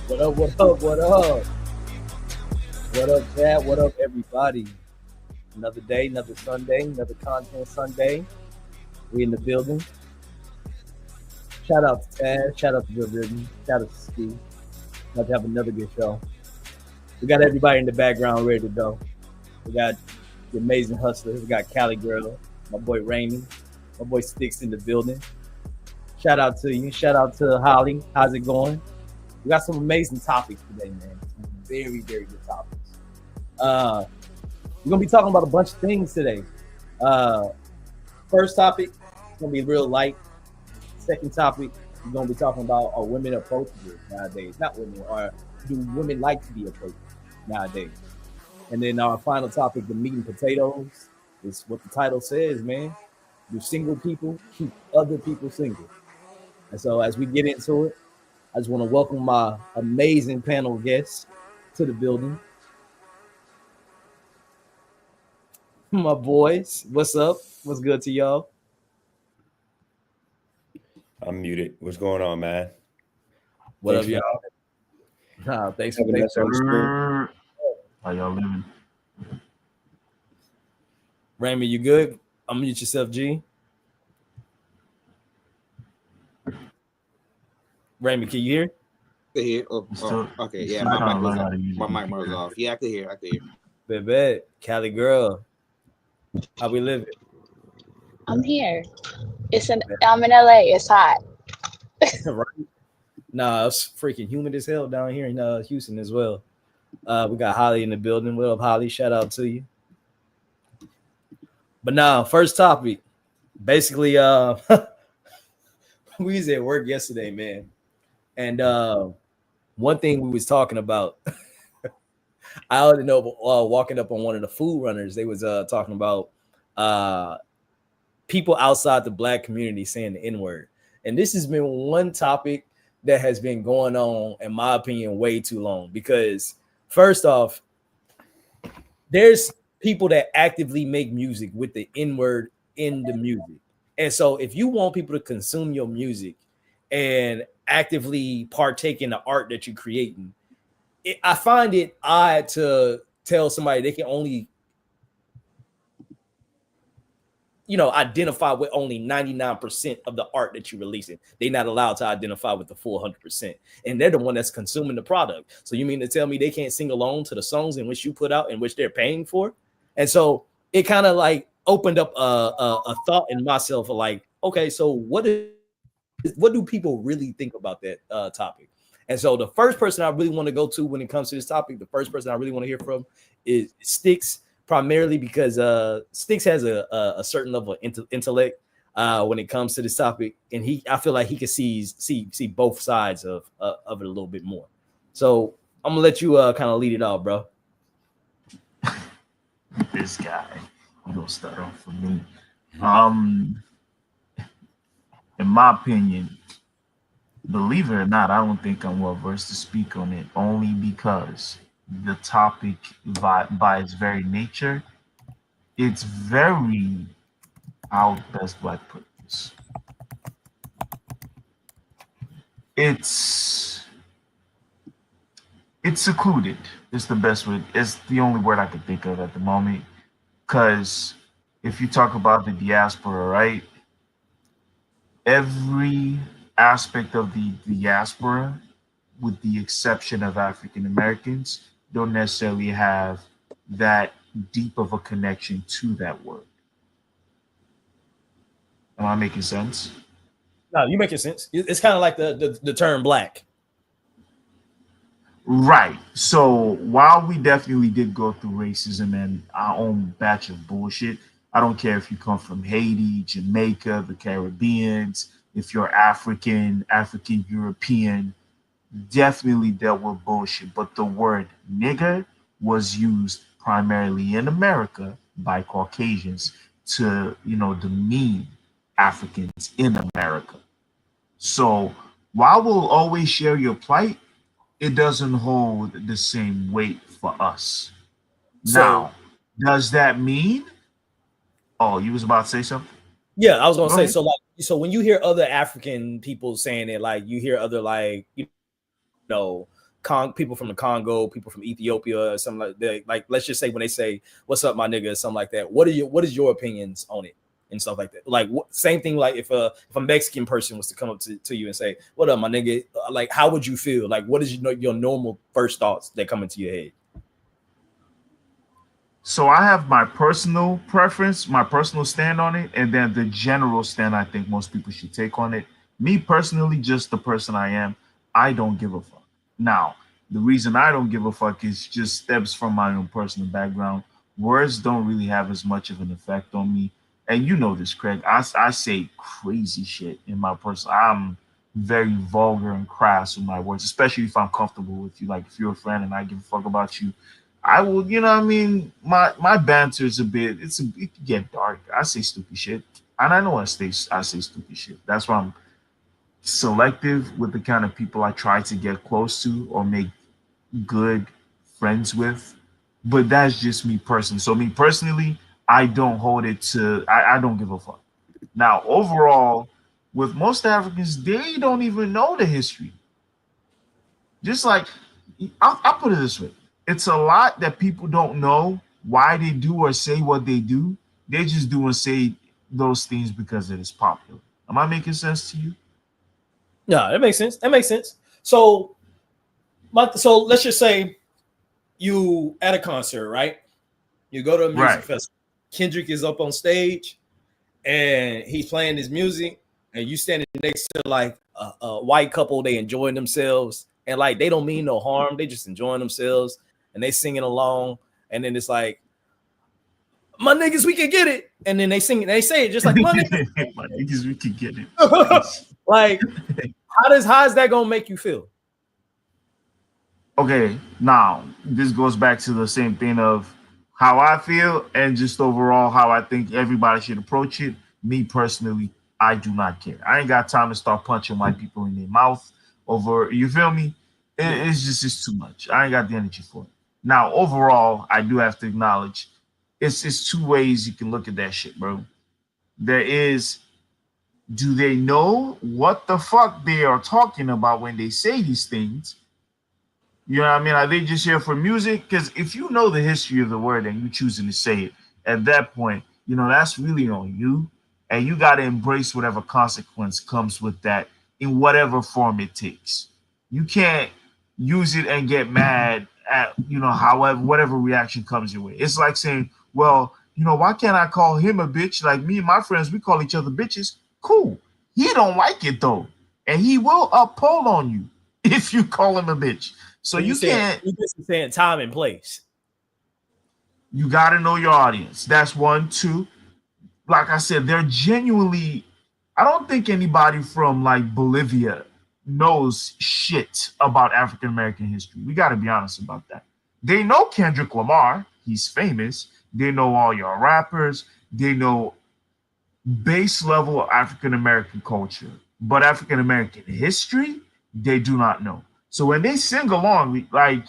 What up, what up, what up? What up, chat? What up, everybody? Another day, another Sunday, another Content Sunday. We in the building. Shout out to Taz, shout out to Good Rhythm, shout out to Ski. About to have another good show. We got everybody in the background ready to go. We got the amazing hustler. We got Cali Girl, my boy Rainy, my boy Sticks in the building. Shout out to you. Shout out to Holly. How's it going? We got some amazing topics today, man. Some very, very good topics. We're gonna be talking about a bunch of things today. First topic, it's gonna be real light. Second topic, we're gonna be talking about are women approachable nowadays? Not women, or do women like to be approached nowadays? And then our final topic, the meat and potatoes, is what the title says, man. Do single people keep other people single? And so as we get into it, I just want to welcome my amazing panel guests to the building. My boys, what's up? What's good to y'all? I'm muted. What's going on, man? What up, y'all? Thanks for How y'all living? Ramy, you good? Unmute yourself, G. Ramy, can you hear? I hear. Okay, yeah, my mic was off. My mic was off. Yeah, I could hear. Bebe, Cali Girl, how we living? I'm here. I'm in LA. It's hot. Right? Nah, it's freaking humid as hell down here in Houston as well. We got Holly in the building. What up, Holly? Shout out to you. But now, first topic. Basically, we was at work yesterday, man. And one thing we was talking about, I already know, walking up on one of the food runners, they was talking about people outside the Black community saying the N-word. And this has been one topic that has been going on, in my opinion, way too long. Because first off, there's people that actively make music with the N-word in the music. And so if you want people to consume your music and actively partake in the art that you're creating, I find it odd to tell somebody they can only, identify with only 99% of the art that you're releasing. They're not allowed to identify with the full 100%. And they're the one that's consuming the product. So you mean to tell me they can't sing along to the songs in which you put out, in which they're paying for? And so it kind of like opened up a thought in myself of like, okay, so what do people really think about that topic? And so the first person I really want to go to when it comes to this topic, the first person I really want to hear from is Sticks. primarily because Sticks has a certain level of intellect when it comes to this topic, and I feel like he can see both sides of it a little bit more. So I'm gonna let you kind of lead it off, bro. This guy, you gonna start off for me. In my opinion, believe it or not, I don't think I'm well versed to speak on it, only because the topic, by its very nature, it's very, how best do I put this? It's secluded. It's the best word. It's the only word I could think of at the moment. Because if you talk about the diaspora, right? Every aspect of the diaspora, with the exception of African Americans, don't necessarily have that deep of a connection to that word. Am I making sense? No, you making sense. It's kind of like the term black. Right. So while we definitely did go through racism and our own batch of bullshit, I don't care if you come from Haiti, Jamaica, the Caribbeans, if you're African European, definitely dealt with bullshit. But the word nigger was used primarily in America by Caucasians to, demean Africans in America. So while we'll always share your plight, it doesn't hold the same weight for us. So, now, does that mean? Oh, you was about to say something? Yeah, I was gonna say, so when you hear other African people saying it, like you hear other people from the Congo, people from Ethiopia, or something like that. Like, let's just say when they say "What's up, my nigga," or something like that. What is your opinions on it and stuff like that? Like, same thing. Like, if a Mexican person was to come up to you and say, "What up, my nigga?" Like, how would you feel? Like, what is your normal first thoughts that come into your head? So I have my personal preference, my personal stand on it, and then the general stand I think most people should take on it. Me personally, just the person I am, I don't give a fuck. Now, the reason I don't give a fuck is just stems from my own personal background. Words don't really have as much of an effect on me. And you know this, Craig. I say crazy shit in my personal. I'm very vulgar and crass with my words, especially if I'm comfortable with you. Like if you're a friend and I give a fuck about you, I will, you know what I mean? My banter is it can get dark. I say stupid shit. And I know I say stupid shit. That's why I'm selective with the kind of people I try to get close to or make good friends with. But that's just me personally. So me personally, I don't hold it to I don't give a fuck. Now, overall, with most Africans, they don't even know the history. Just like I'll put it this way. It's a lot that people don't know why they do or say what they do. They just do and say those things because it is popular. Am I making sense to you? No, that makes sense. That makes sense. So let's just say you at a concert, right? You go to a music festival. Kendrick is up on stage and he's playing his music, and you standing next to like a white couple. They enjoying themselves, and like they don't mean no harm. They just enjoying themselves, and they singing along. And then it's like, "My niggas, we can get it." And then they sing it. They say it just like, "My niggas, my niggas, we can get it." Like, how is that gonna make you feel? Okay, now this goes back to the same thing of how I feel and just overall how I think everybody should approach it. Me personally, I do not care. I ain't got time to start punching white people in their mouth over, you feel me? It's too much. I ain't got the energy for it. Now, overall, I do have to acknowledge it's two ways you can look at that shit, bro. There is, do they know what the fuck they are talking about when they say these things? You know what I mean? Are they just here for music? Because if you know the history of the word and you choosing to say it, at that point, that's really on you. And you got to embrace whatever consequence comes with that in whatever form it takes. You can't use it and get mad at, however, whatever reaction comes your way. It's like saying, well, why can't I call him a bitch? Like me and my friends, we call each other bitches. Cool. He don't like it though. And he will uphold on you if you call him a bitch. So you can't. You just saying time and place. You got to know your audience. That's one. Two, like I said, they're genuinely. I don't think anybody from like Bolivia knows shit about African American history. We got to be honest about that. They know Kendrick Lamar. He's famous. They know all your rappers. They know base level of African American culture, but African American history, they do not know. So when they sing along, like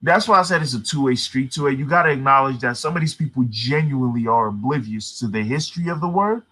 that's why I said it's a two-way street to it. You got to acknowledge that some of these people genuinely are oblivious to the history of the word.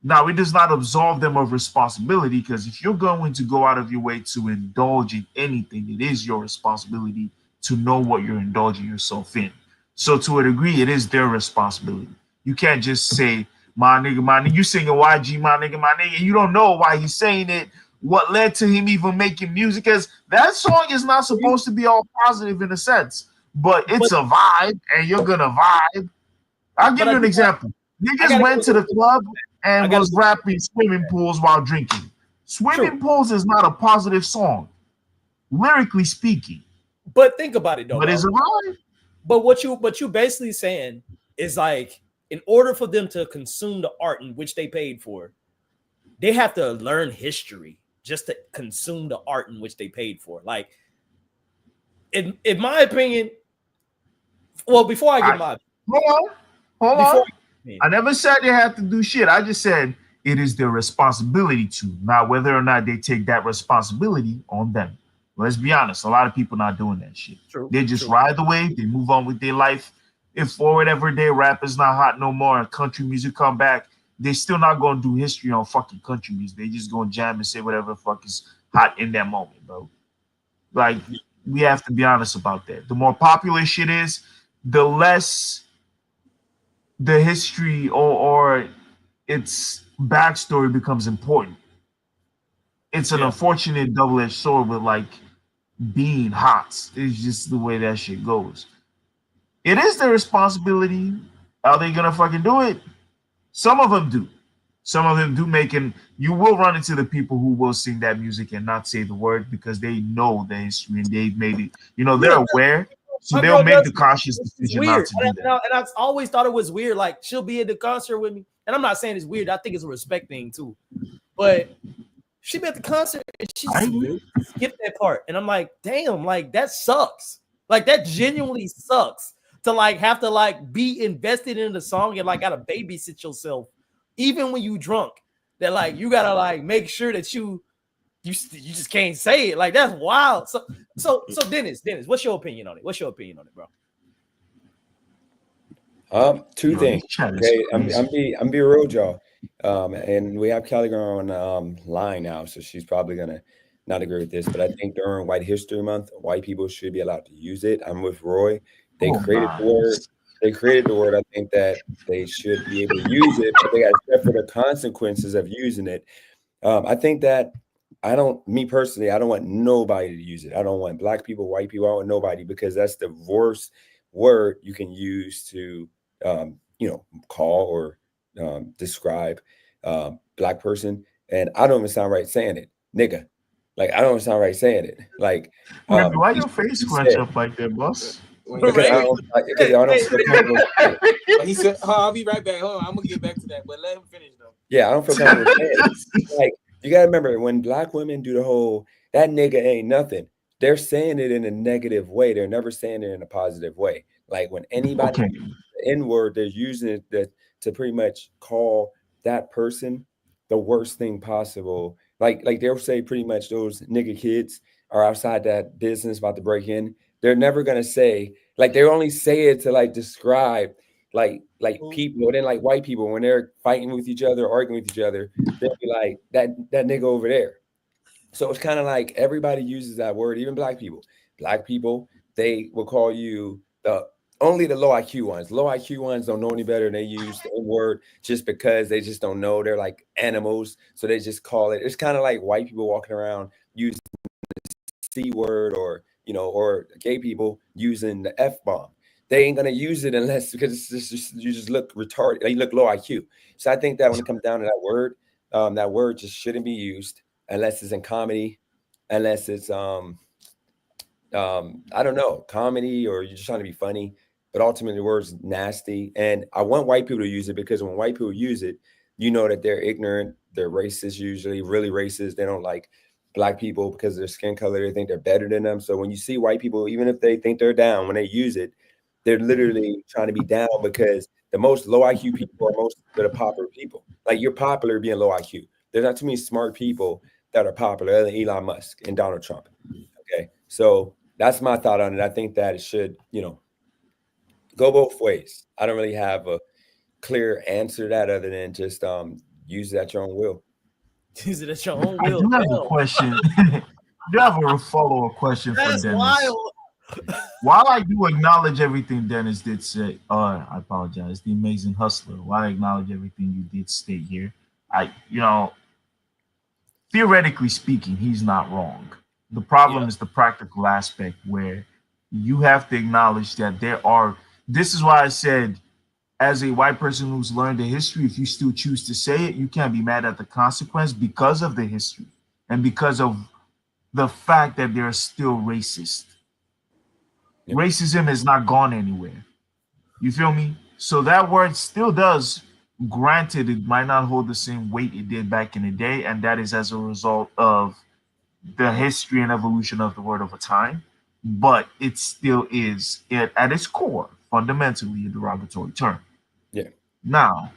Now, it does not absolve them of responsibility, because if you're going to go out of your way to indulge in anything, it is your responsibility to know what you're indulging yourself in. So, to a degree, it is their responsibility. You can't just say, my nigga, you singing YG, my nigga. You don't know why he's saying it, what led to him even making music, because that song is not supposed to be all positive in a sense, but it's a vibe, and you're going to vibe. I'll give you an example. Niggas went to the club and was rapping swimming pools while drinking. Swimming pools is not a positive song, lyrically speaking. But think about it though. But it's a vibe. But what you basically saying is like, in order for them to consume the art in which they paid for, they have to learn history just to consume the art in which they paid for. Like, in my opinion, well, before I get my hold on. I never said they have to do shit. I just said it is their responsibility to, not whether or not they take that responsibility on them. Let's be honest, a lot of people not doing that shit. They just ride the wave, they move on with their life. If for whatever day rap is not hot no more and country music come back, they still not gonna do history on fucking country music. They just gonna jam and say whatever the fuck is hot in that moment, bro. Like, we have to be honest about that. The more popular shit is, the less the history or its backstory becomes important. It's an unfortunate double-edged sword with like being hot. It's just the way that shit goes. It is their responsibility. Are they gonna fucking do it? Some of them do. Some of them do make, and you will run into the people who will sing that music and not say the word because they know the history and they've made it. You know, they're aware. So they'll make the cautious decision not to do that. And I always thought it was weird. Like, she'll be at the concert with me. And I'm not saying it's weird. I think it's a respect thing too. But she be at the concert and she skipped that part. And I'm like, damn, like that sucks. Like that genuinely sucks to like have to like be invested in the song and like gotta babysit yourself. Even when you drunk, that like you gotta like make sure that you just can't say it. Like that's wild. So Dennis, what's your opinion on it? What's your opinion on it, bro? Two things. Okay, I'm be real, y'all. And we have Kelly on line now, so she's probably gonna not agree with this, but I think during White History Month, white people should be allowed to use it. I'm with Roy. They created the word. They created the word. I think that they should be able to use it, but they got to suffer the consequences of using it. I think that me personally, I don't want nobody to use it. I don't want black people, white people, I don't want nobody, because that's the worst word you can use to, call or describe black person. And I don't even sound right saying it, nigga. Like, I don't sound right saying it. Like, why your face scrunch up like that, boss? Because I don't feel comfortable. He said, I'll be right back. Hold on, I'm gonna get back to that, but let him finish though. Yeah, I don't feel comfortable saying it. Like, you gotta remember, when black women do the whole "that nigga ain't nothing," they're saying it in a negative way. They're never saying it in a positive way. Like, when anybody uses the N-word, they're using it to pretty much call that person the worst thing possible. Like they'll say pretty much those nigga kids are outside that business about to break in. They're never gonna say, like, they only say it to like describe like people. And then like white people, when they're fighting with each other, arguing with each other, they'll be like that nigga over there. So it's kind of like everybody uses that word, even black people. Black people, they will call you only the low IQ ones. Low IQ ones don't know any better, and they use the word just because they just don't know. They're like animals, so they just call it. It's kind of like white people walking around using the C word, or gay people using the F bomb. They ain't gonna use it unless, because you just look retarded. You look low IQ. So I think that when it comes down to that word just shouldn't be used unless it's in comedy, unless it's I don't know, comedy, or you're just trying to be funny. but ultimately the word's nasty. And I want white people to use it because when white people use it, you know that they're ignorant, they're racist, usually really racist. They don't like black people because of their skin color. They think they're better than them. So when you see white people, even if they think they're down, when they use it, they're literally trying to be down because the most low IQ people are most of the popular people. Like you're popular being low IQ. There's not too many smart people that are popular other than Elon Musk and Donald Trump. Okay. So that's my thought on it. I think that it should, go both ways. I don't really have a clear answer to that other than just use it at your own will. Use it at your own will. I do have a question. I do have a follow-up question for Dennis. Wild. While I do acknowledge everything Dennis did say, I apologize, the amazing hustler. While I acknowledge everything you did state here, theoretically speaking, he's not wrong. The problem is the practical aspect where you have to acknowledge that this is why I said, as a white person who's learned the history, if you still choose to say it, you can't be mad at the consequence because of the history and because of the fact that they're still racist. Yep. Racism has not gone anywhere. You feel me? So that word still does, granted, it might not hold the same weight it did back in the day, and that is as a result of the history and evolution of the word over time, but it still is, at its core, fundamentally a derogatory term. Yeah. Now,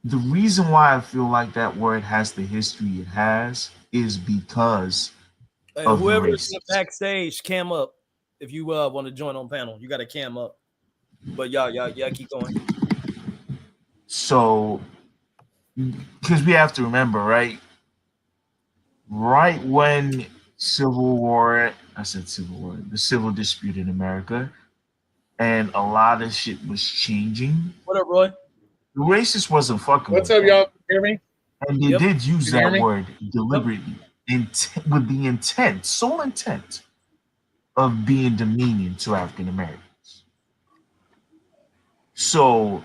the reason why I feel like that word has the history it has is because of whoever's backstage, cam up. If you want to join on panel, you got to cam up. But y'all keep going. So, because we have to remember, right when the civil dispute in America, and a lot of shit was changing. What up, Roy? The racist wasn't fucking. What's up, y'all? Hear me? And they did use that word deliberately, with the sole intent of being demeaning to African Americans. So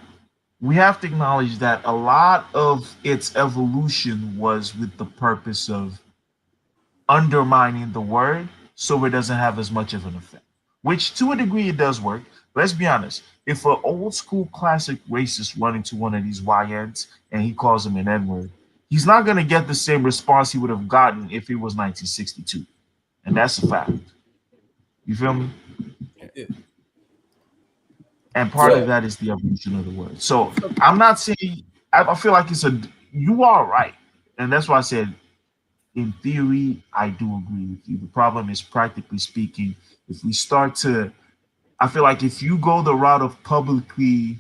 we have to acknowledge that a lot of its evolution was with the purpose of undermining the word so it doesn't have as much of an effect, which to a degree it does work. Let's be honest. If an old school classic racist run into one of these YNs and he calls him an N-word, he's not going to get the same response he would have gotten if it was 1962. And that's a fact. You feel me? Yeah. And part of that is the evolution of the word. So I'm not saying, I feel like you are right. And that's why I said, in theory, I do agree with you. The problem is, practically speaking, if we start to, I feel like if you go the route of publicly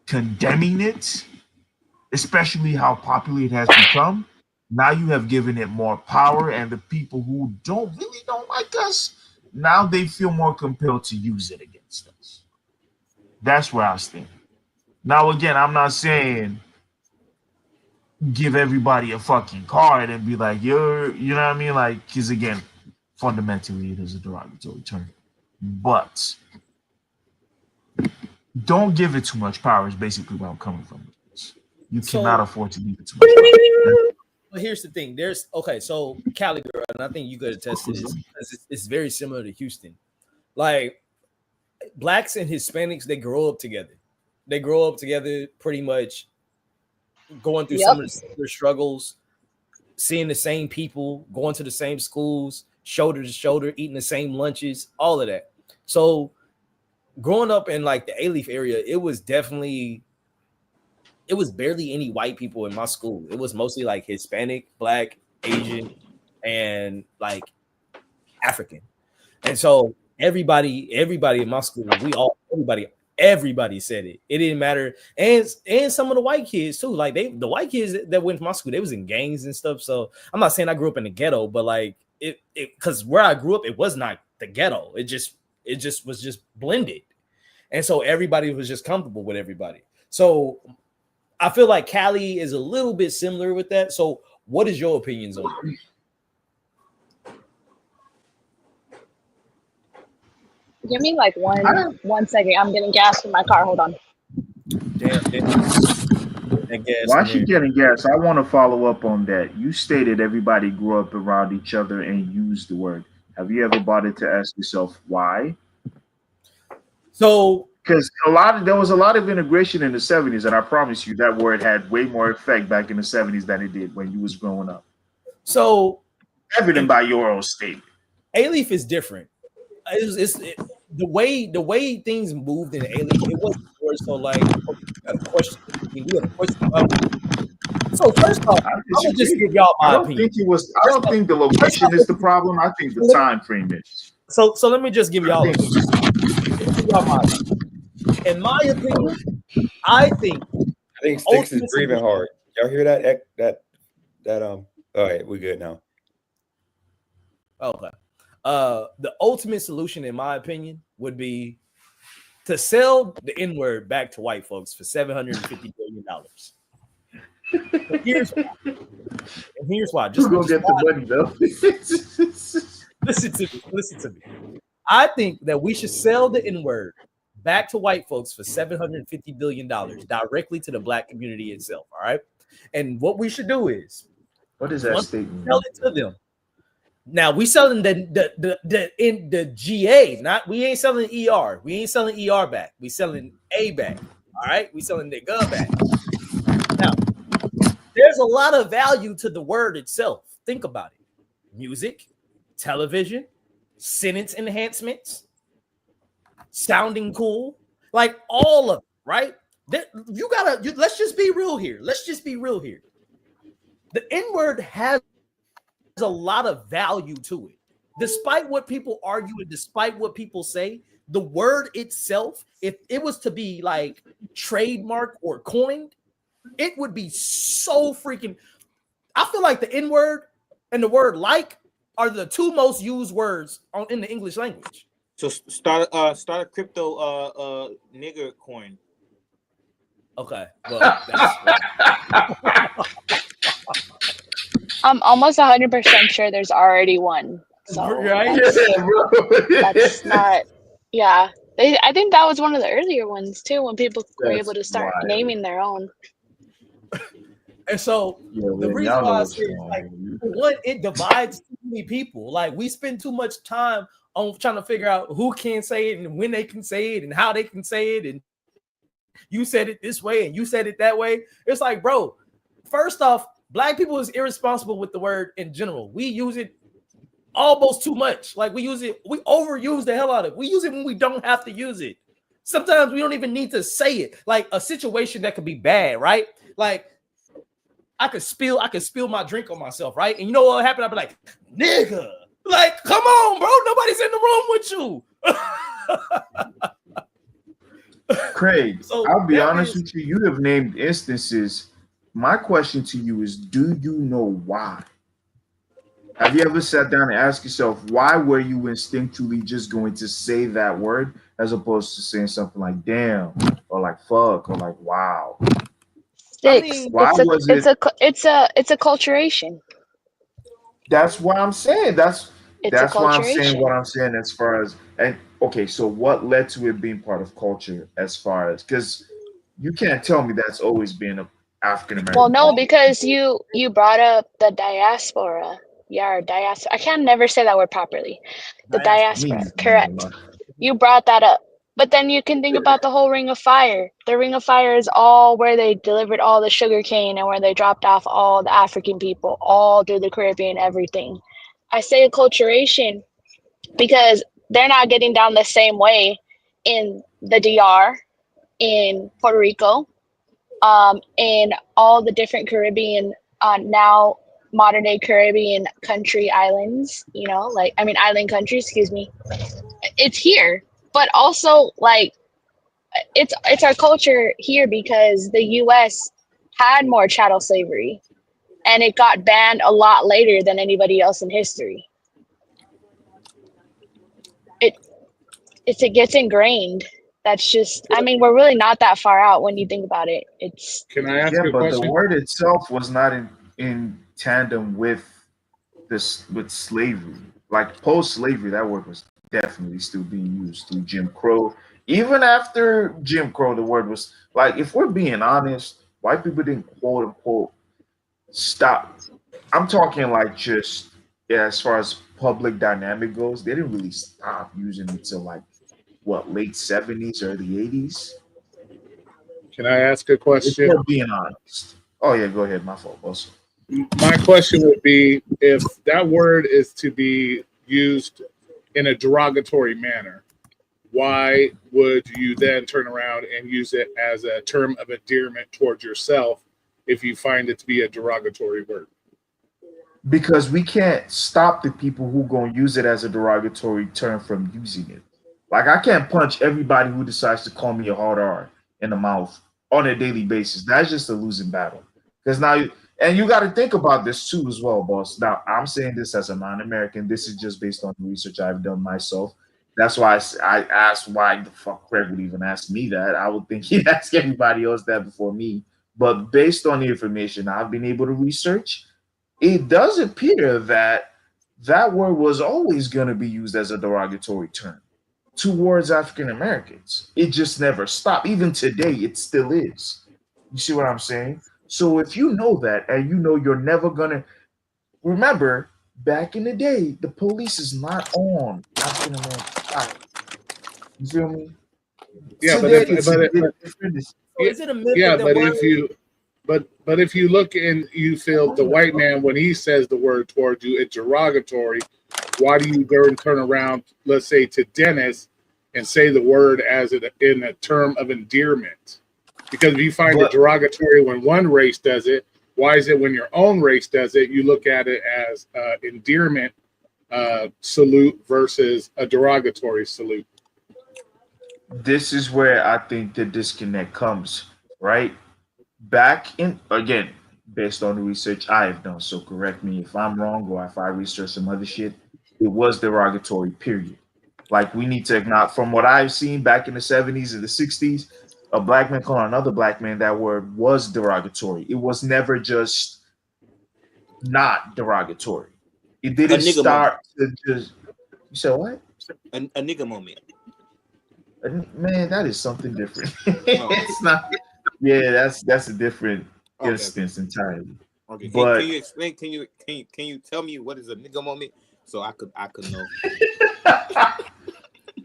condemning it, especially how popular it has become, now you have given it more power, and the people who don't like us, now they feel more compelled to use it against us. That's where I stand. Now, again, I'm not saying give everybody a fucking card and be like, you know what I mean? Like, because again, fundamentally, it is a derogatory term. But don't give it too much power is basically where I'm coming from. You cannot afford to give it too much power. But here's the thing. So Cali girl, and I think you could attest to this, because it's very similar to Houston. Like, blacks and Hispanics, they grow up together. They grow up together pretty much going through some of their struggles, seeing the same people, going to the same schools, shoulder to shoulder, eating the same lunches, all of that. So growing up in like the A-Leaf area, it was barely any white people in my school. It was mostly like Hispanic, Black, Asian, and like African. And so everybody in my school, everybody said it. It didn't matter. And some of the white kids too. Like the white kids that went to my school, they was in gangs and stuff. So I'm not saying I grew up in the ghetto, but like it because where I grew up, it was not the ghetto. It just was just blended. And so everybody was just comfortable with everybody. So I feel like Cali is a little bit similar with that. So what is your opinions on it? Give me like one second. I'm getting gas from my car. Hold on. Damn. While she's getting gas, I want to follow up on that. You stated everybody grew up around each other and used the word. Have you ever bothered to ask yourself why? So, because there was a lot of integration in the 70s, and I promise you that word had way more effect back in the 70s than it did when you was growing up. So, evident by your own statement. A-Leaf is different. The way things moved in A-Leaf, it wasn't more so like, okay, we got a question. We got a question about it. So first off, I'm gonna just give y'all my opinion. I don't think the location is the problem. I think the time frame is. So let me just give y'all. In my opinion, I think Sticks is breathing hard. Y'all hear that? All right, we good now. Okay. The ultimate solution, in my opinion, would be to sell the N-word back to white folks for $750 billion. Here's why. Just go get the money, though. Listen to me. I think that we should sell the N-word back to white folks for $750 billion directly to the black community itself. All right. And what we should do is, what is that statement? Sell it to them. Now we selling the GA, we ain't selling ER. We ain't selling ER back. We selling A back. All right. We selling the G back. Now, there's a lot of value to the word itself. Think about it. Music, television, sentence enhancements, sounding cool, like all of it, right? Let's just be real here. The N-word has a lot of value to it. Despite what people argue and despite what people say, the word itself, if it was to be like trademarked or coined, it would be so freaking. I feel like the N-word and the word like are the two most used words in the English language. So start a crypto nigger coin. Okay. Well, I'm almost 100% sure there's already one. So right? That's not. Yeah, I think that was one of the earlier ones too, when people were able to start naming their own. And so the reason why I say like, one, it divides too many people. Like we spend too much time on trying to figure out who can say it and when they can say it and how they can say it. And you said it this way and you said it that way. It's like, bro, first off, black people is irresponsible with the word in general. We use it almost too much. Like we overuse the hell out of it. We use it when we don't have to use it. Sometimes we don't even need to say it. Like a situation that could be bad, right? Like I could spill my drink on myself, right? And you know what happened? I'd be like, nigga, like, come on, bro. Nobody's in the room with you. Craig, so I'll be honest with you. You have named instances. My question to you is, do you know why? Have you ever sat down and asked yourself, why were you instinctually just going to say that word as opposed to saying something like damn or like fuck or like wow? It's a culturation. That's why I'm saying that's why I'm saying what I'm saying as far as and okay, so what led to it being part of culture as far as because you can't tell me that's always been an African American. Well, no, because you brought up the diaspora. Yeah, diaspora. I can never say that word properly. The diaspora, correct. You brought that up. But then you can think about the whole Ring of Fire. The Ring of Fire is all where they delivered all the sugar cane and where they dropped off all the African people, all through the Caribbean, everything. I say acculturation because they're not getting down the same way in the DR, in Puerto Rico, in all the different Caribbean, now modern day Caribbean country islands, island countries, excuse me. It's here. But also, like, it's our culture here because the U.S. had more chattel slavery, and it got banned a lot later than anybody else in history. It gets ingrained. That's just. I mean, we're really not that far out when you think about it. It's. Can I ask you a question? But the word itself was not in tandem with slavery. Like post-slavery, that word was definitely still being used through Jim Crow. Even after Jim Crow, the word was like, if we're being honest, white people didn't quote unquote stop. I'm talking like just yeah, as far as public dynamic goes, they didn't really stop using it till like what, late 70s, early 80s. Can I ask a If question? we're being honest. Oh yeah, go ahead. My fault, boss. My question would be, if that word is to be used in a derogatory manner, why would you then turn around and use it as a term of endearment towards yourself if you find it to be a derogatory word? Because we can't stop the people who gonna use it as a derogatory term from using it. Like I can't punch everybody who decides to call me a hard R in the mouth on a daily basis. That's just a losing battle. Because now, and you got to think about this too as well, boss. Now I'm saying this as a non-American. This is just based on the research I've done myself. That's why I asked why the fuck Craig would even ask me that. I would think he'd ask everybody else that before me. But based on the information I've been able to research, it does appear that that word was always going to be used as a derogatory term towards African Americans. It just never stopped. Even today, it still is. You see what I'm saying? So if you know that and you know you're never going to remember, back in the day, the police is not on African American side. You feel me? Yeah, Today, it's a bit different. So is it a myth yeah, that but if you but if you look and you feel the white man, when he says the word towards you, it's derogatory, why do you go and turn around, let's say, to Dennis and say the word as in a term of endearment? Because if you find it derogatory when one race does it, why is it when your own race does it, you look at it as endearment salute versus a derogatory salute? This is where I think the disconnect comes, right? Back in, again, based on the research I have done, so correct me if I'm wrong or if I research some other shit, it was derogatory, period. Like we need to acknowledge from what I've seen back in the 70s and the 60s, a black man calling another black man that word was derogatory. It was never just not derogatory. It didn't start to just, you said what? A nigga moment. Man, that is something different. It's not. Yeah, that's a different instance entirely. Okay, but can you explain? Can you tell me what is a nigga moment so I could know?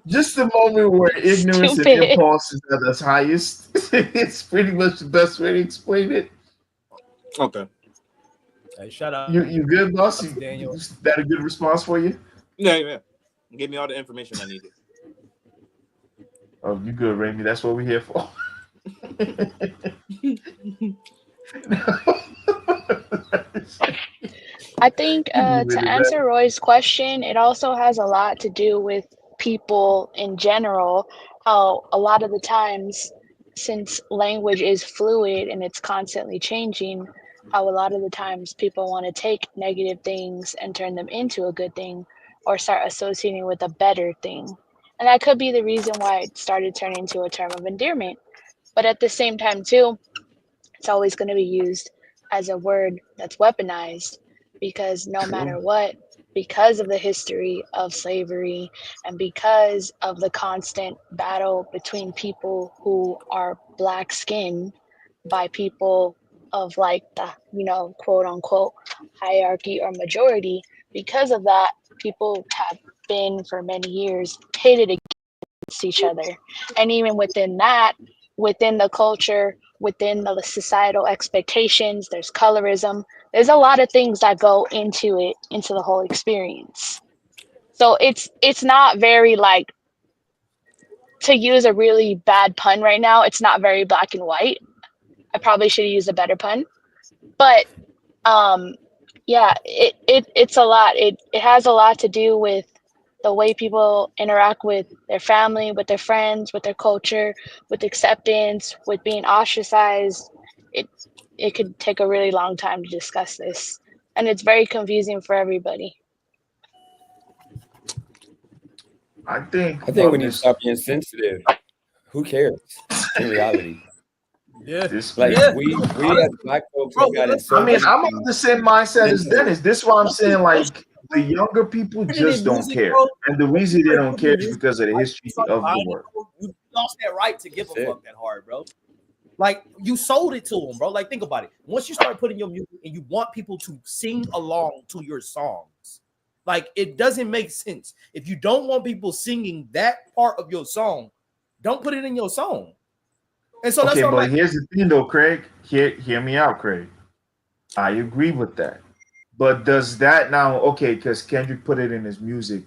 Just the moment where ignorance and impulse is at its highest. It's pretty much the best way to explain it. Okay. Hey, shout out. You good, boss? Daniel. Is that a good response for you? Yeah. Give me all the information I needed. Oh, you good, Raimi. That's what we're here for. I think to answer Roy's question, it also has a lot to do with people in general, how a lot of the times, since language is fluid and it's constantly changing, how a lot of the times people want to take negative things and turn them into a good thing or start associating with a better thing. And that could be the reason why it started turning into a term of endearment. But at the same time, too, it's always going to be used as a word that's weaponized because no matter what, because of the history of slavery and because of the constant battle between people who are black skinned by people of like the, quote unquote hierarchy or majority, because of that, people have been for many years pitted against each other. And even within that, within the culture, within the societal expectations, there's colorism. There's a lot of things that go into it, into the whole experience. So it's not very like, to use a really bad pun right now, it's not very black and white. I probably should have used a better pun. But yeah, it's a lot. It has a lot to do with the way people interact with their family, with their friends, with their culture, with acceptance, with being ostracized. It could take a really long time to discuss this, and it's very confusing for everybody. I think when you stop being sensitive, who cares in reality? Yeah, like yeah. we as black folks have gotten so. I mean, I'm on the same mindset as Dennis. This is why I'm saying, like, the younger people just don't care, and the reason they don't care is because of the history of the world. You lost that right to give a fuck that hard, bro. Like, you sold it to them, bro. Like, think about it. Once you start putting your music and you want people to sing along to your songs, Like, it doesn't make sense. If you don't want people singing that part of your song, don't put it in your song. And so that's okay, what but here's the thing though, Craig. Hear me out, Craig. I agree with that. But does that now, okay, because Kendrick put it in his music,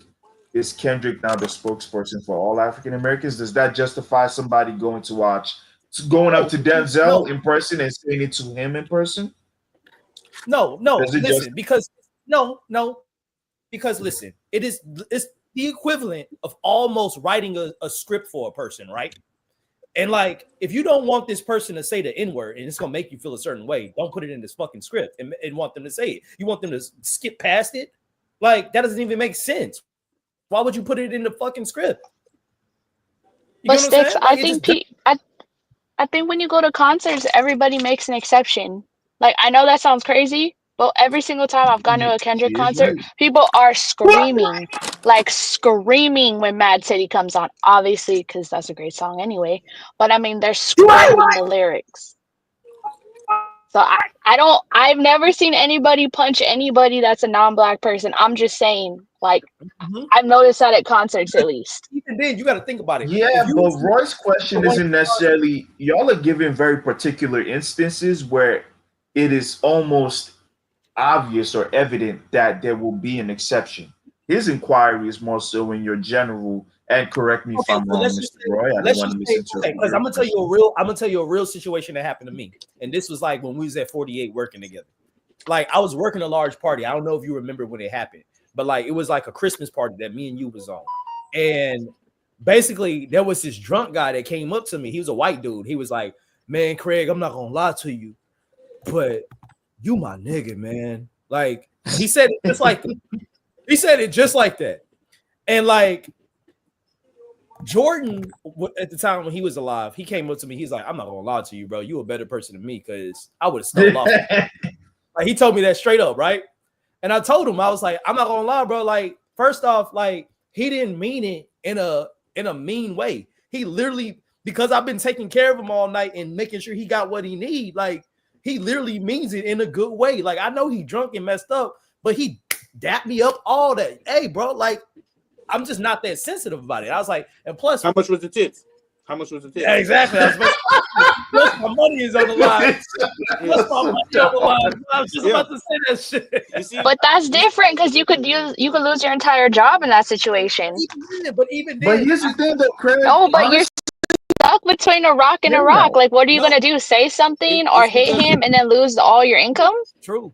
is Kendrick now the spokesperson for all African Americans? Does that justify somebody going up to Denzel in person and saying it to him in person? No, listen, because listen, it's the equivalent of almost writing a script for a person, right? And like, if you don't want this person to say the N-word and it's gonna make you feel a certain way, don't put it in this fucking script and want them to say it. You want them to skip past it? Like, that doesn't even make sense. Why would you put it in the fucking script? But Sticks, I think when you go to concerts, everybody makes an exception. Like, I know that sounds crazy, but every single time I've gone to a Kendrick concert, people are screaming, like screaming when Mad City comes on. Obviously, because that's a great song anyway. But I mean, they're screaming the lyrics. So I've never seen anybody punch anybody that's a non-black person. I'm just saying, like, I've noticed that at concerts at least. Even then, you got to think about it. Yeah, but Roy's question isn't necessarily, y'all are giving very particular instances where it is almost obvious or evident that there will be an exception. His inquiry is more so in your general, and correct me if I'm wrong, Mr. Roy. I don't want to misinterpret. Because I'm gonna tell you a real situation that happened to me. And this was like when we was at 48 working together. Like, I was working a large party. I don't know if you remember when it happened, but like, it was like a Christmas party that me and you was on. And basically there was this drunk guy that came up to me. He was a white dude. He was like, "Man, Craig, I'm not gonna lie to you, but you my nigga, man." Like, he said it just like he said it just like that. And like, Jordan, at the time when he was alive, he came up to me. He's like, "I'm not gonna lie to you, bro. You a better person than me, because I would have stole off." Like, he told me that straight up, right? And I told him, I was like, "I'm not gonna lie, bro. Like, first off, like, he didn't mean it in a mean way. He literally, because I've been taking care of him all night and making sure he got what he need. Like, he literally means it in a good way. Like, I know he drunk and messed up, but he dapped me up all that. Hey, bro, like, I'm just not that sensitive about it." I was like, and plus, how much was the tips? How much was the tip? Yeah, exactly. Plus, my money is on the line. Plus, my money on the line. I was just about to say that shit. But that's different, because you could lose your entire job in that situation. But here's the thing, though, Craig. No, but you're stuck between a rock and a rock. Like, what are you gonna do? Say something or hit him and then lose all your income? True.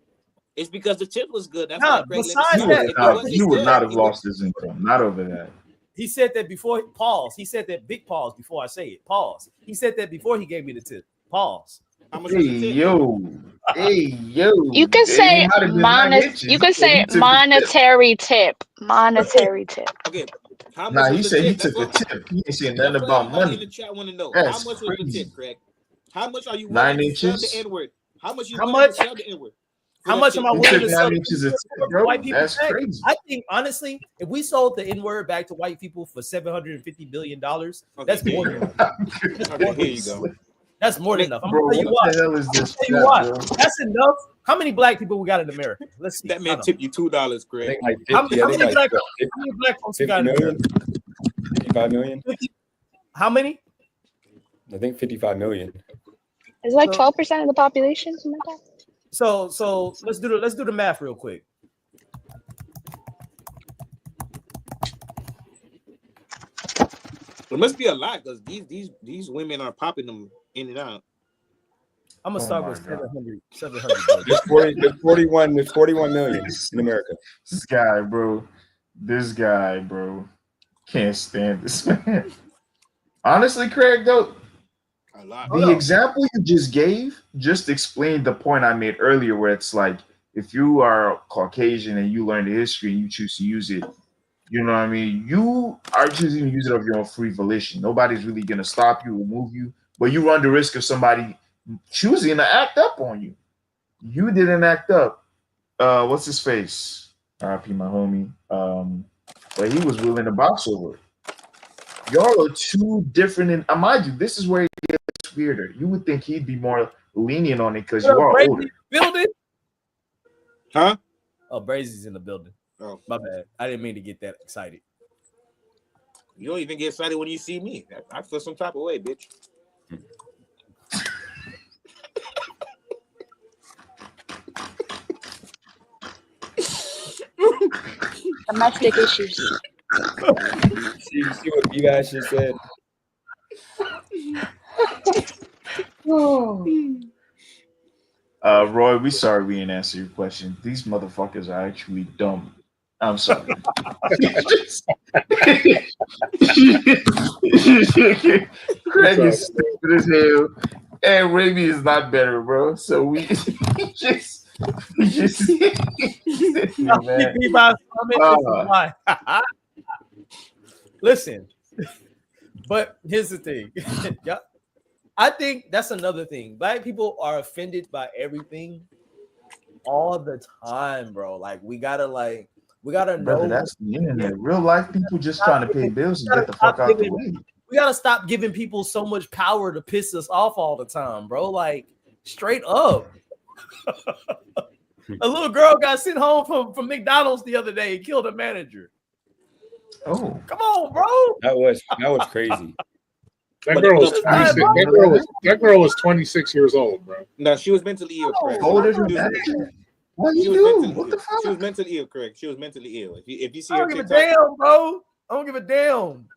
It's because the tip was good. That's nah, besides that, he would not have lost his income. Not over that. He said that before. Pause. He said that big pause before I say it. Pause. He said that before he gave me the tip. Pause. How much was the tip? Yo. You can say monetary tip. Monetary tip. Okay. How much he said he took a tip. He ain't saying nothing about money. In the chat, want to know how much was the tip, Craig? How much are you 9 willing to sell inches? the N-word? How much you willing to sell the N-word? How much am I willing to sell white people? That's crazy. I think, honestly, if we sold the N-word back to white people for $750 billion, that's more than enough. Here you go. That's more than enough. I'm gonna tell you what. That's enough. How many black people we got in America? Let's see. That man tipped you $2, Craig. How many black folks we got in America? 55 million. How many? I think 55 million. It's like 12% of the population, something like that. So let's do the math real quick. It must be a lot, because these women are popping them in and out. I'm gonna start with 700. There's 41 million in America. This guy, bro, can't stand this man. Honestly, Craig, though, the example you just gave just explained the point I made earlier, where it's like, if you are Caucasian and you learn the history and you choose to use it, you know what I mean? You are choosing to use it of your own free volition. Nobody's really going to stop you or move you, but you run the risk of somebody choosing to act up on you. You didn't act up. What's his face? RIP, my homie. But he was willing to box over it. Y'all are two different. And mind you, this is where it gets weirder. You would think he'd be more lenient on it because you are older. Building? Huh? Oh, Brazy's in the building. Oh, my bad. I didn't mean to get that excited. You don't even get excited when you see me. I feel some type of way, bitch. Domestic issues. You see what you guys just said? Roy, we sorry we didn't answer your question. These motherfuckers are actually dumb. I'm sorry. Craig is stupid as hell, and Raby is not better, bro. So we just Listen, but here's the thing. Yeah, I think that's another thing. Black people are offended by everything all the time, bro. Like we gotta Brother, know. that's the internet. Real life people just trying to pay bills and get the fuck out the way. We gotta stop giving people so much power to piss us off all the time, bro. Like straight up. A little girl got sent home from McDonald's the other day and killed a manager. Oh, come on, bro. That was crazy. That girl was 26. That girl was 26 years old, bro. No, she was mentally ill, correct? older than that. What She you was do? mentally What the ill. fuck? She was mentally ill, correct? She was mentally ill. If you see I her don't give a TikTok, damn, bro. I don't give a damn.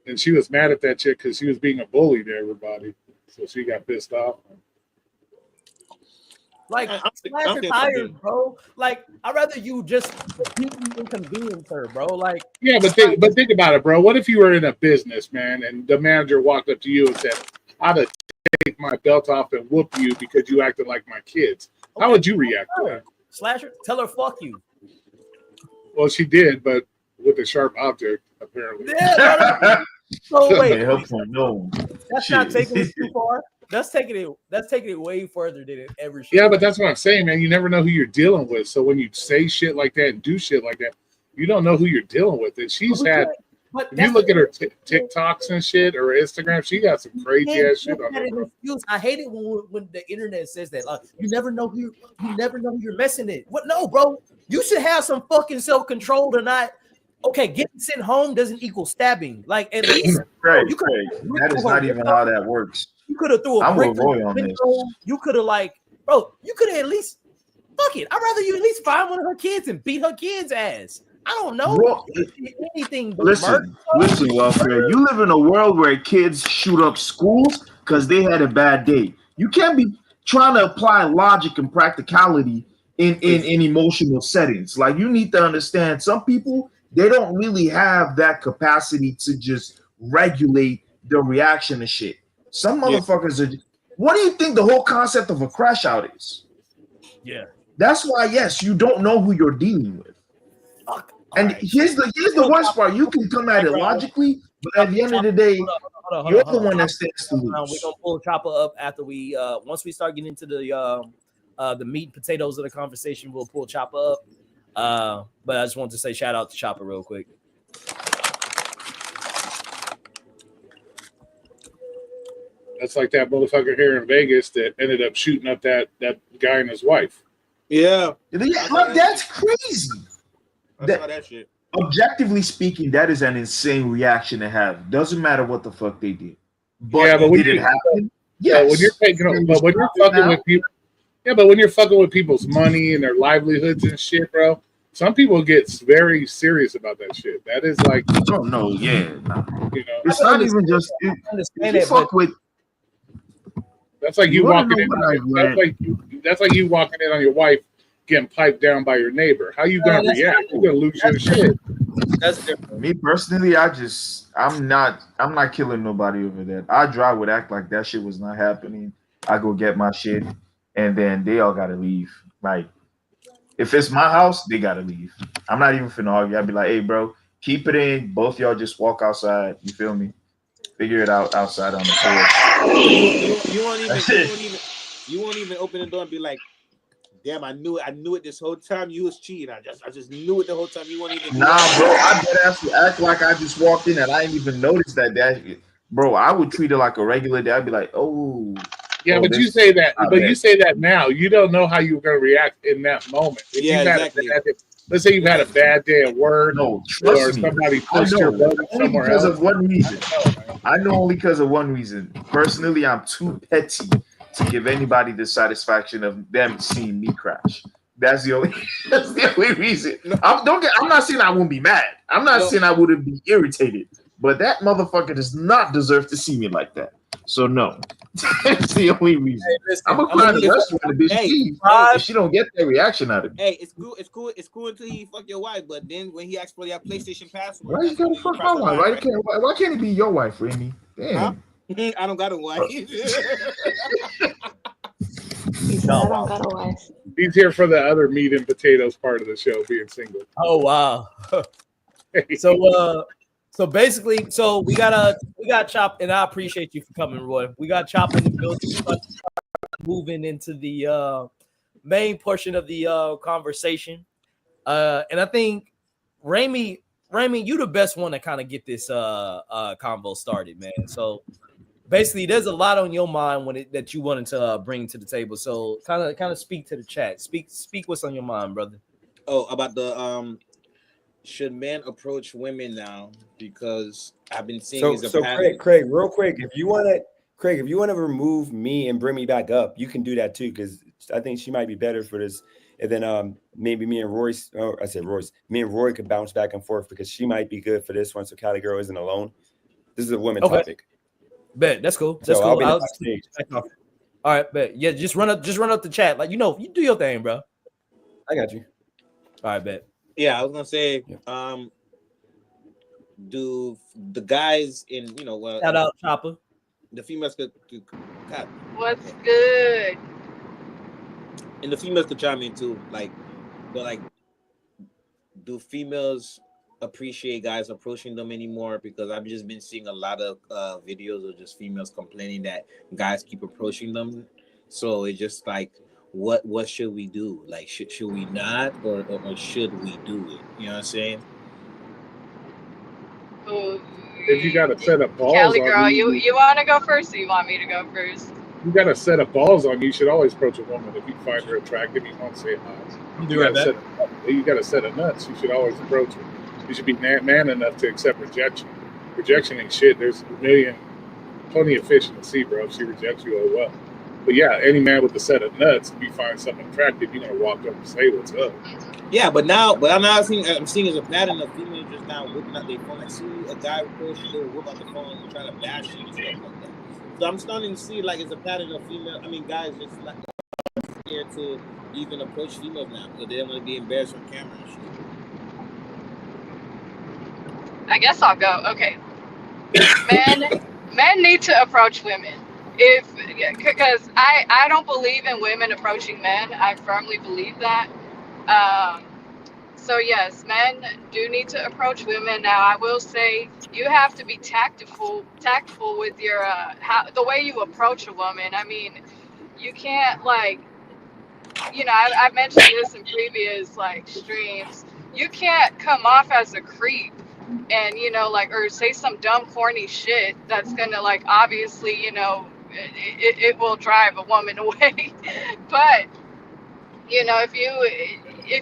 And she was mad at that chick because she was being a bully to everybody. So she got pissed off. Like, slash your tires, bro. Like, I'd rather you just inconvenience her, bro. Like, yeah, but think about it, bro. What if you were in a business, man, and the manager walked up to you and said, "I'd take my belt off and whoop you because you acted like my kids." Okay. How would you react to that? Slasher, tell her fuck you. Well, she did, but with a sharp object, apparently. Yeah, so wait, no. That's not taking it too far. That's taking it way further than it ever should. Yeah, but that's what I'm saying, man. You never know who you're dealing with. So when you say shit like that and do shit like that, you don't know who you're dealing with. And she's had. If you look at her TikToks and shit or Instagram, she got some crazy ass shit on her. I hate it when the internet says that. You never know who you're messing it. What? No, bro. You should have some fucking self-control to not. Okay, getting sent home doesn't equal stabbing. Like at least that is not even how that works. You could have threw a brick on this. You could have you could have at least fuck it. I'd rather you at least find one of her kids and beat her kid's ass. I don't know. Well, anything but listen, welfare. You live in a world where kids shoot up schools because they had a bad day. You can't be trying to apply logic and practicality in emotional settings. Like you need to understand some people, they don't really have that capacity to just regulate their reaction to shit. Some motherfuckers are. What do you think the whole concept of a crash out is? Yeah. That's why, yes, you don't know who you're dealing with. And here's the worst part. You can come at it logically, but at the end of the day, you're the one that stands to lose. We're gonna pull Chopper up after we once we start getting into the meat and potatoes of the conversation, we'll pull Chopper up. But I just wanted to say shout out to Chopper real quick. That's like that motherfucker here in Vegas that ended up shooting up that guy and his wife. Yeah. That's crazy. I saw that shit. Objectively speaking, that is an insane reaction to have. Doesn't matter what the fuck they did. But did it happen? Yeah, when you're fucking with people. Yeah, but when you're fucking with people's money and their livelihoods and shit, bro, some people get very serious about that shit. That is like, oh no, yeah, nah. You know, it's not even just. You fuck with. That's like you walking in. That's like you walking in on your wife getting piped down by your neighbor. How you gonna react? You're gonna lose your shit. That's different. Me personally, I'm not killing nobody over that. I would act like that shit was not happening. I go get my shit, and then they all gotta leave. Like, if it's my house, they gotta leave. I'm not even finna argue. I'd be like, hey, bro, keep it in. Both y'all just walk outside. You feel me? Figure it out outside on the porch. You won't even open the door and be like, damn, I knew it this whole time. You was cheating. I just knew it the whole time. You won't even. Nah, bro. I better have to act like I just walked in and I didn't even notice that. Bro, I would treat it like a regular day. I'd be like, oh. Yeah, but you say that. But you say that now. You don't know how you're gonna react in that moment. Yeah, exactly. let's say you've had a bad day at work, No, or trust me. somebody I pushed your know. button Only somewhere because else. of one reason. No, man. I know only because of one reason. Personally, I'm too petty to give anybody the satisfaction of them seeing me crash. That's the only. That's the only reason. I'm not saying I won't be mad. I'm not saying I wouldn't be irritated. But that motherfucker does not deserve to see me like that. So no, that's the only reason. Hey, listen, I'm gonna cry the rest when the bitch leaves if she don't get that reaction out of me. Hey, it's cool until he fuck your wife. But then when he asks for your PlayStation password, Why you gotta fuck my wife? Why can't it be your wife, Randy? Damn. Huh? I don't got a wife. He said, I don't got a wife. He's here for the other meat and potatoes part of the show, being single. Oh wow. So basically, so we got Chop, and I appreciate you for coming, Roy. We got Chop in the building, moving into the main portion of the conversation. And I think Ramy, you the best one to kind of get this convo started, man. So basically, there's a lot on your mind that you wanted to bring to the table. So kind of speak to the chat. Speak what's on your mind, brother. Oh, about the should men approach women now? Because I've been seeing Craig, real quick, if you want to remove me and bring me back up, you can do that too, because I think she might be better for this. And then maybe me and Royce, me and Roy could bounce back and forth because she might be good for this one. So Cali Girl isn't alone. This is a women topic. Bet, that's cool. That's cool. All right, bet. Yeah, just run up the chat. Like, you do your thing, bro. I got you. All right, bet. Yeah, I was gonna say, do the guys in shout out Chopper. The females could what's good? And the females could chime in too. Do females appreciate guys approaching them anymore? Because I've just been seeing a lot of videos of just females complaining that guys keep approaching them. So it's just like, what should we do? Like, should we not, or should we do it? You know what I'm saying? If you got a set of balls, Cali Girl, you want to go first, or you want me to go first? You got a set of balls on you. Should always approach a woman if you find her attractive. You want to say hi. You got a set of nuts. You should always approach her. You should be man enough to accept rejection. Rejection ain't shit. There's plenty of fish in the sea, bro. If she rejects you, oh well. But yeah, any man with a set of nuts, if you find something attractive, you're gonna walk up and say what's up. Yeah, but I'm seeing as a pattern of females just now whipping out their phone. I see a guy approach you, they will whip out the phone and try to bash you and stuff like that. So I'm starting to see like it's a pattern of guys just like scared to even approach females now because they don't want to be embarrassed on camera and shit. I guess I'll go. Okay. Men need to approach women. Because I don't believe in women approaching men. I firmly believe that. So yes, men do need to approach women. Now I will say you have to be tactful with your the way you approach a woman. I mean, you can't I've mentioned this in previous streams. You can't come off as a creep and or say some dumb corny shit that's gonna obviously it will drive a woman away. But if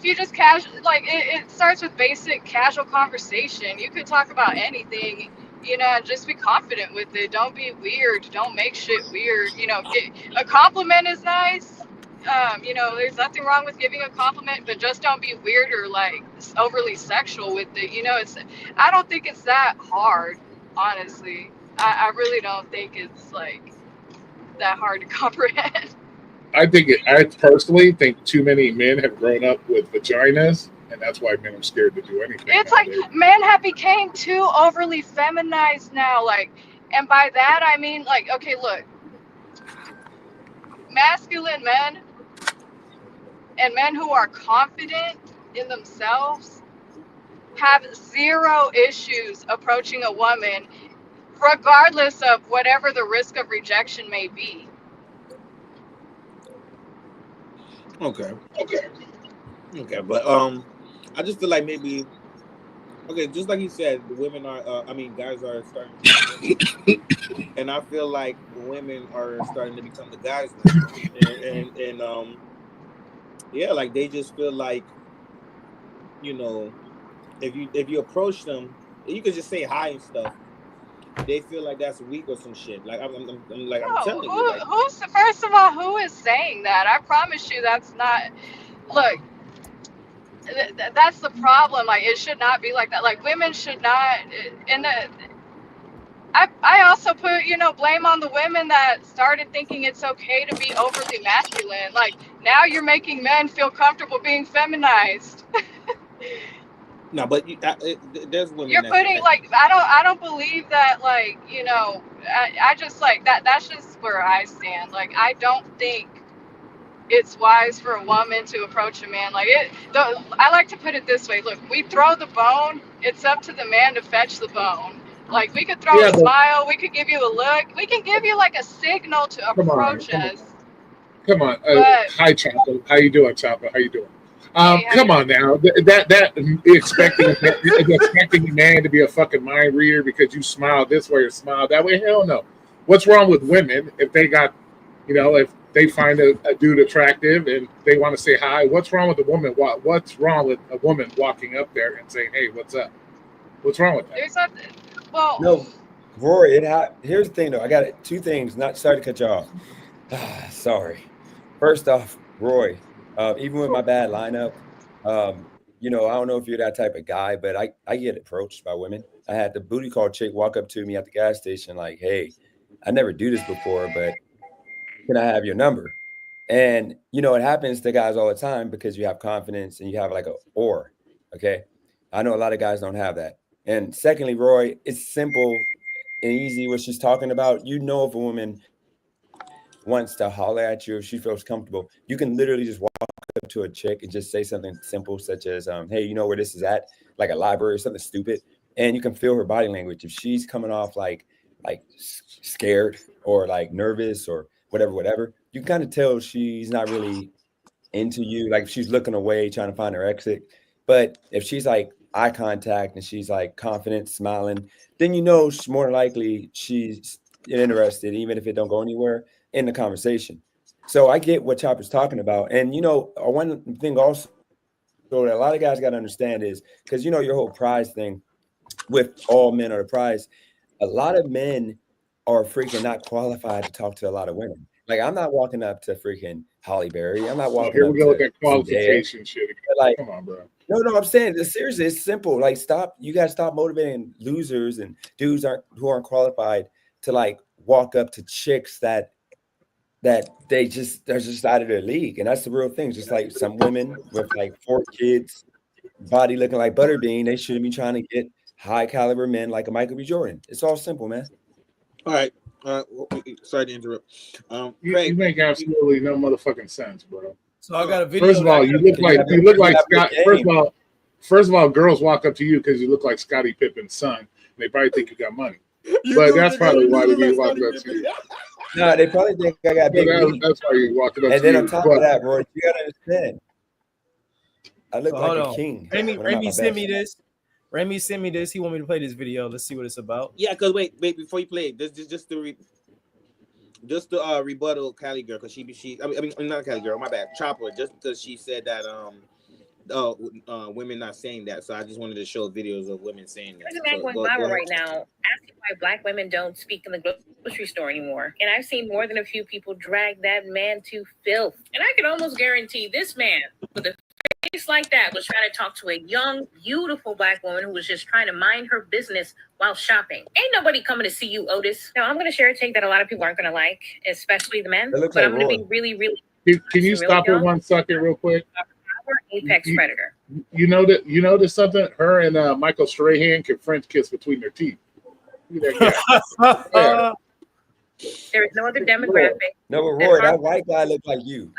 you just casual it starts with basic casual conversation. You could talk about anything, just be confident with it. Don't be weird. Don't make shit weird. A compliment is nice. There's nothing wrong with giving a compliment, but just don't be weird or overly sexual with it. I don't think it's that hard, honestly. I really don't think it's that hard to comprehend. I personally think too many men have grown up with vaginas, and that's why men are scared to do anything. It's men have become too overly feminized now, and by that I mean okay, look, masculine men and men who are confident in themselves have zero issues approaching a woman, regardless of whatever the risk of rejection may be. Okay, but I just feel like maybe just like you said, the women are guys are starting to and I feel like women are starting to become the guys now. and they just feel like you know, if you approach them, you could just say hi and stuff. They feel like that's weak or some shit. Like I'm No, telling you, like who's first of all, who is saying that? I promise you, that's not. Look, that's the problem. Like, it should not be like that. Like, women should not. And I also put, blame on the women that started thinking it's okay to be overly masculine. Like, now you're making men feel comfortable being feminized. no, but there's women You're putting, like, I don't believe that, like, I just, like, that's just where I stand. Like, I don't think it's wise for a woman to approach a man like it. I like to put it this way. Look, we throw the bone. It's up to the man to fetch the bone. Like, we could throw a smile. We could give you a look. We can give you, like, a signal to approach us. Come on. But, Hi, Chopper. How you doing, Chopper? How you doing? hey, Come on now. That expecting a man to be a fucking mind reader because you smile this way or smile that way. Hell no. What's wrong with women if they got, if they find a dude attractive and they want to say hi? What's wrong with a woman? What's wrong with a woman walking up there and saying, "Hey, what's up"? What's wrong with that? There's nothing. Well, no, Rory. Here's the thing, though. I got two things. Not sorry to cut you off. Sorry. First off, Roy. Even with my bad lineup, I don't know if you're that type of guy, but I get approached by women. I had the booty call chick walk up to me at the gas station like, "Hey, I never do this before, but can I have your number?" And it happens to guys all the time because you have confidence and you have like a aura. Okay. I know a lot of guys don't have that. And secondly, Roy, it's simple and easy what she's talking about. If a woman wants to holler at you, if she feels comfortable, you can literally just walk up to a chick and just say something simple such as, "Hey, you know where this is at?" Like a library or something stupid. And you can feel her body language. If she's coming off like scared or like nervous or whatever, you can kind of tell she's not really into you. Like if she's looking away, trying to find her exit. But if she's like eye contact and she's like confident, smiling, then more likely she's interested, even if it don't go anywhere, in the conversation. So I get what Chopper's talking about. And one thing also that a lot of guys got to understand is because your whole prize thing with all men are the prize, a lot of men are freaking not qualified to talk to a lot of women. Like I'm not walking up to freaking Holly Berry. I'm not walking Here up we go with to that qualification shit. like, come on, bro. No, I'm saying this seriously. It's simple. Like stop. You guys stop motivating losers and dudes who aren't qualified to like walk up to chicks that they're just out of their league. And that's the real thing. Just like some women with like 4 kids, body looking like Butterbean, they shouldn't be trying to get high caliber men like a Michael B. Jordan. It's all simple, man. All right. Sorry to interrupt. You make absolutely no motherfucking sense, bro. So I got a video. First of all, you look like Scott. First of all, girls walk up to you because you look like Scottie Pippen's son. And they probably think you got money. But that's probably why they walk up to you. No, they probably think I got big weed. That's why you walk up to you. And then on top of that, Roy, you gotta understand. I look like a king. Remy sent me this. Remy sent me this. He want me to play this video. Let's see what it's about. Yeah, because wait, before you play, just to rebuttal Cali girl, because I mean not Cali girl, my bad, Chopper, just because she said that women not saying that, so I just wanted to show videos of women saying that. There's a man going viral right now asking why black women don't speak in the grocery store anymore, and I've seen more than a few people drag that man to filth, and I can almost guarantee this man with a face like that was trying to talk to a young, beautiful black woman who was just trying to mind her business while shopping. Ain't nobody coming to see you, Otis. Now, I'm going to share a take that a lot of people aren't going to like, especially the men, but I'm going to be really, really... Can you stop it 1 second real quick? Apex predator. You notice something? Her and Michael Strahan can French kiss between their teeth. Look at that guy. Yeah. There is no other demographic. No, but Roy, that white guy looks like you.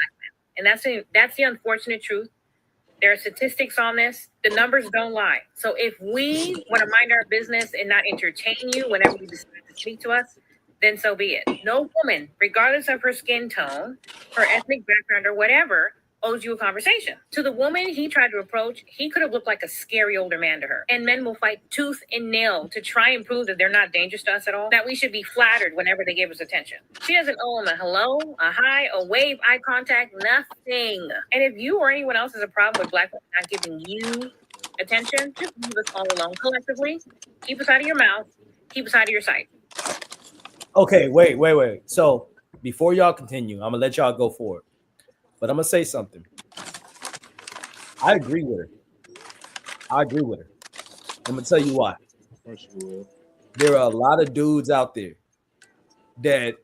And that's the unfortunate truth. There are statistics on this. The numbers don't lie. So if we want to mind our business and not entertain you whenever you decide to speak to us, then so be it. No woman, regardless of her skin tone, her ethnic background, or whatever, owes you a conversation. To the woman he tried to approach, he could have looked like a scary older man to her. And men will fight tooth and nail to try and prove that they're not dangerous to us at all, that we should be flattered whenever they give us attention. She doesn't owe him a hello, a hi, a wave, eye contact, nothing. And if you or anyone else has a problem with black women not giving you attention, just leave us all alone collectively. Keep us out of your mouth. Keep us out of your sight. Okay, wait. So before y'all continue, I'm gonna let y'all go for it. But I'm gonna say something. I agree with her. I'm gonna tell you why. There are a lot of dudes out there that,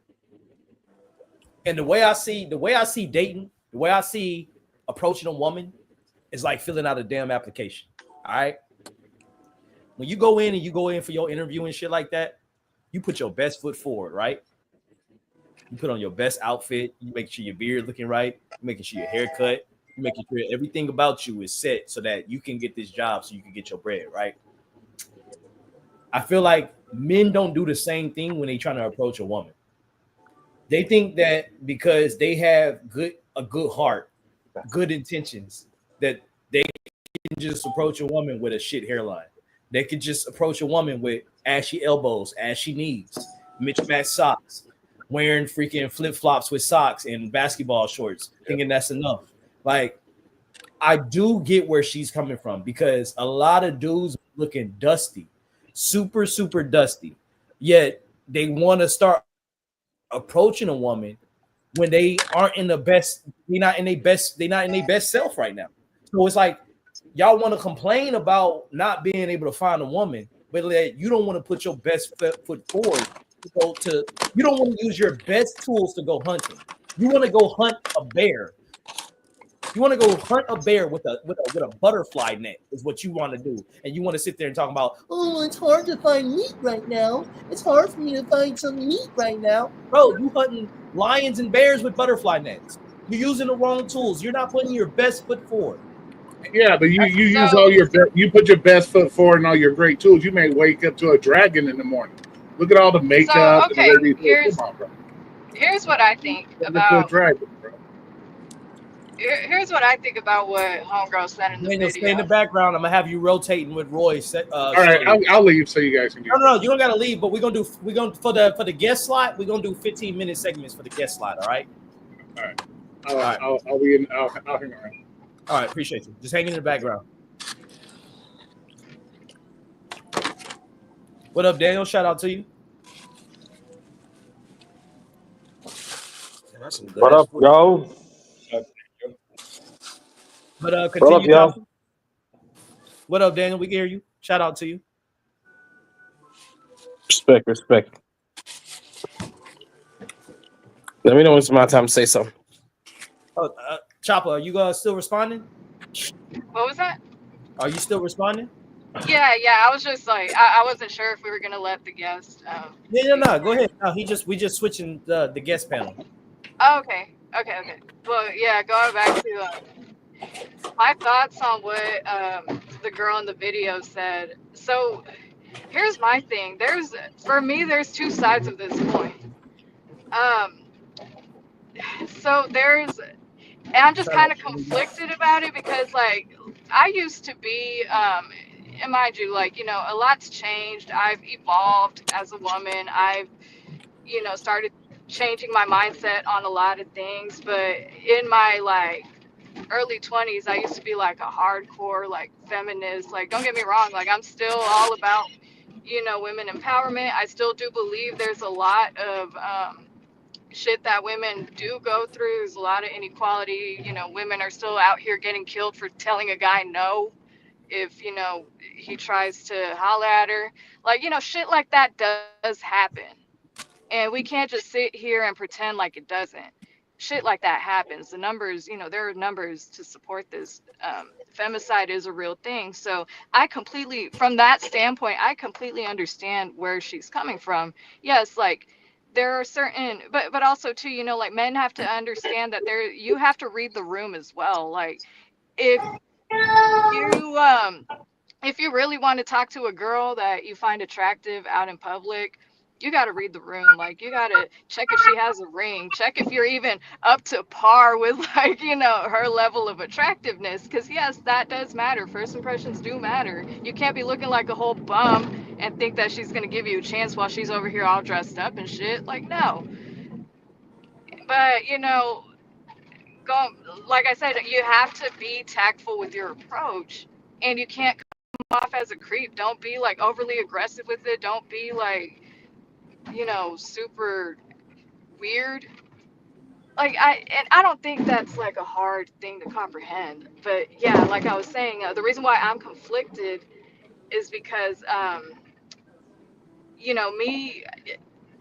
and the way I see dating, the way I see approaching a woman is like filling out a damn application. All right. When you go in and you go in for your interview and shit like that, you put your best foot forward, right? You put on your best outfit. You make sure your beard looking right. You making sure your haircut. You making sure everything about you is set so that you can get this job, so you can get your bread, right? I feel like men don't do the same thing when they trying to approach a woman. They think that because they have a good heart, good intentions, that they can just approach a woman with a shit hairline. They could just approach a woman with ashy elbows, ashy knees, mismatched socks, wearing freaking flip flops with socks and basketball shorts, thinking that's enough. Like, I do get where she's coming from because a lot of dudes looking dusty, super dusty, yet they want to start approaching a woman when they aren't in the best, they're not in their best self right now. So it's like y'all want to complain about not being able to find a woman, but you don't want to put your best foot forward to go to. You don't want to use your best tools to go hunting. You want to go hunt a bear. You want to go hunt a bear with a butterfly net is what you want to do, and you want to sit there and talk about, oh, it's hard to find meat right now. It's hard for me to find some meat right now, bro. You hunting lions and bears with butterfly nets. You're using the wrong tools. You're not putting your best foot forward. Yeah, but you use all you put your best foot forward and all your great tools. You may wake up to a dragon in the morning. Look at all the makeup and the way here's what I think about. Here's what I think about what Homegirl said in the video. Stay in the background. I'm gonna have you rotating with Roy. All right, I'll leave so you guys can do. No, you don't gotta leave. But we're gonna for the guest slot. We're gonna do 15-minute segments for the guest slot. All right. All right. I'll be in. I'll hang around. All right, appreciate you. Just hang in the background. What up, Daniel? Shout out to you. What up, yo? But continue talking. What up, Daniel? We can hear you. Shout out to you. Respect. Let me know when it's my time to say something. Chopper, are you still responding? What was that? Are you still responding? Yeah. I was just like, I wasn't sure if we were gonna let the guest. No. Go ahead. No, we just switching the guest panel. Oh, okay. Well, yeah. Going back to my thoughts on what the girl in the video said. So here's my thing. For me, there's two sides of this coin. So and I'm just kind of conflicted about it because, like, I used to be, and mind you, like, a lot's changed. I've evolved as a woman. I've, started changing my mindset on a lot of things. But in my, like, early 20s, I used to be, like, a hardcore, like, feminist. Like, don't get me wrong. Like, I'm still all about, women empowerment. I still do believe there's a lot of, shit that women do go through. There's a lot of inequality. Women are still out here getting killed for telling a guy no if he tries to holler at her. Like, shit like that does happen, and we can't just sit here and pretend like it doesn't. Shit like that happens. The numbers, there are numbers to support this. Femicide is a real thing. So from that standpoint, I completely understand where she's coming from. Yes, like, there are certain, but also too, like, men have to understand that you have to read the room as well. Like, if you really want to talk to a girl that you find attractive out in public, you got to read the room. Like, you got to check if she has a ring, check if you're even up to par with, like, her level of attractiveness. Because yes, that does matter. First impressions do matter. You can't be looking like a whole bum and think that she's going to give you a chance while she's over here all dressed up and shit. Like, no. But, like I said, you have to be tactful with your approach. and you can't come off as a creep. Don't be like overly aggressive with it. Don't be like, super weird. Like I don't think that's like a hard thing to comprehend. But yeah, like I was saying, the reason why I'm conflicted is because me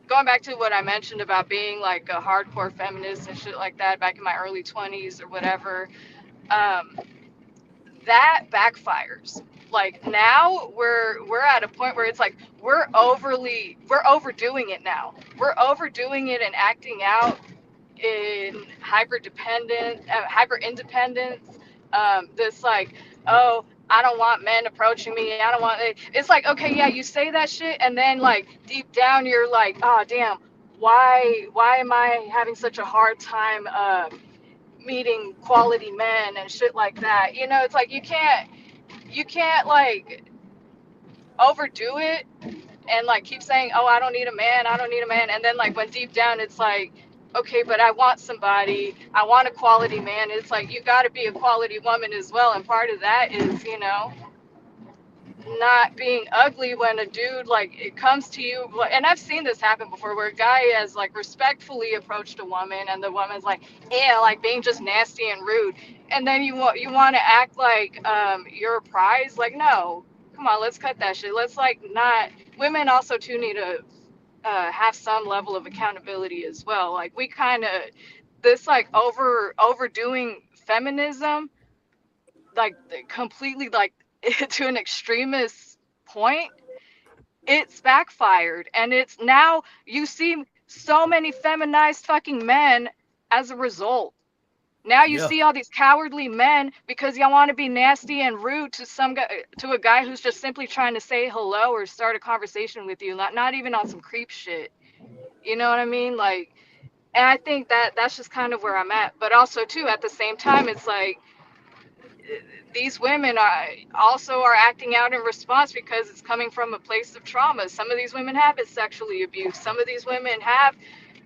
going back to what I mentioned about being like a hardcore feminist and shit like that back in my early 20s or whatever. Um, that backfires. Like now we're at a point where it's like we're overdoing it now. We're overdoing it and acting out in hyper independence. This like, oh, I don't want men approaching me. I don't want. It's like, okay, yeah, you say that shit, and then like deep down you're like, oh damn, why am I having such a hard time meeting quality men and shit like that? It's like you can't like overdo it and like keep saying, oh, I don't need a man, I don't need a man, and then like when deep down it's like, okay, but I want somebody, I want a quality man. It's like you got to be a quality woman as well, and part of that is not being ugly when a dude like it comes to you. And I've seen this happen before where a guy has like respectfully approached a woman and the woman's like, yeah, like being just nasty and rude, and then you want to act like you're a prize. Like, no, come on, let's cut that shit. Let's like not. Women also too need to have some level of accountability as well. Like we kind of this like overdoing feminism, like completely like to an extremist point. It's backfired, and it's now you see so many feminized fucking men as a result. Now you Yeah. see all these cowardly men because y'all want to be nasty and rude to some guy, to a guy who's just simply trying to say hello or start a conversation with you, not even on some creep shit. You know what I mean? Like, and I think that's just kind of where I'm at. But also too, at the same time, it's like these women are acting out in response because it's coming from a place of trauma. Some of these women have been sexually abused. Some of these women have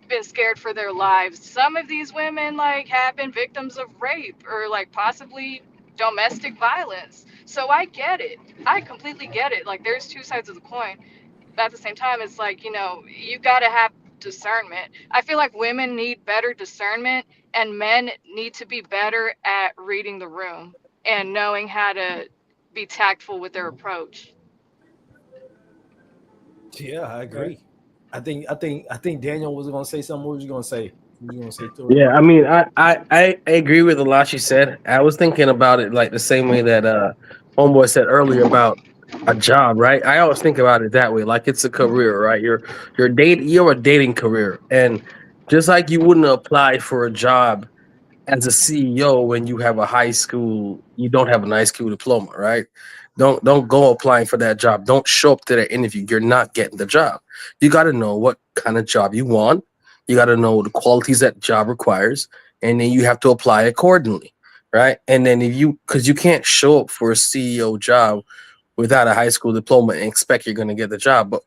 been scared for their lives. Some of these women like have been victims of rape or like possibly domestic violence. So I get it. I completely get it. Like there's two sides of the coin. But at the same time, it's like, you got to have discernment. I feel like women need better discernment and men need to be better at reading the room and knowing how to be tactful with their approach. Yeah, I agree. I think Daniel was gonna say something. What was you gonna say? What was you gonna say to it? Yeah, I mean, I agree with a lot she said. I was thinking about it like the same way that homeboy said earlier about a job, right? I always think about it that way, like it's a career, right? You're a dating career, and just like you wouldn't apply for a job as a CEO when you have a high school, you don't have a high school diploma, right? Don't go applying for that job. Don't show up to that interview. You're not getting the job. You got to know what kind of job you want. You got to know the qualities that job requires, and then you have to apply accordingly, right? And then because you can't show up for a CEO job without a high school diploma and expect you're going to get the job. But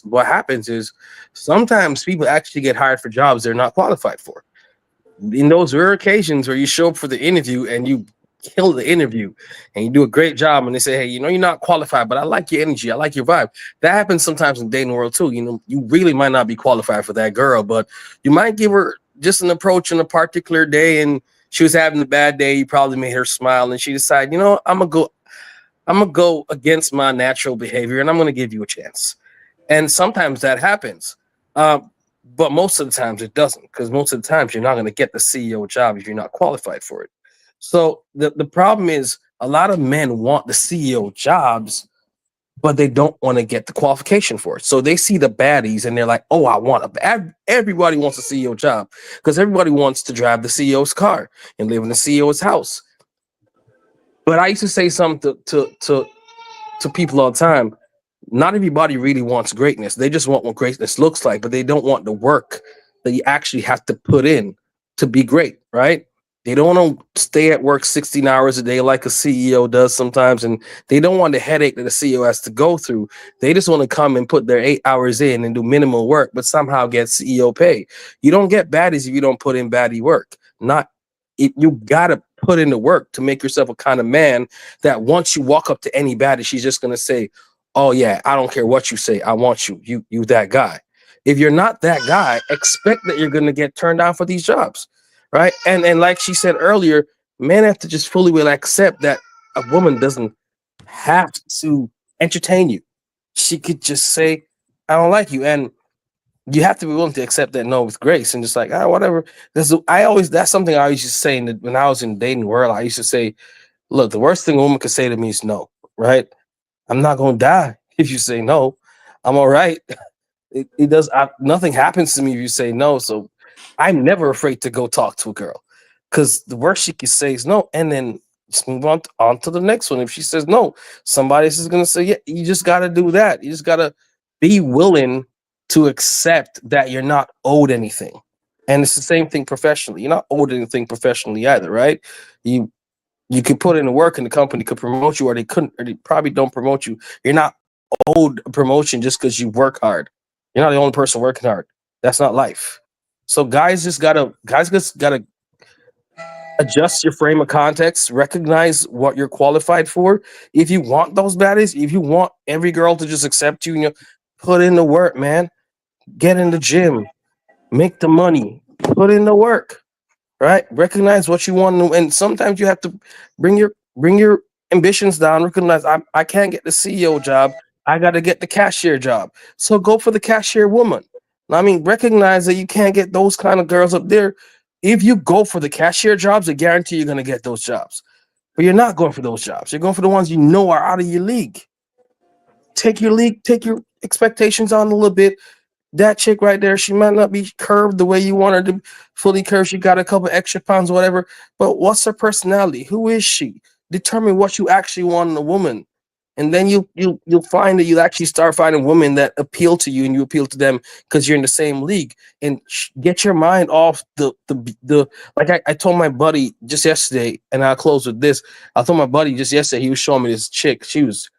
what happens is sometimes people actually get hired for jobs they're not qualified for. In those rare occasions where you show up for the interview and you kill the interview and you do a great job and they say, hey, you're not qualified, but I like your energy, I like your vibe. That happens sometimes in the dating world too. You really might not be qualified for that girl, but you might give her just an approach on a particular day and she was having a bad day. You probably made her smile and she decided, I'm gonna go against my natural behavior and I'm gonna give you a chance. And sometimes that happens. But most of the times it doesn't, because most of the times you're not going to get the CEO job if you're not qualified for it. So the problem is a lot of men want the CEO jobs, but they don't want to get the qualification for it. So they see the baddies and they're like, oh, I want everybody wants a CEO job because everybody wants to drive the CEO's car and live in the CEO's house. But I used to say something to people all the time. Not everybody really wants greatness. They just want what greatness looks like, but they don't want the work that you actually have to put in to be great, right? They don't want to stay at work 16 hours a day like a CEO does sometimes, and they don't want the headache that a CEO has to go through. They just want to come and put their 8 hours in and do minimal work, but somehow get CEO pay. You don't get baddies if you don't put in baddie work. You gotta put in the work to make yourself a kind of man that once you walk up to anybody, she's just gonna say, "Oh yeah, I don't care what you say, I want you. You that guy." If you're not that guy, expect that you're gonna get turned down for these jobs, right? And like she said earlier, men have to just fully will accept that a woman doesn't have to entertain you. She could just say, "I don't like you," and you have to be willing to accept that no with grace and just like whatever. Because that's something I used to say when I was in the dating world. I used to say, look, the worst thing a woman could say to me is no, right? I'm not gonna die if you say no. I'm all right. It does nothing happens to me if you say no. So I'm never afraid to go talk to a girl because the worst she can say is no, and then just move on to the next one. If she says no, somebody else is gonna say yeah. You just gotta do that. You just gotta be willing to accept that you're not owed anything. And it's the same thing professionally. You're not owed anything professionally either, right? You you can put in the work and the company could promote you, or they couldn't, or they probably don't promote you. You're not owed a promotion just because you work hard. You're not the only person working hard. That's not life. So guys just gotta adjust your frame of context, recognize what you're qualified for. If you want those baddies, if you want every girl to just accept you, put in the work, man. Get in the gym, make the money, put in the work, right? Recognize what you want, and sometimes you have to bring your ambitions down. Recognize I can't get the CEO job. I got to get the cashier job. So go for the cashier woman. I mean, recognize that you can't get those kind of girls up there. If you go for the cashier jobs, I guarantee you're going to get those jobs. But you're not going for those jobs. You're going for the ones you know are out of your league. Take your expectations on a little bit. That chick right there, she might not be curved the way you want her to fully curved. She got a couple extra pounds, whatever. But what's her personality? Who is she? Determine what you actually want in a woman, and then you'll find that you'll actually start finding women that appeal to you, and you appeal to them because you're in the same league. And get your mind off the like I told my buddy just yesterday, and I'll close with this. I told my buddy just yesterday, he was showing me this chick. She was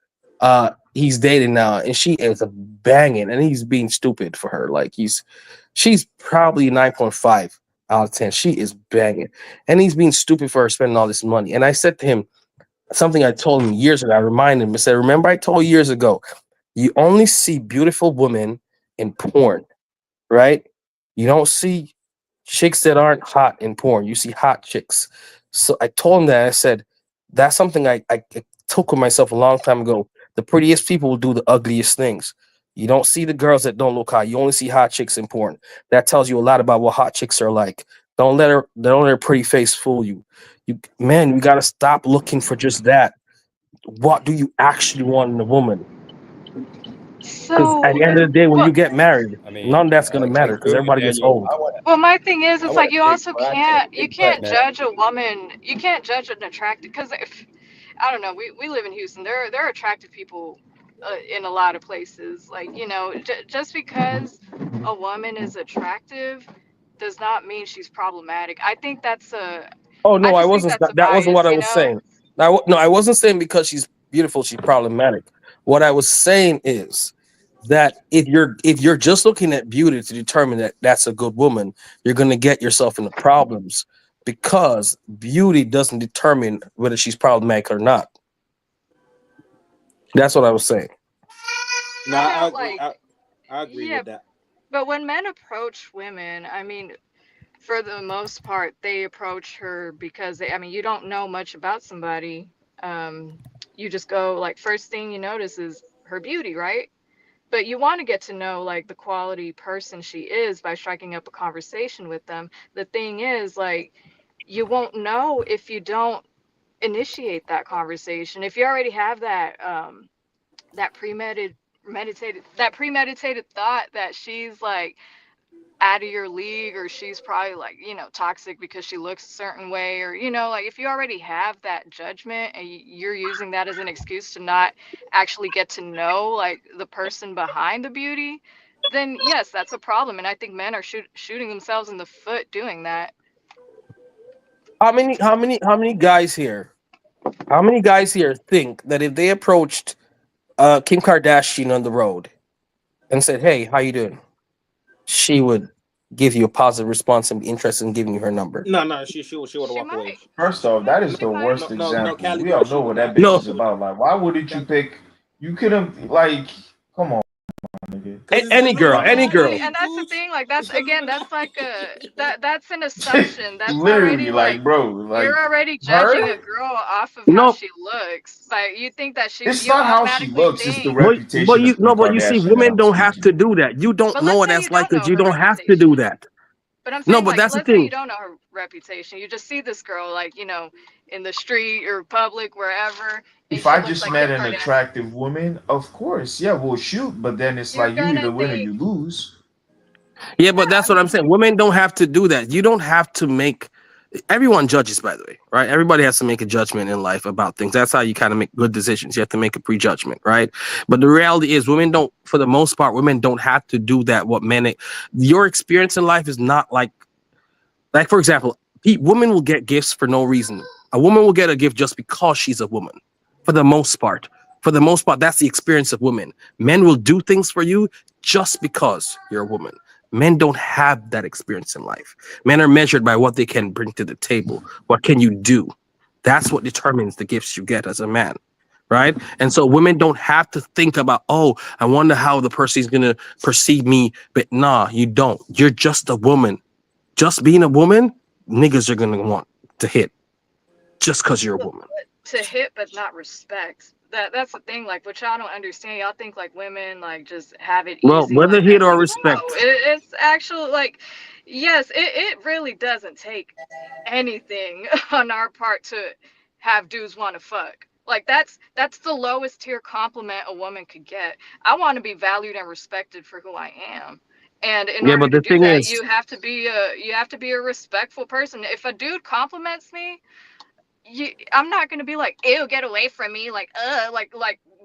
he's dating now, and she is a banging, and he's being stupid for her. Like she's probably 9.5 out of 10. She is banging, and he's being stupid for her spending all this money. And I said to him something I told him years ago. I reminded him. I said, "Remember, I told you years ago, you only see beautiful women in porn, right? You don't see chicks that aren't hot in porn. You see hot chicks." So I told him that. I said, that's something I took with myself a long time ago. The prettiest people will do the ugliest things. You don't see the girls that don't look hot. You only see hot chicks in porn. That tells you a lot about what hot chicks are like. Don't let her pretty face fool you. You gotta stop looking for just that. What do you actually want in a woman? Because at So, the end of the day, when well, you get married, I none mean, of that's gonna I matter because agree with everybody gets Daniel. old. well, my thing is, I it's want like a you big also content, you big butt can't man. judge a woman. You can't judge an attractive because if I don't know, we live in Houston. There are attractive people in a lot of places. Like just because a woman is attractive does not mean she's problematic. Oh I no, I just think wasn't. that's a That wasn't what bias. I was saying. No, I wasn't saying because she's beautiful, she's problematic. What I was saying is that if you're just looking at beauty to determine that that's a good woman, you're going to get yourself into problems because beauty doesn't determine whether she's problematic or not. That's what I was saying. No, I I know, agree. like I agree yeah, with that. but when men approach women, I mean, for the most part, they approach her because you don't know much about somebody. Um, you just go like first thing you notice is her beauty, right? But you want to get to know like the quality person she is by striking up a conversation with them. The thing is, like, you won't know if you don't initiate that conversation. If you already have that premeditated thought that she's like out of your league or she's probably like toxic because she looks a certain way or like if you already have that judgment and you're using that as an excuse to not actually get to know like the person behind the beauty, then yes, that's a problem, and I think men are shooting themselves in the foot doing that. How many guys here? How many guys here think that if they approached Kim Kardashian on the road and said, "Hey, how you doing?" she would give you a positive response and be interested in giving you her number. No, she would walk away. might. First off, that is the worst No, example. Cali We girl, all she know would what that not. bitch No. is about. Like, why wouldn't you pick? You could have like, come on, nigga. Any girl, any girl. And that's the thing. Like that's like that's an assumption. That's Literally, already like, bro, like you're already her. judging a girl off of how No, she looks. Like you think that It's you not how she automatically looks; it's the think. reputation of Kim but you see, Kardashian that women I'm don't have speaking. to do that. You don't But know let's what say that's you like don't know because you her don't have to do reputation. that. But I'm No, saying, but like, that's the let's say you thing. don't know her reputation. You just see this girl, like, you know, in the street or public, wherever, and If she I looks just like met Kim an Kardashian. attractive woman, of course, yeah, we'll shoot. But then it's You're like you gonna either win or think, you lose. Yeah, but yeah, that's what I'm saying. Women don't have to do that. You don't have to make. Everyone judges, by the way, right? Everybody has to make a judgment in life about things. That's how you kind of make good decisions. You have to make a prejudgment, right? But the reality is, women don't, for the most part, women don't have to do that. What men, your experience in life is not like for example, women will get gifts for no reason. A woman will get a gift just because she's a woman. For the most part, that's the experience of women. Men will do things for you just because you're a woman. Men don't have that experience in life. Men are measured by what they can bring to the table. What can you do? That's what determines the gifts you get as a man, right? And so women don't have to think about, oh, I wonder how the person is going to perceive me. But nah, you don't. You're just a woman. Just being a woman, niggas are going to want to hit just because you're a woman. to hit, but not respect. That's the thing, like, what y'all don't understand. Y'all think, like, women, like, just have it Well, easy whether like hit that. or Like, respect. no, it's actually, like, yes, it really doesn't take anything on our part to have dudes want to fuck. Like that's the lowest tier compliment a woman could get. I want to be valued and respected for who I am. And in Yeah, order but to the do thing that, is, you have to be a respectful person. If a dude compliments me, I'm not gonna be like, ew, get away from me, like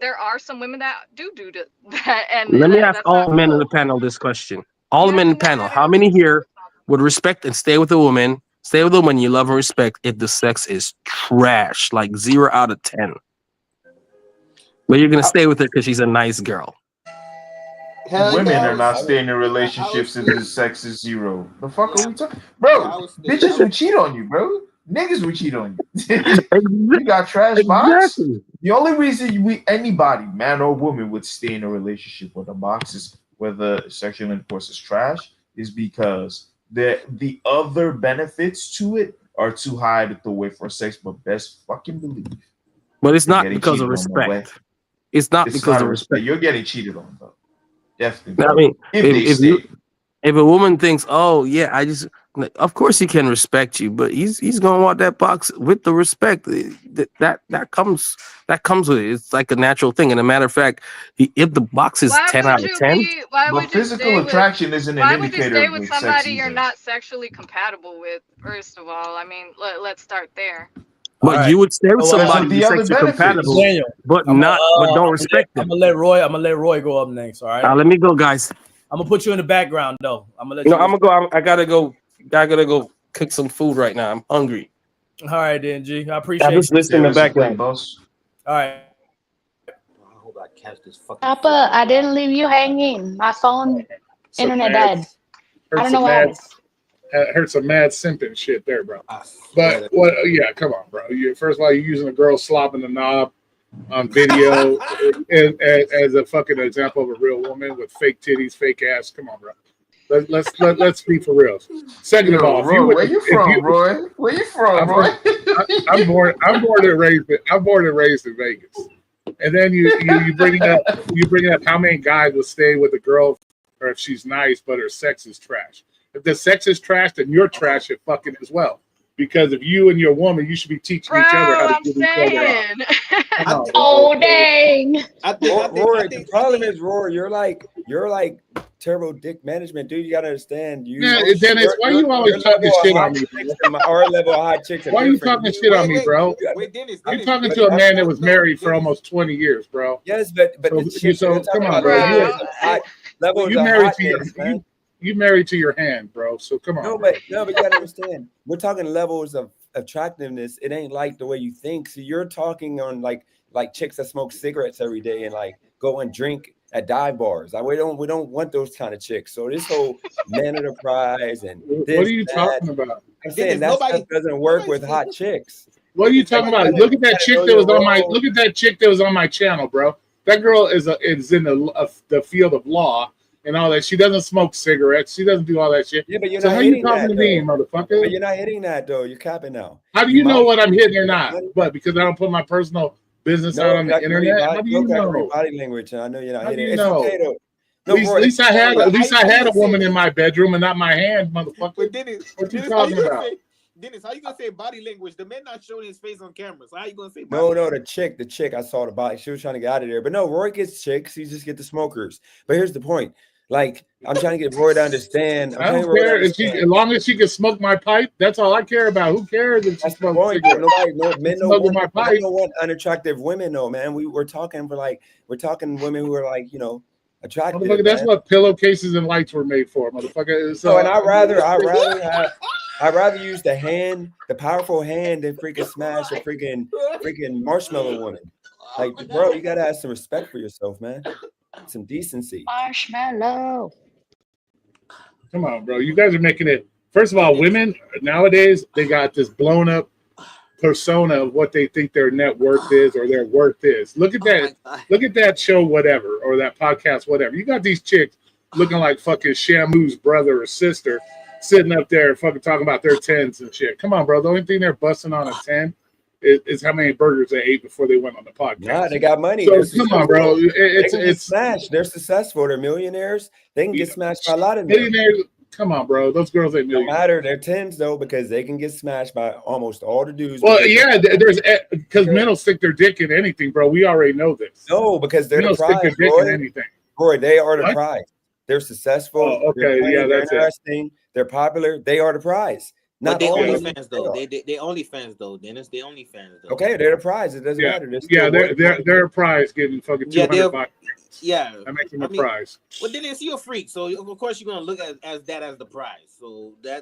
there are some women that do that, and let me ask that's not all men in the cool. panel this question. All You the have men to in the know panel, how to how many be here responsible. would respect and stay with a woman you love and respect if the sex is trash, like 0 out of 10? But you're going to stay with her because she's a nice girl. Women are not I staying in would relationships if say, the sex is 0. The fuck are yeah, we talking, yeah, bro? I would say, Bitches would cheat on you, bro. Niggas would cheat on you. You got trash box. Exactly. The only reason anybody, man or woman, would stay in a relationship with a box is whether sexual intercourse is trash, is because the other benefits to it are too high to throw away for sex. But best fucking believe But it's you're not getting because of cheated on, my boy. respect. It's not It's because not a of respect. respect. You're getting cheated on, bro. Definitely. I mean, If they if stay. if a woman thinks, oh yeah, of course he can respect you, but he's gonna want that box with the respect that comes with it. It's like a natural thing. And a matter of fact, if the box is 10 out of 10, But physical attraction isn't an why would you indicator stay of with the sex somebody you're either. not sexually compatible with? First of all, I mean, let's start there. but All right. you would stay with Oh, well, Because somebody of you're the other sexually compatible, benefits. Daniel, but I'm don't gonna respect them. let Roy go up next. All right. Let me go, guys. I'm gonna put you in the background though. I'm gonna let No, you. I'm gonna go. I gotta go. I gotta go cook some food right now. I'm hungry. All right, then, G. I I appreciate just you. listen in the background. Boss. All right. I hope I catch this fucking. Papa, I didn't leave you hanging. My phone Some internet mad, died. I don't know what happened. heard some mad simping shit there, bro. I swear But what? Yeah, come on, bro. First of all, you're using a girl slopping the knob on video as a fucking example of a real woman with fake titties, fake ass. Come on, bro. Let's be for real. Second of all, Roy, where you from, Roy? Where you from, Roy? I'm born and raised in Vegas. And then you bring up how many guys will stay with a girl, or if she's nice but her sex is trash. If the sex is trash, then you're trash at fucking as well. Because if you and your woman, you should be teaching each other how to give each other up. Oh dang! Rory, the problem is, Rory, you're like turbo dick management, dude. You gotta understand. Dennis, why you always talking shit on me? Our level of hot chicks. Why are you talking shit on me, bro? Wait, Dennis, I'm talking to a man that was married for almost 20 years, bro. Yes, but so come on, bro. You married to your hand, bro. So come on. No, but you gotta understand. We're talking levels of attractiveness. It ain't like the way you think. So you're talking on like chicks that smoke cigarettes every day and like go and drink at dive bars. Like we don't want those kind of chicks. So this whole man of the prize and this, what are you talking about? I'm saying that stuff doesn't work with hot chicks. What are you talking about? Look at that chick that was on my. Look at that chick that was on my channel, bro. That girl is in the field of law and all that. She doesn't smoke cigarettes. She doesn't do all that shit. Yeah, but you're so not how hitting you talking that, to me, motherfucker? But you're not hitting that though. You're capping now. How do you know what I'm hitting or not? But because I don't put my personal business out on the internet. How do you know? Body language, and I know you're not hitting. It's okay though. No, at least I had a woman in my bedroom and not my hand, motherfucker. But Dennis, what you talking about? Dennis, how you gonna say body language? The man not showing his face on camera. So how you gonna say body language? The chick, I saw the body. She was trying to get out of there. But no, Roy gets chicks. He just get the smokers. But here's the point. Like, I'm trying to get Roy to understand. I don't care. As long as she can smoke my pipe, that's all I care about. Who cares if she smokes cigarettes? Men don't want unattractive women, though, man. We're talking women who are like, you know, attractive. Motherfucker, that's what pillowcases and lights were made for, motherfucker. So, and I'd rather use the powerful hand than freaking smash a freaking marshmallow woman. Like, bro, you gotta have some respect for yourself, man. Some decency. Marshmallow. Come on, bro. You guys are making it. First of all, women nowadays, they got this blown up persona of what they think their net worth is or their worth is. Look at that. Look at that show, whatever, or that podcast, whatever. You got these chicks looking like fucking Shamu's brother or sister sitting up there fucking talking about their tens and shit. Come on, bro. The only thing they're busting on a 10 is how many burgers they ate before they went on the podcast. Nah, they got money. So, come on, bro. It's smashed. They're successful. They're millionaires. They can get smashed by a lot of millionaires. Come on, bro. Those girls ain't millionaires. No matter. They're tens though because they can get smashed by almost all the dudes. Well, yeah, there's because men will stick their dick in anything, bro. We already know this. No, because they're the prize. Stick their dick in anything. Boy, they are the prize. They're successful. Oh, okay, they're that's interesting. They're popular. They are the prize. Not they only fans though. They only fans though, Dennis. They only fans though. Okay, they're the prize. It doesn't matter. They're a prize getting fucking $200. Yeah, that makes them a prize. Well, Dennis, you're a freak, so of course you're gonna look at that as the prize. So they're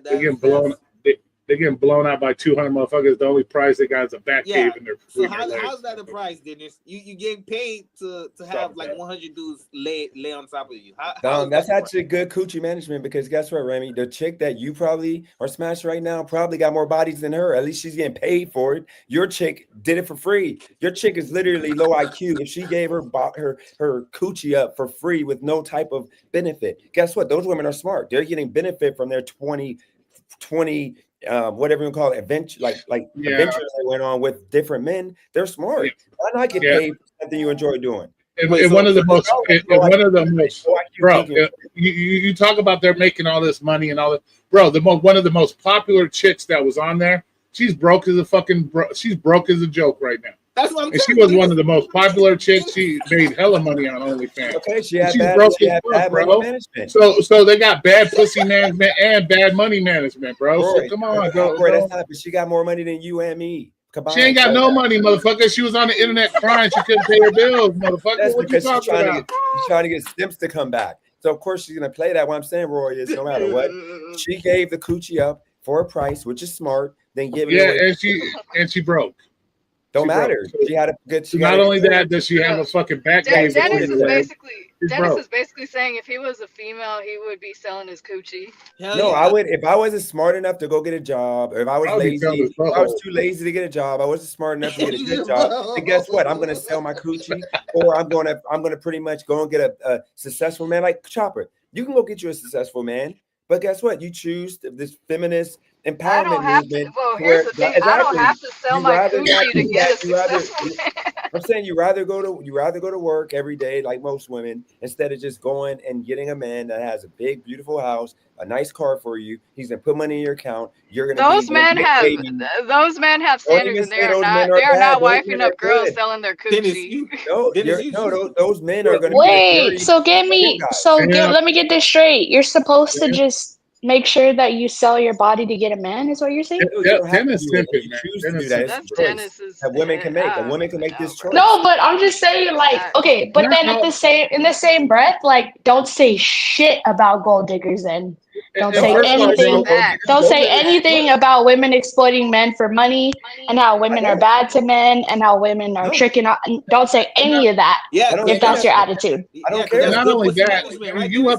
getting blown out by 200 motherfuckers. The only prize they got is a back cave in their. So how's that a prize, Dennis? You getting paid to have like 100 dudes lay on top of you? That's actually good coochie management because guess what, Remy? The chick that you probably are smashed right now probably got more bodies than her. At least she's getting paid for it. Your chick did it for free. Your chick is literally low IQ. If she gave her coochie up for free with no type of benefit, guess what? Those women are smart. They're getting benefit from their 20 whatever you call it, adventures they went on with different men. They're smart. Why not get paid for something you enjoy doing? One of the most, bro. You talk about they're making all this money and all that, bro. One of the most popular chicks that was on there, she's broke as a joke right now. That's what I'm saying. And she was one of the most popular chicks. She made hella money on OnlyFans. Okay, she had bad money management. So they got bad pussy management and bad money management, bro. So come on, bro. But she got more money than you and me. She ain't got no money, motherfucker. She was on the internet crying. She couldn't pay her bills, motherfucker. That's what you talking about? She's trying to get Stimps to come back. So of course she's gonna play that. What I'm saying, Roy, is no matter what, she gave the coochie up for a price, which is smart. Then give it away. and she broke. Don't matter. She had a good. Not only that, does she have a fucking back cave? Dennis is basically saying if he was a female, he would be selling his coochie. I would. If I wasn't smart enough to go get a job, or if I was lazy, if I was too lazy to get a job, I wasn't smart enough to get a good job. And guess what? I'm gonna sell my coochie, or I'm gonna pretty much go and get a successful man like Chopper. You can go get you a successful man, but guess what? You choose this feminist empowerment movement. Here's the thing. I don't have to sell my coochie to get a successful man. I'm saying you rather go to work every day like most women instead of just going and getting a man that has a big, beautiful house, a nice car for you. He's gonna put money in your account. You're gonna those men have standards, and they are not wifing up girls selling their coochie. Those men are gonna wait. Let me get this straight. You're supposed to just make sure that you sell your body to get a man? Is what you're saying? You don't have to Dennis do it. simping, You man. choose to do Dennis that. simping. It's That's a choice Dennis's. that women can make. A woman can make this choice. No, but I'm just saying, like, okay, but then No. in the same breath, like, don't say shit about gold diggers. Then don't And say first of all, anything. bro, Don't say anything about women exploiting men for money and how women are bad to men and how women are tricking. Don't say any of that. Yeah, If that's your attitude. I don't care. not only that, you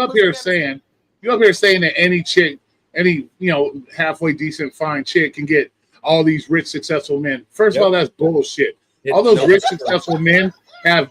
up here saying that any chick, any halfway decent fine chick can get all these rich successful men. First of all, that's bullshit. All those rich successful men have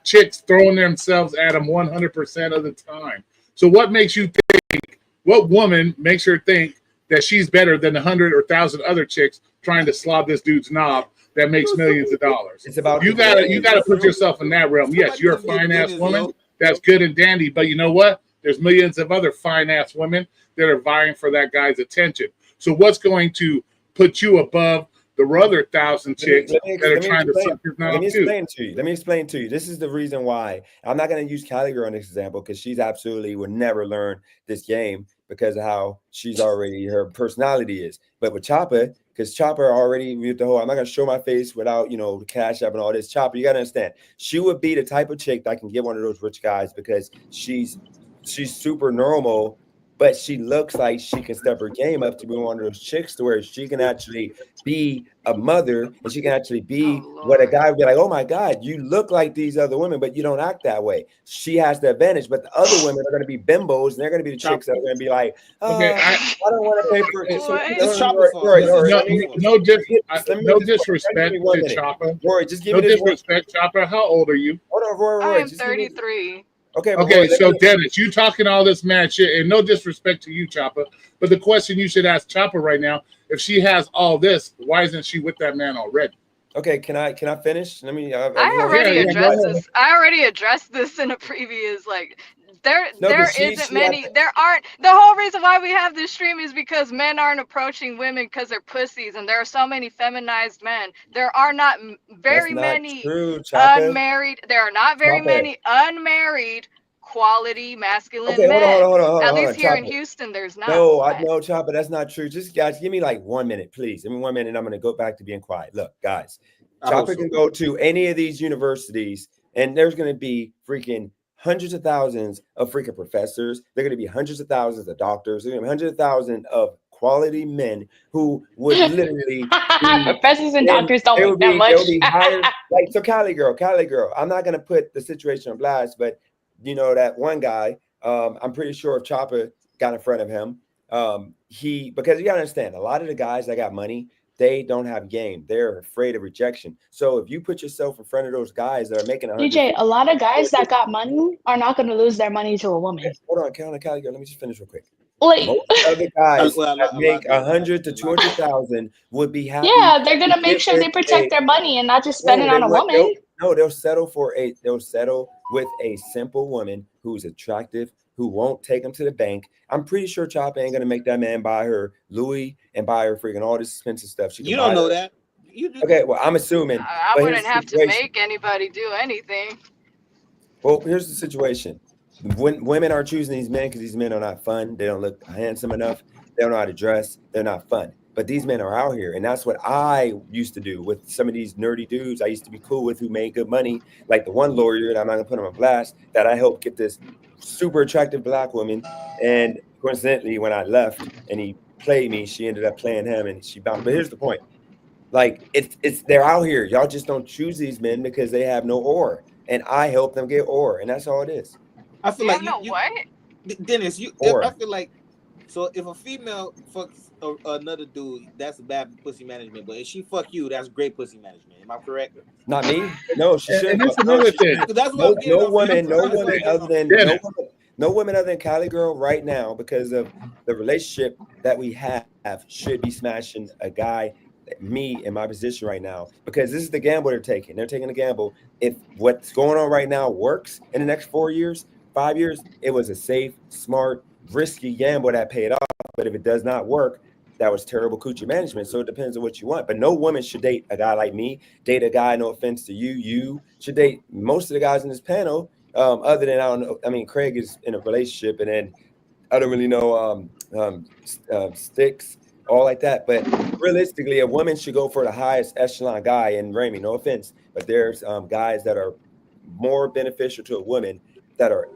chicks throwing themselves at them 100% of the time. So what makes you think? What woman makes her think that she's better than 100 or 1,000 other chicks trying to slob this dude's knob that makes millions of dollars? It's about you gotta put yourself in that realm. Yes, you're a fine ass woman. That's good and dandy, but you know what? There's millions of other fine ass women that are vying for that guy's attention. So what's going to put you above the other 1,000 chicks that are trying to suck his knob too? Let me explain to you. This is the reason why I'm not going to use Cali Girl in this example, because she's absolutely would never learn this game because of how she's already, her personality is. But with Chopper, because Chopper already with the whole, I'm not going to show my face without, the Cash App and all this. Chopper, you got to understand, she would be the type of chick that can get one of those rich guys because she's super normal, but she looks like she can step her game up to be one of those chicks to where she can actually be a mother and she can actually be what a guy would be like, oh my God, you look like these other women, but you don't act that way. She has the advantage, but the other women are going to be bimbos and they're going to be the chicks that are going to be like, I don't want to pay for it. No disrespect to Chopper. Rory, just give no me this disrespect, Chopper. How old are you? Hold on, Rory. I am 33. Okay, so Dennis, you talking all this mad shit, and no disrespect to you, Chopper, but the question you should ask Chopper right now, if she has all this, why isn't she with that man already? Okay, can I finish? Let me. I already addressed this. I already addressed this in a previous there isn't many. There aren't. The whole reason why we have this stream is because men aren't approaching women because they're pussies, and there are so many feminized men. There are not very many unmarried. There are not very many unmarried quality masculine men. Hold on. At least here in Houston, there's not. No, Chopper, that's not true. Just guys, give me like 1 minute, please. Give me 1 minute, and I'm gonna go back to being quiet. Look, guys, Chopper can go to any of these universities, and there's gonna be freaking hundreds of thousands of freaking professors. They're going to be hundreds of thousands of doctors. They're going to be hundreds of thousands of quality men who would literally professors and doctors don't make that much. They'll be hired. Like, so Cali girl. I'm not going to put the situation on blast, but that one guy, I'm pretty sure if Chopper got in front of him, because you got to understand, a lot of the guys that got money, they don't have game. They're afraid of rejection. So if you put yourself in front of those guys that are making DJ, a lot of guys that got money are not going to lose their money to a woman. Okay, hold on, Cali girl. Let me just finish real quick. Most of the guys that make 100 to 200,000 would be happy. Yeah, they're going to make sure they protect their money and not just spend it on a woman. They'll settle with a simple woman who's attractive, who won't take them to the bank. I'm pretty sure Chopper ain't gonna make that man buy her Louis and buy her freaking all this expensive stuff. You don't know that. Okay, well, I'm assuming. I wouldn't have to make anybody do anything. Well, here's the situation. When women are choosing these men because these men are not fun, they don't look handsome enough, they don't know how to dress, they're not fun. But these men are out here, and that's what I used to do with some of these nerdy dudes I used to be cool with who made good money, like the one lawyer, and I'm not gonna put him on blast, that I helped get this super attractive black woman, and coincidentally, when I left and he played me, she ended up playing him, and she bounced. But here's the point: like it's they're out here. Y'all just don't choose these men because they have no aura, and I help them get aura, and that's all it is. I feel like what? Dennis, I feel like, so if a female fucks another dude, that's bad pussy management. But if she fuck you, that's great pussy management. Am I correct? Not me. No, she shouldn't. That's another thing. No woman other than Cali girl right now, because of the relationship that we have, should be smashing a guy, me in my position right now, because this is the gamble they're taking. They're taking a gamble. If what's going on right now works in the next 4 years, 5 years, it was a safe, smart, risky gamble that paid off. But if it does not work, that was terrible coochie management. So it depends on what you want. But no woman should date a guy like me, date a guy, no offense to you. You should date most of the guys in this panel, other than, I don't know, I mean, Craig is in a relationship, and then I don't really know Sticks, all like that. But realistically, a woman should go for the highest echelon guy. And Remy, no offense, but there's guys that are more beneficial to a woman that are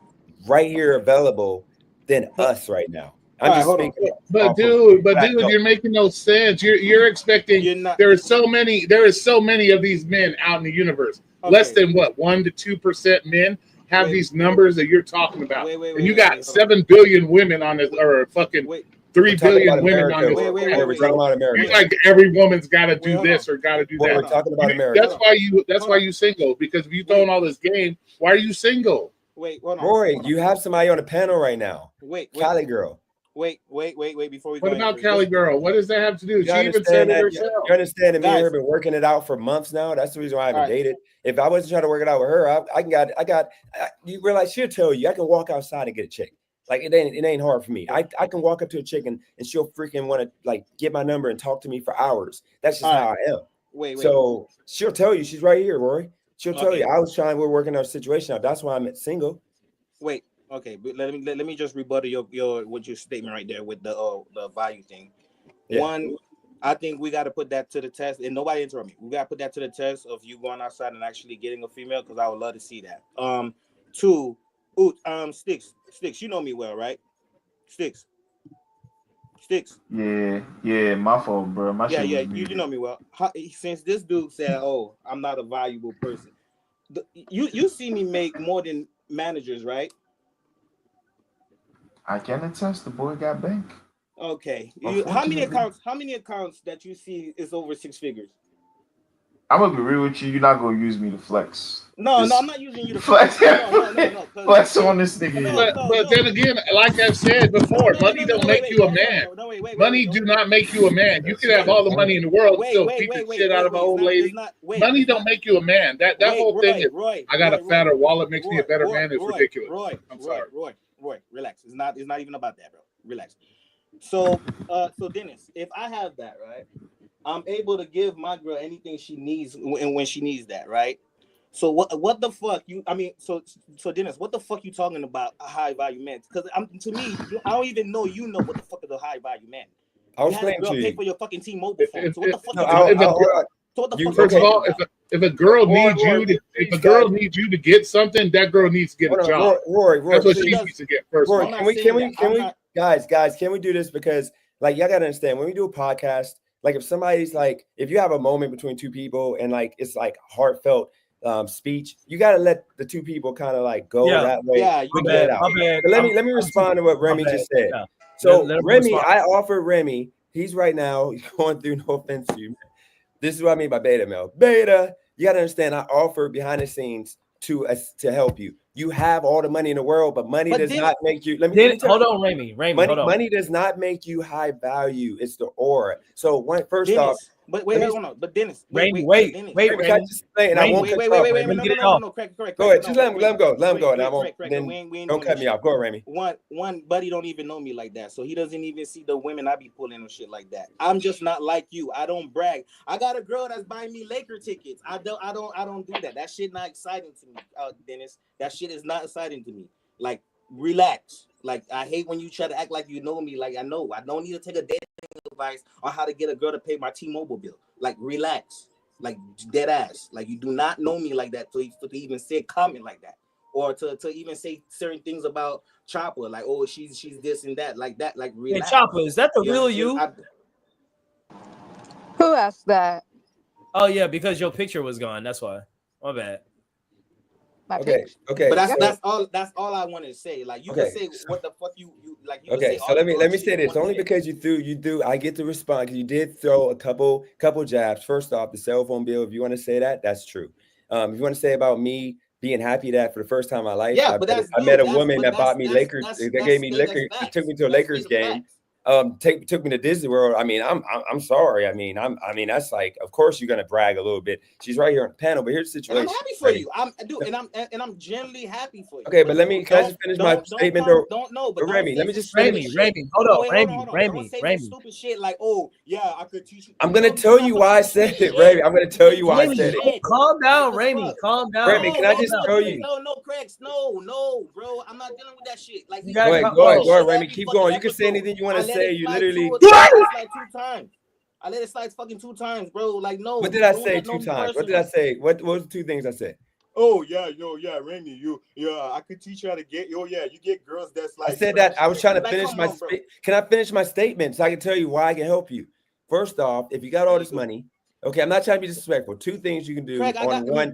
right here available than us right now. I'm just speaking. But dude, you're making no sense. You're expecting there is so many of these men out in the universe. Okay. Less than what 1 to 2% men have these numbers that you're talking about. And you got 7 billion women on this, or fucking 3 billion women on this. We're talking about America. You're like every woman's got to do this or got to do that. We're talking about America. That's why you single, because if you throwing all this game, why are you single? Roy, you have somebody on the panel right now. Cali girl. Wait, before we go. What about Cali girl? What does that have to do? She even said it herself. You understand that me and her have been working it out for months now? That's the reason why I haven't dated. If I wasn't trying to work it out with her, you realize she'll tell you, I can walk outside and get a chick. Like it ain't hard for me. I can walk up to a chick and she'll freaking want to like get my number and talk to me for hours. That's just how I am. So she'll tell you, she's right here, Roy. She'll tell you, we're working our situation out. That's why I'm single. Wait. Okay, but let me just rebuttal your statement right there with the value thing. Yeah. One, I think we got to put that to the test, and nobody interrupt me. We got to put that to the test of you going outside and actually getting a female, because I would love to see that. Two, Sticks, you know me well, right? Sticks. Yeah, my fault, bro. You know me well. Since this dude said, "Oh, I'm not a valuable person," you see me make more than managers, right? I can attest the boy got bank. Okay. How many accounts that you see is over 6 figures? I'm gonna be real with you. You're not gonna use me to flex. No, I'm not using you to flex. No. Flex on this nigga. But then again, like I've said before, money don't make you a man. Money do not make you a man. You can have all the money in the world and still beat the shit out of an old lady. Money don't make you a man. That whole thing is, I got a fatter wallet makes me a better man. It's ridiculous. I'm sorry. Roy, relax. It's not even about that, bro. Relax. So Dennis, if I have that, right, I'm able to give my girl anything she needs when she needs that, right? So what the fuck so Dennis, what the fuck you talking about a high value man? Because to me, I don't even know what the fuck is a high value man. I was playing to you. Pay for your fucking T-Mobile phone. So what the fuck? First of all, if a girl needs you to get something, that girl needs to get a job. Roy, that's what she needs to get first. Roy, can we guys, can we do this? Because like y'all gotta understand, when we do a podcast, like if somebody's like, if you have a moment between two people and like it's like heartfelt speech, you gotta let the two people kind of like go that way. Yeah, you get out. Let me respond to what Remy just said. Yeah. So Remy, I offered Remy, he's right now going through, no offense to you. This is what I mean by beta male. Beta, you gotta understand, I offer behind the scenes to help you. You have all the money in the world, but money does not make you. Hold on, Remy. Money does not make you high value. It's the aura. So first off, but wait, hold on. But Dennis, wait. Wait. Go ahead. Just let him go. Let him go. And I won't. Then don't cut me off. Go, Remy. One buddy don't even know me like that, so he doesn't even see the women I be pulling and shit like that. I'm just not like you. I don't brag. I got a girl that's buying me Laker tickets. I don't do that. That shit not exciting to me, Dennis. That shit is not exciting to me. Like, relax. Like, I hate when you try to act like you know me. Like, I know. I don't need to take a dating advice on how to get a girl to pay my T-Mobile bill. Like, relax. Like, dead ass. Like, you do not know me like that to even say a comment like that. Or to even say certain things about Chopper. Like, oh, she's this and that. Like that. Like, relax. Hey, Chopper, is that the real you? Who asked that? Oh, yeah, because your picture was gone. That's why. My bad. Okay. But that's all I want to say. Like, you can say what the fuck you like. You okay, so let me say this. Only because you do, I get to respond because you did throw a couple jabs. First off, the cell phone bill. If you want to say that, that's true. If you want to say about me being happy that for the first time in my life, I met a woman that bought me Lakers. They gave me liquor. It took me to a Lakers game. took me to Disney World. I mean, I'm sorry. I mean, that's like, of course you're gonna brag a little bit. She's right here on the panel, but here's the situation. And I'm happy for you. I'm genuinely happy for you. Okay, but can I just finish my statement though? But Remy, let me just finish. Remy, hold on, Remy. Don't say stupid shit like, oh yeah, I could teach you. I'm gonna tell you why I said it, Remy. I'm gonna tell you why I said it. Calm down, Remy. Calm down. Remy, can I just tell you? No, Craig. No, bro. I'm not dealing with that shit. Like, go ahead, Remy. Keep going. You can say anything you want to say. You literally. I let it slide fucking 2 times, bro. Like, no. What did I say 2 times? What did I say? What was the 2 things I said? Oh yeah, Remy, I could teach you how to get. You get girls that's like. I said that I was trying to finish my. Can I finish my statement so I can tell you why I can help you? First off, if you got all this money, okay, I'm not trying to be disrespectful. 2 things you can do Craig, on one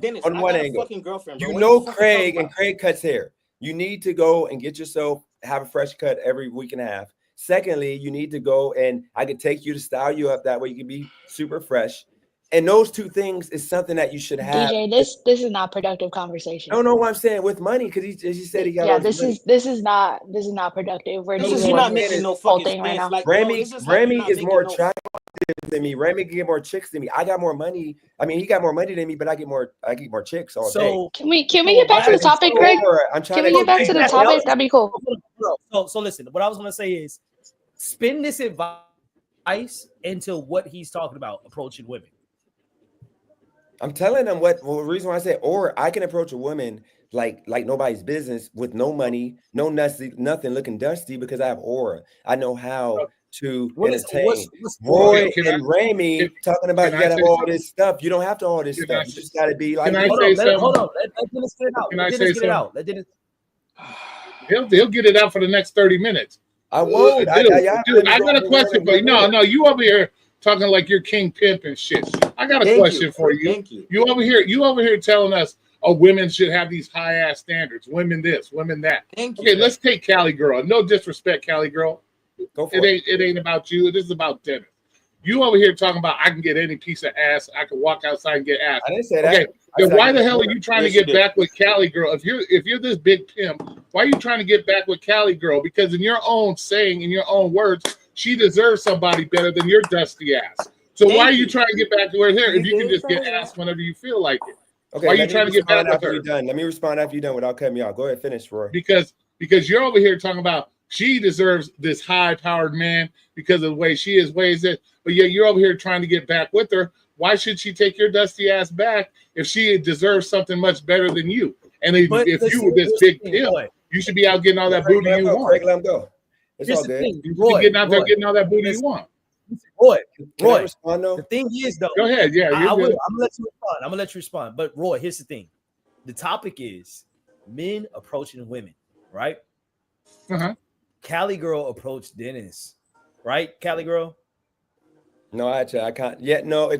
angle. Girlfriend, you know Craig, and Craig cuts hair. You need to go and get yourself have a fresh cut every week and a half. Secondly, you need to go and I could take you to style you up. That way you can be super fresh. And those 2 things is something that you should have. DJ, this is not productive conversation. I don't know what I'm saying with money because he said he got. Yeah, this is not productive. We're not making no fucking sense right now. Like, Remy is more attractive than me. Remy can get more chicks than me. I got more money. I mean, he got more money than me, but I get more chicks all day. Can we get back to the topic, Craig? Can we get back to the topic? That'd be cool. So listen, what I was gonna say is spin this advice into what he's talking about, approaching women. I'm telling them the reason why I said, or I can approach a woman like nobody's business with no money, no nothing looking dusty because I have aura. I know how to entertain. Roy and Remy talking about you gotta have all this stuff. You don't have to all this stuff. You just gotta be like. Hold on. Let Dennis get it out. Can I say something? He'll get it out for the next 30 minutes. I won't. Dude, I got a question for you. No, you over here talking like you're king pimp and shit. I got a question for you. Thank you. You over here telling us, oh, women should have these high ass standards. Women this, women that. Thank you. Okay, let's take Cali Girl. No disrespect, Cali Girl. Go for it. It ain't about you. This is about Dennis. You over here talking about I can get any piece of ass. I can walk outside and get ass. I didn't say that. Okay, then why the hell are you trying to get back with Cali Girl? If you're this big pimp, why are you trying to get back with Cali Girl? Because in your own saying, in your own words, she deserves somebody better than your dusty ass. So why are you trying to get back to her here if you can just get ass whenever you feel like it? Okay, why are you trying to get back with her? Let me respond after you're done without cutting me off. Go ahead, finish, Roy. Because you're over here talking about she deserves this high-powered man because of the way she is, weighs it. But yet you're over here trying to get back with her. Why should she take your dusty ass back if she deserves something much better than you? And if you were this big pimp, you should be out getting all that booty you want. Craig, let him go. It's all good. You should be getting out there getting all that booty you want. Roy, respond, though? The thing is, though. Go ahead. Yeah, I will. I'm gonna let you respond. I'm gonna let you respond. But Roy, here's the thing. The topic is men approaching women, right? Uh-huh. Cali Girl approached Dennis, right? Cali Girl. No, actually, I can't. Yeah, no.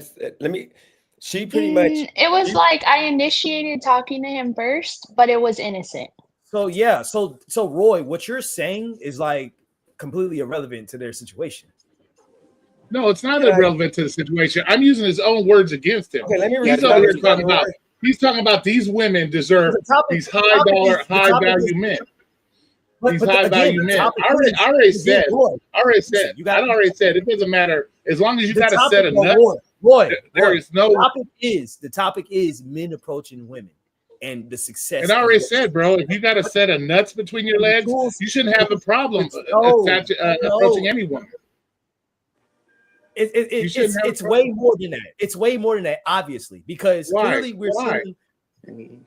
She pretty much. It was like I initiated talking to him first, but it was innocent. So yeah, so Roy, what you're saying is like completely irrelevant to their situation. No, it's not irrelevant to the situation. I'm using his own words against him. Okay, let me He's over here talking about. He's talking about these women deserve these high dollar, high value men. These high value men. I already said. It doesn't matter as long as you got a set of nuts. Roy, there is no. The topic is men approaching women and the success. And I already said, bro, if you got a set of nuts between your legs, you shouldn't have a problem approaching anyone. It's way more than that. It's way more than that, obviously, because clearly we're seeing.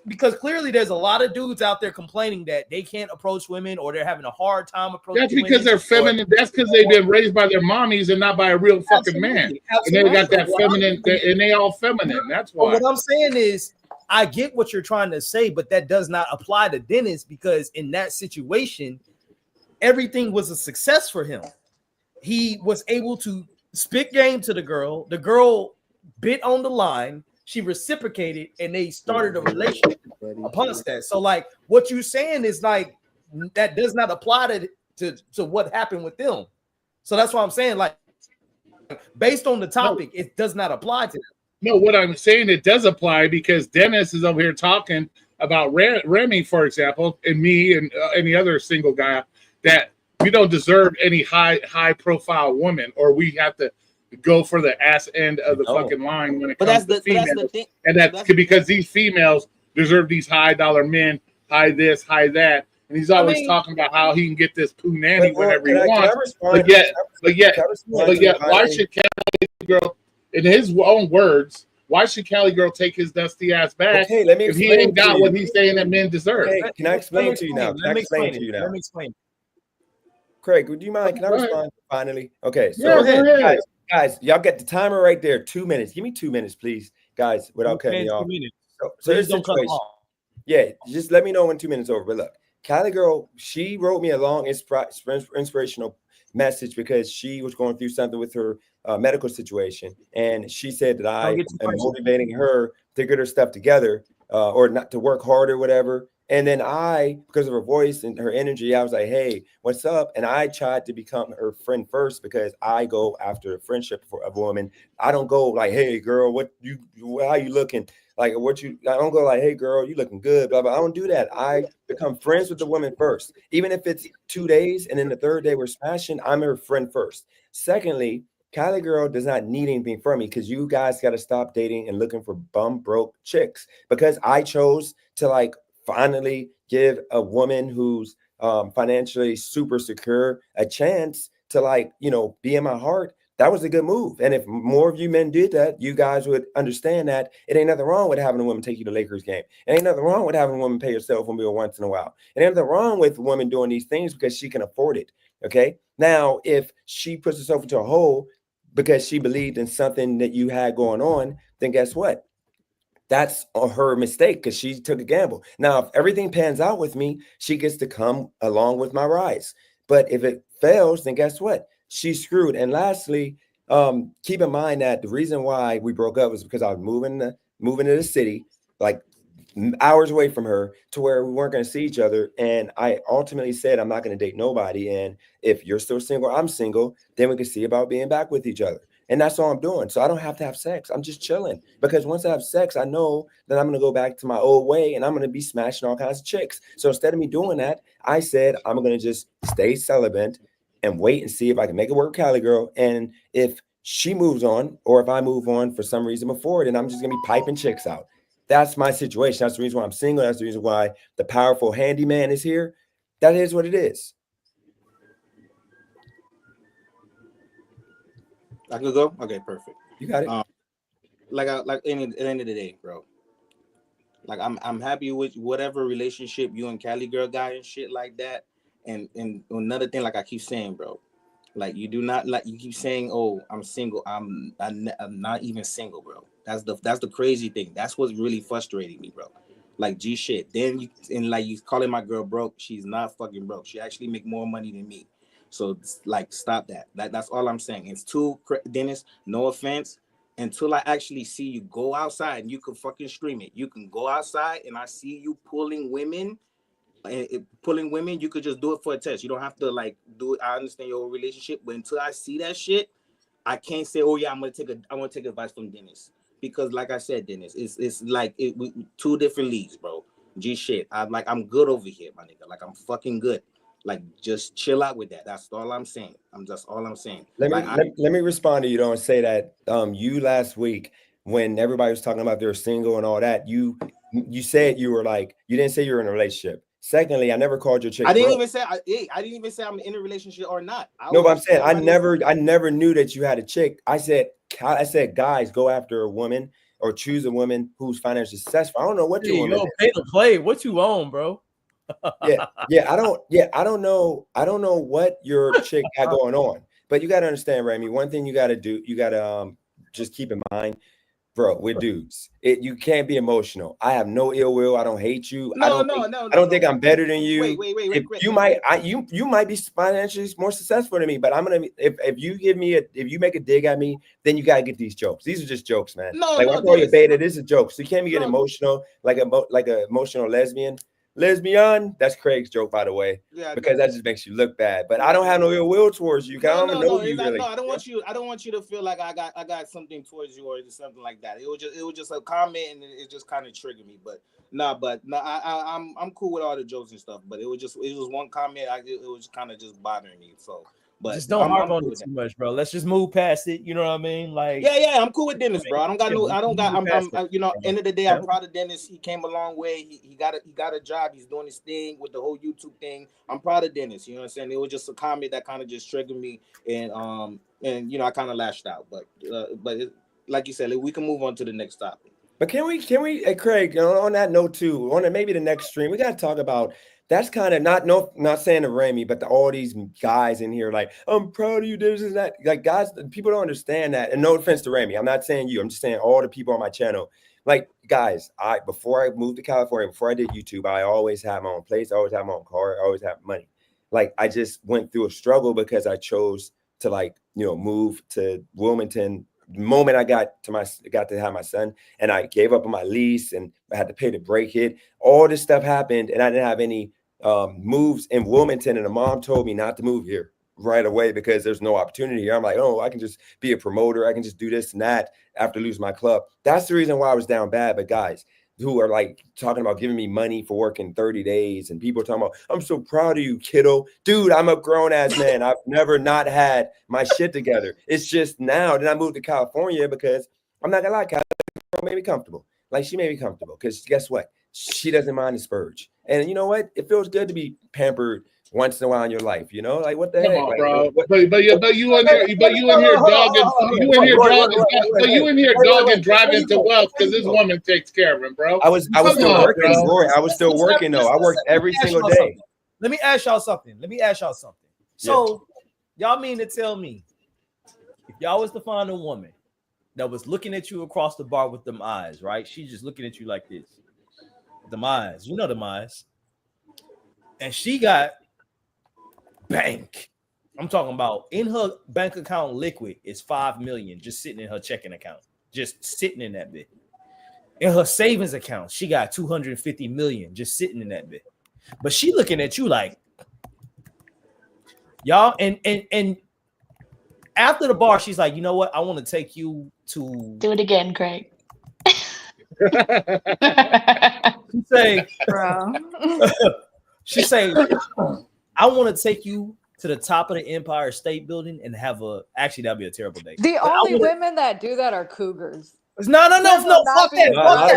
Because clearly there's a lot of dudes out there complaining that they can't approach women or they're having a hard time approaching women. That's because they're feminine. That's because they've been raised by their mommies and not by a real fucking man. And they got that feminine, and they all feminine. That's why. What I'm saying is, I get what you're trying to say, but that does not apply to Dennis because in that situation, everything was a success for him. He was able to spit game to the girl. The girl bit on the line. She reciprocated, and they started a relationship upon that. So, like, what you're saying is like that does not apply to what happened with them. So that's why I'm saying, like, based on the topic, it does not apply to them. No, what I'm saying, it does apply because Dennis is over here talking about Remy, for example, and me and any other single guy that we don't deserve any high profile woman, or we have to go for the ass end of the fucking line when it comes to females. And that's because these females deserve these high dollar men, high this, high that. And he's always talking about how he can get this poo nanny whenever he wants. But yet, why should Cali Girl, in his own words, why should Cali Girl take his dusty ass back if he ain't got what he's saying that men deserve? Okay, can I explain to you now? Let me explain. Craig, would you mind? Can I respond finally? Okay, so guys, y'all get the timer right there. 2 minutes. Give me 2 minutes, please, guys, without cutting me off. So here's the situation. Yeah, just let me know when 2 minutes over. But look, Cali Girl, she wrote me a long inspirational message because she was going through something with her medical situation, and she said that I am motivating her to get her stuff together or not to work hard or whatever. And then I, because of her voice and her energy, I was like, hey, what's up? And I tried to become her friend first because I go after the friendship of a woman. I don't go like, hey, girl, how you looking? Like, I don't go like, hey, girl, you looking good, blah, blah. I don't do that. I become friends with the woman first. Even if it's 2 days and then the third day we're smashing, I'm her friend first. Secondly, Cali Girl does not need anything from me because you guys got to stop dating and looking for bum broke chicks because I chose to finally give a woman who's financially super secure a chance to be in my heart. That was a good move. And if more of you men did that, you guys would understand that it ain't nothing wrong with having a woman take you to Lakers game. It ain't nothing wrong with having a woman pay your cell phone bill once in a while. It ain't nothing wrong with a woman doing these things because she can afford it. Okay. Now, if she puts herself into a hole because she believed in something that you had going on, then guess what? That's her mistake because she took a gamble. Now, if everything pans out with me, she gets to come along with my rise. But if it fails, then guess what? She's screwed. And lastly, keep in mind that the reason why we broke up was because I was moving to the city, like hours away from her, to where we weren't going to see each other. And I ultimately said, I'm not going to date nobody. And if you're still single, I'm single, then we can see about being back with each other. And that's all I'm doing. So I don't have to have sex. I'm just chilling because once I have sex, I know that I'm going to go back to my old way and I'm going to be smashing all kinds of chicks. So instead of me doing that, I said, I'm going to just stay celibate and wait and see if I can make it work with Cali Girl. And if she moves on or if I move on for some reason before, then I'm just going to be piping chicks out. That's my situation. That's the reason why I'm single. That's the reason why the powerful handyman is here. That is what it is. I could go? Okay, perfect. You got it. At the end of the day, bro. Like I'm happy with whatever relationship you and Cali Girl got and shit like that. And another thing, like I keep saying, bro, like you do not you keep saying, oh, I'm single. I'm not even single, bro. That's the crazy thing. That's what's really frustrating me, bro. Like G shit. Then you calling my girl broke. She's not fucking broke. She actually make more money than me. So stop that. That's all I'm saying. It's too, Dennis, no offense. Until I actually see you go outside and you can fucking stream it. You can go outside and I see you pulling women. You could just do it for a test. You don't have to do it. I understand your relationship, but until I see that shit, I can't say, oh yeah, I want to take advice from Dennis. Because like I said, Dennis, it's two different leagues, bro. G shit. I'm good over here, my nigga. Like I'm fucking good. Like just chill out with that. That's all I'm saying. Let me respond to you though and say that you last week when everybody was talking about they're single and all that, you said you were you didn't say you were in a relationship. Secondly, I never called your chick. I didn't even say I'm in a relationship or not. But I'm saying I never knew that you had a chick. I said guys, go after a woman or choose a woman who's financially successful. I don't know what you want. Pay to play. What you own, bro? I don't know what your chick got going on, but you got to understand, Remy, one thing you got to do, you got to just keep in mind, bro, we're dudes. You can't be emotional. I have no ill will. I don't hate you. I don't think I'm better than you. Wait. You might be financially more successful than me, but I'm gonna if you make a dig at me, then you gotta get these jokes. These are just jokes, man. I call you beta. This is a joke. So you can't be getting emotional like a emotional lesbian. lesbian. That's Craig's joke, by the way, Yeah, because that just makes you look bad. But I don't have no ill will towards you. I don't know you really. No, I don't want you to feel like I got something towards you or something like that. It was just a comment, and it just kind of triggered me. But I'm cool with all the jokes and stuff. But it was one comment. It was kind of just bothering me. So. But just don't harp on it too much, bro. Let's just move past it. You know what I mean? Like, yeah, I'm cool with Dennis, bro. End of the day, I'm proud of Dennis. He came a long way. He got a job. He's doing his thing with the whole YouTube thing. I'm proud of Dennis. You know what I'm saying? It was just a comment that kind of just triggered me, and I kind of lashed out. But like you said, we can move on to the next topic. But can we, Craig, on that note too, on maybe the next stream, we got to talk about. That's kind of not saying to Remy, but all these guys in here, like, I'm proud of you, this and that. Like, guys, people don't understand that. And no offense to Remy, I'm not saying you. I'm just saying all the people on my channel. Like, guys, before I moved to California, before I did YouTube, I always had my own place. I always had my own car. I always had money. Like, I just went through a struggle because I chose to move to Wilmington. The moment I got to have my son, and I gave up on my lease, and I had to pay to break it. All this stuff happened, and I didn't have any moves in Wilmington, and the mom told me not to move here right away because there's no opportunity here. I'm like, oh, I can just be a promoter. I can just do this and that after losing my club. That's the reason why I was down bad. But guys who are like talking about giving me money for working 30 days and people talking about, I'm so proud of you, kiddo. Dude, I'm a grown ass man. I've never not had my shit together. It's just now that I moved to California because I'm not gonna lie, California made me comfortable. Like, she made me comfortable because guess what? She doesn't mind the spurge. And you know what? It feels good to be pampered once in a while in your life, you know? Like, what the heck? Come on, like, bro. But you in here dogging driving to wealth because this woman takes care of him, bro. I was still working though. I worked every single day. Let me ask y'all something. So y'all mean to tell me if y'all was to find a woman that was looking at you across the bar with them eyes, right? She's just looking at you like this. Them eyes, you know them eyes. And she got bank. I'm talking about in her bank account liquid is $5 million just sitting in her checking account, just sitting in that bit. In her savings account, she got 250 million just sitting in that bit. But she looking at you like, y'all, and after the bar, she's like, you know what? I want to take you to do it again, Craig. She say, I want to take you to the top of the Empire State Building and have actually, that'd be a terrible date. The only women that do that are cougars. No, fuck that. Fuck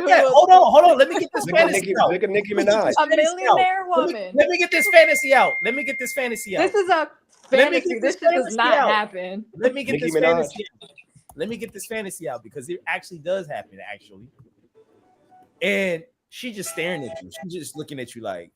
that. Hold on. Let me get this fantasy out. Look at Nicki Minaj. A millionaire woman. Let me get this fantasy out. This is a fantasy. This shit does not happen. Let me get this fantasy out. Let me get this fantasy out because it actually does happen, actually. And she's just staring at you. She's just looking at you like,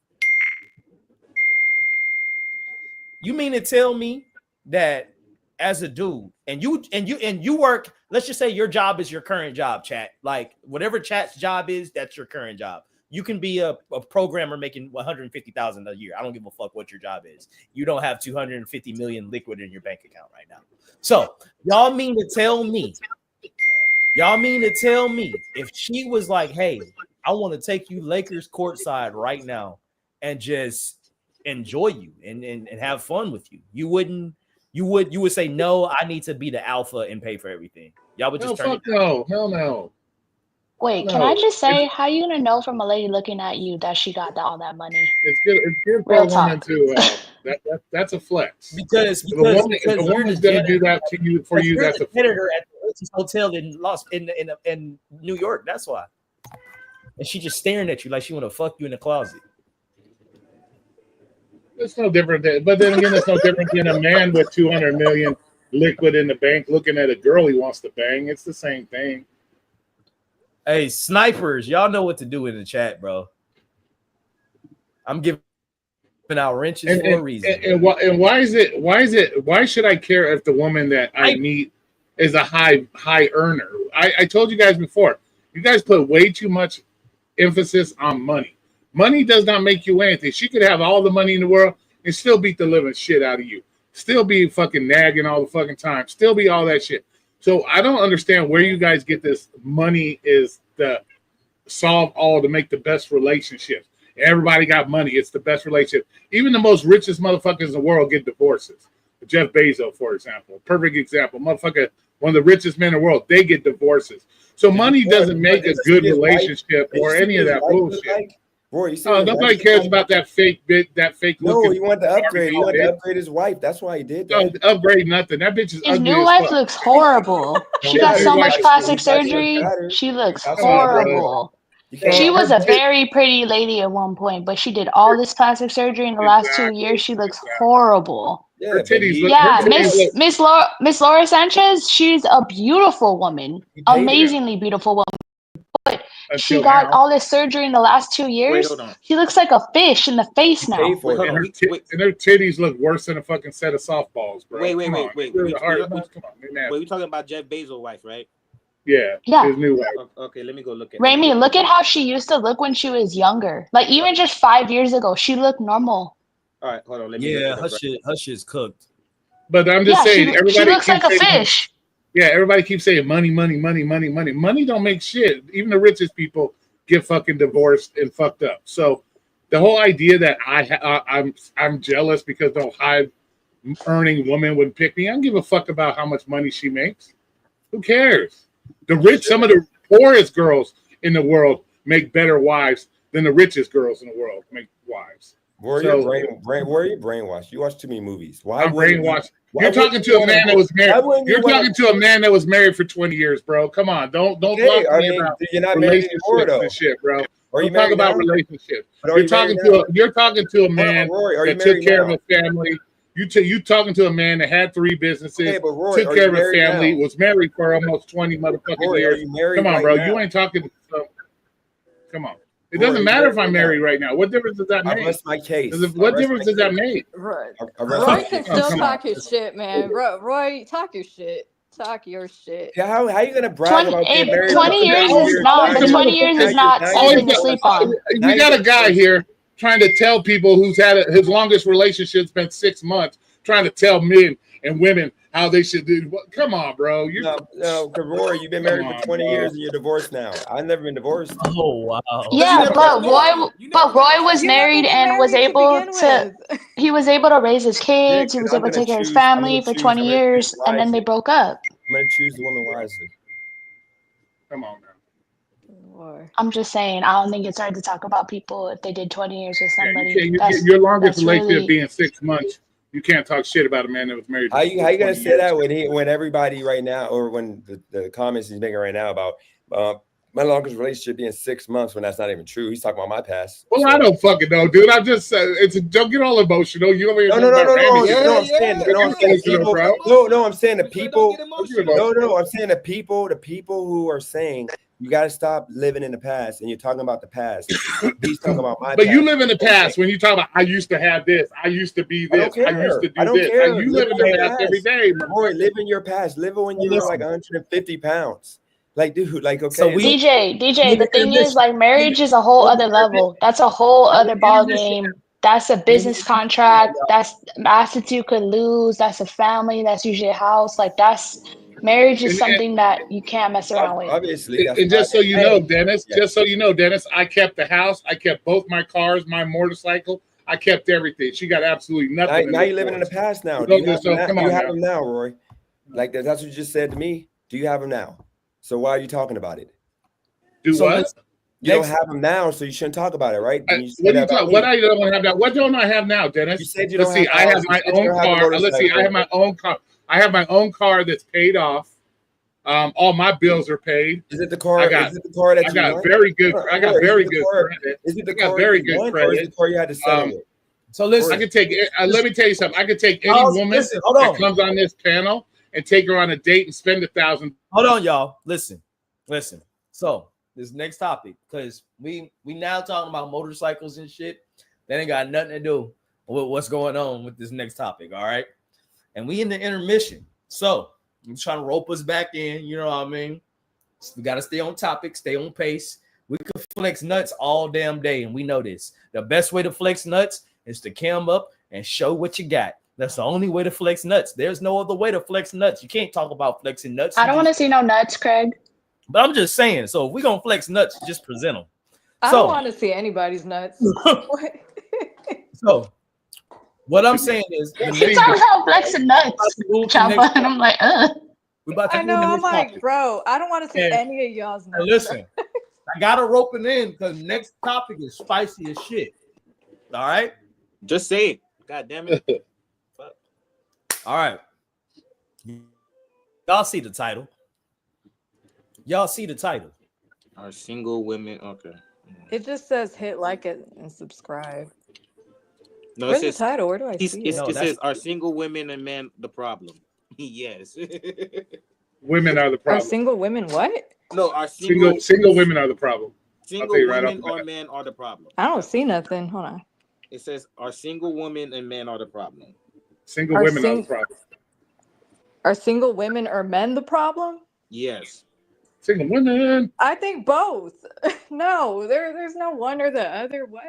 you mean to tell me that as a dude, and you work, let's just say your job is your current job, chat. Like whatever chat's job is, that's your current job. You can be a programmer making $150,000 a year. I don't give a fuck what your job is. You don't have 250 million liquid in your bank account right now. So y'all mean to tell me if she was like, hey, I want to take you Lakers courtside right now and just enjoy you and have fun with you, you would say, no, I need to be the alpha and pay for everything. Y'all would just turn it down. Hell no. Wait, can I just say, how you gonna know from a lady looking at you that she got all that money? It's good for a woman too. That's a flex. Because the woman's gonna do that to you for you. That's a janitor at the hotel in New York. That's why. And she just staring at you like she want to fuck you in the closet. It's no different but then again, it's no different than a man with 200 million liquid in the bank looking at a girl he wants to bang. It's the same thing. Hey, snipers, y'all know what to do in the chat, bro. I'm giving out wrenches for a reason. And why should I care if the woman that I meet is a high earner? I told you guys before, you guys put way too much emphasis on money. Money does not make you anything. She could have all the money in the world and still beat the living shit out of you. Still be fucking nagging all the fucking time. Still be all that shit. So I don't understand where you guys get this money is the solve all to make the best relationships. Everybody got money. It's the best relationship. Even the most richest motherfuckers in the world get divorces. Jeff Bezos, for example, perfect example. Motherfucker, one of the richest men in the world, they get divorces. So money doesn't make a good relationship or any of that bullshit. Roy, you see nobody cares about that fake bit, that fake. No, he wanted to upgrade. He wanted to upgrade his wife. That's why he did that. No, upgrade nothing. That bitch is His ugly new as wife fuck. looks horrible. She got so much plastic surgery. She looks horrible. She was a very pretty lady at one point, but she did all this plastic surgery in the last 2 years. She looks horrible. Her titties look. Yeah, Miss Laura Sanchez. She's a beautiful woman, amazingly beautiful woman. But she got all this surgery in the last 2 years. She looks like a fish in the face now. And her titties look worse than a fucking set of softballs, bro. Wait. Come on, we talking about Jeff Bezos' wife, right? Yeah. His new wife. Okay, let me go look at. Rami, look at how she used to look when she was younger. Like even just 5 years ago, she looked normal. All right, hold on. Let me. Yeah, her shit's cooked. But I'm just saying, everybody she looks like a fish. Yeah, everybody keeps saying money. Money don't make shit. Even the richest people get fucking divorced and fucked up. So the whole idea that I'm jealous because no high earning woman would pick me, I don't give a fuck about how much money she makes. Who cares? The rich, some of the poorest girls in the world make better wives than the richest girls in the world make wives. Where are you brainwashed? You watch too many movies. Why I'm brainwashed? You're talking to a man that was married. You're talking to a man that was married for 20 years, bro. Come on, don't talk to me about relationships and shit, bro. Don't talk about relationships. You're talking to a man that took care of a family. You talking to a man that had 3 businesses, took care of a family, was married for almost 20 motherfucking years. Come on, bro. You ain't talking. Come on. It doesn't matter if I'm married right now. What difference does that make? I rest my case. What difference does that make? Roy can still talk his shit, man. Roy, talk your shit. Talk your shit. Yeah, how are you gonna brag about being married? 20 years is not. The 20 years is not something to sleep on. We got a guy here trying to tell people who's had his longest relationship's been 6 months, trying to tell men and women how they should do. Come on, bro. No, Roy, you've been married for 20 years and you're divorced now. I've never been divorced. Oh wow. Yeah, but Roy was married and was able to. He was able to raise his kids. He was able to take care of his family for 20 years, and then they broke up. I'm gonna choose the woman wisely. Come on now. I'm just saying, I don't think it's hard to talk about people if they did 20 years with somebody. Your longest relationship being 6 months. You can't talk shit about a man that was married. How you gonna say that when everybody right now, or when the comments he's making right now about my longest relationship being 6 months, when that's not even true? He's talking about my past. Well, I don't fucking know, dude. I'm just don't get all emotional. You don't No. I'm saying the people. No, I'm saying the people who are saying you got to stop living in the past, and you're talking about the past. He's talking about my past. But you live in the past when you talk about I used to have this, I used to be this, I used to do this. Care. You live in the past every day. Boy, live in your past. Live when you were like 150 pounds. Like, dude, like, okay. So DJ, the thing is, like, marriage is a whole other level. That's a whole other ball game. That's a business contract. That's assets you could lose. That's a family. That's usually a house. Like, marriage is something that you can't mess around with. Obviously. And just so you know, Dennis, I kept the house. I kept both my cars, my motorcycle. I kept everything. She got absolutely nothing. Now you're living in the past now. Do you have them now, Roy? Like, that's what you just said to me. Do you have them now? So why are you talking about it? What? You don't have them now, so you shouldn't talk about it, right? What I don't have now? What don't I have now, Dennis? You said you don't have. I have my own car. Let's see. I have my own car. I have my own car that's paid off. All my bills are paid. Is it the car? I got very good. I got very good credit. Is it the car? Very good credit. Or is it the car you had to settle with? So listen, I can take. Let me tell you something. I can take any woman that comes on this panel and take her on a date and spend $1,000. Hold on, y'all. Listen. So this next topic, because we now talking about motorcycles and shit. That ain't got nothing to do with what's going on with this next topic. All right, and we in the intermission, so I'm trying to rope us back in. You know what I mean? So we got to stay on topic, stay on pace. We could flex nuts all damn day, and we know this. The best way to flex nuts is to cam up and show what you got. That's the only way to flex nuts. There's no other way to flex nuts. You can't talk about flexing nuts. I don't want to see no nuts, Craig. But I'm just saying. So if we gonna flex nuts, just present them. I don't want to see anybody's nuts. So what I'm saying is, He talks about flexing nuts, Chopper, and I'm like, we about to I know. move to I'm next like, topic. bro, I don't want to see And- any of y'all's nuts. And listen, I gotta rope it in because next topic is spicy as shit. All right, Just say it. God damn it. all right. Y'all see the title. Y'all see the title. Are single women okay? It just says hit like it and subscribe. No, Where's it says the title? Where do I see it? it says are single women and men the problem? Yes. Women are the Are problem. single women what? No, are Single women are the problem. Single women or men are the problem. I don't see nothing. Hold on. It says are single women and men are the problem. Single women are the problem. Are single women or men the problem? Yes. Single women. I think both. No, there's no one or the other. What?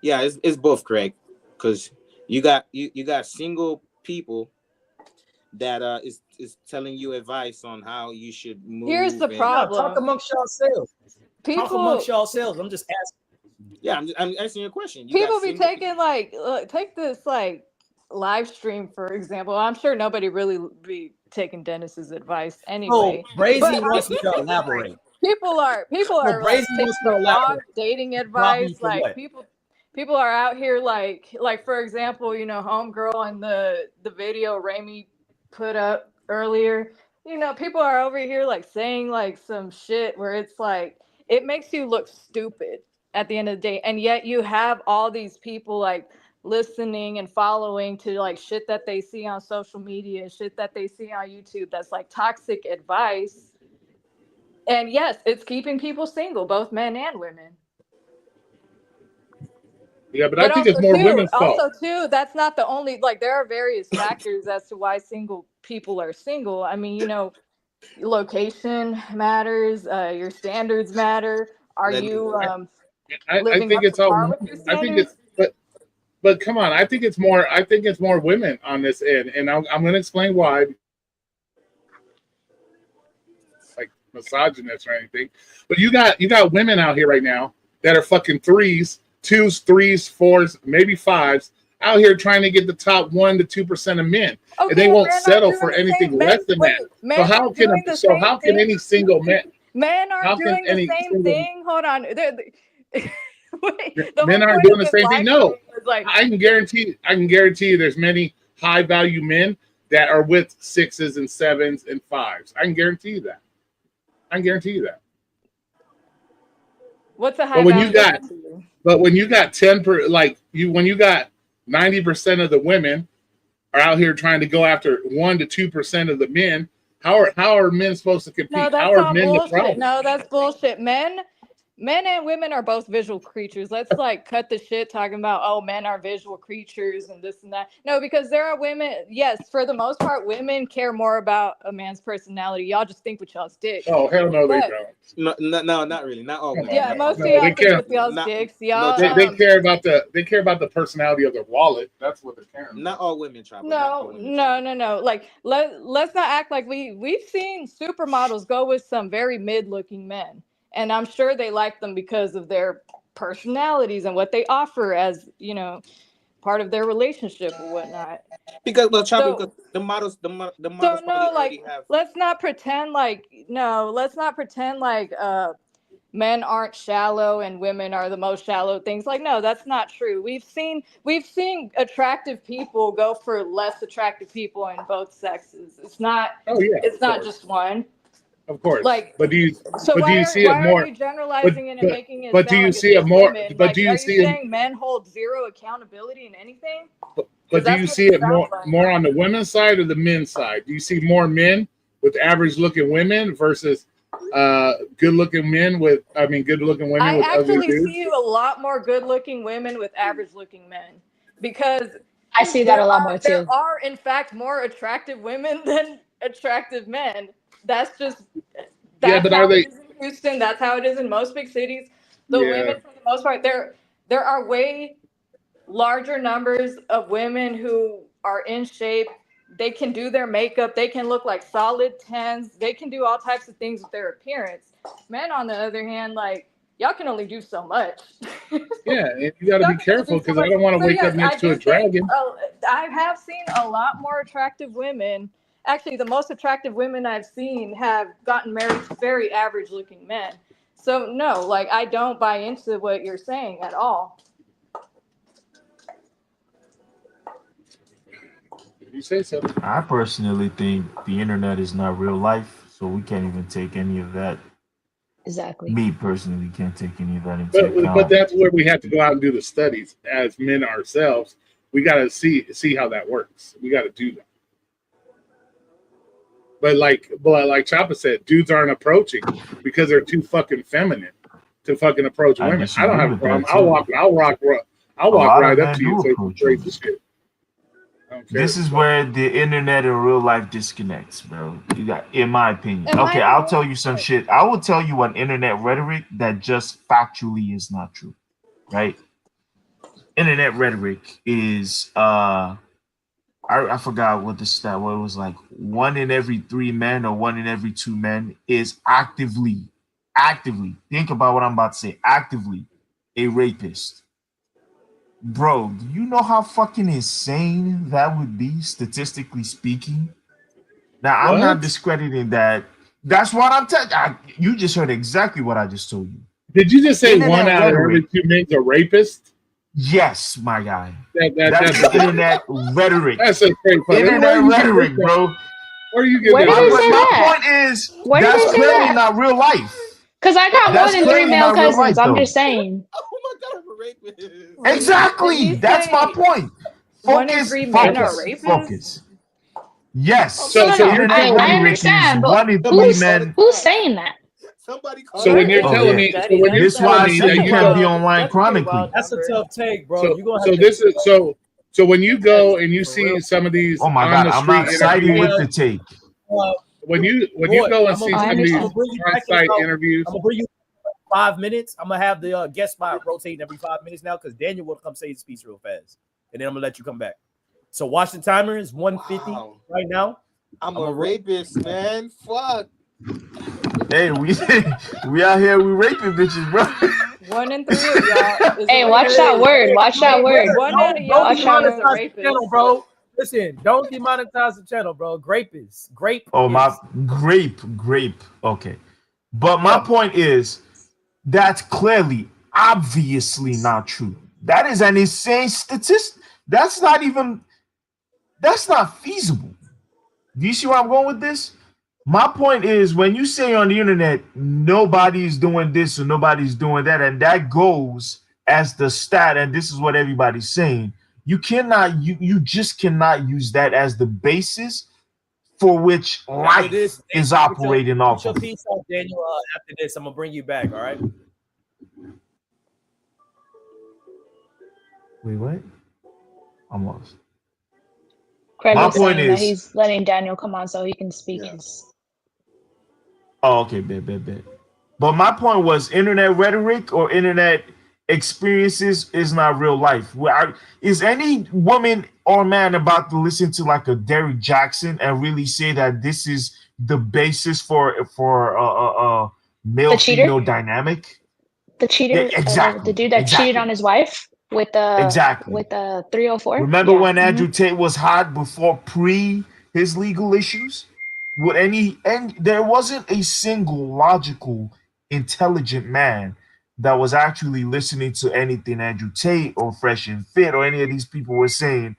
Yeah, it's both, Craig. Because you got single people that is telling you advice on how you should move. Here's the problem. Talk amongst yourselves. Talk amongst yourselves. I'm just asking. Yeah, I'm asking you a question. People be taking take this like live stream for example. I'm sure nobody really be taking Dennis's advice anyway. Oh, Brazy wants me to elaborate. People are like taking the wrong dating advice. Like what? people are out here like for example, you know, homegirl and the video Raimi put up earlier. You know, people are over here like saying like some shit where it's like it makes you look stupid at the end of the day, and yet you have all these people like listening and following to like shit that they see on social media, shit that they see on YouTube that's like toxic advice. And yes, it's keeping people single, both men and women. Yeah, but I think it's more women's fault. Also, too, that's not the only, like, there are various factors as to why single people are single. I mean, you know, location matters, your standards matter. Are you living up to par with your standards? I think it's, but come on, I think it's more women on this end, and I'm going to explain why. Like misogynist or anything, but you got women out here right now that are fucking twos, threes, fours, maybe fives out here trying to get the top 1 to 2% of men, and they won't settle for anything less than that. So how can any single man? Men aren't doing the same thing. Hold on. Men aren't doing the same thing. No, I can guarantee you there's many high value men that are with 6s and 7s and 5s. I can guarantee you that. What's a high value? But when you got 90% of the women are out here trying to go after 1 to 2% of the men, how are men supposed to compete? No, that's how are all men bullshit. the problem? No, that's bullshit. Men and women are both visual creatures. Let's like cut the shit talking about, oh, men are visual creatures and this and that. No, because there are women. Yes, for the most part, women care more about a man's personality. Y'all just think with y'all's dicks. Oh, hell no, they don't. No, not really. Not all women. Yeah, most of y'all think with y'all's dicks. Y'all, they care about the personality of their wallet. That's what they're caring about. Not all women try. No. Like let's not act like we've seen supermodels go with some very mid-looking men. And I'm sure they like them because of their personalities and what they offer as, you know, part of their relationship or whatnot. Because the models so no, like have... let's not pretend like men aren't shallow and women are the most shallow things. Like, no, that's not true. We've seen attractive people go for less attractive people in both sexes. It's not just one. Of course, like, but do you see it more? Are you generalizing it and making it? But do you see it more? Women? But do you see saying men hold zero accountability in anything? But do you see it more on the women's side or the men's side? Do you see more men with average-looking women versus good-looking women with ugly dudes? I actually see a lot more good-looking women with average-looking men because I see that a lot more too. There are, in fact, more attractive women than attractive men. That's but are they in Houston? That's how it is in most big cities. The women, for the most part, there are way larger numbers of women who are in shape, They can do their makeup. They can look like solid 10s. They can do all types of things with their appearance. Men, on the other hand, like, y'all can only do so much. Yeah, and you got to be careful because I don't want to wake up next to a dragon. I have seen a lot more attractive women. Actually, the most attractive women I've seen have gotten married to very average-looking men. So, no, like, I don't buy into what you're saying at all. You say so. I personally think the internet is not real life, so we can't even take any of that. Exactly. Me personally can't take any of that into account. But that's where we have to go out and do the studies as men ourselves. We got to see how that works. We got to do that. But like Choppa said, dudes aren't approaching because they're too fucking feminine to fucking approach women. I don't have a problem. I'll walk right up to you and say some crazy shit. This is where the internet and real life disconnects, bro. You got, in my opinion. Okay, I'll tell you some shit. I will tell you an internet rhetoric that just factually is not true, right? Internet rhetoric is I forgot what the stat was. It was like 1 in every 3 men or 1 in every 2 men is actively, think about what I'm about to say, actively a rapist. Bro, do you know how fucking insane that would be, statistically speaking? Now, I'm not discrediting that. That's what I'm telling you. You just heard exactly what I just told you. Did you just say internet 1 out rhetoric. Of every 2 men is a rapist? Yes, my guy. That's internet rhetoric. That's a great internet rhetoric, bro. Where are you getting that? My point is, that's clearly not real life. Because I got 1 in 3 male cousins. I'm just saying. Oh my god, I'm a rapist. Exactly. That's my point. 1 in 3 men are rapists? Focus. Yes. So I understand, but 1 in 3 men. Who's saying that? Somebody call so when you're telling me, so when you're telling me that you can't be online chronically. That's a tough take, bro. So when you go and you see some of these, oh my god, I'm not siding with the take. When you go and see some of these on-site interviews, I'm gonna bring you 5 minutes. I'm gonna have the guest spot rotating every 5 minutes now because Daniel will come say his speech real fast, and then I'm gonna let you come back. So watch the timer. Is 1:50 right now. I'm a rapist, man. Fuck. Hey, we out here, we raping bitches, bro. 1 in 3 of y'all. Hey, watch that word. Watch that word. 1 out of y'all is a rapist, channel, bro. Listen, don't demonetize the channel, bro. Grape. Oh, my grape. Okay, but my point is that's clearly, obviously not true. That is an insane statistic. That's not feasible. Do you see where I'm going with this? My point is, when you say on the internet, nobody's doing this or nobody's doing that, and that goes as the stat, and this is what everybody's saying, you just cannot use that as the basis for which life is operating off of. Piece off, Daniel. After this, I'm gonna bring you back. All right. Wait, what? I'm lost. Craig was saying that he's letting Daniel come on so he can speak his. Oh, okay, bet. But my point was, internet rhetoric or internet experiences is not real life. Is any woman or man about to listen to like a Derrick Jackson and really say that this is the basis for male-female dynamic? The cheater, exactly. The dude that cheated on his wife with a 304. Remember when Andrew Tate was hot before his legal issues? And there wasn't a single logical, intelligent man that was actually listening to anything Andrew Tate or Fresh and Fit or any of these people were saying.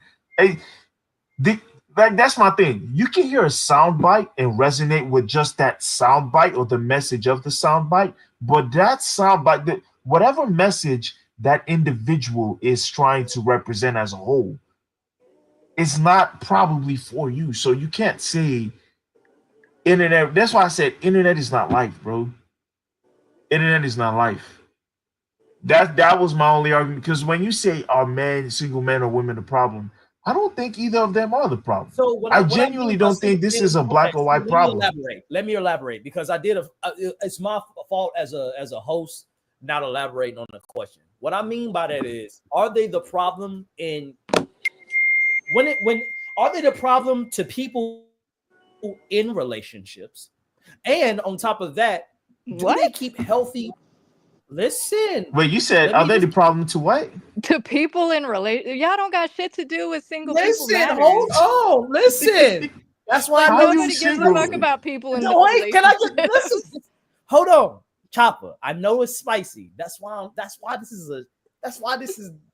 That's my thing. You can hear a soundbite and resonate with just that soundbite or the message of the soundbite, but that soundbite, whatever message that individual is trying to represent as a whole, is not probably for you. So you can't say internet. That's why I said internet is not life, bro. Internet is not life. That was my only argument, because when you say are single men or women the problem, I don't think either of them are the problem. So I genuinely don't think this is a black or white problem. Let me elaborate because I did it's my fault as a host not elaborating on the question. What I mean by that is, are they the problem in when Are they the problem to people in relationships? And on top of that, do they keep healthy? Listen. Wait, you said are they the problem to what? To people in relation, y'all don't got shit to do with single people. Listen, hold on, listen. That's why like nobody gives a fuck about people in the wait. Can I just listen? Hold on, Chopper. I know it's spicy. That's why this is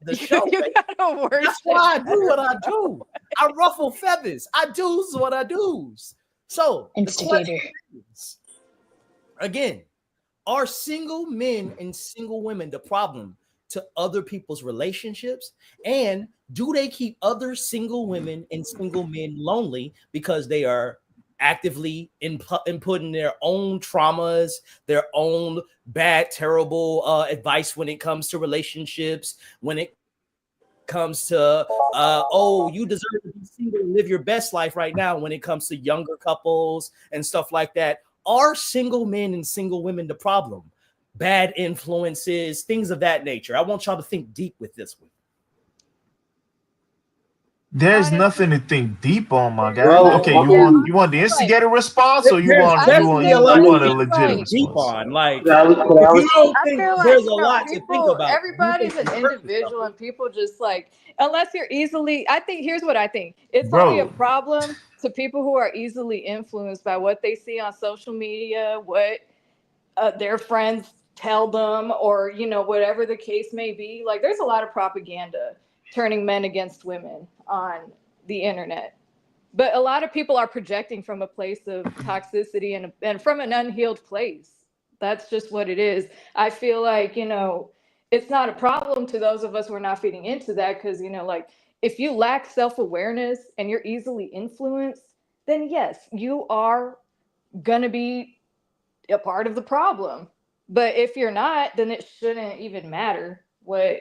the show. You gotta worship. That's why I do what I do. I ruffle feathers. I do what I do. So instigator. Again, are single men and single women the problem to other people's relationships? And do they keep other single women and single men lonely because they are actively inputting their own traumas, their own bad, terrible advice when it comes to relationships, when it comes to you deserve to be single and live your best life right now, when it comes to younger couples and stuff like that? Are single men and single women the problem? Bad influences, things of that nature. I want y'all to think deep with this one. There's nothing to think deep on, my guy. Okay, you want the instigator response, or you want a legit response? Deep on, like, if you don't think there's a lot to think about. Everybody's an individual, and people just like, unless you're easily. I think here's what I think. It's only a problem to people who are easily influenced by what they see on social media, what their friends tell them, or whatever the case may be. Like, there's a lot of propaganda turning men against women on the internet, but a lot of people are projecting from a place of toxicity and from an unhealed place. That's just what it is. I feel like it's not a problem to those of us who are not feeding into that, because like, if you lack self-awareness and you're easily influenced, then yes, you are gonna be a part of the problem. But if you're not, then it shouldn't even matter what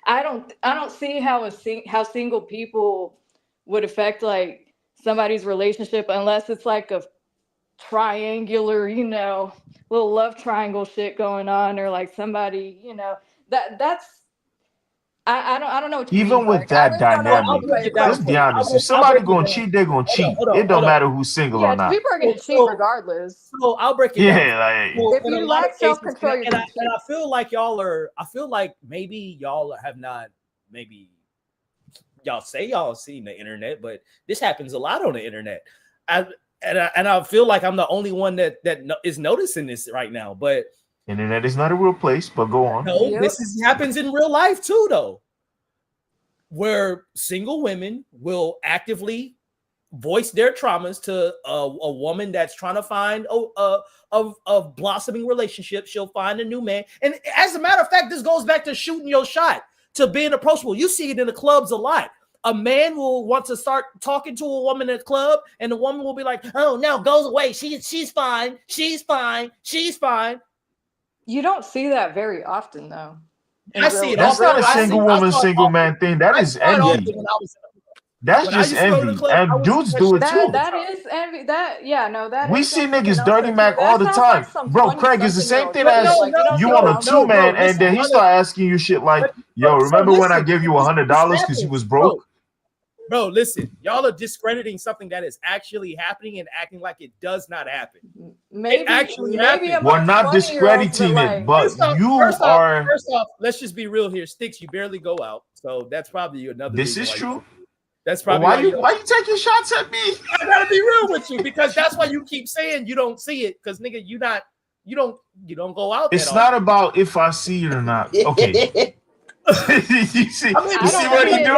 I don't see how single people would affect like somebody's relationship, unless it's like a triangular little love triangle shit going on, or like somebody that's I don't know what you even mean, with that dynamic. Let's be honest, if somebody gonna cheat, they're gonna cheat. It don't matter who's single or not. People are gonna cheat regardless. So I'll break it down. Like, if you lack self-control, and I feel like I feel like maybe y'all have not, maybe y'all say y'all seen the internet, but this happens a lot on the internet. And I feel like I'm the only one that is noticing this right now, but internet is not a real place, but go on. No, this happens in real life too, though, where single women will actively voice their traumas to a woman that's trying to find a blossoming relationship. She'll find a new man. And as a matter of fact, this goes back to shooting your shot, to being approachable. You see it in the clubs a lot. A man will want to start talking to a woman at a club, and the woman will be like, "Oh no, goes away. She's fine. She's fine. She's fine." You don't see that very often, though. I see it. That's not a single woman, single man thing. That is envy. That's just envy, and dudes do it too. That is envy. We see niggas dirty Mac all the time, bro. Craig is the same thing as you on a 2-man, and then he start asking you shit like, "Yo, remember when I gave you $100 because you was broke?" Bro, listen, y'all are discrediting something that is actually happening and acting like it does not happen. Maybe it actually happens. We're not discrediting it, but first off, let's just be real here. Sticks, you barely go out, so that's probably another. This is true. That's probably why you taking shots at me? I gotta be real with you, because that's why you keep saying you don't see it, because nigga, you don't go out. It's not about if I see it or not. Okay. you see what he doing?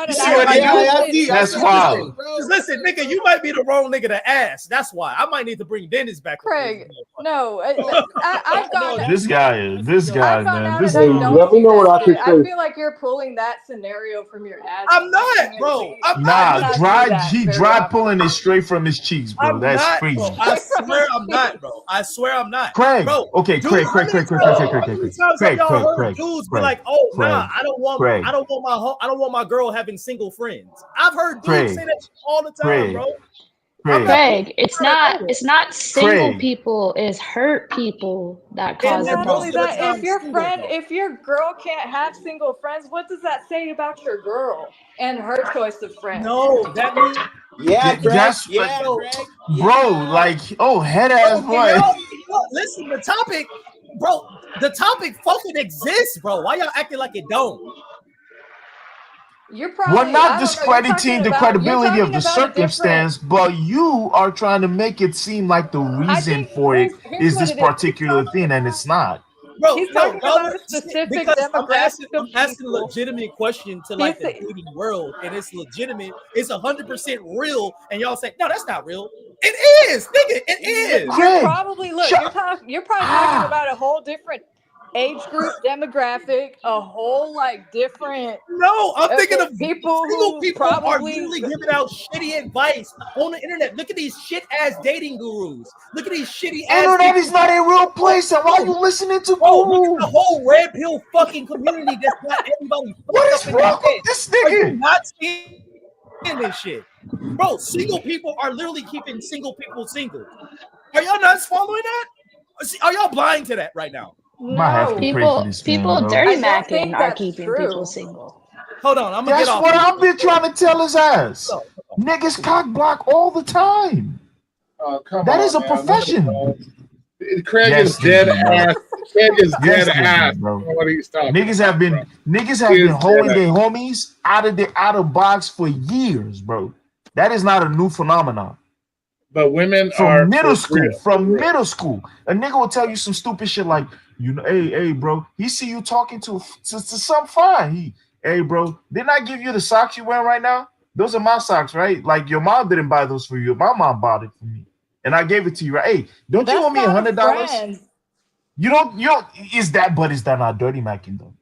You see what he doing? That's wild. Listen, nigga, you might be the wrong nigga to ask. That's why I might need to bring Dennis back. Craig, no, I've gone. This guy, man. Let me know what I should say. I feel like you're pulling that scenario from your ass. I'm not, bro. He dry pulling it straight from his cheeks, bro. That's crazy. Bro. I swear I'm not, bro. I swear I'm not. Craig, bro. Okay, Craig. Dudes be like, "Oh, nah, I don't want my girl having single friends." I've heard dudes say that all the time, bro. Craig, it's not single Craig. people, it's hurt people that And cause the not only problem. that, if your girl can't have single friends, what does that say about your girl and her choice of friends? No, that means Yeah, Craig. That's Yeah, Craig. bro, like head ass boy. Listen, the topic, bro. The topic fucking exists, bro. Why y'all acting like it don't? You're probably We're not discrediting the credibility of the circumstance, but you are trying to make it seem like the reason for it is this particular thing, and it's not. Bro, he's talking about a specific because I'm asking a people. legitimate question to like the dating world, and it's legitimate. It's 100% real, and y'all say, no, that's not real. It is, nigga. It is. You're probably you're probably talking about a whole different age group, demographic, a whole like different. No, I'm thinking of people single who people probably are literally giving out shitty advice on the internet. Look at these shit ass dating gurus. Look at these shitty ass. Internet is not a real place, and why are you listening to gurus? Look at the whole red pill fucking community. That's not everybody. What is wrong with this nigga? Are you not seeing this shit, bro? Single people are literally keeping single people single. Are y'all not following that? Are y'all blind to that right now? No, people dirty macking are keeping people single. Hold on, I'm gonna That's get off. what I've been trying to tell his ass. Niggas cock block all the time. That is a profession. Craig is dead ass. Craig is dead ass, bro. What are you talking Niggas have been holding their homies out of the outer box for years, bro. That is not a new phenomenon. But women from middle school, a nigga will tell you some stupid shit like, you know, hey, bro, he see you talking to some fine. Hey, bro, didn't I give you the socks you wearing right now? Those are my socks, right? Like your mom didn't buy those for you. My mom bought it for me, and I gave it to you, right? Hey, don't you owe me $100? You don't. Is that not dirty macking though?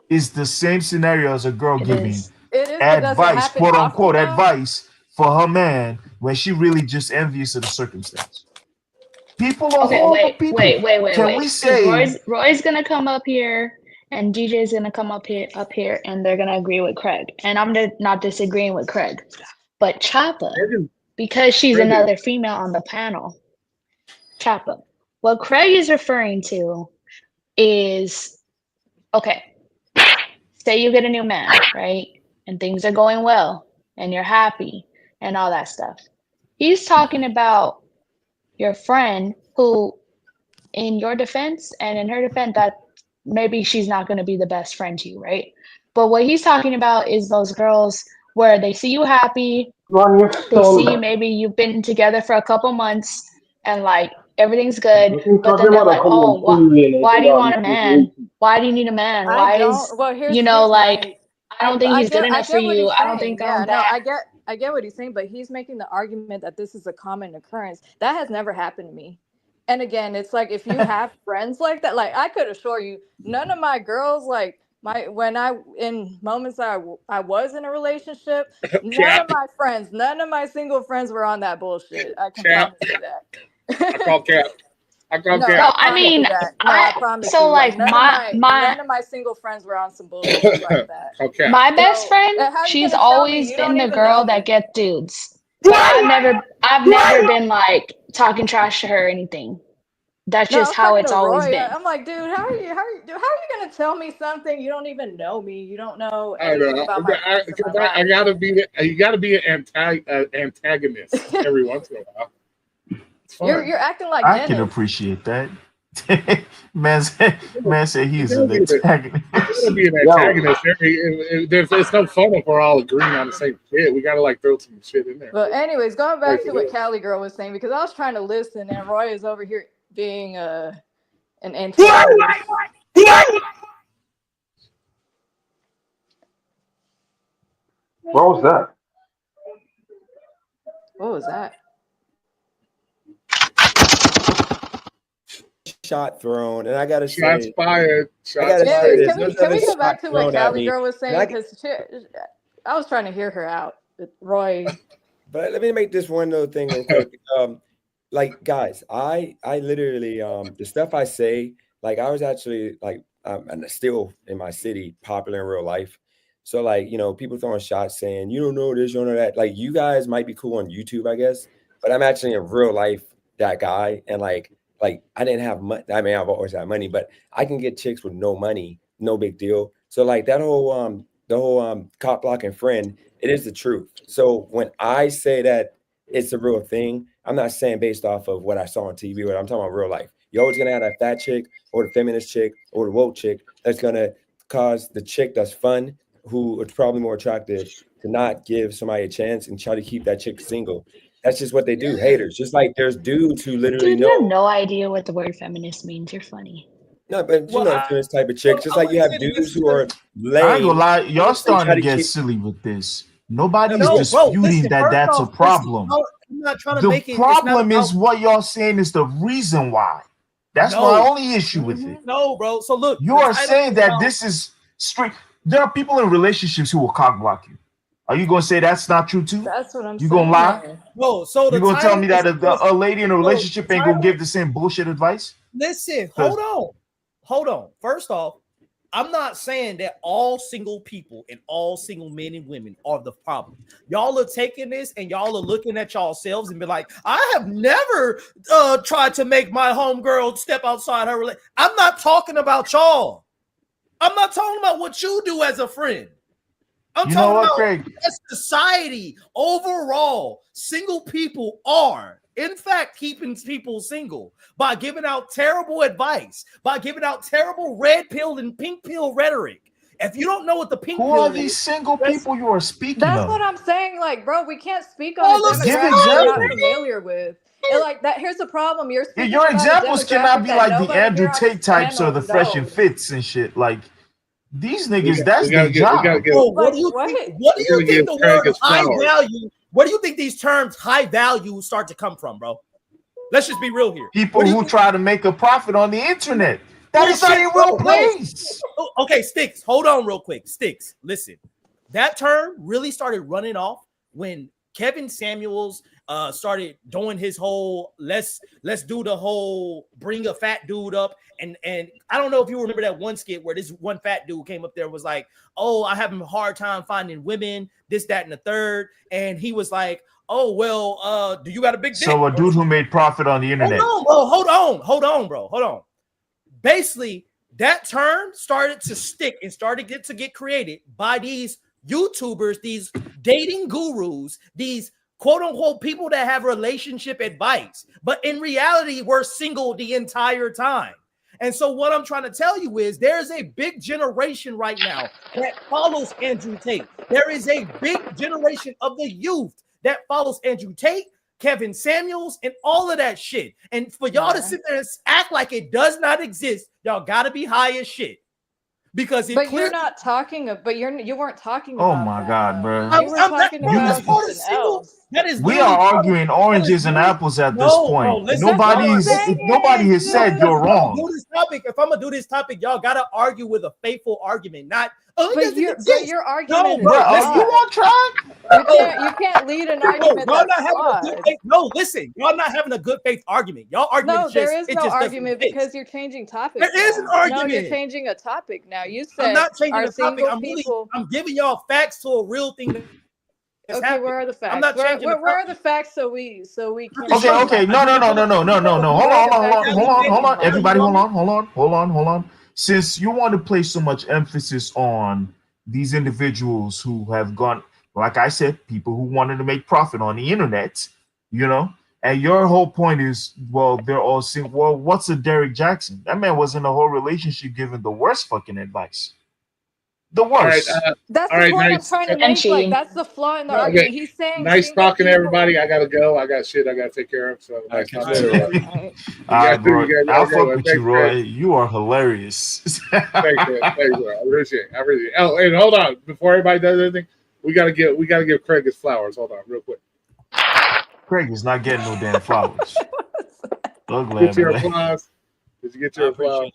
It's the same scenario as a girl giving advice, quote unquote, advice for her man when she really just envious of the circumstance. People are horrible people. Wait. Can we say Roy's gonna come up here and DJ's gonna come up here, and they're gonna agree with Craig. And I'm not disagreeing with Craig, but Choppa, because she's another female on the panel. Choppa, what Craig is referring to is, okay, say you get a new man, right? And things are going well, and you're happy, and all that stuff. He's talking about your friend who, in your defense and in her defense, that maybe she's not going to be the best friend to you, right? But what he's talking about is those girls where they see you happy, they see maybe you've been together for a couple months and like everything's good, but then they're like, oh, why do you want a man? Why do you need a man? Why is, you know, like, I don't think he's good enough for you. I don't think I get what he's saying, but he's making the argument that this is a common occurrence. That has never happened to me. And again, it's like, if you have friends like that, like I could assure you, none of my girls, like in moments I was in a relationship, none of my friends, none of my single friends were on that bullshit. I can promise you that. I call cap. I mean, I promise so you, like none of my single friends were on some bullshit like that. Okay. My best friend, she's always been the girl that gets dudes. But I've never been like talking trash to her or anything. That's just how it's always been. I'm like, dude, how are you gonna tell me something? You don't even know me. You don't know anything about my life. You gotta be an antagonist every once in a while. You're acting like I can appreciate that. man said he's an antagonist. To be an antagonist, it's no fun if we're all agreeing on the same shit. We gotta like throw some shit in there. But anyways, going back to what Cali Girl was saying, because I was trying to listen, and Roy is over here being an antagonist. What was that? What was that? Shot thrown, and I gotta say, shots fired. Can we go back to what Cali Girl was saying? Because I was trying to hear her out, Roy. But let me make this one little thing real quick. Like guys, I literally the stuff I say, like I was actually like I'm still in my city, popular in real life. So like, you know, people throwing shots saying you don't know this, you don't know that. Like you guys might be cool on YouTube, I guess. but I'm actually in real life that guy. And like I didn't have money. I mean, I've always had money, but I can get chicks with no money, no big deal. So like that whole the whole cop blocking friend, it is the truth. So when I say that it's a real thing, I'm not saying based off of what I saw on TV, but I'm talking about real life. You're always gonna have that fat chick or the feminist chick or the woke chick that's gonna cause the chick that's fun, who is probably more attractive, to not give somebody a chance and try to keep that chick single. That's just what they do. Haters. Just like there's dudes who literally Dude, you have know. no idea what the word feminist means. You're funny. No, but you Well, know, feminist type of chicks. Just I like you would have say that this dudes is who gonna. are I ain't gonna lame. lie, y'all They starting try to to get keep. silly with this. Nobody's No, bro. disputing Listen. that First that's a off, listen. problem. I'm not trying to The make it. It's not problem about. is what y'all saying is the reason why. That's my No. only issue with it. No, bro. So look, You the are title saying is that about. this is straight. There are people in relationships who will cock block you. Are you gonna say that's not true too? That's what I'm You gonna lie? saying. No. So You the gonna tell title me is that a lady in a so relationship the ain't gonna title. give the same bullshit advice? Listen. 'Cause- Hold on. First off, I'm not saying that all single people and all single men and women are the problem. Y'all are taking this and y'all are looking at yourselves and be like, I have never tried to make my homegirl step outside her relationship. I'm not talking about y'all. I'm not talking about what you do as a friend. I'm You know talking what, about Craig? as society overall, single people are, in fact, keeping people single by giving out terrible advice, by giving out terrible red pill and pink pill rhetoric. If you don't know what the pink Who pill are is, these single that's people you are speaking That's of? what I'm saying. Like, bro, we can't speak on a all of Give demographic we're not examples. familiar with. And like that, here's the problem. You're speaking Your about a examples cannot demographic be that like the nobody Andrew here on this Tate types or panel the Fresh and knows. Fits and shit. Like these We niggas, got, that's we their gotta get we gotta job. give Bro, what Like, do you what? think? What do we you gotta think give the Craig word his high flowers. value? Where do you think these terms high value start to come from, bro? Let's just be real here. Where People do you who think? try to make a profit on the internet. That is not Bullshit, a bro. real place. No. Okay, Sticks. Hold on real quick. Sticks, listen. That term really started running off when Kevin Samuels started doing his whole let's do the whole bring a fat dude up. And I don't know if you remember that one skit where this one fat dude came up there and was like, oh, I have a hard time finding women, this, that, and the third. And he was like, oh, well, do you got a big dick? So a dude who made profit on the internet. Hold on, bro. Hold on. Basically, that term started to stick and started to get created by these YouTubers, these dating gurus, these quote unquote people that have relationship advice, but in reality, we're single the entire time. And so, what I'm trying to tell you is there's a big generation right now that follows Andrew Tate. There is a big generation of the youth that follows Andrew Tate, Kevin Samuels, and all of that shit. And for y'all to sit there and act like it does not exist, y'all gotta be high as shit. Because but you're not talking of, but you weren't talking Oh about my that. God, bro. You were talking that's about part of something single. else. That is We literally are part of, arguing oranges and apples at this no, bro. point. Listen, That's what I'm Nobody saying, has said dude. you're if I'm wrong. gonna do this topic, y'all gotta argue with a faithful argument, not it doesn't exist. But your argument is Bro, flawed. you on track? You can't lead an No, argument y'all that's not having a good flawed. faith. No, listen, y'all not having a good faith argument. Y'all argument No, there is it no just doesn't argument exist. because you're changing topics. There is an now. argument. No, you're changing a topic now. You said I'm not changing are the topic. single people. I'm giving y'all facts to a real thing. Okay, where are the facts? I'm not changing the where are topic. the facts so we can Okay. No. Hold on. Everybody, hold on. Since you want to place so much emphasis on these individuals who have gone, like I said, people who wanted to make profit on the internet, and your whole point is, well, they're all saying, well, what's a Derek Jackson? That man was in a whole relationship giving the worst fucking advice. The worst. All right, that's all the right, point nice. I'm trying to make. Like, that's the flaw in the argument. He's saying nice single talking to people. everybody. I gotta go. I got shit I gotta take care of. So nice talking to everybody. All right, bro. I'll fuck with you, Thanks, Roy. Chris. You are hilarious. Thanks, bro. I appreciate it. Oh, and hold on. Before everybody does anything, we gotta give Craig his flowers. Hold on, real quick. Craig is not getting no damn flowers. Get your applause. Did you get your applause?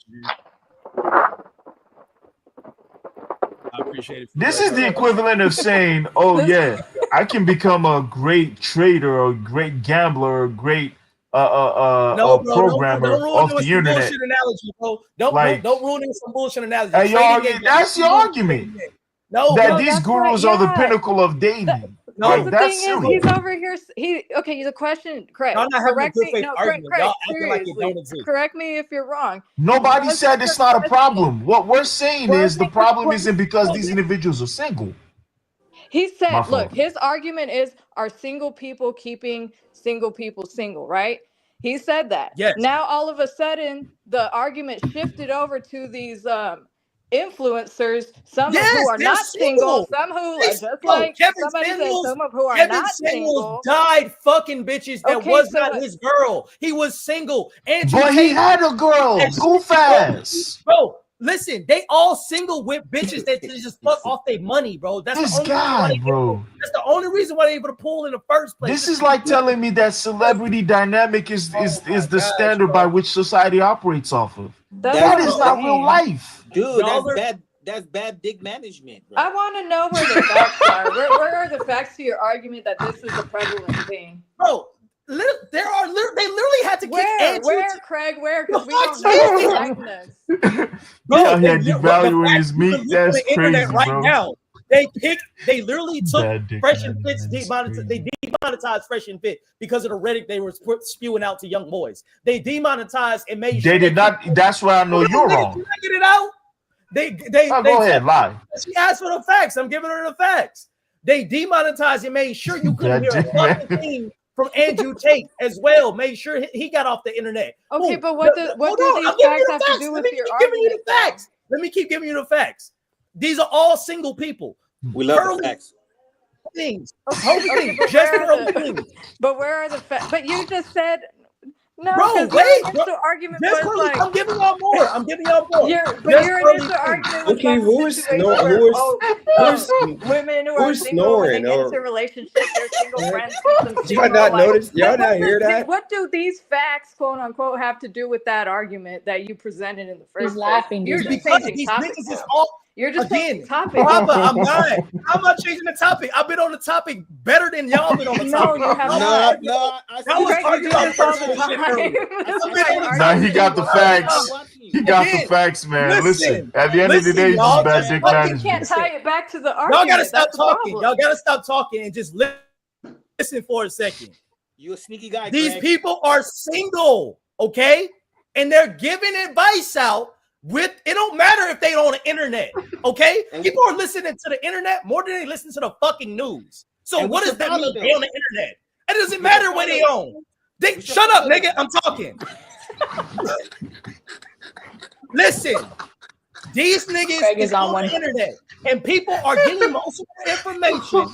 I appreciate it. This is the equivalent of saying, "Oh yeah, I can become a great trader, or a great gambler, or a great programmer off the internet." Bullshit analogy, bro. Don't ruin it with some bullshit analogy. That's your argument. No, that bro, these gurus are the pinnacle of dating. Like, the that's thing is, silly. he's over here. The question, Craig. Y'all not having a Correct good me. faith No, argument. Craig. Y'all acting like it Seriously, don't exist. correct me if you're wrong. Nobody Was said the it's not a question- problem. What we're saying is the wasn't problem isn't because these individuals are single. He My said, fault. look, his argument is, are single people keeping single people single, right? He said that. Yes. Now all of a sudden the argument shifted over to these influencers, some of who Yes, are they're not single, single. some who They are just single. like Kevin somebody said, Samuels. some of who are Kevin not Samuels single. died fucking bitches that Okay, was so not his girl. He was single. Andrew But he Tate, had a girl. Goof ass. bro. Listen, they all single with bitches that just fuck off their money, bro. That's This the only reason why guy, they bro. That's the only reason why they're able to pull in the first place. This is like telling me that celebrity dynamic is the standard by which society operates off of. That is not real life. Dude, that's bad dick management, bro. I want to know where the facts are. Where are the facts to your argument that this is a prevalent thing? Bro, they literally had to kick Andrew. Where, Craig? Where? Because we don't know what's attacking us. Bro, out here devaluing his meat. That's the internet crazy, right bro. now. They literally took Fresh and Fit's demonetized. They demonetized Fresh and Fit because of the rhetoric they were spewing out to young boys. They demonetized and made sure they did not. That's why I know you're wrong. Can I get it out? Go ahead, lie. She asked for the facts. I'm giving her the facts. They demonetized and made sure you couldn't hear a fucking thing from Andrew Tate as well. Made sure he got off the internet. Okay, but what do these facts have to do with your argument? Let me keep giving you the facts. These are all single people. We love the facts. Things. Okay, but where are the facts? But you just said no. Bro, wait. The argument was like, I'm giving y'all more. Your initial argument was okay, who's women who are single when they get into relationships, they're single friends. Y'all not notice? Y'all not hear that? What do these facts, quote unquote, have to do with that argument that you presented in the first place? Laughing. You're just because changing these topics. niggas is all. You're just changing topic. Papa, I'm not. I'm not changing the topic. I've been on the topic better than y'all been on the topic. No, you have not. No, I was arguing about personal shit earlier. Nah, he got the facts. He got the facts, man. Listen, at the end of the day, it's just bad dick management. You can't tie it back to the argument. Y'all gotta stop talking. Y'all gotta stop talking and just listen for a second. You a sneaky guy. These Greg. people are single, okay? And they're giving advice out with it don't matter if they on the internet, okay? People are listening to the internet more than they listen to the fucking news. So what does that mean? They on the internet. It doesn't matter where they on. Shut up, nigga. I'm talking. Listen, these niggas is on the internet, and people are getting most of their information.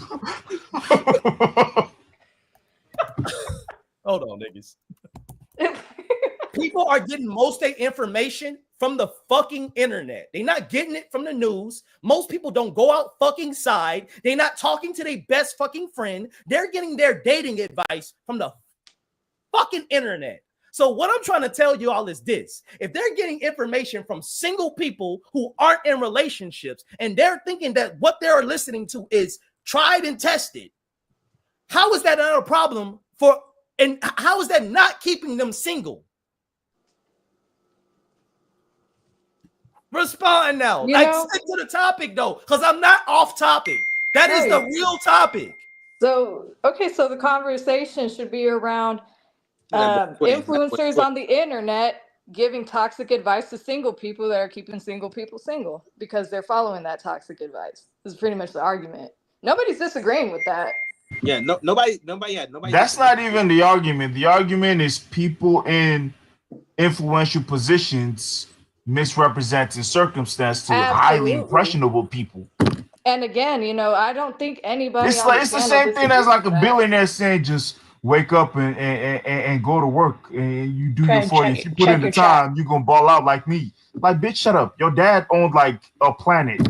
Hold on, niggas. People are getting most of their information from the fucking internet. They're not getting it from the news. Most people don't go out fucking side. They're not talking to their best fucking friend. They're getting their dating advice from the fucking internet. So what I'm trying to tell you all is this. If they're getting information from single people who aren't in relationships and they're thinking that what they're listening to is tried and tested, how is that not a problem and how is that not keeping them still? Respond now. Stick to the topic though, because I'm not off topic. That is the real topic. So the conversation should be around influencers on the internet giving toxic advice to single people that are keeping single people single because they're following that toxic advice. This is pretty much the argument. Nobody's disagreeing with that. Yeah, nobody. That's not even the argument. The argument is people in influential positions misrepresenting circumstance to highly impressionable people. And again, I don't think anybody. It's the same thing as like a billionaire saying just wake up and go to work and you do your 40. If you put in the time, you're gonna ball out like me. Like, bitch, shut up. Your dad owned like a planet.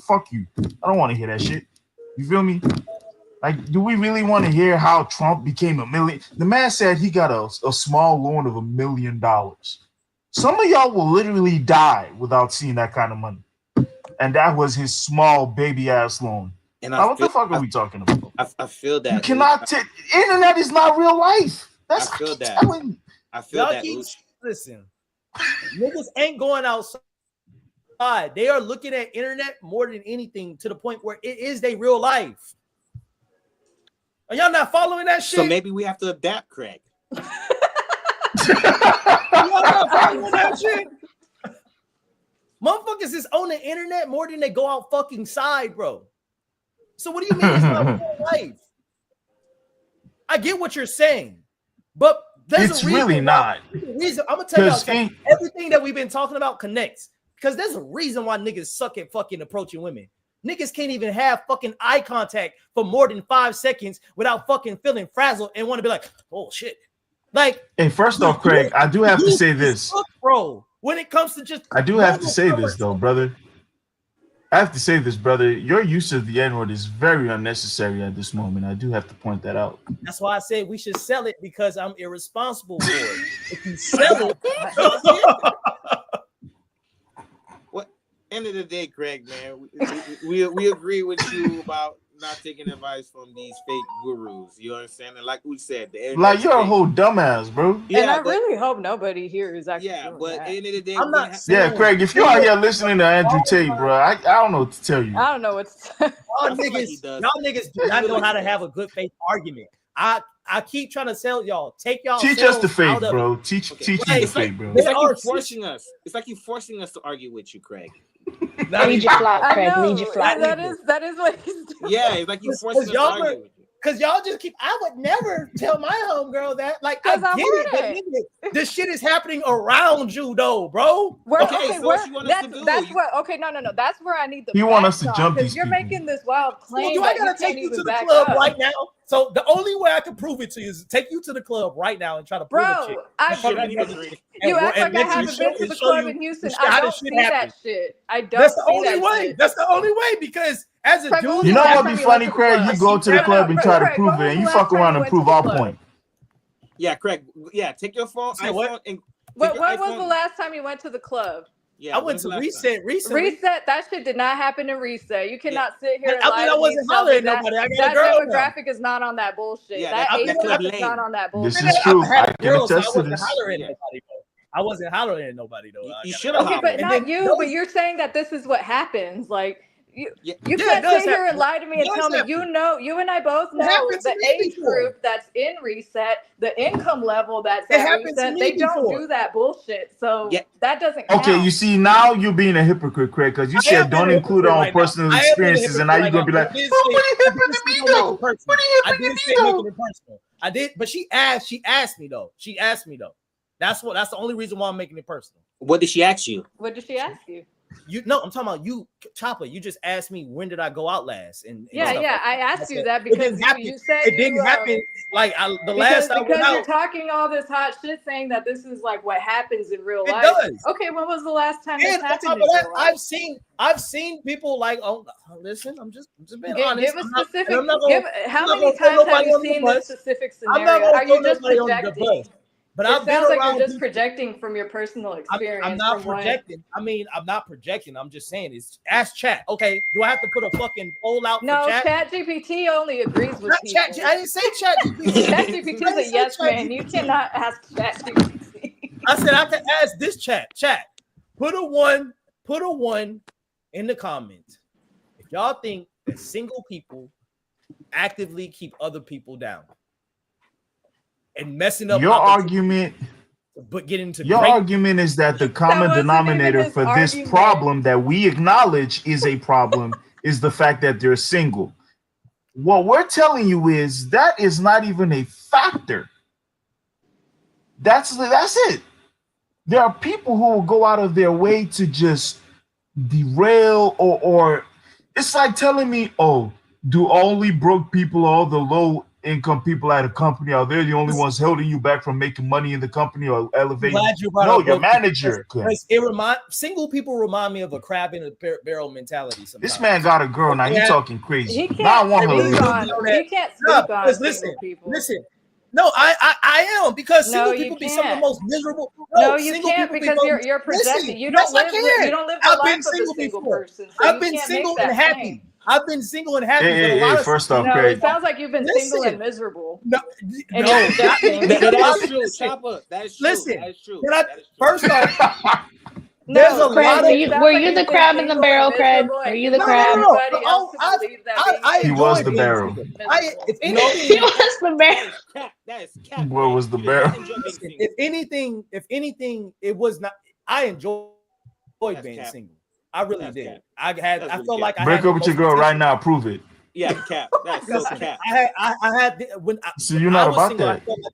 Fuck you. I don't want to hear that shit. You feel me? Like, do we really want to hear how Trump became a million? The man said he got a small loan of $1 million. Some of y'all will literally die without seeing that kind of money. And that was his small baby ass loan. And what the fuck are we talking about? I feel that. You cannot internet is not real life. That's I feel that. I feel y'all that. Listen, niggas ain't going outside. They are looking at internet more than anything to the point where it is their real life. Are y'all not following that shit? So maybe we have to adapt, Craig. Y'all not following that shit? Motherfuckers is on the internet more than they go out fucking side, bro. So what do you mean it's not real life? I get what you're saying, but there's It's a reason really not. Reason I'm gonna tell y'all everything that we've been talking about connects because there's a reason why niggas suck at fucking approaching women. Niggas can't even have fucking eye contact for more than 5 seconds without fucking feeling frazzled and want to be like, oh shit. Like, hey, first off, Craig, I do have to say this, suck, bro. When it comes to just, I do have to say this though, brother. I have to say this, brother. Your use of the N-word is very unnecessary at this moment. I do have to point that out. That's why I said we should sell it because I'm irresponsible for it. If you sell it, What? End of the day, Craig, man, we agree with you about not taking advice from these fake gurus. You understand? And like we said, like you're a whole dumbass, bro. Yeah, and I really hope nobody here is actually. Yeah, but at the end of the day, I'm not. Yeah, Craig, if you're out here listening to Andrew Tate, bro, I don't know what to tell you. I don't know what to tell y'all niggas do not know how to have a good faith argument. I keep trying to tell y'all, take y'all. Teach us the faith, bro. Teach you the faith, bro. It's like you forcing us. It's like you forcing us to argue with you, Craig. Lead your flock, Craig. Lead your flock. That is what he's doing. Yeah, it's like you forcing us to argue with you. Because y'all just keep. I would never tell my homegirl that. Like, I get it, but this shit is happening around you, though, bro. Okay, so what you want us to do? That's what. Okay, no. That's where I need the. You want us to jump these you're people. making this wild claim. Well, do I gotta take you to the club right now? So the only way I can prove it to you is to take you to the club right now and try to prove it. You act like I haven't been to the club in Houston. I don't see that shit. I don't. That's the only way. That's the only way because as a dude, you know what would be funny, Craig? You go to the club and try to prove it, and you fuck around and prove our point. Yeah, Craig. Yeah, take your phone. What? When was the last time you went to the club? Yeah, I went to Reset recently. Reset, that shit did not happen in Reset. You cannot sit here and I mean, I wasn't hollering at nobody. I got a girl. That demographic is not on that bullshit. Yeah, that age group is not on that bullshit. This is true. I can attest to this. I wasn't hollering at nobody though. You should have. Okay, but not you. But you're saying that this is what happens. Like you can't sit here and lie to me and tell me you and I both know the age group that's in Reset, the income level that's at Reset. They don't do that bullshit. So that doesn't count. Okay, you see now you're being a hypocrite, Craig, because you said don't include our personal experiences, and now you're gonna be like, "What are you hypocrite to me though? What are you hypocrite to me though?" I did, but she asked me though. That's the only reason why I'm making it personal. What did she ask you? What did she ask you? I'm talking about you, Chopper. You just asked me when did I go out last, and I asked you that because you said it didn't happen. Like the last time because you're talking all this hot shit, saying that this is like what happens in real life. It does. Okay, when was the last time this happened? On top of that, I've seen people like, oh, listen, I'm just being honest. Give a specific. How many times have you seen this specific scenario? Are you just projecting? But it sounds like you're just projecting from your personal experience. I'm not projecting. I mean, I'm not projecting. I'm just saying it's ask chat. Okay, do I have to put a fucking poll out for chat? No, ChatGPT only agrees with people. I didn't say ChatGPT. ChatGPT is a yes man. You cannot ask ChatGPT. I said I can ask this chat. Chat, put a one in the comments if y'all think that single people actively keep other people down. And messing up your argument, but getting to your argument is that the common denominator for this problem that we acknowledge is a problem is the fact that they're single. What we're telling you is that is not even a factor. That's it. There are people who will go out of their way to just derail or it's like telling me, oh, do only broke people, all the low income people at a company, are they the only ones holding you back from making money in the company or elevating? No, your manager. Single people remind me of a crab in a barrel mentality. Sometimes. This man got a girl now. He's talking crazy. Now I want her. He can't speak on single people. Listen. No, I am because single people be some of the most miserable. No, you can't because you're projecting. You don't live the life of a single person. I've been single and happy. I've been single and happy. Hey, first off, Craig. It sounds like you've been single and miserable. No, that's true, Chopper. That is true. Listen, that is true. First off, There's a Craig, lot of. were you the crab in the barrel, Craig? Were you the crab? No. I was enjoy the being barrel. single. If He anything, was the barrel. That is cap. What was the barrel? listen, if anything, it was not. I enjoyed being single. I really did. I felt like I break had up with your girl right now. Prove it. Yeah, cap. That's so cap. I had when I, So you're not I was about single, that. I felt like,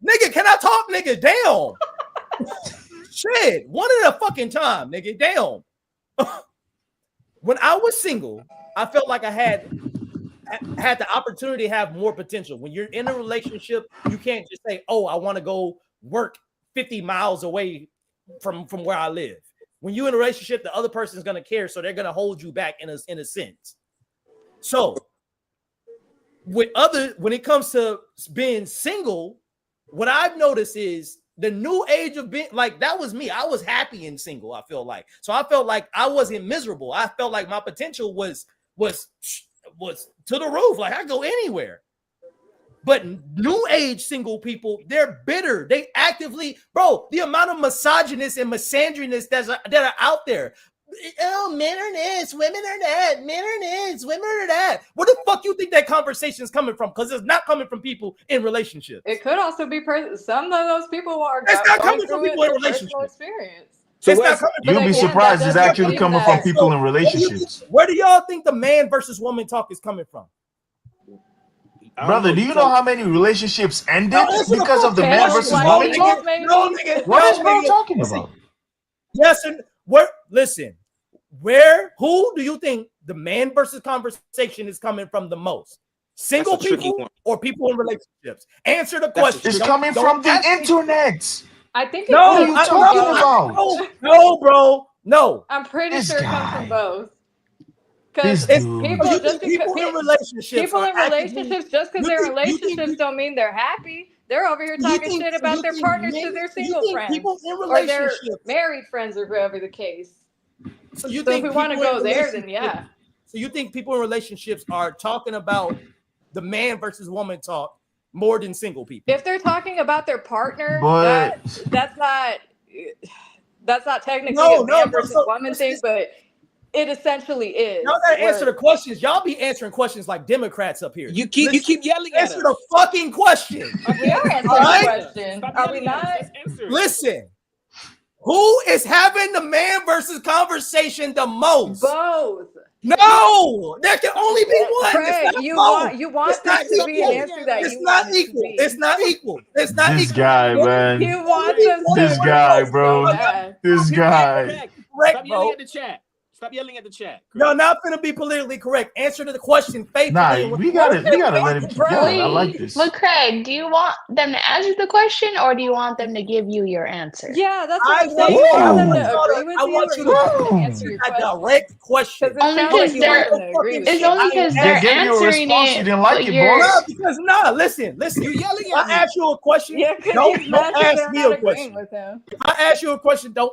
nigga, can I talk, nigga? Damn. Shit, one at a fucking time, nigga. Damn. When I was single, I felt like I had the opportunity to have more potential. When you're in a relationship, you can't just say, "Oh, I want to go work 50 miles away from where I live." When you're in a relationship, the other person's gonna care, so they're gonna hold you back in a sense. So, when it comes to being single, what I've noticed is the new age of being like that was me. I was happy and single. I feel like I felt like I wasn't miserable. I felt like my potential was to the roof. Like I go anywhere. But new age single people, they're bitter. They actively, bro, the amount of misogynists and misandrinists that are out there. Oh, men are this, women are that, men are this, women are that. Where the fuck you think that conversation is coming from? Because it's not coming from people in relationships. It could also be some of those people are it's not coming from people in relationships. Experience. So it's not coming. You'll be surprised it's actually coming from people in relationships. Where do y'all think the man versus woman talk is coming from? Brother, do you know how many relationships ended because of the man versus woman? No, nigga. What is bro talking about? Yes, and listen, who do you think the man versus conversation is coming from the most? Single people or people in relationships? Answer the question. It's coming from the internet. I think what are you talking about? No, bro. No. I'm pretty sure it comes from both. Because people in relationships, just because they're in relationships don't mean they're happy. They're over here talking shit about their partners to their single friends or their married friends or whoever the case. So you think if we want to go there, then yeah. So you think people in relationships are talking about the man versus woman talk more than single people? If they're talking about their partner, that's not technically a man versus woman thing, but it essentially is. Y'all gotta answer the questions. Y'all be answering questions like Democrats up here. You keep yelling at us. Answer the fucking question. We are answering the question. Are we not? Listen. Who is having the man versus conversation the most? Both. No, there can only be one. Craig, you want this to be an answer that it's not equal. It's not equal. It's not equal. This guy, man. You want them to This guy, bro. This guy. Stop yelling at the chat. Stop yelling at the chat. You're not gonna be politically correct. Answer to the question faithfully. Nah, we gotta let him keep going. I like this. But Craig, do you want them to answer the question or do you want them to give you your answer? Yeah, that's what I'm saying. I want you to answer a direct question. Only because they're answering it. You didn't like it, boy. No, listen. You're yelling at me. I ask you a question. Don't ask me a question. If I ask you a question, don't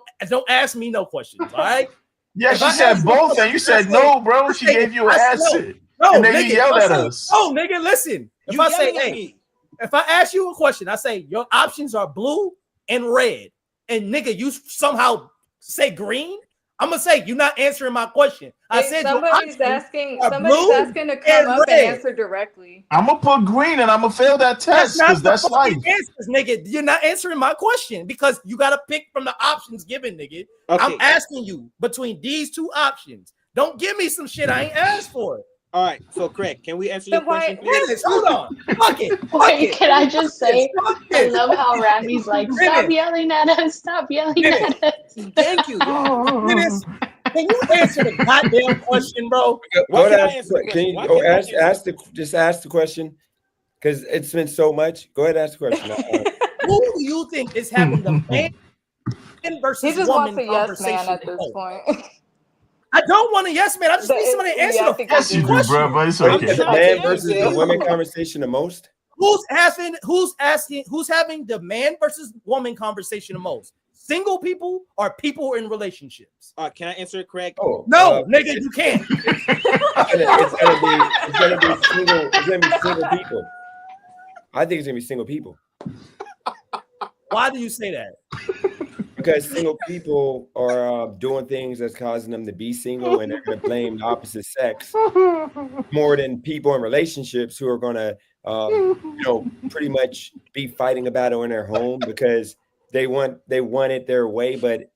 ask me no questions. All right. Yeah, she said both, and you said no, bro. She gave you an answer. No, and then nigga, you yelled at us. Oh, nigga, listen. If I say, hey, if I ask you a question, I say your options are blue and red, and nigga, you somehow say green, I'm gonna say you're not answering my question. I said somebody's asking to come up and answer directly. I'm gonna put green and I'm gonna fail that test because that's life. Answers, nigga. You're not answering my question because you gotta pick from the options given, nigga. Okay. I'm asking you between these two options. Don't give me some shit I ain't asked for. All right, so Craig, can we answer your question? Hold on. Fuck it. Wait, can I just say, I love how Randy's like, stop yelling at us. Stop yelling at us. Thank you. Can you answer the goddamn question, bro? Just ask the question because it's been so much. Go ahead and ask the question. Who do you think is having the man versus woman conversation? Yes man at this point. I don't want a yes man. I just need somebody to answer the question. Yes, bro, but it's okay. Is the man versus the woman conversation the most? Who's having the man versus woman conversation the most? Single people or people in relationships? Can I answer it, Craig? Oh, no, nigga, you can't. It's gonna be single people. I think it's gonna be single people. Why do you say that? Because single people are doing things that's causing them to be single, and they're going to blame the opposite sex more than people in relationships who are going to, pretty much be fighting a battle in their home because they want it their way, but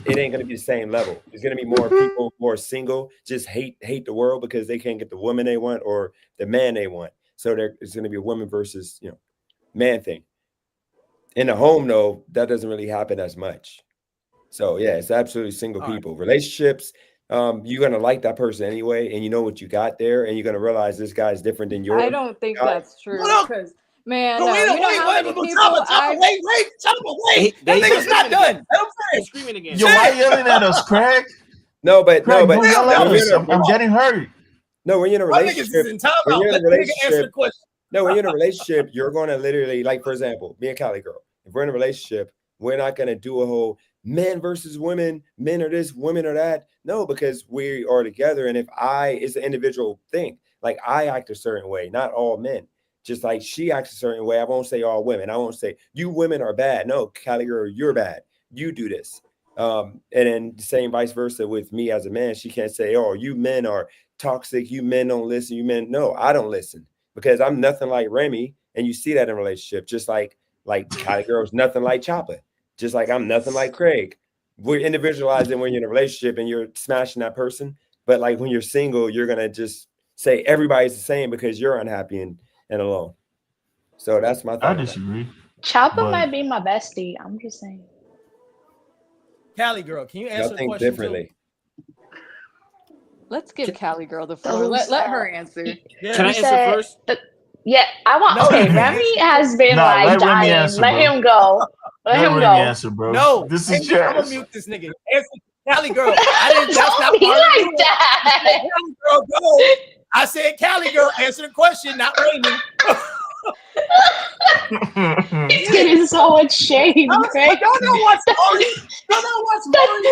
it ain't going to be the same level. There's going to be more people who are single, just hate the world because they can't get the woman they want or the man they want. So it's going to be a woman versus man thing. In the home, though, that doesn't really happen as much. So yeah, it's absolutely single people. Relationships, you're gonna like that person anyway, and you know what you got there, and you're gonna realize this guy's different than yours. I don't think that's true because man, But no, wait, you know how many people wait. That nigga's not done. He's screaming again. Yo, why yelling at us, Craig? Craig, don't yell at us. I'm getting hurt. No, when you're in a relationship, No, when you're in a relationship, you're gonna literally, like, for example, me and Cali girl, if we're in a relationship, we're not gonna do a whole men versus women, men are this, women are that. No, because we are together. And if it's an individual thing, like I act a certain way, not all men. Just like she acts a certain way. I won't say all women. I won't say you women are bad. No, Cali girl, you're bad. You do this. And then the same vice versa with me as a man. She can't say, oh, you men are toxic. You men don't listen. You men. No, I don't listen because I'm nothing like Remy. And you see that in a relationship, just like Cali girl's nothing like Chopper. Just like I'm nothing like Craig. We're individualizing when you're in a relationship and you're smashing that person. But like when you're single, you're going to just say everybody's the same because you're unhappy and alone. So that's my thought. I disagree. Chopper might be my bestie. I'm just saying. Cali girl, can you answer the question differently? Let's give Cali girl the floor. Let her answer. Yeah. Can I answer first? Yeah, I want. Okay, Remy has been like dying. Let him go. Let him go. Answer, bro. No, this is I'm gonna mute this nigga. Answer, Cali girl. I didn't. That's not Don't be part like of that. Cali girl, go. I said, Cali girl, answer the question, not Raymond. He's getting so much shame, Craig. Y'all know what's Maury. Y'all know what's Maury.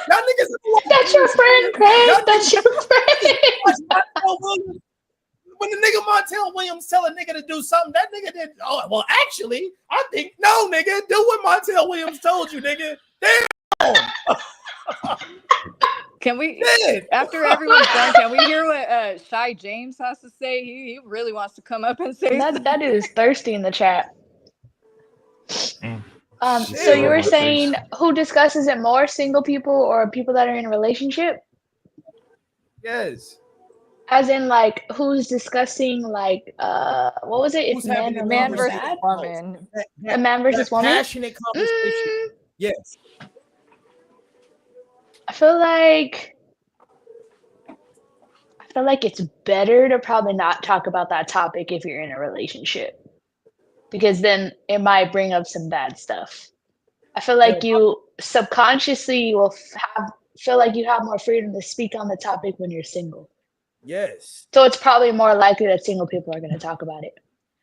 Y'all niggas. That's your friend, Craig. That's your friend. When the nigga Montel Williams tell a nigga to do something, that nigga did. Oh, well, actually, I think no, nigga, do what Montel Williams told you, nigga. Damn. Can we, after everyone's done, can we hear what Shy James has to say? He really wants to come up and say that is thirsty in the chat. So you were saying who discusses it more, single people or people that are in a relationship? Yes. As in, like, who's discussing, like, what was it? It's man versus woman. A man versus woman? Passionate conversation. Yes. I feel like it's better to probably not talk about that topic if you're in a relationship, because then it might bring up some bad stuff. I feel like you subconsciously will feel like you have more freedom to speak on the topic when you're single. Yes. So it's probably more likely that single people are going to talk about it.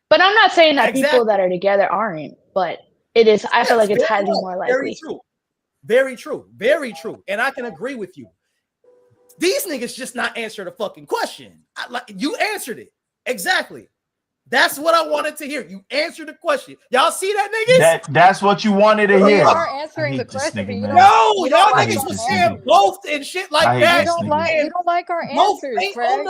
But I'm not saying that people that are together aren't, but it is. I feel like it's highly more likely. Very true. Very true. Very true. And I can agree with you. These niggas just not answer the fucking question. You answered it. Exactly. That's what I wanted to hear. You answered the question. Y'all see that, niggas? That's what you wanted to hear. You are answering the question. Y'all niggas was saying both and shit like that. You don't like our answers, Craig.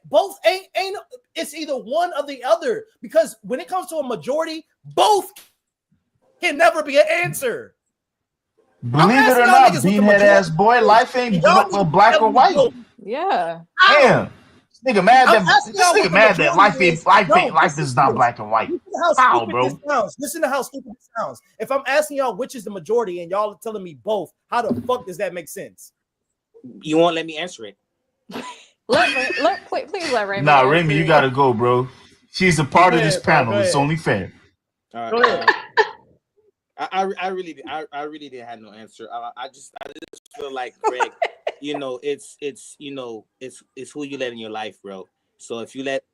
Both ain't. It's either one or the other. Because when it comes to a majority, both can never be an answer. Believe it or not, beanhead ass boy, life ain't black or white. Yeah. Damn. Nigga mad that life is not black and white. How, bro? Listen to how stupid it sounds. If I'm asking y'all which is the majority and y'all are telling me both, how the fuck does that make sense? You won't let me answer it. Please let Remy. Nah, Remy, you gotta go, bro. She's a part of this panel. It's only fair. All right. I really didn't have no answer. I just feel like, Greg, it's who you let in your life, bro. So if you let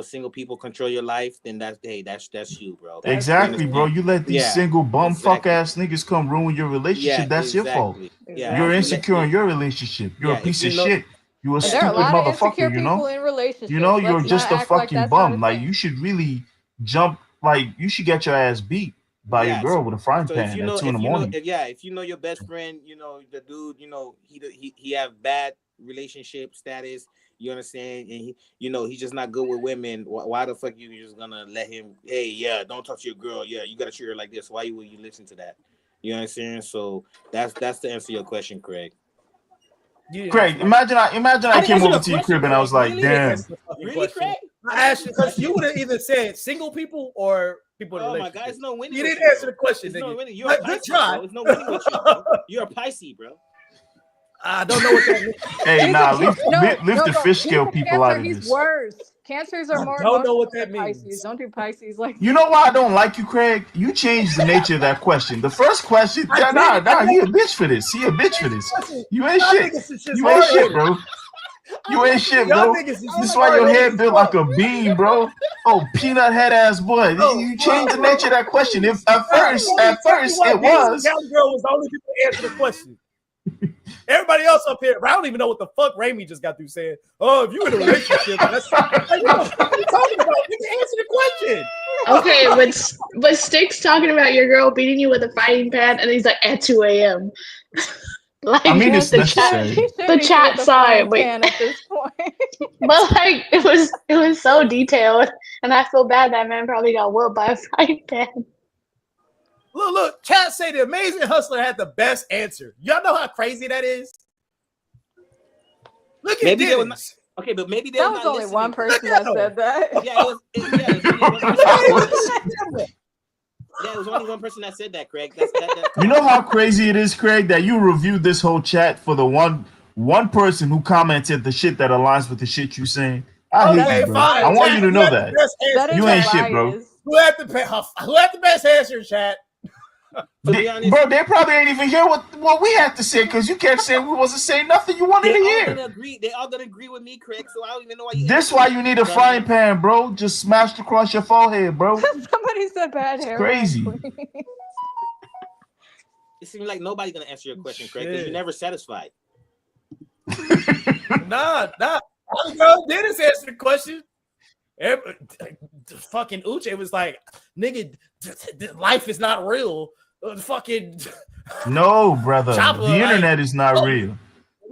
single people control your life, then that's you, bro. Exactly, bro. You let these single fuck ass niggas come ruin your relationship. That's your fault. Yeah. You're insecure in your relationship. You're a piece of shit. You a stupid motherfucker. You're just a fucking bum. Like you should really jump. Like you should get your ass beat. by your girl with a frying So pan if you at know, 2 in the morning. if you know your best friend, the dude, he have bad relationship status. You understand? And he's just not good with women. Why the fuck you just gonna let him? Hey, yeah, don't talk to your girl. Yeah, you gotta treat her like this. Why will you listen to that? You understand? So that's the answer to your question, Craig. Craig, imagine I came over to your crib and I was like, really? damn. Really, Craig? I asked you because you would have either said single people or people in relationships. My God, it's no winning. You with didn't answer the question, It's no nigga. winning. You're a Good Pisces, try. bro. It's no winning with you, bro. You're a Pisces, bro. I don't know what that means. Hey, leave the fish he's scale a people Cancer, out of he's this. worse. Cancers are more don't know what emotional that than means. Pisces. Don't do Pisces like You know why I don't like you, Craig? You changed the nature of that question. The first question, he a bitch for this. He a bitch for this. You ain't shit. You ain't shit, bro. You ain't shit, bro. This is why your head built like a bean, bro. Oh, peanut head ass boy. You changed the nature of that question. If at first it was. Cali girl was the only people to answer the question. Everybody else up here, I don't even know what the fuck Raimi just got through saying. Oh, if you're in a relationship, that's like, what are you talking about? You can answer the question. Okay, but Stick's talking about your girl beating you with a frying pan, and he's like at 2 a.m. Like, I mean, it's the necessary. the chat saw it, but at this point. but like it was so detailed, and I feel bad that man probably got whooped by a frying pan. Look, chat say the Amazing Hustler had the best answer. Y'all know how crazy that is? Look at Dennis. Okay, but maybe That was only one person that said that. Yeah, it was only one person that said that, Craig. You know how crazy it is, Craig, that you reviewed this whole chat for the one person who commented the shit that aligns with the shit you saying. I hate you, bro. Fine. I want you to know that. You ain't shit, bro. Who had the best answer, chat? Bro, they probably ain't even hear what we had to say because you kept saying we wasn't saying nothing you wanted to hear. They all gonna agree with me, Craig. So I don't even know why you. This why you need a frying pan, bro. Just smashed across your forehead, bro. Somebody said bad hair. Crazy. It seems like nobody's gonna answer your question, Craig, because you're never satisfied. Nah. Girl, Dennis answered the question. Fucking Uche was like, nigga, life is not real. Fucking no, brother. Chopper, the internet is not real.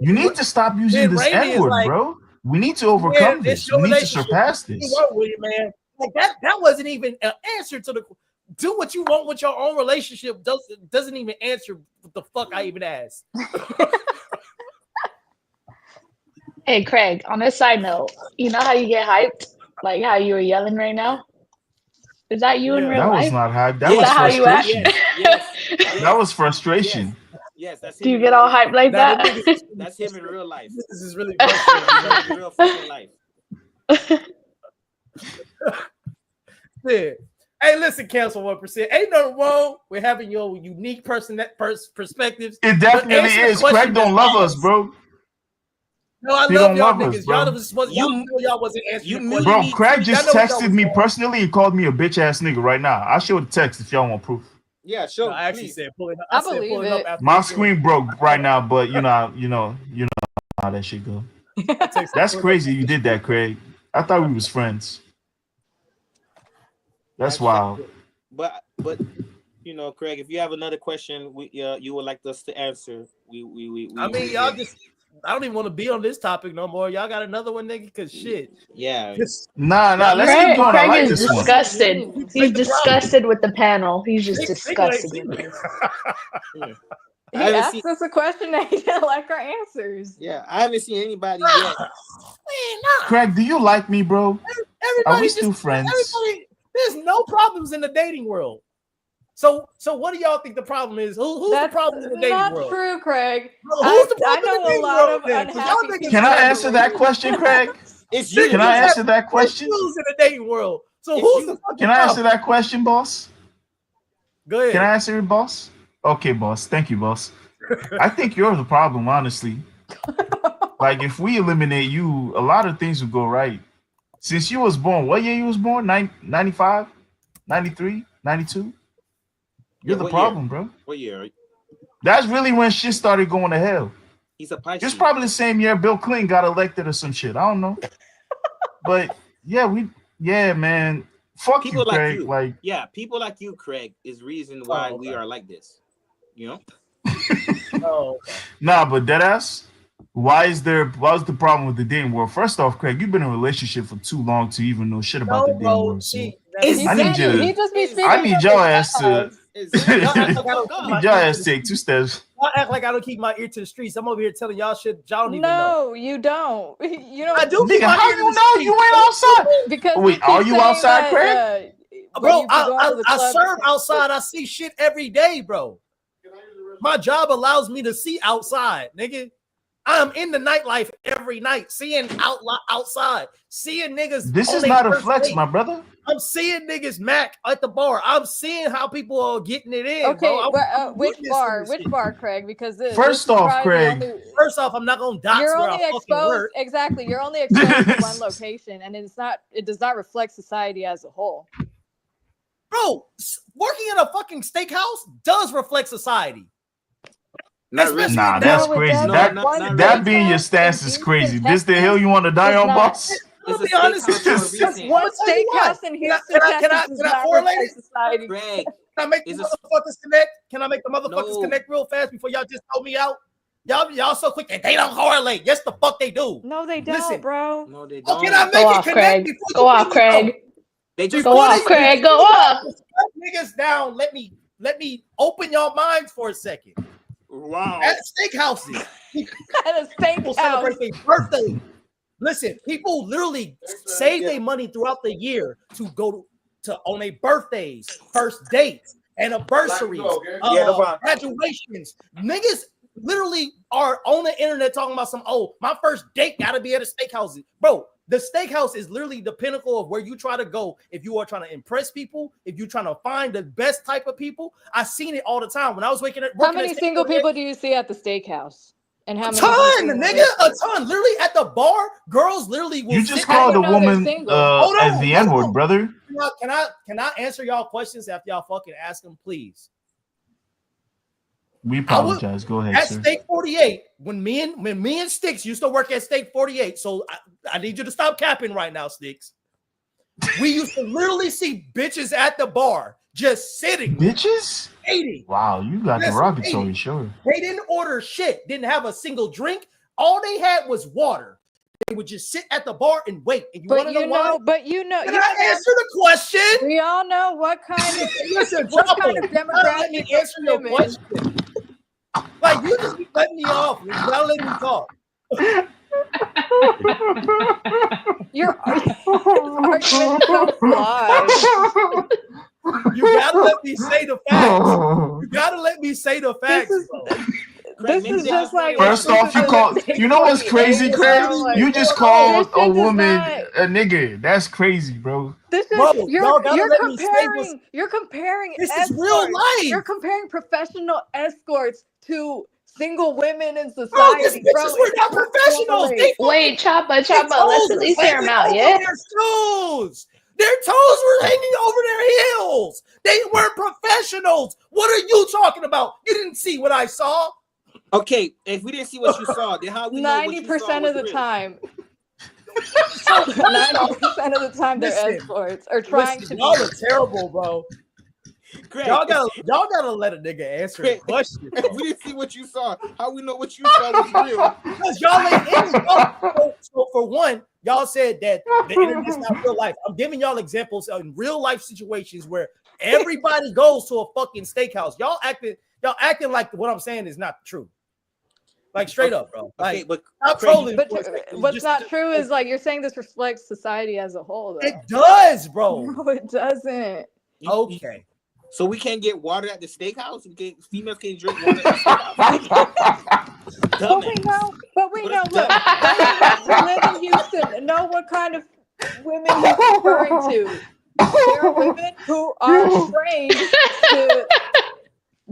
You need to stop using this N-word, like, bro. We need to overcome this. We need to surpass this. Man. Like that wasn't even an answer to the. Do what you want with your own relationship. Doesn't even answer what the fuck I even asked. Hey, Craig, on a side note, you know how you get hyped? Like how you were yelling right now? Is that you in real life? That was not hype. That was frustration. Yes. That was frustration. Yes, that's him. Do you get all hyped like that? That's him in real life. This is really frustrating. In real fucking life. Yeah. Hey, listen, Cancel 1%. Ain't nothing wrong with having your unique perspectives. It definitely is. Craig don't love us, bro. No, I love y'all niggas. Y'all wasn't answering the question. Bro, Craig just texted me personally and called me a bitch ass nigga right now. I'll show the text if y'all want proof. Yeah, sure. No, I actually said pulling up. I believe it. Up my screen broke right now, but you know how that shit go. That's crazy you did that, Craig. I thought we was friends. That's wild. But Craig, if you have another question you would like us to answer, I mean, y'all just I don't even want to be on this topic no more. Y'all got another one, nigga? Cause shit. Yeah. Nah. Let's keep going. Craig I like is this disgusted. one. He's disgusted with the panel. He's just disgusted. He asked us a question that he didn't like our answers. Yeah, I haven't seen anybody yet. Craig, do you like me, bro? Are we still friends? There's no problems in the dating world. So what do y'all think the problem is? Who's the problem in the dating world? That's true, Craig. Who's the problem I know a lot of unhappy people. Can I answer that question, Craig? It's you. Can I answer that question? Who's in the dating world? So who's the fucking Can I answer that question, boss? Go ahead. Can I answer it, boss? Okay, boss. Thank you, boss. I think you're the problem, honestly. Like, if we eliminate you, a lot of things would go right. Since you was born, what year you was born? 95? 93? 92? You're the problem, bro. What year? That's really when shit started going to hell. He's a Pisces. Just probably the same year Bill Clinton got elected or some shit. I don't know. But yeah, man. Fuck people you, like Craig. you. Like, yeah, people like you, Craig, is reason why Oh, we okay. are like this. You know? Oh, okay. nah, but deadass. What's the problem with the dating world? First off, Craig, you've been in a relationship for too long to even know shit about the No, dating bro. world. So See, I need you He to. just be speaking I need from your his ass to. past. y'all act like I Fuck don't keep up. my Your ear to ass the take 2 steps. Y'all act like I don't keep my ear to the streets. I'm over here telling y'all shit y'all don't even know. No, you don't. You don't. I do keep Nigga, my how ear to you the know streets. you ain't outside? Because Wait, you keep are you saying outside, that, Craig? when Bro, you be going to the I club. serve outside. I see shit every day, bro. My job allows me to see outside, nigga. I'm in the nightlife every night, seeing outside, seeing niggas. This on is their not a first flex, date. my brother. I'm seeing niggas Mac at the bar. I'm seeing how people are getting it in, Okay, bro. I'm which witnessing bar? this Which shit. bar, Craig? Because this First is off, probably the Craig, only. First off, I'm not gonna dox You're where I only fucking exposed. work. Exactly. You're only exposed to one location, and it's not. It does not reflect society as a whole. Bro, working in a fucking steakhouse does reflect society. Not Especially really. nah, in that's No, it crazy. doesn't. That not One that being your steakhouse stance in is Houston, crazy. This the hill Texas you want to die does on, not. boss? I'm It's gonna a be honest with steakhouse you. for a Just reason. I'm one gonna tell you why. steakhouse in Houston, Can Texas does I not correlate reflect it? society. Craig, Can I make the it's a motherfuckers connect? Can I make the motherfuckers No. connect real fast before y'all just throw me out? Y'all so quick that they don't correlate. Yes, the fuck they do. No, they don't, Listen, bro. no, they oh, don't. can I make Go it off, connect Craig. before Go you off, bring me down? Craig. They just Go off, Craig. Go off. Niggas down. Let me open your minds for a second. wow. At steakhouses, At a people celebrate steakhouse. their birthday. Listen, people literally save their money throughout the year to go to on their birthdays, first dates, anniversaries, Yeah, no problem. graduations. Niggas literally are on the internet talking about my first date gotta be at a steakhouse. Bro, the steakhouse is literally the pinnacle of where you try to go if you are trying to impress people, if you're trying to find the best type of people. I've seen it all the time. When I was working How many at single people do you see at the steakhouse? And how a many do you see ton, in nigga, a relationships? ton. Literally at the bar, girls literally will You just sit. How do called you a know they're woman single? as the N-word, brother. Can I answer y'all questions after y'all fucking ask them, please? We apologize. Go ahead, At sir. Steak 48, when me and Sticks used to work at Steak 48, so I need you to stop capping right now, Sticks. We used to literally see bitches at the bar just sitting. Bitches? Eating. Wow, you got derogatory, sure. They didn't order shit, didn't have a single drink. All they had was water. They would just sit at the bar and wait. And you want to know why? But you know, Can I answer the question? We all know what kind of Listen, what kind of let demographic me answer your question. Like you just keep cutting me off. You gotta let me talk. Your argument is so flawed. You gotta let me say the facts. You gotta let me say the facts. This is just like First off, you know what's crazy, Craig? You just called a woman a nigga. That's crazy, bro. This is Bro, y'all gotta let me say what's. You're comparing This is real life. You're comparing professional escorts to single women in Bro, society. these bitches were not professionals. Wait, Choppa, let's at least hear them out, yeah? Their shoes. Their toes were hanging over their heels. They weren't professionals. What are you talking about? You didn't see what I saw. Okay, if we didn't see what you saw, then how we know what you saw 90% of the was real? time. 90% of the time they're escorts or trying to be. Y'all are terrible, bro. Craig, Y'all gotta let a nigga answer the question. If we didn't see what you saw, how we know what you saw was real? Because y'all ain't in it. So for one, y'all said that the internet's not real life. I'm giving y'all examples in real life situations where everybody goes to a fucking steakhouse. Y'all acting like what I'm saying is not true. Like straight up, bro. Like, okay, but stop trolling. But what's not true is like you're saying this reflects society as a whole, though. It does, bro. No, it doesn't. Okay. So we can't get water at the steakhouse? Females can't drink water at the steakhouse? But we know. Look, those of us who live in Houston know what kind of women he's referring to. There are women who are trained to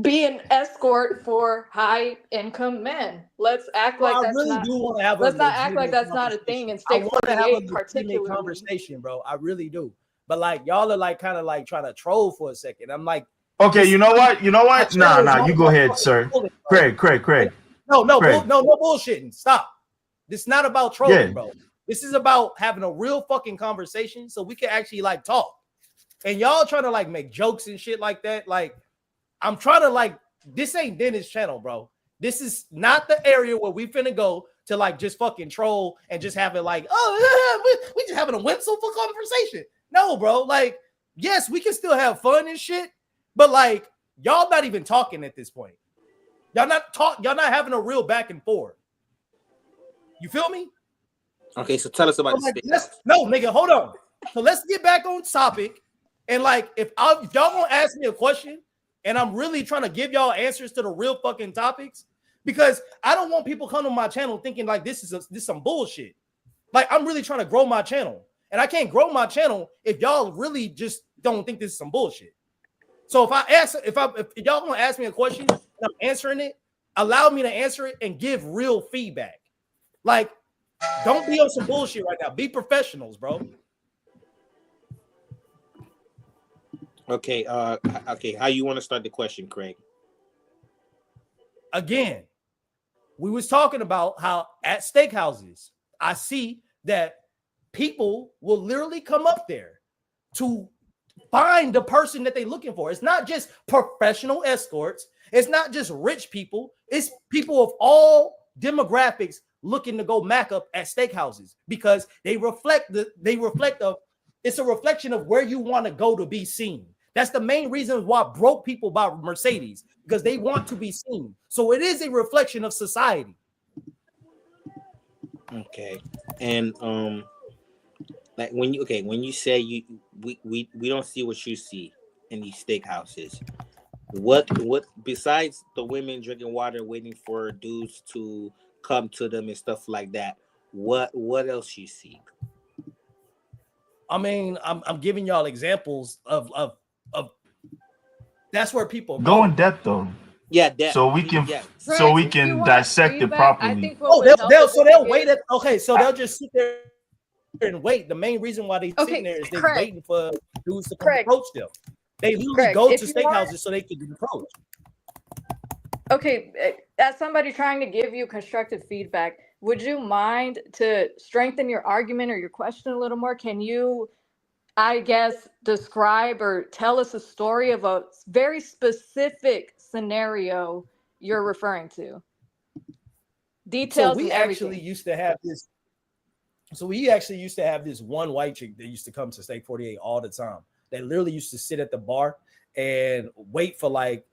be an escort for high-income men. Let's act like that's really not. Do want to have let's a not act like that's not a thing in I State want to have a 48 legitimate particularly. conversation, bro. I really do. But like y'all are like kind of like trying to troll for a second. I'm like, okay, you know what? Nah, you go ahead, sir. Craig. No bullshitting. Stop. This is not about trolling, bro. This is about having a real fucking conversation so we can actually like talk. and y'all trying to like make jokes and shit like that. Like, I'm trying to like, this ain't Dennis channel, bro. This is not the area where we finna go to like just fucking troll and just have it like, oh, we just having a whimsical conversation. No, bro. Like, yes, we can still have fun and shit, but like, y'all not even talking at this point. Y'all not having a real back and forth. You feel me? Okay, so tell us about like, no, nigga, hold on. So let's get back on topic. And like, if y'all gonna ask me a question, and I'm really trying to give y'all answers to the real fucking topics, because I don't want people coming to my channel thinking like this is some bullshit. Like, I'm really trying to grow my channel, and I can't grow my channel if y'all really just don't think this is some bullshit. So if y'all gonna ask me a question and I'm answering it, allow me to answer it and give real feedback. Like, don't be on some bullshit right now. Be professionals, bro. Okay, okay. How you want to start the question, Craig? Again, we was talking about how at steakhouses, I see that people will literally come up there to find the person that they're looking for. It's not just professional escorts. It's not just rich people. It's people of all demographics looking to go mac up at steakhouses because it's a reflection of where you want to go to be seen. That's the main reason why broke people buy Mercedes, because they want to be seen. So it is a reflection of society. Okay. And like when you say we don't see what you see in these steakhouses, what besides the women drinking water waiting for dudes to come to them and stuff like that, what else you see? I mean, I'm giving y'all examples of that's where people go in depth though. Yeah, that so we can Right, we if can you want dissect it feedback, I properly. think what would help is if they'll you wait give- so they'll just sit there and wait. The main reason why they sitting there is they're Craig. waiting for dudes to come Craig. approach them. They literally Craig, go if to you steakhouses want- so they can be approached. Okay, as somebody trying to give you constructive feedback, would you mind to strengthen your argument or your question a little more? Can you, I guess, describe or tell us a story of a very specific scenario you're referring to? Details So we and actually everything. used to have this. So we actually used to have this one white chick that used to come to Steak 48 all the time. They literally used to sit at the bar and wait for like,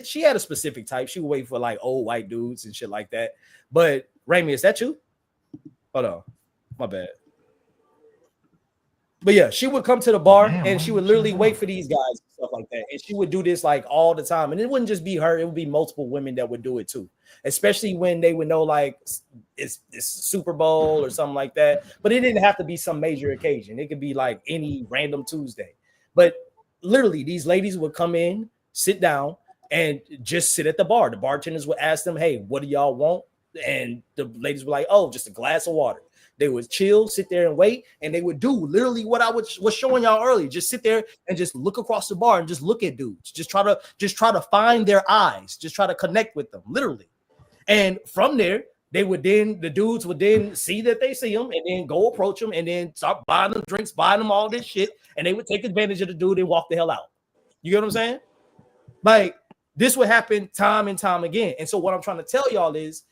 she had a specific type. She would wait for like old white dudes and shit like that. But Raimi, is that you? Hold on, my bad. But yeah, she would come to the bar and she would literally wait for these guys and stuff like that. And she would do this like all the time. And it wouldn't just be her, it would be multiple women that would do it too. Especially when they would know like it's Super Bowl or something like that. But it didn't have to be some major occasion. It could be like any random Tuesday. But literally, these ladies would come in, sit down, and just sit at the bar. The bartenders would ask them, hey, what do y'all want? And the ladies were like, oh, just a glass of water. They would chill, sit there and wait, and they would do literally what I was showing y'all earlier. Just sit there and just look across the bar and just look at dudes. Just try to find their eyes. Just try to connect with them, literally. And from there, the dudes would then see that they see them and then go approach them and then start buying them drinks, buying them all this shit, and they would take advantage of the dude and walk the hell out. You get what I'm saying? Like, this would happen time and time again. And so what I'm trying to tell y'all is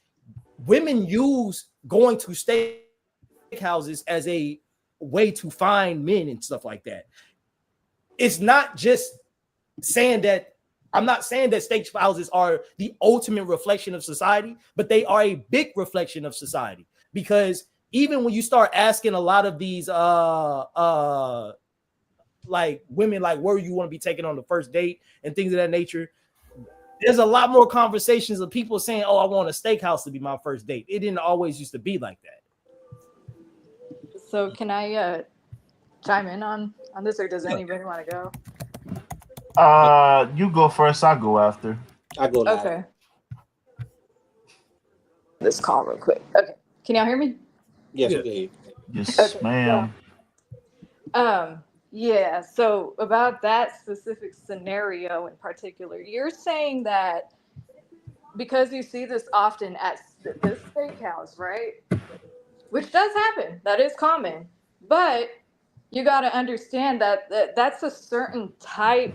women use going to steakhouses as a way to find men and stuff like that. It's not just saying that, I'm not saying that steakhouses are the ultimate reflection of society, but they are a big reflection of society. Because even when you start asking a lot of these like women, like where you want to be taken on the first date and things of that nature, there's a lot more conversations of people saying, oh, I want a steakhouse to be my first date. It didn't always used to be like that. So can I chime in on this, or does anybody want to go? You go first, I'll go after. I go last. Okay. This call real quick. Okay. Can y'all hear me? Yes, okay. Yes, Okay, ma'am. Yeah, so about that specific scenario in particular, you're saying that because you see this often at this steakhouse, right? Which does happen. That is common. But you got to understand that that's a certain type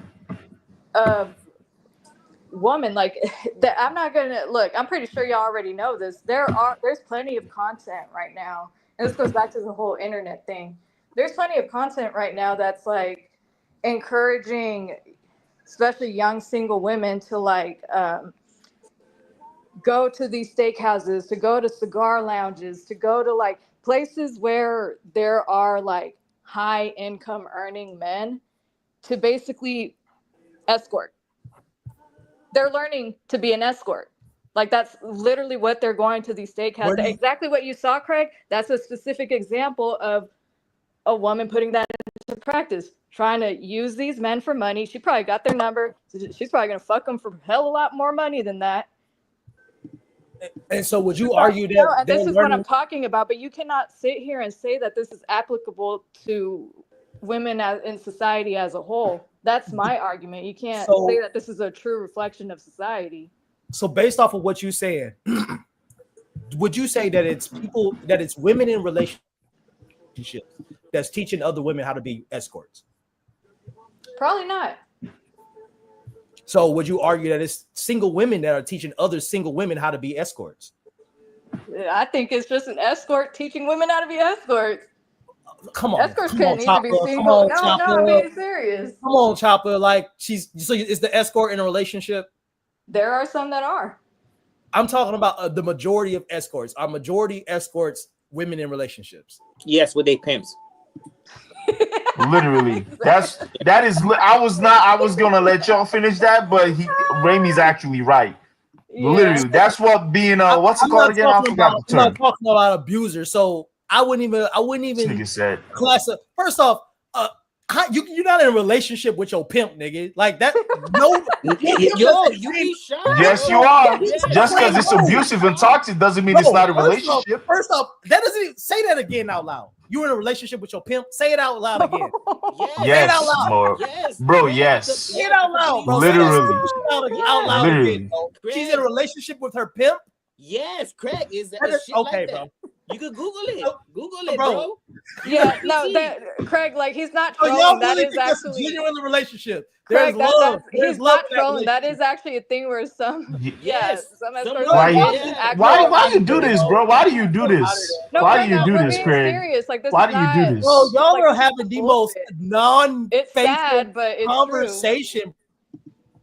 of woman. Like that, I'm not gonna look. I'm pretty sure y'all already know this. There's plenty of content right now, and this goes back to the whole internet thing. There's plenty of content right now that's like encouraging, especially young single women, to like go to these steakhouses, to go to cigar lounges, to go to like places where there are like high income earning men to basically escort. They're learning to be an escort. Like that's literally what they're going to these steakhouses. Exactly what you saw, Craig. That's a specific example of a woman putting that into practice, trying to use these men for money. She probably got their number. She's probably gonna fuck them for hell a lot more money than that. And so, would you argue that and this is what I'm talking about? But you cannot sit here and say that this is applicable to women in society as a whole. That's my argument. You can't say that this is a true reflection of society. So, based off of what you said, would you say that it's women in relationships that's teaching other women how to be escorts? Probably not. So would you argue that it's single women that are teaching other single women how to be escorts? I think it's just an escort teaching women how to be escorts. Come on, escorts couldn't need to be single. No, I'm being serious. Come on, Chopper. Like is the escort in a relationship? There are some that are. I'm talking about the majority of escorts. Are majority escorts women in relationships? Yes, with they pimps. Literally, that is. I was gonna let y'all finish that, but Ramey's actually right. Yeah. Literally, that's what being what's it called again? I forgot the term. I'm not talking about abusers, so I wouldn't even said. Class of, first off, you're not in a relationship with your pimp, nigga. Like that. No, you be shy. Yes, you are. Just because it's abusive and toxic doesn't mean it's not a relationship. First off, that doesn't even say that again out loud. You're in a relationship with your pimp. Say it out loud again. Yes, say it out loud. More. Yes, bro. Yes. Say it out loud, bro. Literally. Out loud again, bro. She's in a relationship with her pimp. Yes, Craig is that shit okay, like that. Bro. You could Google it. Google it, bro. Yeah, no, Craig, like he's not trolling. Y'all that really is actually genuine in the relationship. Craig, he's not trolling. That is actually a thing where some why you do this, bro? Why do you do this? Why do you do this, Craig? Serious. Like, this why do you do this? Bro, y'all are having the most non-faithful conversation,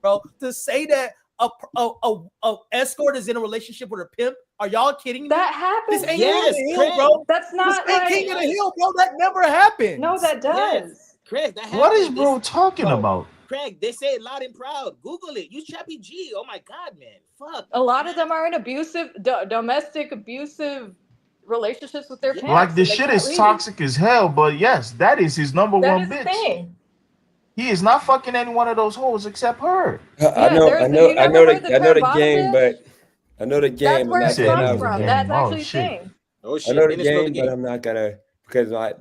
bro. To say that a escort is in a relationship with a pimp. Are y'all kidding me? That happens. This ain't King of the Hill, bro. That's not this ain't King of the Hill, bro. That never happened. No, that does. Yes. Craig, that happens. What is bro talking about? Craig, they say it loud and proud. Google it. Use Chappy G. Oh my God, man. Fuck. A lot of them are in abusive, domestic abusive relationships with their parents. Like, the shit is toxic as hell, but yes, that is his number one bitch. Thing. He is not fucking any one of those hoes except her. I know the game, but I know the game. That's where it comes from. That's actually the thing. Oh shit! I know the game, but I'm not gonna because my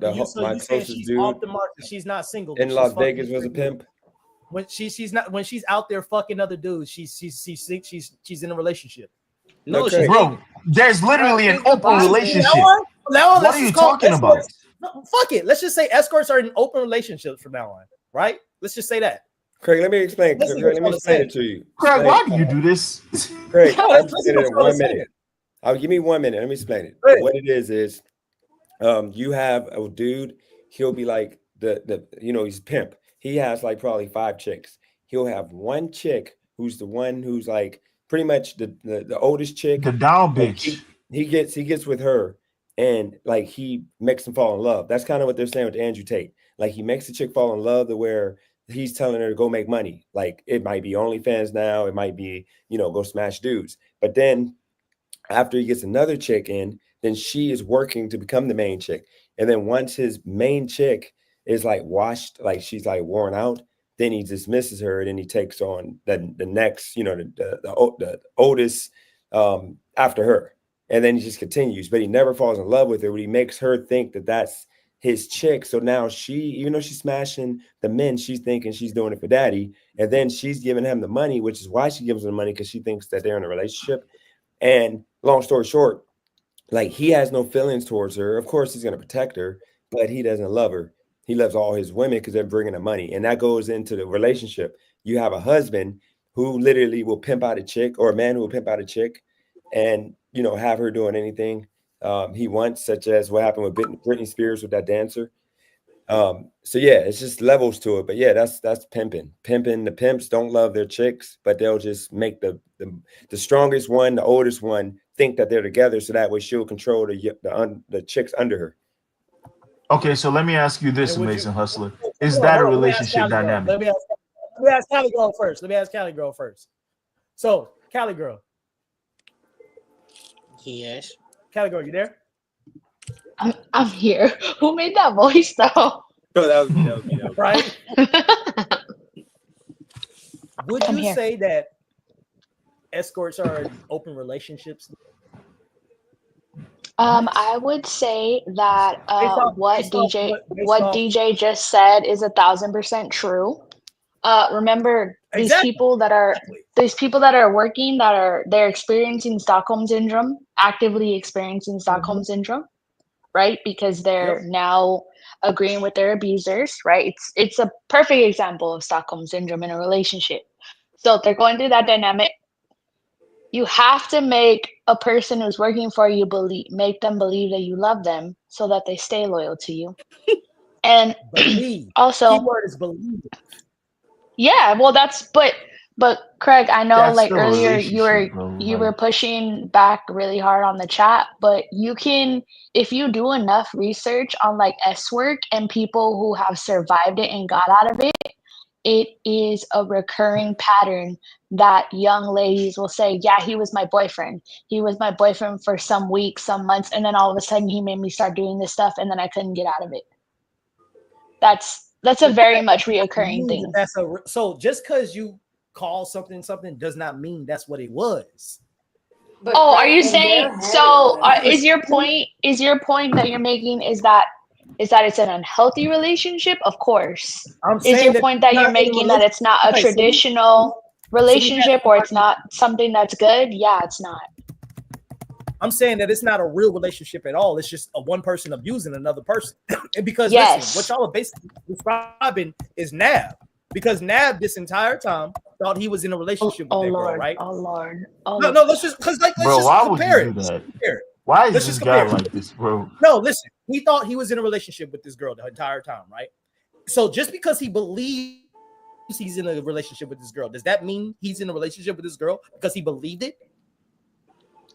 closest dude off the market. She's not single in Las Vegas was a pimp. When she's not when she's out there fucking other dudes, she's in a relationship. No, bro. There's literally an open relationship. What are you talking about? No, fuck it. Let's just say escorts are in open relationships from now on, right? Let's just say that. Craig, let me explain. Let me explain it to you. Craig, why do you do this? Craig, I'll explain it in 1 minute. Give me 1 minute. Let me explain it. Right. What it is you have a dude. He'll be like he's a pimp. He has like probably 5 chicks. He'll have one chick who's the one who's like pretty much the oldest chick. The down bitch. He gets with her and like he makes them fall in love. That's kind of what they're saying with Andrew Tate. Like he makes the chick fall in love to where he's telling her to go make money. Like it might be OnlyFans now. It might be, go smash dudes. But then after he gets another chick in, then she is working to become the main chick. And then once his main chick is like washed, like she's like worn out, then he dismisses her and then he takes on the next, the oldest after her. And then he just continues, but he never falls in love with her. But he makes her think that that's his chick. So now she, even though she's smashing the men, she's thinking she's doing it for daddy. And then she's giving him the money, which is why she gives him the money, because she thinks that they're in a relationship. And long story short, like he has no feelings towards her. Of course, he's going to protect her, but he doesn't love her. He loves all his women because they're bringing him money. And that goes into the relationship. You have a husband who literally will pimp out a chick, or a man who will pimp out a chick and, you know, have her doing anything he wants, such as what happened with Britney Spears with that dancer. So yeah, it's just levels to it. But yeah, that's pimping. The pimps don't love their chicks, but they'll just make the strongest one, the oldest one, think that they're together, so that way she'll control the chicks under her. Okay, so let me ask you this, Amazing Hustler. Is that a relationship dynamic? Let me ask Cali Girl first. So, Cali Girl. Yes. Cali Girl, you there? I'm here. Who made that voice though? Oh, that was me. Right? Would you say that escorts are in open relationships? I would say that what DJ just said is 1,000% true. Remember these people that are working, they're experiencing Stockholm syndrome, actively experiencing Stockholm syndrome, right? Because they're now agreeing with their abusers, right? It's a perfect example of Stockholm syndrome in a relationship. So they're going through that dynamic. You have to make a person who's working for you make them believe that you love them, so that they stay loyal to you. And believe. Also, keyword is believe. Yeah, well, but Craig, I know like earlier you were pushing back really hard on the chat, but you can, if you do enough research on like S work and people who have survived it and got out of it, it is a recurring pattern that young ladies will say, yeah, he was my boyfriend. He was my boyfriend for some weeks, some months, and then all of a sudden he made me start doing this stuff, and then I couldn't get out of it. That's a very much reoccurring thing. So just because you call something does not mean that's what it was. But are you saying so? Is your point that you're making is that it's an unhealthy relationship? Of course. Is your point that you're making that it's not a traditional relationship, or it's not something that's good? Yeah, it's not. I'm saying that it's not a real relationship at all. It's just a one person abusing another person. And because listen, what y'all are basically describing is Nab. Because Nab this entire time thought he was in a relationship with that girl, right? Oh Lord. No, let's just compare it. Why is this guy like this, bro? No, listen. He thought he was in a relationship with this girl the entire time, right? So just because he believes he's in a relationship with this girl, does that mean he's in a relationship with this girl because he believed it?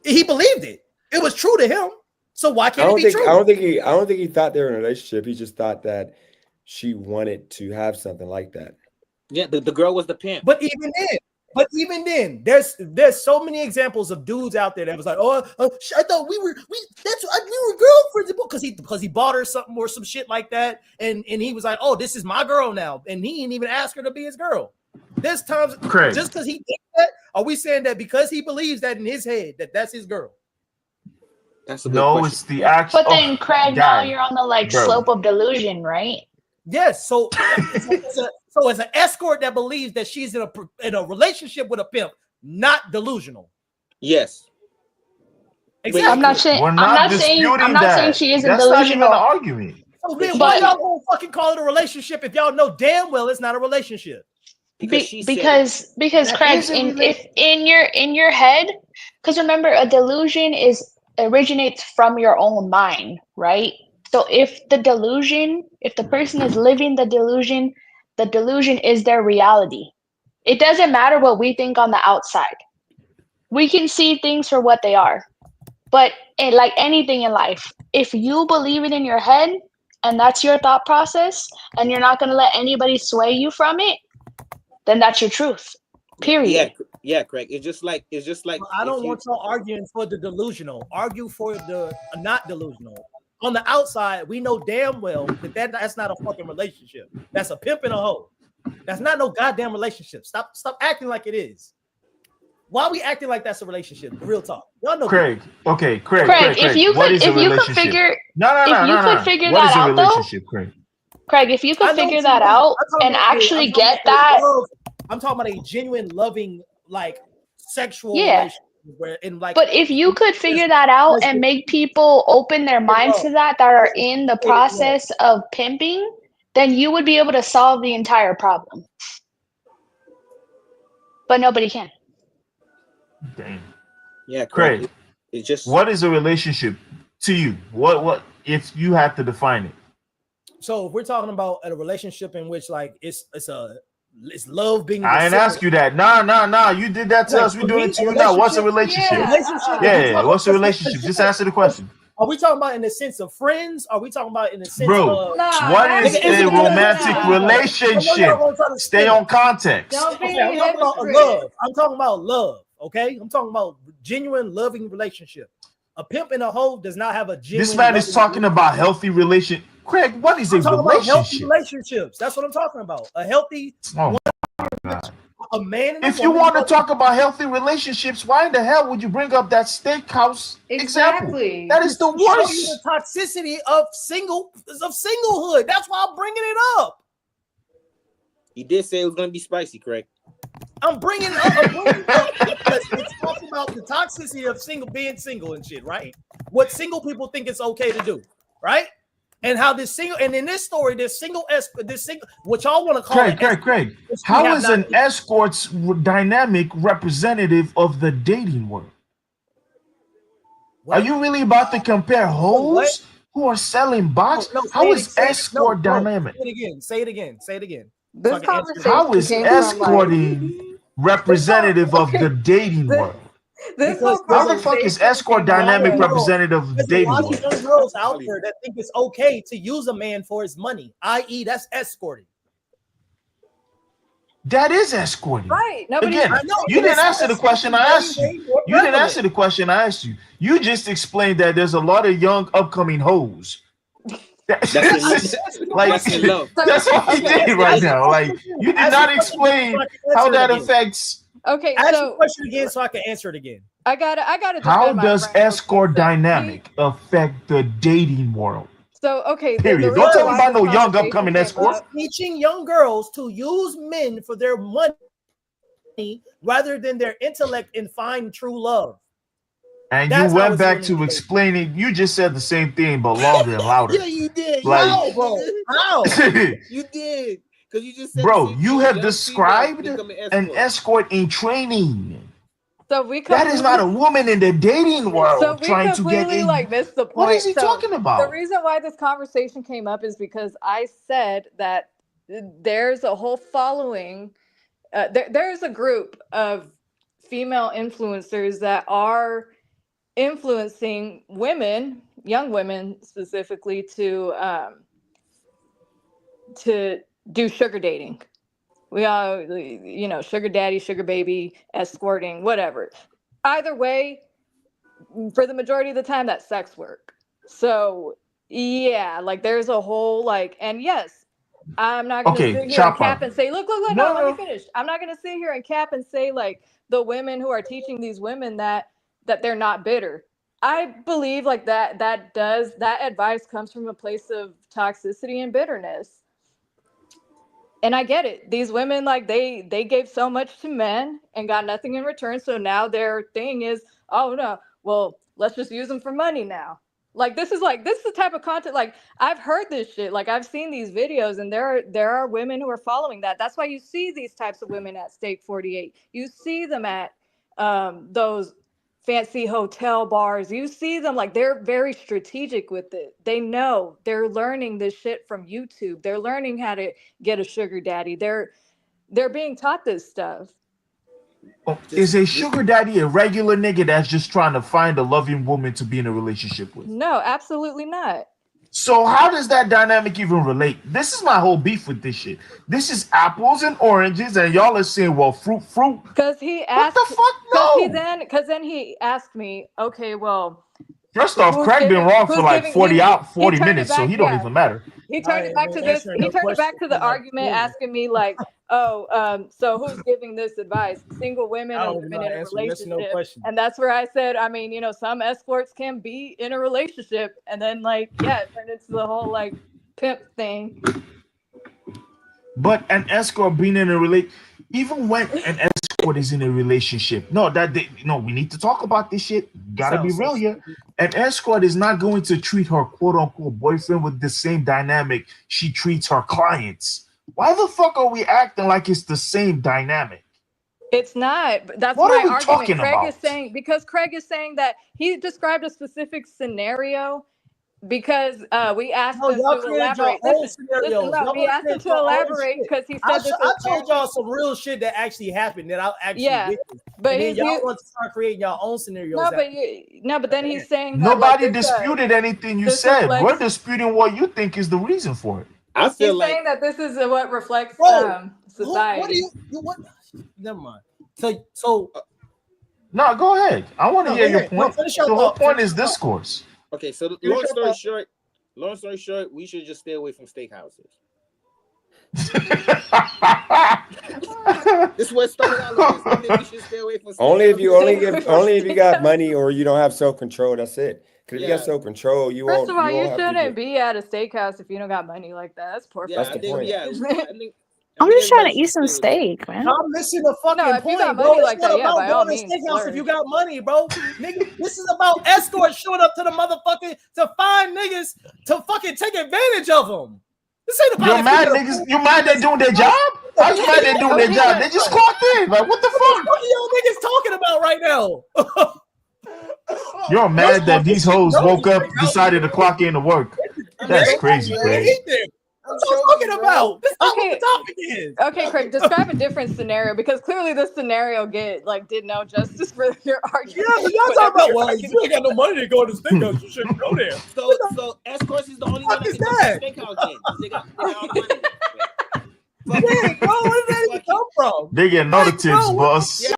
He believed it. It was true to him. So why can't it be true? I don't think he thought they were in a relationship. He just thought that she wanted to have something like that. Yeah, the girl was the pimp. But even then, there's so many examples of dudes out there that was like, I thought we were girlfriends because he bought her something or some shit like that, and he was like, oh, this is my girl now, and he didn't even ask her to be his girl. There's times just because he did that, are we saying that because he believes that in his head that's his girl? That's a good question. It's the actual. But then, Craig, now you're on the slope of delusion, right? Yes. So as an escort that believes that she's in a relationship with a pimp, not delusional. Yes. Exactly. I'm not saying she isn't That's delusional. Not even an argument. So then why y'all gonna fucking call it a relationship if y'all know damn well it's not a relationship? Because Craig, in your head, because remember, a delusion originates from your own mind, right? So if the person is living the delusion is their reality. It doesn't matter what we think on the outside. We can see things for what they are. But like anything in life, if you believe it in your head and that's your thought process, and you're not going to let anybody sway you from it, then that's your truth. Period. Yeah, Craig. It's just like well, I don't want y'all arguing for the delusional. Argue for the not delusional. On the outside, we know damn well that's not a fucking relationship. That's a pimp and a hoe. That's not no goddamn relationship. Stop acting like it is. Why are we acting like that's a relationship? Real talk. Y'all know. Craig. Okay, Craig. If you could figure that out, though, Craig, if you could figure that out and actually get that, I'm talking about a genuine, loving, like sexual relationship. But if you could figure that out and make people open their minds to that are in the process of pimping, then you would be able to solve the entire problem. But nobody can. Damn. Yeah, Craig, correct. It's just what is a relationship to you? What if you had to define it? So if we're talking about a relationship in which like it's love being I ain't ask you that. Nah. You did that to us. We doing it to you now. What's a relationship? Yeah. What's a relationship? Just answer the question. Are we talking about in the sense of friends? Are we talking about in the sense Bro, of what is a romantic relationship? Stay on context. Don't be I'm talking about love. I'm talking about love. Okay, I'm talking about genuine loving relationship. A pimp and a hoe does not have a genuine. This man is talking about healthy relation. Craig, what is a relationship? Relationships. That's what I'm talking about. A healthy. Oh God. A man and if you want to talk about healthy relationships, why in the hell would you bring up that steakhouse example? That is the worst. Show you the toxicity of singlehood. That's why I'm bringing it up. He did say it was going to be spicy, correct? I'm bringing up because it's talking about the toxicity of being single and shit, right? What single people think it's okay to do, right? And how this single, and in this story, this single, what y'all want to call Craig. How is an escort's dynamic representative of the dating world? What? Are you really about to compare hoes who are selling box? How is escort dynamic? Say it again. This conversation how is escorting representative of the dating world? How the fuck is escort dynamic representative of the dating world? There's a lot of young girls out there that think it's okay to use a man for his money, i.e., that's escorting. That is escorting. Right. Again, you didn't answer the question I asked you. You didn't answer the question I asked you. You just explained that there's a lot of young upcoming hoes. That's what he did right now. Like, you did not explain how that affects. Okay, ask the question again so I can answer it again. I got it. How does escort dynamic affect the dating world? So, okay. Period. Don't tell me about no young upcoming escorts. Teaching young girls to use men for their money rather than their intellect and find true love. And you went back to explaining. You just said the same thing, but longer and louder. Yeah, you did. Like, bro. How? You did. Because you just said, bro, you have described an escort in training. So that is not a woman in the dating world so trying to get in. Like missed the point. What is he talking about? The reason why this conversation came up is because I said that there's a whole following. There's a group of female influencers that are influencing women, young women specifically, to do sugar dating. We all, sugar daddy, sugar baby, escorting, whatever. Either way, for the majority of the time, that's sex work. So, yeah, like there's a whole and yes, I'm not going to sit here and cap and say, look, no, let me finish. I'm not going to sit here and cap and say the women who are teaching these women that they're not bitter. I believe that advice comes from a place of toxicity and bitterness. And I get it. These women, they gave so much to men and got nothing in return. So now their thing is, oh no, well, let's just use them for money now. This is the type of content. I've heard this shit. I've seen these videos, and there are women who are following that. That's why you see these types of women at Steak 48. You see them at those fancy hotel bars. You see them they're very strategic with it. They know they're learning this shit from YouTube. They're learning how to get a sugar daddy. They're being taught this stuff. Is a sugar daddy a regular nigga that's just trying to find a loving woman to be in a relationship with? No, absolutely not. So how does that dynamic even relate? This is my whole beef with this shit. This is apples and oranges, and y'all are saying, well, fruit. Because he asked. What the fuck? No. Because then he asked me, okay, well. First off, Craig been wrong for 40 minutes, so he don't even matter. He turned it back to this. He turned it back to the argument, asking me so who's giving this advice? Single women or women in a relationship? And that's where I said, some escorts can be in a relationship, and then it turned into the whole pimp thing. But an escort being in a relationship, even when an escort Escort is in a relationship. No, we need to talk about this shit. Gotta be real here. An Escort is not going to treat her quote unquote boyfriend with the same dynamic she treats her clients. Why the fuck are we acting like it's the same dynamic? It's not. That's what my are we argument. talking Craig about? is saying Craig is saying that he described a specific scenario because we asked him y'all to created your elaborate. own Listen, scenarios. no, Y'all we wanna asked him create to your own elaborate shit. because he I said this. told y'all some real shit that actually happened that I actually witnessed. But and then y'all want to start creating your own scenarios. But then he's saying that, nobody disputed anything you said. We're disputing what you think is the reason for it. I feel he's like saying that this is what reflects society. What do you what? Never mind. So no, go ahead. I want to hear your point. The whole point is discourse. Okay, so long story short, we should just stay away from steakhouses. This was started out like this. I think we should stay away from steakhouses. Only if you got money or you don't have self-control. That's it. Because if you got self-control, you won't. First of all, you shouldn't be at a steakhouse if you don't got money like that. That's poor. Yeah, I think I'm just trying to eat some steak, man. I'm missing the fucking if you point, got bro. money It's like not that, yeah, about by all going to means, steakhouse if you got money, bro. Nigga, this is about escorts showing up to the motherfucking to find niggas to fucking take advantage of them. This ain't about you're mad niggas. You mad they doing their job? How you mad they doing their job? They just clocked in. Like what the fuck? What are y'all niggas talking about right now? You're mad that these hoes woke up, decided to clock in to work. That's crazy, Craig. What I'm talking about? This is not what the topic is. Okay, Craig, describe a different scenario because clearly this scenario did no justice for your argument. Yeah, but y'all talking about if you ain't got no money to go to the steakhouse, you shouldn't go there. So escorts is the only one that can go to the steakhouse then. They got all the money. Yeah, bro, where did that even come from? They get no tips, boss. Yeah,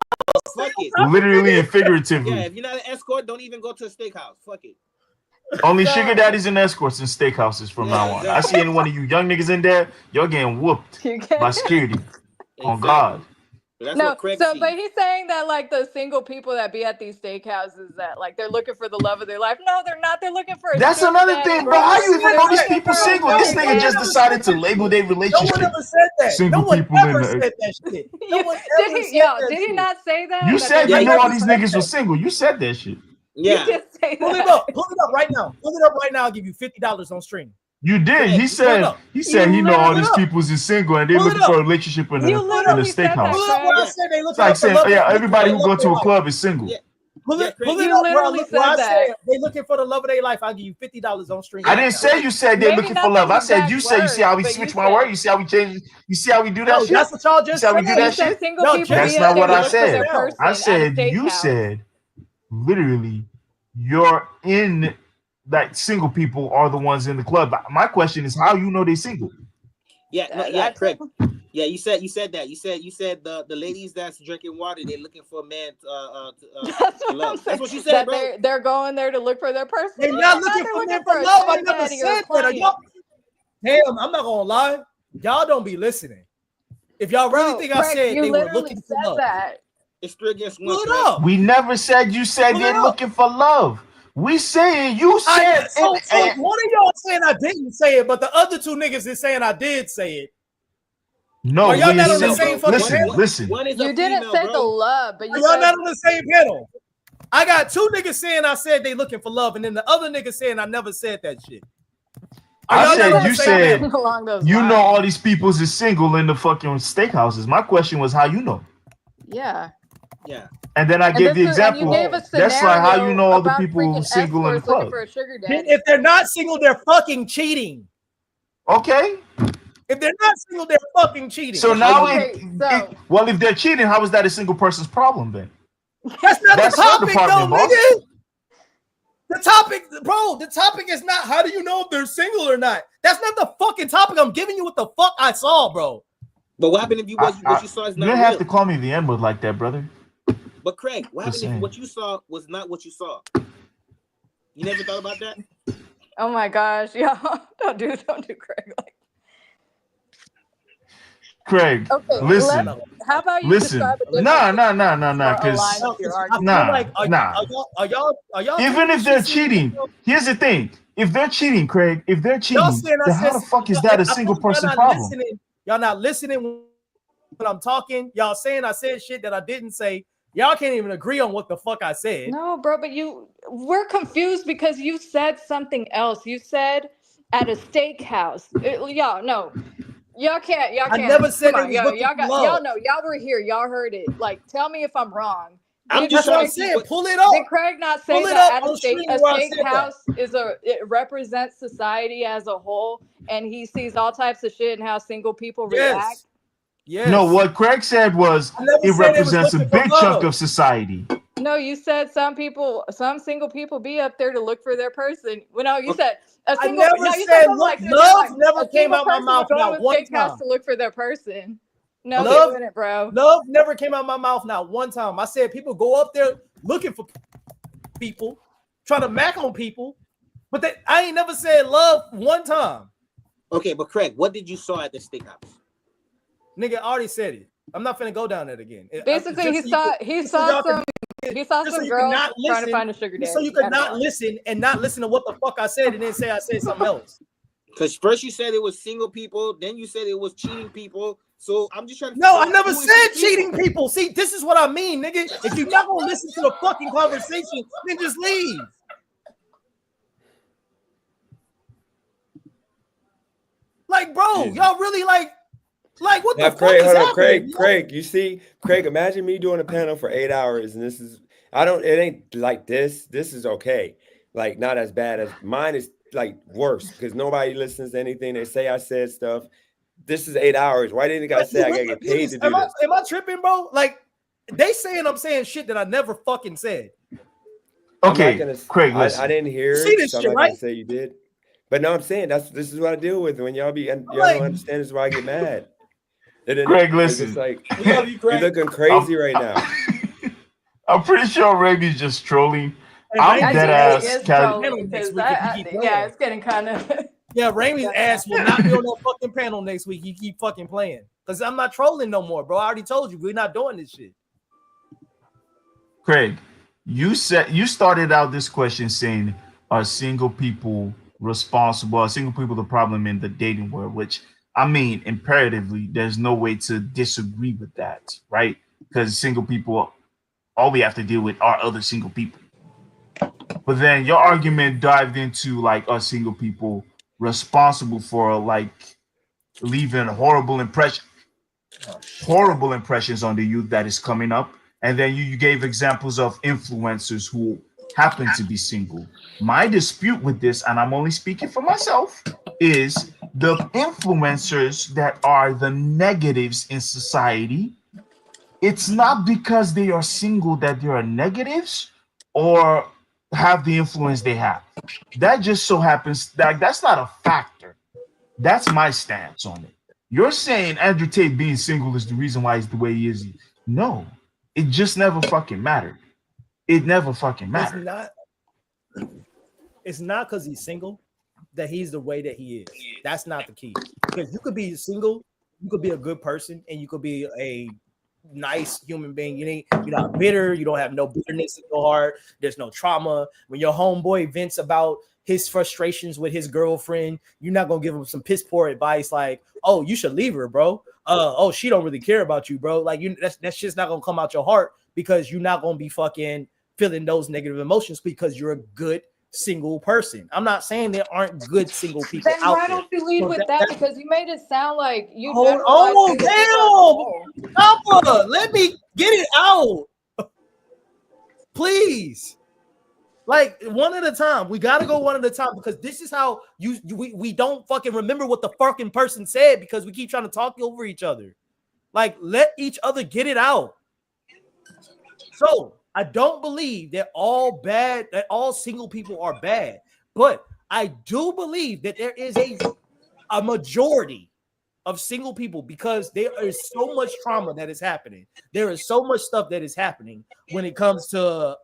fuck it. Literally and figuratively. Yeah, if you're not an escort, don't even go to a steakhouse. Fuck it. Only sugar daddies and escorts and steakhouses from now on. I see any one of you young niggas in there, you're getting whooped by security. On God. No, but he's saying that like the single people that be at these steakhouses that like they're looking for the love of their life. No, they're not. They're looking for. That's another thing, bro. How you even know these people single? This nigga just decided to label their relationship. No one ever said that. Single no one people ever in said the. that shit. No one ever said that did he not say that? You said you know all these niggas were single. You said that shit. Yeah. Pull it up right now. Pull it up right now. I'll give you $50 on stream. You did. He said he know all these people is single and they're looking for a relationship in a steakhouse. Pull it up where I said they look It's like saying, everybody who go to a club is single. Yeah. Pull it up where I said they looking for the love of their life. I'll give you $50 on stream. I didn't say you said they're looking for love. I said you see how we switch my word. You see how we change. You see how we do that shit. That's what y'all just said. We do that shit. No, that's not what I said. I said you said literally you're in that single people are the ones in the club. My question is how you know they're single. Yeah, correct. Yeah, you said that. You said the ladies that's drinking water, they're looking for a man to love. That's what you said, bro. They're going there to look for their person. They're not looking for men for love. I never said that. Damn, I'm not gonna lie. Y'all don't be listening. If y'all really think I said they were looking for love, it's 3 against 1. We never said you said they're looking for love. We saying you said so one of y'all saying I didn't say it, but the other two niggas is saying I did say it. No, are y'all not on the same fucking panel? Listen. You didn't say the love, but y'all not on the same panel. I got two niggas saying I said they looking for love, and then the other nigga saying I never said that shit. I said you said you know all these peoples is single in the fucking steakhouses. My question was how you know. Yeah. Yeah. And then I gave the example. That's like how you know all the people who single in the club. If they're not single, they're fucking cheating. Okay. If they're not single, they're fucking cheating. So now, well, if they're cheating, how is that a single person's problem then? That's not the topic, though, nigga. The topic, bro, the topic is not how do you know if they're single or not. That's not the fucking topic. I'm giving you what the fuck I saw, bro. But what happened if what you saw is not real? You have to call me the N-word like that, brother. But Craig, what happened if what you saw was not what you saw? You never thought about that? Oh my gosh, yo, don't do Craig like. Craig, okay, listen. How about you listen? No, because even if they're cheating, here's the thing: if they're cheating, Craig, then how the fuck is that a single person problem? Y'all not listening when I'm talking. Y'all saying I said shit that I didn't say. Y'all can't even agree on what the fuck I said. No, bro, but we're confused because you said something else. You said at a steakhouse. Y'all can't. I never said Come on, it was looking for love. y'all know. Y'all were here. Y'all heard it. Like, tell me if I'm wrong. That's what I'm saying. Pull it up. Did Craig not say that at a steakhouse it represents society as a whole, and he sees all types of shit and how single people react? Yes. No, what Craig said was it represents a big chunk of society. No, you said some single people be up there to look for their person. Well, no, you said a single. I never said love never came out my mouth not one time. To look for their person. No, love, it, bro. Love never came out my mouth not one time. I said people go up there looking for people, trying to mac on people, but I ain't never said love one time. Okay, but Craig, what did you saw at the steakhouse? Nigga, I already said it. I'm not finna go down that again. Basically, he saw some girl trying to find a sugar daddy. So you could not listen to what the fuck I said and then say I said something else. Because first you said it was single people, then you said it was cheating people. So I'm just trying to. No, I never said cheating people. See, this is what I mean, nigga. If you're not gonna listen to the fucking conversation, then just leave. Like, bro, y'all really like what the fuck is happening? Craig, you see, Craig, imagine me doing a panel for 8 hours and it ain't like this. This is okay. Like, not as bad as mine is, like, worse because nobody listens to anything they say. I said stuff. This is 8 hours. Why didn't I say I gotta get paid to do this? Am I tripping, bro? Like, they saying I'm saying shit that I never fucking said. Okay, Craig, listen. I didn't hear you see this shit, right? Say you did. But no, I'm saying this is what I deal with when y'all don't understand. This is why I get mad. Craig, listen. It's like, you're looking crazy right now. I'm pretty sure Raby's just trolling. I'm dead ass. It's getting kind of. Yeah, Ramey's ass will not be on that fucking panel next week. You keep fucking playing. Because I'm not trolling no more, bro. I already told you we're not doing this shit. Craig, you started out this question saying, are single people responsible? Are single people the problem in the dating world? Which, I mean, imperatively, there's no way to disagree with that, right? Because single people, all we have to deal with are other single people. But then your argument dived into, like, are single people responsible for, like, leaving horrible impressions on the youth that is coming up. And then you gave examples of influencers who happen to be single. My dispute with this, and I'm only speaking for myself, is the influencers that are the negatives in society. It's not because they are single that they are negatives or have the influence they have. That just so happens that that's not a factor. That's my stance on it. You're saying Andrew Tate being single is the reason why he's the way he is. No, it just never fucking mattered. It never fucking mattered. It's not because he's single that he's the way that he is. That's not the key. Because you could be single, you could be a good person, and you could be a nice human being. You're not bitter. You don't have no bitterness in your heart. There's no trauma. When your homeboy vents about his frustrations with his girlfriend, you're not gonna give him some piss poor advice like, "Oh, you should leave her, bro. Oh, she don't really care about you, bro." Like, that's just not gonna come out your heart because you're not gonna be fucking feeling those negative emotions because you're a good single person. I'm not saying there aren't good single people Then out why there. don't you lead with that? Because you made it sound like you. Damn, Papa, let me get it out, please. Like, one at a time. We gotta go one at a time because this is how we don't fucking remember what the fucking person said because we keep trying to talk over each other. Like, let each other get it out. So I don't believe that all single people are bad, but I do believe that there is a majority of single people because there is so much trauma that is happening. There is so much stuff that is happening when it comes to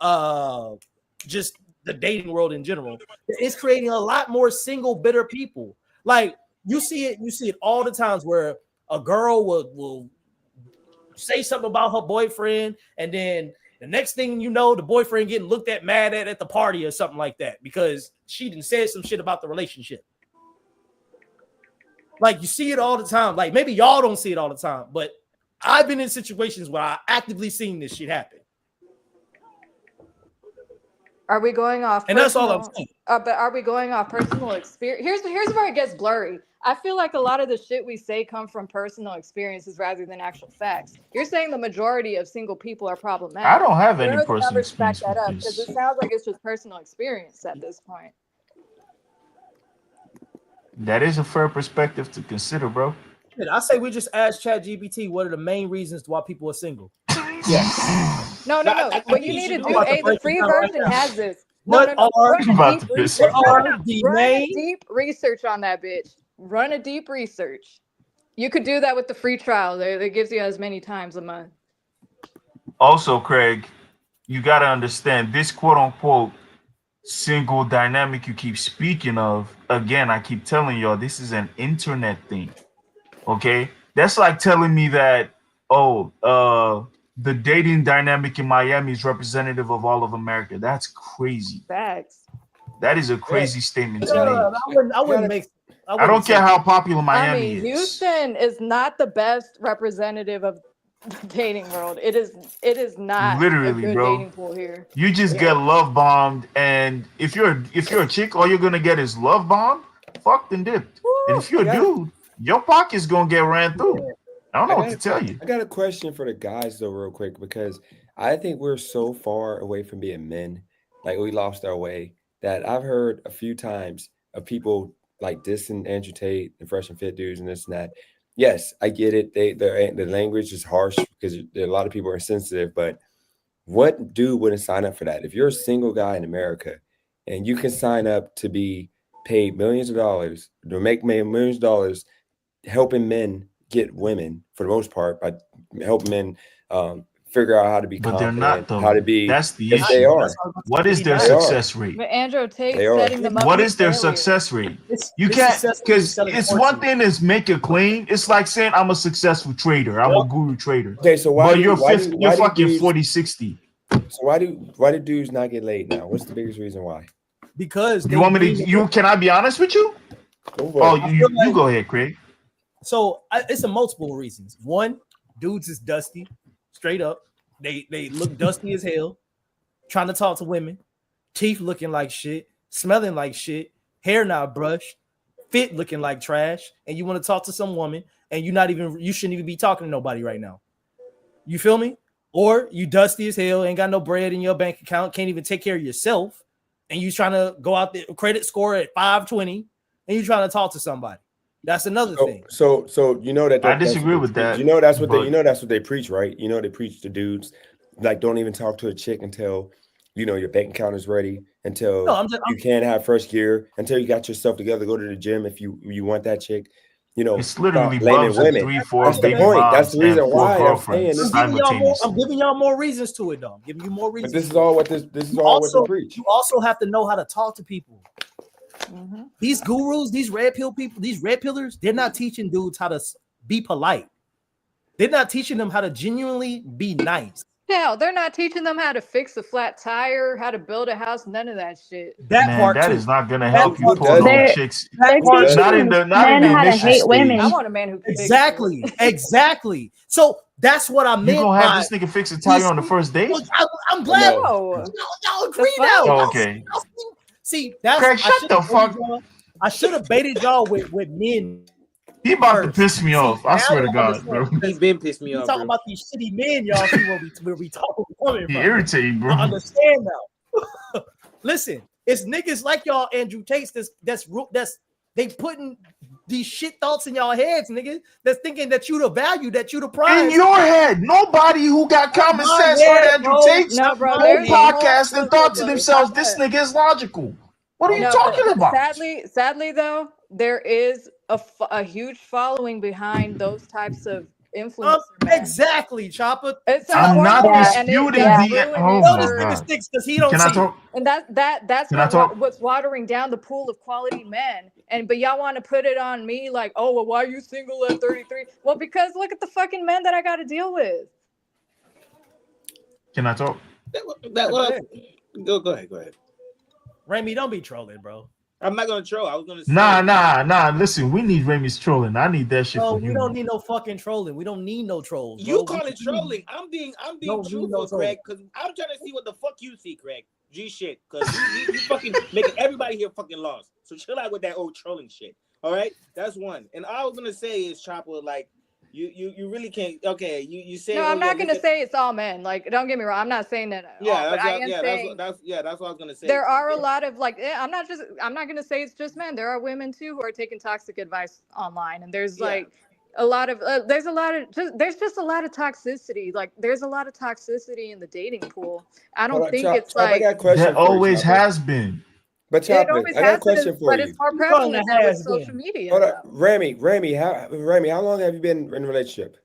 just the dating world in general. It's creating a lot more single, bitter people. Like, you see it all the times where a girl will say something about her boyfriend, and then the next thing you know, the boyfriend getting looked at mad at the party or something like that because she done said some shit about the relationship. Like, you see it all the time. Like, maybe y'all don't see it all the time, but I've been in situations where I actively seen this shit happen. Are we going off? And that's all I'm saying. But are we going off personal experience? Here's where it gets blurry. I feel like a lot of the shit we say come from personal experiences rather than actual facts. You're saying the majority of single people are problematic. I don't have any Where are the personal numbers to back experience that up? with Because this. it sounds like it's just personal experience at this point. That is a fair perspective to consider, bro. I say we just ask ChatGPT what are the main reasons why people are single. No. But you need to do the free version has this. What are the main deep research on that bitch? Run a deep research. You could do that with the free trial. It gives you as many times a month. Also, Craig, you got to understand this quote unquote single dynamic you keep speaking of. Again, I keep telling y'all this is an internet thing. Okay, that's like telling me that the dating dynamic in Miami is representative of all of America. That's crazy. Facts. That is a crazy statement to make. I wouldn't make. I don't care how popular Miami is. Houston is not the best representative of the dating world. It is not literally, a good bro. dating pool here. You just get love bombed, and if you're a chick, all you're gonna get is love bombed, fucked and dipped. And if you're a dude, your pocket's gonna get ran through. I don't know what to tell you. I got a question for the guys though, real quick, because I think we're so far away from being men, like we lost our way, that I've heard a few times of people like dissing Andrew Tate and Fresh and Fit dudes and this and that. Yes, I get it. The language is harsh because a lot of people are sensitive, but what dude wouldn't sign up for that? If you're a single guy in America and you can sign up to be paid millions of dollars, to make millions of dollars, helping men get women for the most part, by helping men figure out how to be but confident, they're not, though. how to be. That's the issue. They are. What is their success rate? But Andrew Tate setting them up. What is their success rate? You can't, because it's one thing is make a claim. It's like saying I'm a successful trader. I'm a guru trader. Okay, so why? But you're fucking dudes, 40, 60. So why do dudes not get laid now? What's the biggest reason why? Because you want me to? Can I be honest with you? You go ahead, Craig. So it's a multiple reasons. One, dudes is dusty, straight up. They look dusty as hell, trying to talk to women, teeth looking like shit, smelling like shit, hair not brushed, fit looking like trash, and you want to talk to some woman and you shouldn't even be talking to nobody right now. You feel me? Or you dusty as hell, ain't got no bread in your bank account, can't even take care of yourself, and you trying to go out there, credit score at 520, and you trying to talk to somebody. That's another thing. So you know that I disagree with that. You know that's what they preach, right? You know they preach to dudes like don't even talk to a chick until your bank account is ready, until you can't have first gear, until you got yourself together. Go to the gym if you want that chick. It's literally blaming women. 3-4 That's the baby point. moms That's the reason and 4 why I'm saying girlfriends this. I'm giving y'all more reasons to it, though. I'm giving you more reasons. But this is all what they preach. You also have to know how to talk to people. Mm-hmm. These gurus, these red pill people, these red pillars, they're not teaching dudes how to be polite. They're not teaching them how to genuinely be nice. Hell, they're not teaching them how to fix a flat tire, how to build a house, none of that shit. That is not going to help you pull those chicks. They're teaching men how to hate women. I want a man who can exactly. So that's what I meant. You gonna have this nigga fix a tire on the first date? I'm glad y'all agree now. Oh, okay. See, that's Craig, shut the fuck. I should have baited y'all with men. He about to piss me off. I swear to God, bro. He's been pissed me off. Talking about these shitty men, y'all see where we talking from. He irritating, bro. I understand now. Listen, it's niggas like y'all, Andrew Tate. That's they putting these shit thoughts in y'all heads, nigga. That's thinking that you the value, that you the prize. In your head, nobody who got common sense heard Andrew Tate's own podcast and thought to themselves, "This nigga is logical." What are you talking about? Sadly, though, there is a huge following behind those types of influencers. Exactly, Chopper. I'm not disputing the. Oh my God. Because he don't Can I talk? And that's what's watering down the pool of quality men. But y'all want to put it on me like, oh, well, why are you single at 33? Well, because look at the fucking men that I got to deal with. Can I talk? Go ahead. Remy, don't be trolling, bro. I'm not gonna troll. I was gonna say Nah. Listen, we need Remy's trolling. I need that shit No, for we you. don't need no fucking trolling. We don't need no trolls. You Bro. call it trolling. I'm being truthful, Craig, because I'm trying to see what the fuck you see, Craig. G shit, because you fucking making everybody here fucking lost. So chill out with that old trolling shit. All right, that's one. And all I was gonna say is, Chopper, like you really can't. Okay, you say. No, I'm not gonna say it's all men. Like, don't get me wrong. I'm not saying that at all. But I am saying that's what I was gonna say. There are a lot of like. I'm not gonna say it's just men. There are women too who are taking toxic advice online, and there's like a lot of there's just a lot of toxicity. Like, there's a lot of toxicity in the dating pool. I don't think it's Chop, like I got a question There for you, always Chopper. has been. But it Chopper, always I got a has question been, for but you. it's more You calling prevalent that now with has social been. media. Hold though. up, Remy, how long have you been in a relationship?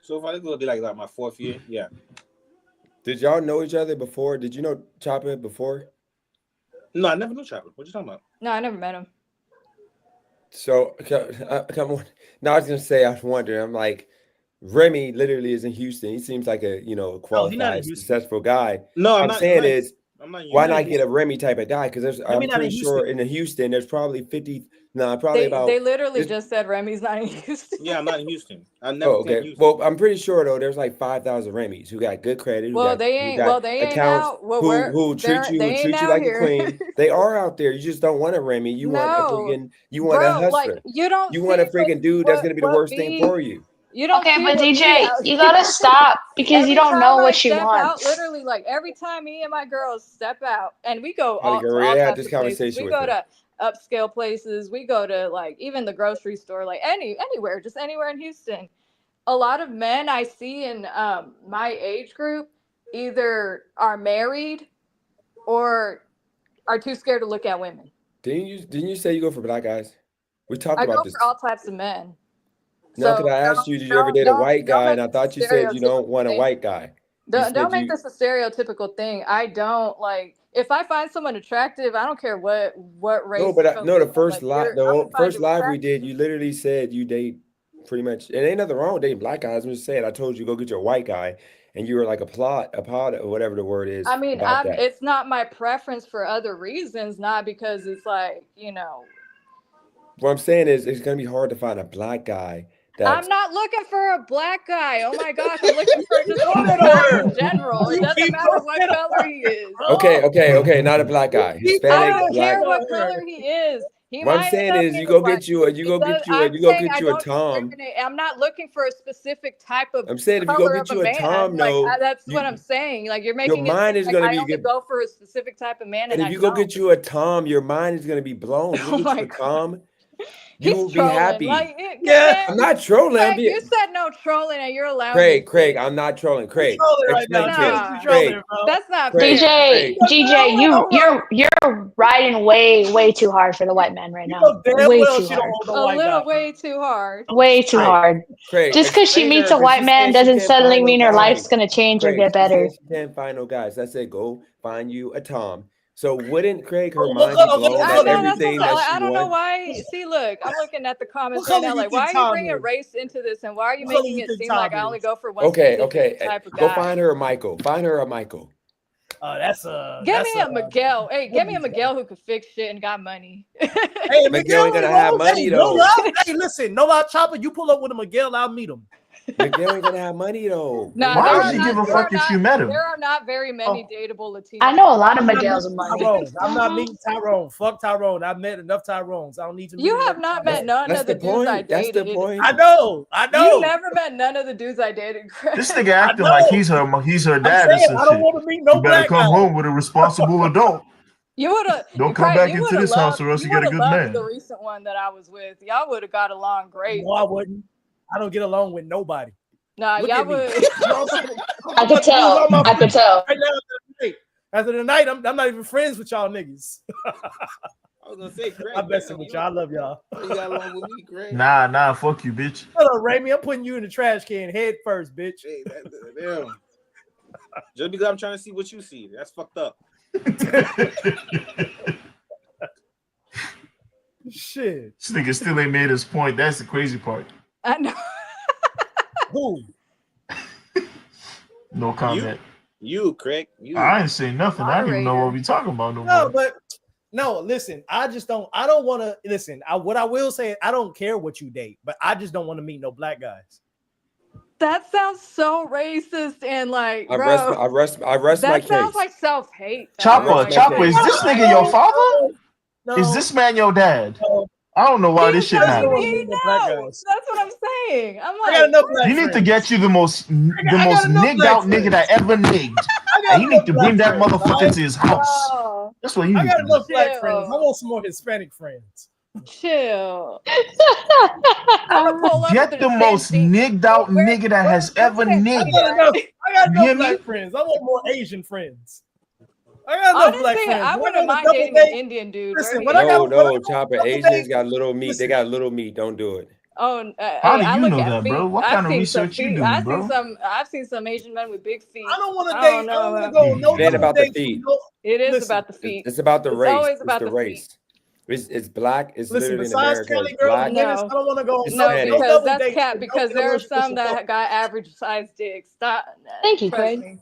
So far, this will be like my 4th year. Yeah. Did y'all know each other before? Did you know Chopper before? No, I never knew Chopper. What you talking about? No, I never met him. So come on. No, I was gonna say I was wondering. I'm like, Remy literally is in Houston. He seems like a qualified, successful guy. No, I'm saying is, I'm not why not get a Remy type of guy? Because I'm not in pretty sure in Houston there's probably 50. No, They probably about. literally just said Remy's not in Houston. Yeah, I'm not in Houston. I've never Oh, seen okay. Houston. Well, I'm pretty sure though there's like 5,000 Remy's who got good credit, Well, they who ain't. got Well, they ain't accounts, out. Well, who treat you out like here. a queen. They are out there. You just don't want a Remy. You want a No, freaking. You want a bro, hustler. like you don't You want a see freaking dude that's gonna be the worst thing for you. You don't Okay, see but what me DJ, out you here. gotta stop because you Every don't know time I what she step out, wants. literally, like every time me and my girls step out, and we go Holly to girl, all we had types this of places. conversation We with go her. to upscale places. We go to like even the grocery store, like anywhere, just anywhere in Houston. A lot of men I see in my age group either are married or are too scared to look at women. Didn't you say you go for black guys? We talked I about go this. for all types of men. No, because So I asked you, did you ever date a white guy? And I make this thought you said you don't want a thing. white guy. Don't make this a stereotypical thing. I don't like if I find someone attractive, I don't care what race. No, but the first first live we did, you literally said you date pretty much. It ain't nothing wrong with dating black guys. I'm just saying. I told you go get your white guy, and you were like a pod, or whatever the word is. I mean, about that. It's not my preference for other reasons, not because it's like What I'm saying is, it's gonna be hard to find a black guy. I'm not looking for a black guy. Oh my gosh, I'm looking for just a guy in general. It doesn't matter what color he is. Okay, not a black guy. Hispanic, I don't black. care what color he is. What I'm saying is, you go get you a Tom. I'm not looking for a specific type of. I'm saying if you go get you a Tom, that's what I'm saying. Like you're making your mind it is like gonna I be only go for a specific type of man, and if you go get you a Tom, your mind is gonna be blown. You go get you a Tom. You will be happy. I'm not trolling. Craig, you said no trolling, and you're allowed. Craig, I'm not trolling. Craig, That's not DJ, you're riding way too hard for the white man right now. Way too hard. Way too hard. Way too hard. Craig, just because she meets a white man doesn't suddenly mean her life's gonna change or get better. She can't find no guys. I said go find you a Tom. So wouldn't Craig her mind be blown at everything that she I don't know wants? why. See, look, I'm looking at the comments right now. Like, why are you bringing race into this, and why are you making it seem like I only go for one specific type of guy? Go find her a Michael. Find her a Michael. Give me a Miguel. Hey, give me a Miguel who could fix shit and got money. Hey, Miguel ain't gonna have money though. Hey, listen, no lie, Chopper. You pull up with a Miguel, I'll meet him. Miguel ain't gonna have money though. Why would you give a fuck if you met him? There are not very many dateable Latinos. I know a lot of Miguels with money. I'm not meeting Tyrone. Fuck Tyrone. I've met enough Tyrones. I don't need to meet. You have not met none of the dudes I dated. That's the point. I know. You never met none of the dudes I dated, Craig. This nigga acting like he's her dad or some I shit. don't want to meet no you better black come guy. home with a responsible adult. You would have. Don't come back into this house or else you get a good man. The recent one that I was with, y'all would have got along great. No, I wouldn't. I don't get along with nobody. Nah, y'all would. I could tell. I could tell. Right now, after the night, I'm not even friends with y'all niggas. I was gonna say, Craig, I'm messing with y'all. I love y'all. You got along with me, Craig. Nah, fuck you, bitch. Hello, Ramy. I'm putting you in the trash can head first, bitch. Hey, damn. Just because I'm trying to see what you see. That's fucked up. Shit. This nigga still ain't made his point. That's the crazy part. I know. Who? No comment. You, Craig. You. I ain't saying nothing. I don't even know what we talking about no more. But No, listen, I don't want to listen. What I will say, I don't care what you date, but I just don't want to meet no black guys. That sounds so racist and like, I bro. rest my That sounds case. like self-hate. Chopper, is this nigga your father? No, is this man your dad? No. I don't know why this He's shit not matters. even, he knows. That's what I'm saying. I'm like, I got enough black You need friends. to get you the most nigged out nigga that ever nigged. got And you need enough to bring black that friends, motherfucker right? to his house. Oh, That's what you I need got to do. enough black friends. I want some more Hispanic friends. Chill. I'm gonna pull up Get to the the most same nigged out nigga that has ever nigged. I got You hear enough me? black friends. I want more Asian friends. I got enough black Honestly, friends. I When wouldn't got a mind double dating an date- Indian dude. Listen, Where when I got No, a Chopper. double Asians date- got little meat. listen. They got little meat. Don't do it. Oh, How hey, do I you look know at that, feet. bro? What I've kind of seen some research you feet. doing, I've seen some Asian men with big feet. I don't want to I date. don't I don't know. want to go. No It ain't double about the dates. feet. It is Listen, about the feet. It's about the It's race. always It's about the the race. It's black. It's Listen, literally in besides America. Cali It's girls black. and Dennis, I don't want to go. No, Hispanic. because double that's dates cat. with no Because there are interracial some couple. that got average size dicks. Stop. Thank you, Trust Craig. me.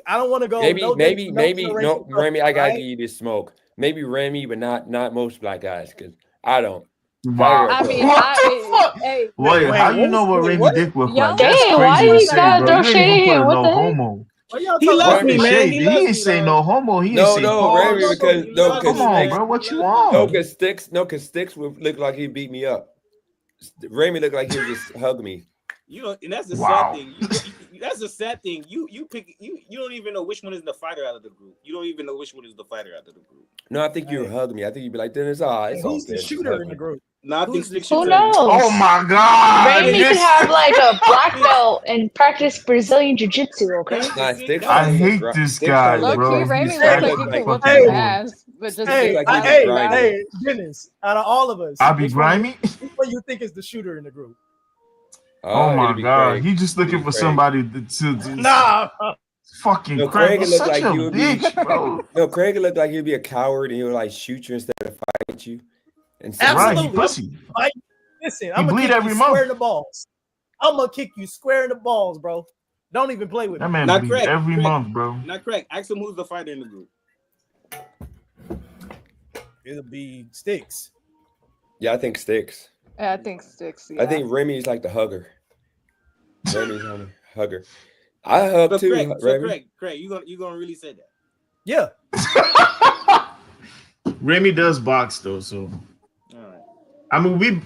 I don't want to go. Maybe, no dates with no interracial no, couple, Remy. I gotta right? give you this smoke. Maybe Remy, but not most black guys, because I don't. Wow. I mean, What the fuck? hey, Wait, how you know what Wait, Remy what? dick look Y'all like? That's Dang, why crazy do to you say, gotta bro. throw You ain't shade even at put him? a What no the heck? homo. Why y'all He talking loves about me, Remy man. shade. He He loves ain't me, say dog. no homo. He ain't No, say no, pause. Remy, because He no, loves because Come on, man. bro. What He you loves want? no, because Sticks would look like he beat me up. Remy looked like he would just hug me. You know, and that's the Wow. sad thing. That's the sad thing. You don't even know which one is the fighter out of the group. You don't even know which one is the fighter out of the group. No, I think you would hug me. I think you'd be like, Dennis, it's all who's the good. Just shooter hug in the me. group? No, I think Who's the Stick should Who tell you. knows? Oh my God. Remy could This. have like a black belt and practice Brazilian jiu-jitsu, okay? Nah, See, Sticks that was I trying to look. hate this Sticks guy, trying to Low look key, bro. like. Remy He's looks Sticks like look he like could whoop he's some Hey, grimy. ass, but just Hey, get like caught he's up. grimy. Hey, Dennis, out of all of us, I be which one grimy. which one you think is the shooter in the group? Oh It'll my be God. Craig. He just looking It'll for be Craig. somebody to Nah. fucking No, Craig. Craig You're would look such like a he would be. bitch, bro. No, Craig would look like he'd be a coward and he would like shoot you instead of fight you. And so, Right, he Absolutely. pussy. Listen, He I'm gonna bleed kick every you square month. in the balls. I'm gonna kick you square in the balls, bro. Don't even play with That me. man Not bleed correct. every month, bro. Not correct. Ask him who's the fighter in the group. It'll be Sticks. yeah, I think Sticks. Yeah, I think Sticks. Yeah. I think Remy's like the hugger. Remy's on the hugger. I hug So too, Craig, Remy. Craig, you gonna really say that? Yeah. Remy does box though, so All right. I mean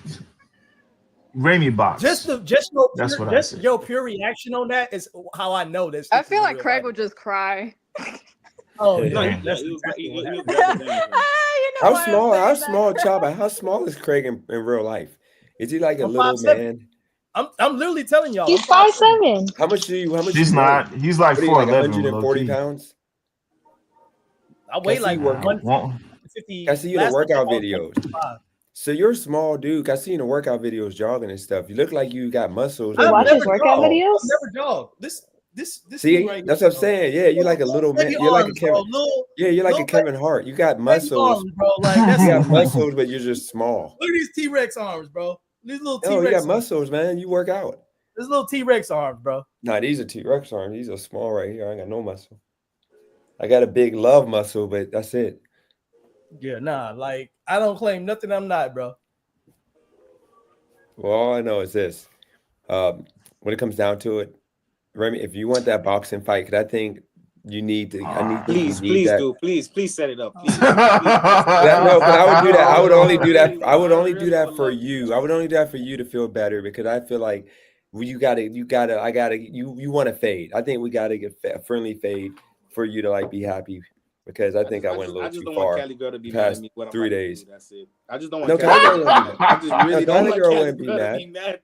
Remy box. Just That's what I say. your pure reaction on that is how I know this. I feel like Craig would just cry. Oh Yeah. yeah, Yeah, that's he exactly what would happened. grab the damn thing. How small, Chopper? How small is Craig in real life? Is he like a I'm little 5'7". man? I'm literally telling y'all. He's I'm 5'7". How much do you He's weigh? not. He's like What are you, like 4'11", 140 low-key. pounds? I weigh like 150. I see you in the last workout time I was videos. 155. So you're a small dude. I see you in the workout videos jogging and stuff. You look like you got muscles. You watch his workout jogged. videos? I've never jogged. This See, thing right that's here, what I'm saying. Yeah, you're like a little man. baby You're like a arms, Kevin. bro. Yeah, you're like a little Kevin Hart. You got baby muscles. arms, bro. Like that's You got muscles, but you're just small. Look at these T-Rex arms, bro. These little No, you T-Rex got muscles, man. You work out. These little T-Rex arms, bro. Nah, these are T-Rex arms. These are small right here. I ain't got no muscle. I got a big love muscle, but that's it. Yeah, nah. Like I don't claim nothing I'm not, bro. Well, all I know is this. When it comes down to it, Remy, if you want that boxing fight, because I think you need to. Please set it up. Please. No, but I would do that. I would only do that. I would only do that for you. I would only do that for you to feel better because I feel like you want to fade. I think we gotta get a friendly fade for you to like be happy because I think I went a little too far. I just don't want Cali girl to be mad at me when I'm 3 days. That's it. I just don't want No, Cali Cali girl. I just really don't want girl Cali wouldn't be girl to mad. be mad.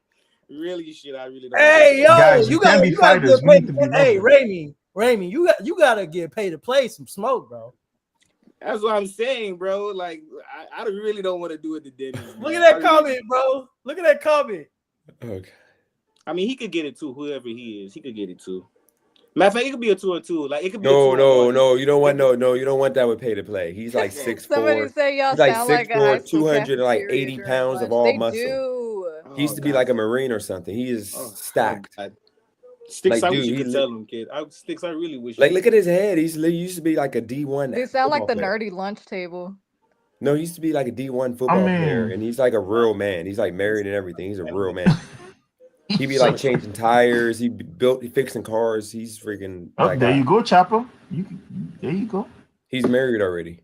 Really, shit. I really don't. Hey, yo, Guys, you we can't gotta be you gotta fighters. get We paid. need to be Hey, lovers. Ramy, you gotta get paid to play some smoke, bro. That's what I'm saying, bro. Like, I really don't want to do it to Dennis. Look at that comment, bro. Look at that comment. Okay. I mean, he could get it too. Whoever he is, he could get it too. Matter of fact, it could be a 2-2. Like it could be No, a 2-1. no, you don't want you don't want that with pay to play. He's like 6'4". Somebody say y'all He's like sound like a high 6'4", school 280 cafeteria pounds of during all lunch. They muscle. do. He used to be like a Marine or something. He is stacked. Sticks, Like, I dude, wish you he could tell him, kid. Sticks, I really wish. Like, look at his head. He used to be like a D1. They sound like the football player. nerdy lunch table. No, he used to be like a D1 football player, and he's like a real man. He's like married and everything. He's a real man. He be like changing tires. He fixing cars. He's freaking. Oh, there you go, Chopper. There you go. He's married already.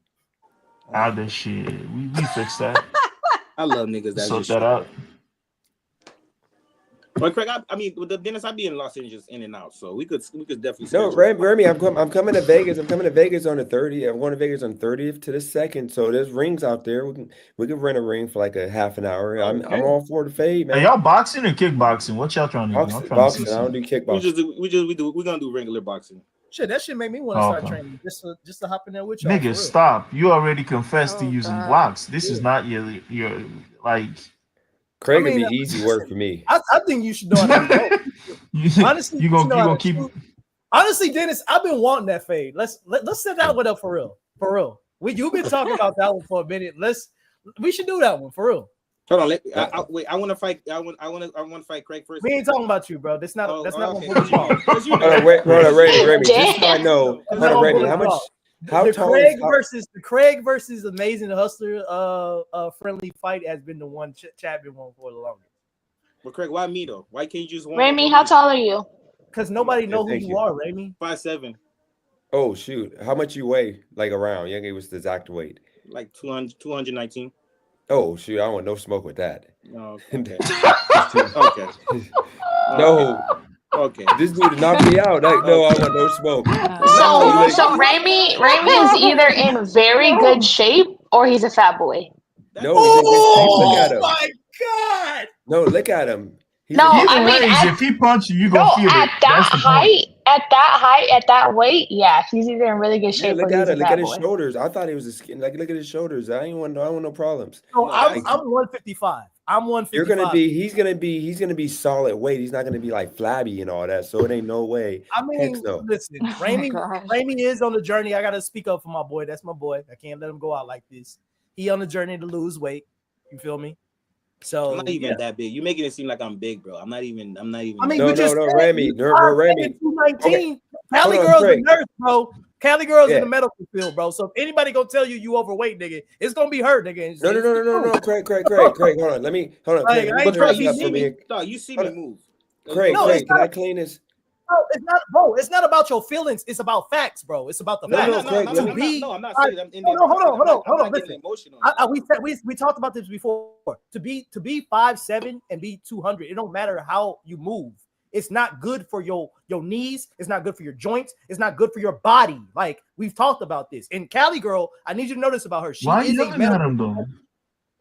Out that shit. We fixed that. I love niggas that sort that out. But Craig, I mean, with the Dennis, I be in Los Angeles in and out, so we could definitely. No, Remy, I'm coming to Vegas. I'm coming to Vegas on the 30th. I'm going to Vegas on 30th to the 2nd. So there's rings out there. We can rent a ring for like a half an hour. I'm all for the fade, man. Are y'all boxing or kickboxing? What y'all trying to do? Boxing. I don't do kickboxing. We're gonna do regular boxing. Shit, that shit made me want to start training just to hop in there with y'all. Nigga, stop! You already confessed to using blocks. This is not your like. Craig would be easy work for me. I think you should know how to go. Honestly, you gonna keep. Honestly, Dennis, I've been wanting that fade. Let's set that one up for real. For real. You've been talking about that one for a minute. We should do that one for real. Hold on, wait. I want to fight. I want to fight Craig first. We ain't talking about you, bro. That's not. Okay. Hold on, Remy. Just so I know. Hold on, Remy. How much? How tall the Craig versus Amazing Hustler friendly fight has been the one Chad been wanting for the longest. But Craig, why me though? Why can't you just want Remy, how tall are you? Because nobody know who you are, Remy. 5'7". Oh shoot. How much you weigh? Like around? You gave us the exact weight. Like 219. Oh shoot, I don't want no smoke with that. No, okay. Okay. No. Okay. This dude knocked me out. Like, no, I want no smoke. So Remy is either in very good shape or he's a fat boy. No, look at him. Oh my god! No, look at him. If he punches you, gonna feel at it. That height, at that weight, yeah, he's either in really good shape or he's a fat boy. Look at his shoulders. I thought he was a skin. Like, look at his shoulders. I want no problems. No, I'm 155. I'm 155. You're he's gonna be solid weight. He's not gonna be like flabby and all that. So it ain't no way. I mean, listen, Remy is on the journey. I gotta speak up for my boy. That's my boy. I can't let him go out like this. He on the journey to lose weight. You feel me? So I'm not even that big. You're making it seem like I'm big, bro. I'm not even. I mean, Remy. 219. Cali girls a nurse, bro. Cali girls in the medical field, bro. So if anybody gonna tell you overweight, nigga, it's gonna be her, nigga. No. Craig. Hold on. Like, you see me move. Craig, can I clean this? No, it's not, bro. It's not about your feelings. It's about facts, bro. It's about the facts. I'm not saying that. Hold on. Listen, we talked about this before. To be 5'7" and be 200, it don't matter how you move. It's not good for your knees. It's not good for your joints. It's not good for your body. Like, we've talked about this. And Cali girl, I need you to notice about her. Why are you looking at him though?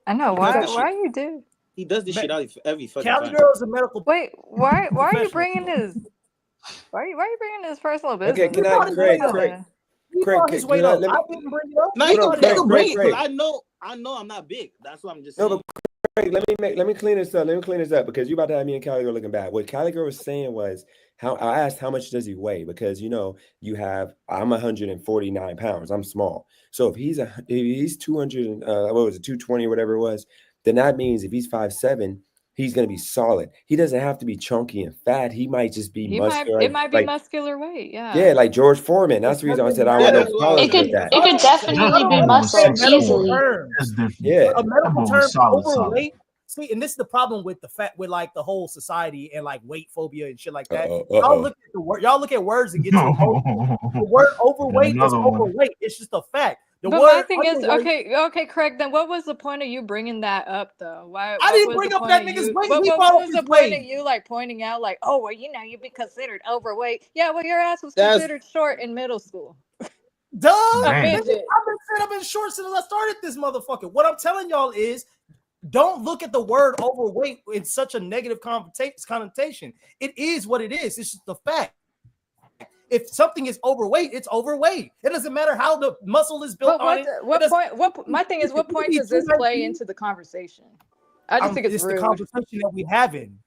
I know. Why you do? He does this shit out every fucking Cali time. girl is a medical. Wait, why are you bringing this? Why are you bringing this personal business? Okay, can I, Craig, I didn't bring it up. No, you can bring it because I know I'm not big. That's what I'm just saying. No, but Craig, let me clean this up. Because you about to have me and Cali girl looking bad. What Cali girl was saying was I asked how much does he weigh, because I'm 149 pounds. I'm small. So if he's 200 220 or whatever it was, then that means if he's 5'7", he's going to be solid. He doesn't have to be chunky and fat. He might just be muscular. It might be muscular weight, yeah. Yeah, like George Foreman. That's the reason I said I want no problems with that. It could definitely be muscle easily. Yeah. A medical term, overweight. See, and this is the problem with like the whole society and like weight phobia and shit like that. Y'all look at words and get to the word overweight is overweight. It's just a fact. But my thing is, okay, Craig. Then what was the point of you bringing that up, though? I didn't bring up that nigga's weight. What was the point of you like pointing out, like, oh, well, you'd be considered overweight? Yeah, well, your ass was considered short in middle school. Duh, I've been short since I started this motherfucker. What I'm telling y'all is, don't look at the word overweight in such a negative connotation. It is what it is. It's just the fact. If something is overweight, it's overweight. It doesn't matter how the muscle is built on it. My thing is, what point does this play into the conversation? I just think it's rude. The conversation that we having.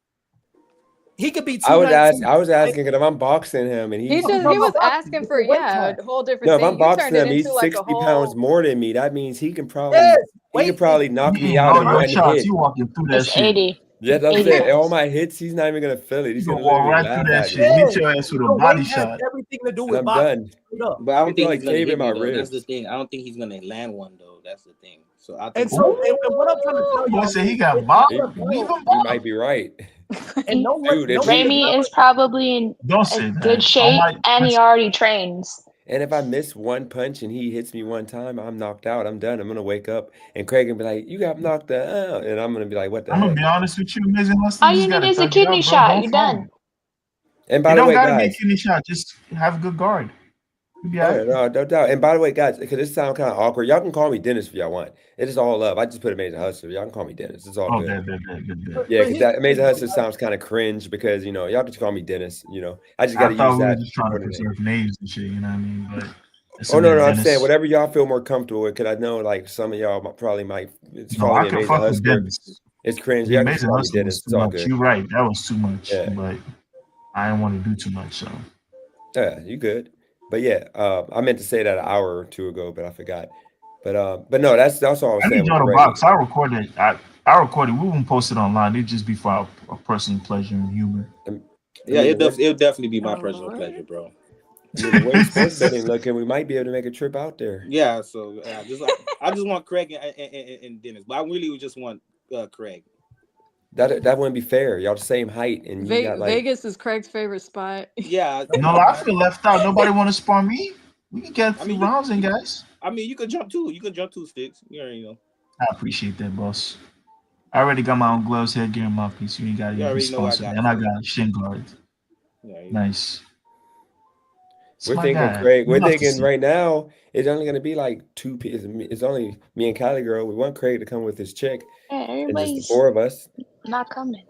He could be. I was asking because if I'm boxing him and he was asking for a whole different. No, if I'm boxing him, he's 60 pounds more than me. That means he can probably knock me out in one hit. You walking through that shit. 80. Yeah, that's Maybe. it. All my hits, he's not even gonna feel it. He's You gonna gonna walk literally right through laugh that at shit. me, Hit your ass with a Your body weight has shot. everything to do and with I'm boxing. done. Straight up. But I don't It's think like he's gonna caving hit my me though. That's the ribs. thing. I don't think he's gonna land one though. That's the thing. So I And think so, and what I'm trying to tell Boy y'all said he is, got it's bombed. not You about, might be right, and dude. If nobody we, is Ramy never. is probably in Don't a say good that. shape and he already trains. and if I miss one punch and he hits me one time, I'm knocked out. I'm done. I'm gonna wake up and Craig gonna be like, "You got knocked out," and I'm gonna be like, "What the I'm gonna heck?" be honest with you, Amazing All Hustler. You you just need gotta is a thug it kidney out, bro. shot. Don't You're fall. done. And by It the don't way, gotta be a guys, kidney shot. Just have a good guard. You'll be oh all yeah, right. no, no doubt. And by the way, guys, because this sounds kind of awkward, y'all can call me Dennis if y'all want. It is all love. I just put Amazing Hustler. Y'all can call me Dennis. It's all Oh, good. good. Yeah, But because here's that the Amazing thing, Hustler though, sounds kind of cringe because y'all just call me Dennis. I just got I to thought use we were that just trying to for the name. preserve names and shit, you know what I mean? But it's Oh no, okay, no, I'm saying Dennis. whatever y'all feel more comfortable with. Because I know like some of y'all probably might. It's No, calling I me can Amazing fuck with Hustler. Dennis. It's cringe. The Y'all can just Amazing call me Hustler Dennis. was It's too all much. good. You're right. That was too much. Yeah, But I didn't want to do too much, so. yeah, you good. But yeah, I meant to say that an hour or two ago, but I forgot. But no, that's all I was I saying need with y'all to Craig. box. I recorded. I recorded. We won't post it online. It'd just be for our personal pleasure and humor. yeah, The way, it'll definitely be my Oh, personal Lord. pleasure, bro. the way sports betting looking, we might be able to make a trip out there. Yeah, so I just want Craig and Dennis, but I really would just want Craig. That wouldn't be fair. Y'all the same height, and you got like. Vegas is Craig's favorite spot. Yeah, No, I feel left out. Nobody want to spar me. We can get a few rounds in, guys. I mean, you could jump two. You could jump two sticks. You already know. I appreciate that, boss. I already got my own gloves, headgear, and mouthpiece. You ain't got to You be already know I sponsored. got And I you. got shin guards. Yeah, Nice. It's We're my thinking, guy. Craig. We're Love to thinking see. right now it's only gonna be like two people. It's only me and Cali girl. We want Craig to come with his chick, Yeah, and just the everybody's four of us. not coming.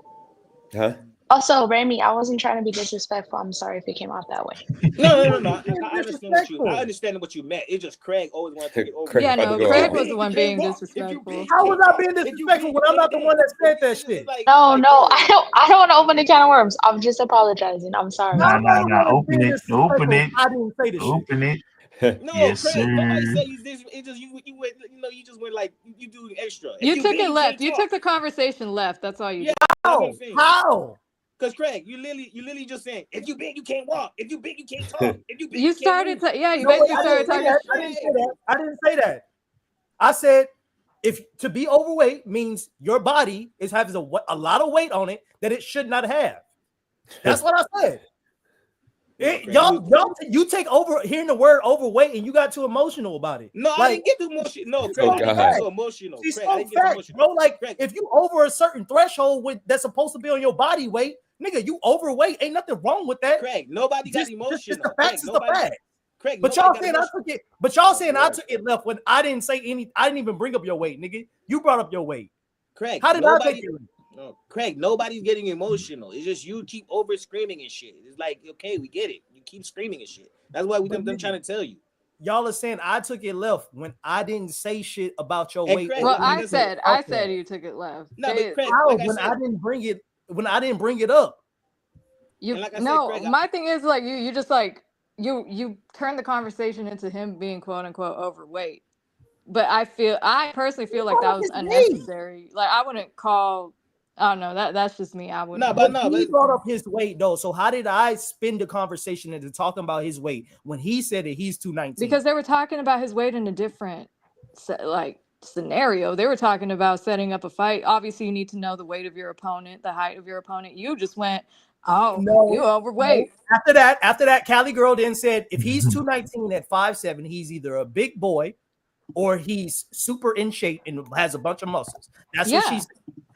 Huh? Also, Ramy, I wasn't trying to be disrespectful. I'm sorry if it came out that way. No. I understand what you meant. It's just Craig always want to take it over. Craig Yeah, about to no, go Craig off. was the one being disrespectful. How was I being disrespectful when I'm not the one that said that shit? No, I don't want to open the can of worms. I'm just apologizing. I'm sorry. I'm not the one that's Open being it. Open disrespectful. it. I didn't say the shit. Open it. No, Yes, Craig. sir. Nobody said you this. It just you went. You just went like you do extra. If You took big, it left. can't You talk. took the conversation left. That's all you did. That's what I'm saying. How? Because Craig, you literally just saying, if you big, you can't walk. If you big, you can't talk. If you big, You you can't started move. to, yeah, you No, wait, basically I started didn't say talking that. I didn't say that. I didn't say that. I said if to be overweight means your body has a lot of weight on it that it should not have. That's what I said. You take over hearing the word overweight and you got too emotional about it. No, I didn't get too emotional. No, Craig, I didn't get too emotional. She's Craig, I so didn't get too fat, emotional. bro. Like Craig. if you over a certain threshold that's supposed to be on your body weight, nigga, you overweight. Ain't nothing wrong with that. Craig, nobody got emotional. Just the facts is the fact. Craig, but y'all saying I took it. But y'all saying I took it left when I didn't say any. I didn't even bring up your weight, nigga. You brought up your weight. Craig, how did I take it? No, Craig, nobody's getting emotional. It's just you keep over screaming and shit. It's like, okay, we get it. You keep screaming and shit. That's why I'm trying to tell you. Y'all are saying I took it left when I didn't say shit about your weight. Craig, well, I said you took it left. No, but Craig, I didn't bring it up. My thing is like you just like you turn the conversation into him being quote unquote overweight. But I personally feel like that was unnecessary. Like I wouldn't call. I don't know. That's just me. I wouldn't. He brought up his weight though. So how did I spin the conversation into talking about his weight when he said that he's 219? Because they were talking about his weight in a different scenario. They were talking about setting up a fight. Obviously, you need to know the weight of your opponent, the height of your opponent. You just went, you overweight. After that, Cali girl then said if he's 219 at 5'7", he's either a big boy or he's super in shape and has a bunch of muscles. That's what she said.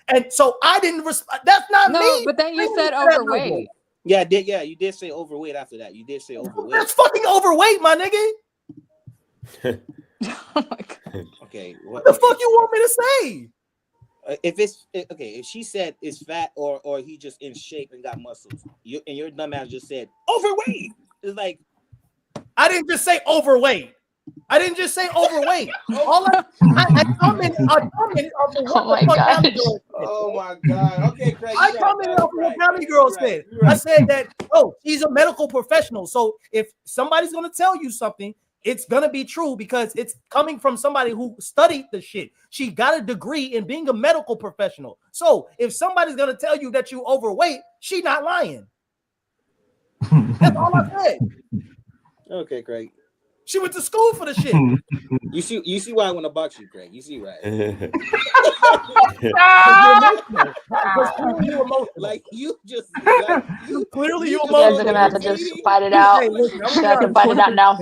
And so I didn't respond. That's not me. But then you said overweight. Yeah, you did say overweight after that. You did say overweight. That's fucking overweight, my nigga. Oh my God. Okay. What the fuck you want me to say? If she said it's fat or he just in shape and got muscles, and your dumbass just said overweight. It's like I didn't just say overweight. I didn't just say overweight. All I commented on what the fuck Cali girl said. Oh my God. Okay, Craig. I commented on what Cali girl said. I said that, she's a medical professional. So if somebody's gonna tell you something, it's gonna be true because it's coming from somebody who studied the shit. She got a degree in being a medical professional. So if somebody's gonna tell you that you overweight, she not lying. That's all I said. Okay, Craig. She went to school for the shit. You see why I want to box you, Craig. You see why. Clearly you emotional. Like you just clearly you You emotional. guys are gonna have to just fight it out. Hey, listen, You're gonna have to fight it out now.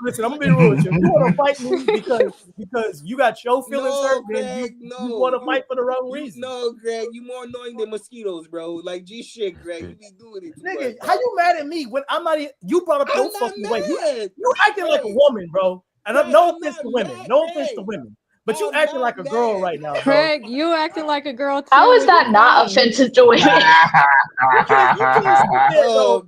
Listen, I'm gonna be real with you. You want to fight me because you got your feelings hurt, Craig, then you want to fight for the wrong reason. No, Greg, you more annoying than mosquitoes, bro. Like G shit, Greg. You be doing it too Nigga, much, how you mad at me when I'm not? You brought up your fucking way. You acting like a woman, bro. And no offense to women. No offense to women. But you acting like a girl right now, bro. Craig, you acting like a girl too. How is that not offensive to women?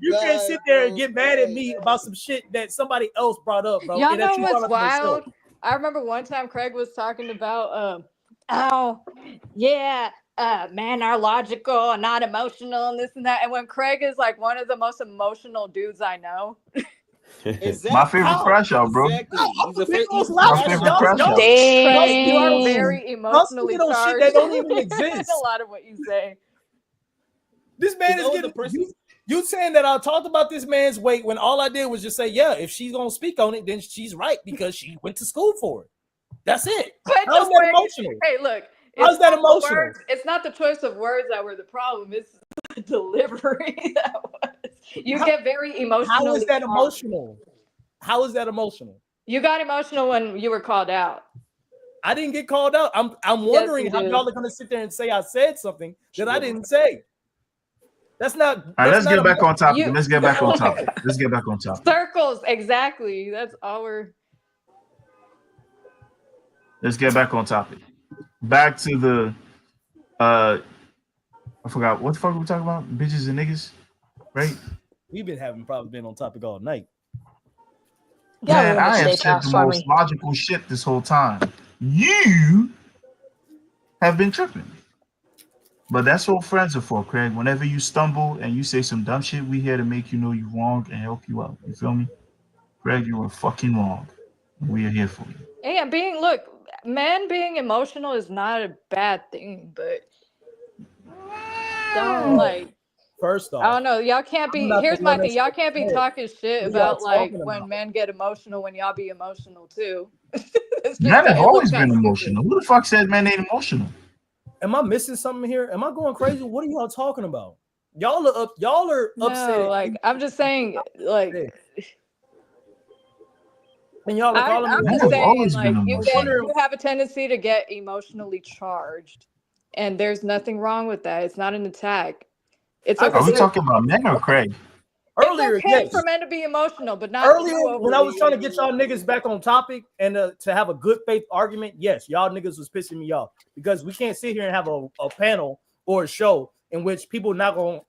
You can't sit there and get mad at me about some shit that somebody else brought up, bro. Y'all know what's wild? I remember one time Craig was talking about, men are logical and not emotional and this and that. And when Craig is like one of the most emotional dudes I know. Exactly. My favorite crash out, bro. Exactly. My favorite crash out. Craig, you are very emotionally charged. Shit that don't even exist. A lot of what you say. This man is getting you saying that I talked about this man's weight when all I did was just say, yeah, if she's gonna speak on it, then she's right because she went to school for it. That's it. How's that emotional? Hey, look. How's that emotional? It's not the choice of words that were the problem. It's the delivery that was. You get very emotional. How is that emotional? How is that emotional? You got emotional when you were called out. I didn't get called out. I'm wondering how y'all are gonna sit there and say I said something that I didn't say. That's not. All right, let's get back on topic. Let's get back on topic. Let's get back on topic. Circles, exactly. That's all we're. Let's get back on topic. Back to the I forgot what the fuck we talking about. Bitches and niggas, right? We've been having probably been on topic all night. Man, I have said the most logical shit this whole time. You have been tripping. But that's what friends are for, Craig. Whenever you stumble and you say some dumb shit, we here to make you know you're wrong and help you out. You feel me? Craig, you were fucking wrong. We are here for you. Yeah, men being emotional is not a bad thing, but don't like. First off, I don't know. Y'all can't be. Here's my thing. Y'all can't be talking shit about like when men get emotional when y'all be emotional too. Men have always been emotional. Who the fuck said men ain't emotional? Am I missing something here? Am I going crazy? What are y'all talking about? Y'all are upset. No, like I'm just saying, like. And y'all are calling I'm just saying, like you have a tendency to get emotionally charged, and there's nothing wrong with that. It's not an attack. Are we talking about men or Craig? Earlier, it's okay for men to be emotional, but not earlier when I was trying to get y'all niggas back on topic and to have a good faith argument. Yes, y'all niggas was pissing me off because we can't sit here and have a panel or a show in which people not gonna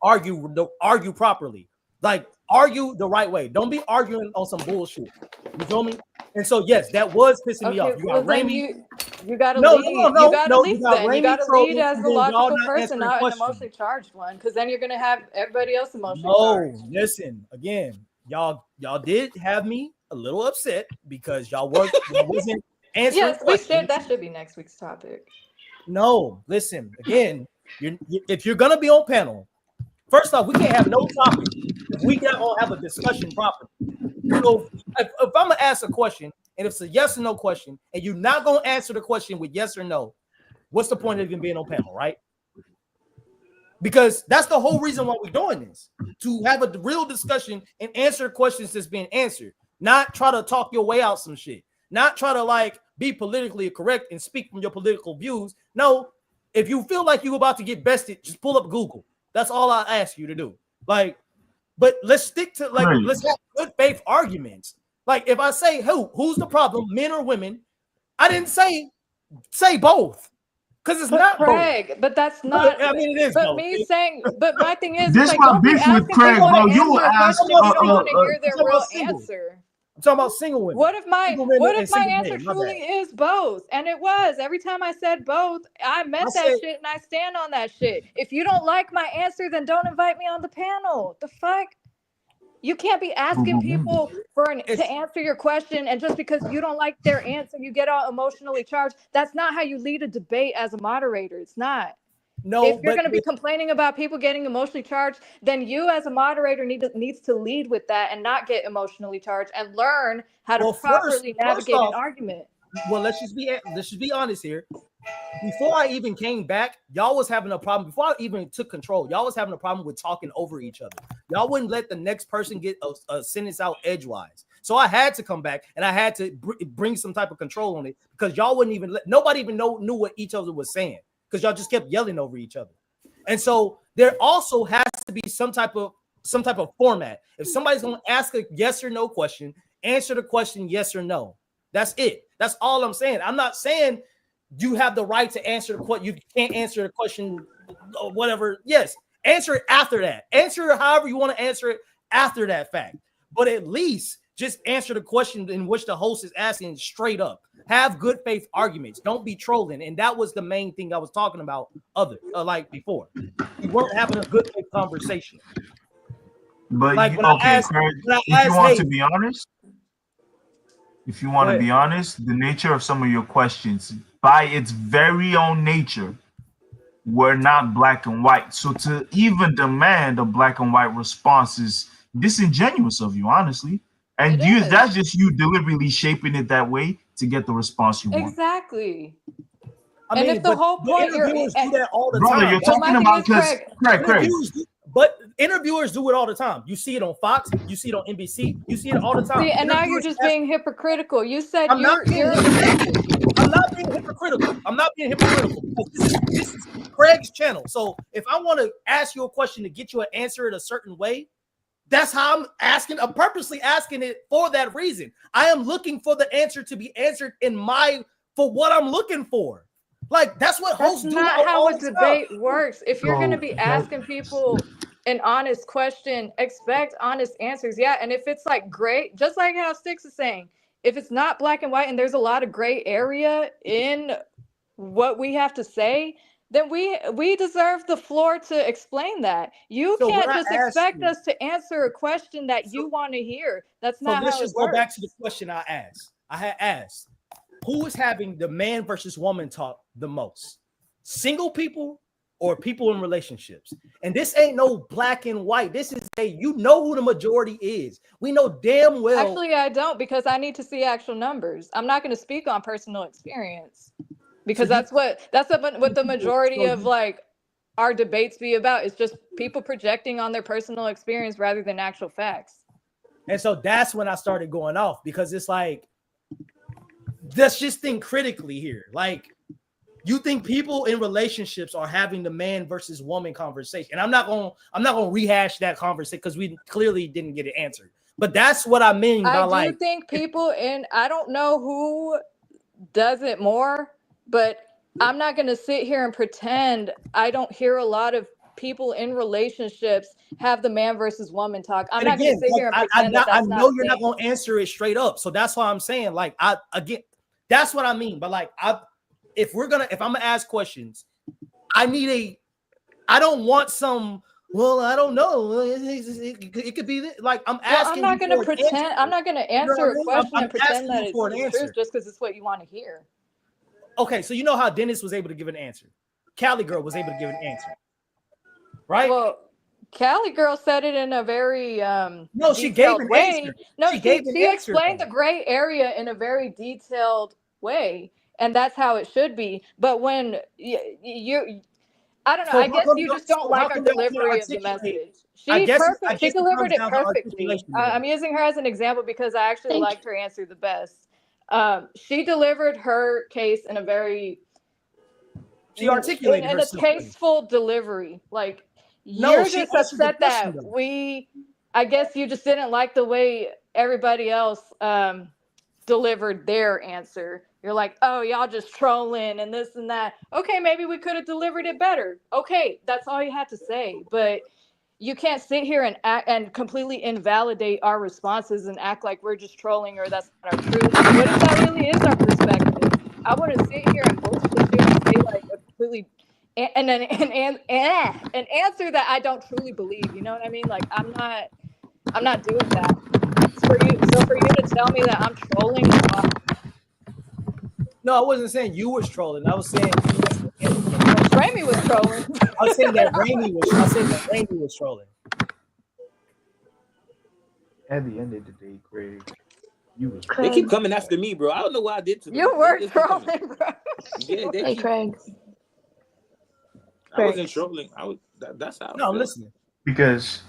argue properly. Like argue the right way. Don't be arguing on some bullshit. You feel me? And so yes, that was pissing me off. You got Raimi. You gotta lead. You gotta lead then. You gotta lead as the logical person, not an emotionally charged one, because then you're gonna have everybody else emotionally charged. No, listen, again, y'all did have me a little upset because y'all wasn't answering. Yes, questions. That should be next week's topic. No, listen, again, if you're gonna be on panel, first off, we can't have no topic if we don't have a discussion properly. So if I'm gonna ask a question and if it's a yes or no question, and you're not gonna answer the question with yes or no, what's the point of even being on panel, right? Because that's the whole reason why we're doing this, to have a real discussion and answer questions that's being answered, not try to talk your way out some shit, not try to like be politically correct and speak from your political views. No, if you feel like you're about to get bested, just pull up Google. That's all I ask you to do. Like, but let's stick to let's have good faith arguments. Like if I say who's the problem, men or women, I didn't say both. Because it's not Craig, both. But that's not. I mean, it is. But both. me saying, but my thing is, this like, my beef with Craig, bro. You will ask. You don't want to hear their real answer. I'm talking about single women. What if my answer truly is both? And it was. Every time I said both, I meant that shit and I stand on that shit. If you don't like my answer, then don't invite me on the panel. The fuck? You can't be asking people to answer your question, and just because you don't like their answer, you get all emotionally charged. That's not how you lead a debate as a moderator. It's not. No, if you're but going to be complaining about people getting emotionally charged, then you as a moderator needs to lead with that and not get emotionally charged and learn how to properly navigate an argument. Well, let's just be honest here. Before I even came back, y'all was having a problem. Before I even took control, y'all was having a problem with talking over each other. Y'all wouldn't let the next person get a sentence out edgewise. So I had to come back and I had to bring some type of control on it, because y'all wouldn't even nobody even knew what each other was saying, because y'all just kept yelling over each other. And so there also has to be some type of format. If somebody's going to ask a yes or no question, answer the question yes or no. That's it. That's all I'm saying. I'm not saying you have the right to answer the question. You can't answer the question or whatever. Yes, answer it after that. Answer it however you want to answer it after that fact. But at least just answer the question in which the host is asking straight up. Have good faith arguments. Don't be trolling. And that was the main thing I was talking about like before. We weren't having a good faith conversation. But like Craig, if you want to be honest, the nature of some of your questions, by its very own nature, were not black and white. So to even demand a black and white response is disingenuous of you, honestly. And that's just you deliberately shaping it that way to get the response you want. Exactly. I mean, if the whole point interviewers do that all the brother, time. You're talking about Craig. But interviewers do it all the time. You see it on Fox, you see it on NBC, you see it all the time. See, and now you're just being hypocritical. You said I'm not being hypocritical. I'm not being hypocritical. This is Craig's channel. So if I want to ask you a question to get you an answer in a certain way, that's how I'm asking. I'm purposely asking it for that reason. I am looking for the answer to be answered for what I'm looking for. Like that's what hosts do. That's not how a debate works. If you're going to be asking people an honest question, expect honest answers. Yeah, and if it's like gray, just like how Sticks is saying, if it's not black and white and there's a lot of gray area in what we have to say, then we deserve the floor to explain that. You can't just expect us to answer a question that you want to hear. That's not how it works. So let's just go back to the question I asked. I had asked, who is having the man versus woman talk the most? Single people or people in relationships? And this ain't no black and white. This is you know who the majority is. We know damn well. Actually, I don't, because I need to see actual numbers. I'm not going to speak on personal experience, because that's what the majority of like our debates be about. It's just people projecting on their personal experience rather than actual facts. And so that's when I started going off, because it's like, let's just think critically here. Like, you think people in relationships are having the man versus woman conversation? And I'm not gonna rehash that conversation because we clearly didn't get it answered. But that's what I mean by I do think people I don't know who does it more, but I'm not gonna sit here and pretend I don't hear a lot of people in relationships have the man versus woman talk. I'm not gonna sit here and pretend I know you're not gonna answer it straight up. So that's why I'm saying, like, that's what I mean. But like, if I'm gonna ask questions, I don't want some, well, I don't know. It could be like I'm asking. I'm not gonna pretend. I'm not gonna answer a question and pretend that it's the truth just because it's what you want to hear. Okay, so you know how Dennis was able to give an answer. Cali Girl was able to give an answer, right? Well, Cali Girl said it in a very no, she gave an answer. No, she explained the gray area in a very detailed way, and that's how it should be. But when you I don't know. I guess you just don't like our delivery of the message. She delivered it perfectly. I'm using her as an example because I actually liked her answer the best. She delivered her case in a very articulated in a tasteful delivery. Like, you're just upset that I guess you just didn't like the way everybody else delivered their answer. You're like, oh, y'all just trolling and this and that. Okay, maybe we could have delivered it better. Okay, that's all you had to say. But you can't sit here and completely invalidate our responses and act like we're just trolling or that's not our truth. What if that really is our perspective? I want to sit here and bullshit you and say like a completely an answer that I don't truly believe. You know what I mean? Like, I'm not I'm not doing that. For you to tell me that I'm trolling, No, I wasn't saying you was trolling. I was saying Rami was trolling. I was saying that Raimi was trolling. At the end of the day, Craig, you was. They keep coming after me, bro. I don't know what I did to them. You were They keep coming. trolling, bro. Yeah, they Hey, keep. Craig. I wasn't trolling. That's how. No, I'm listening. Because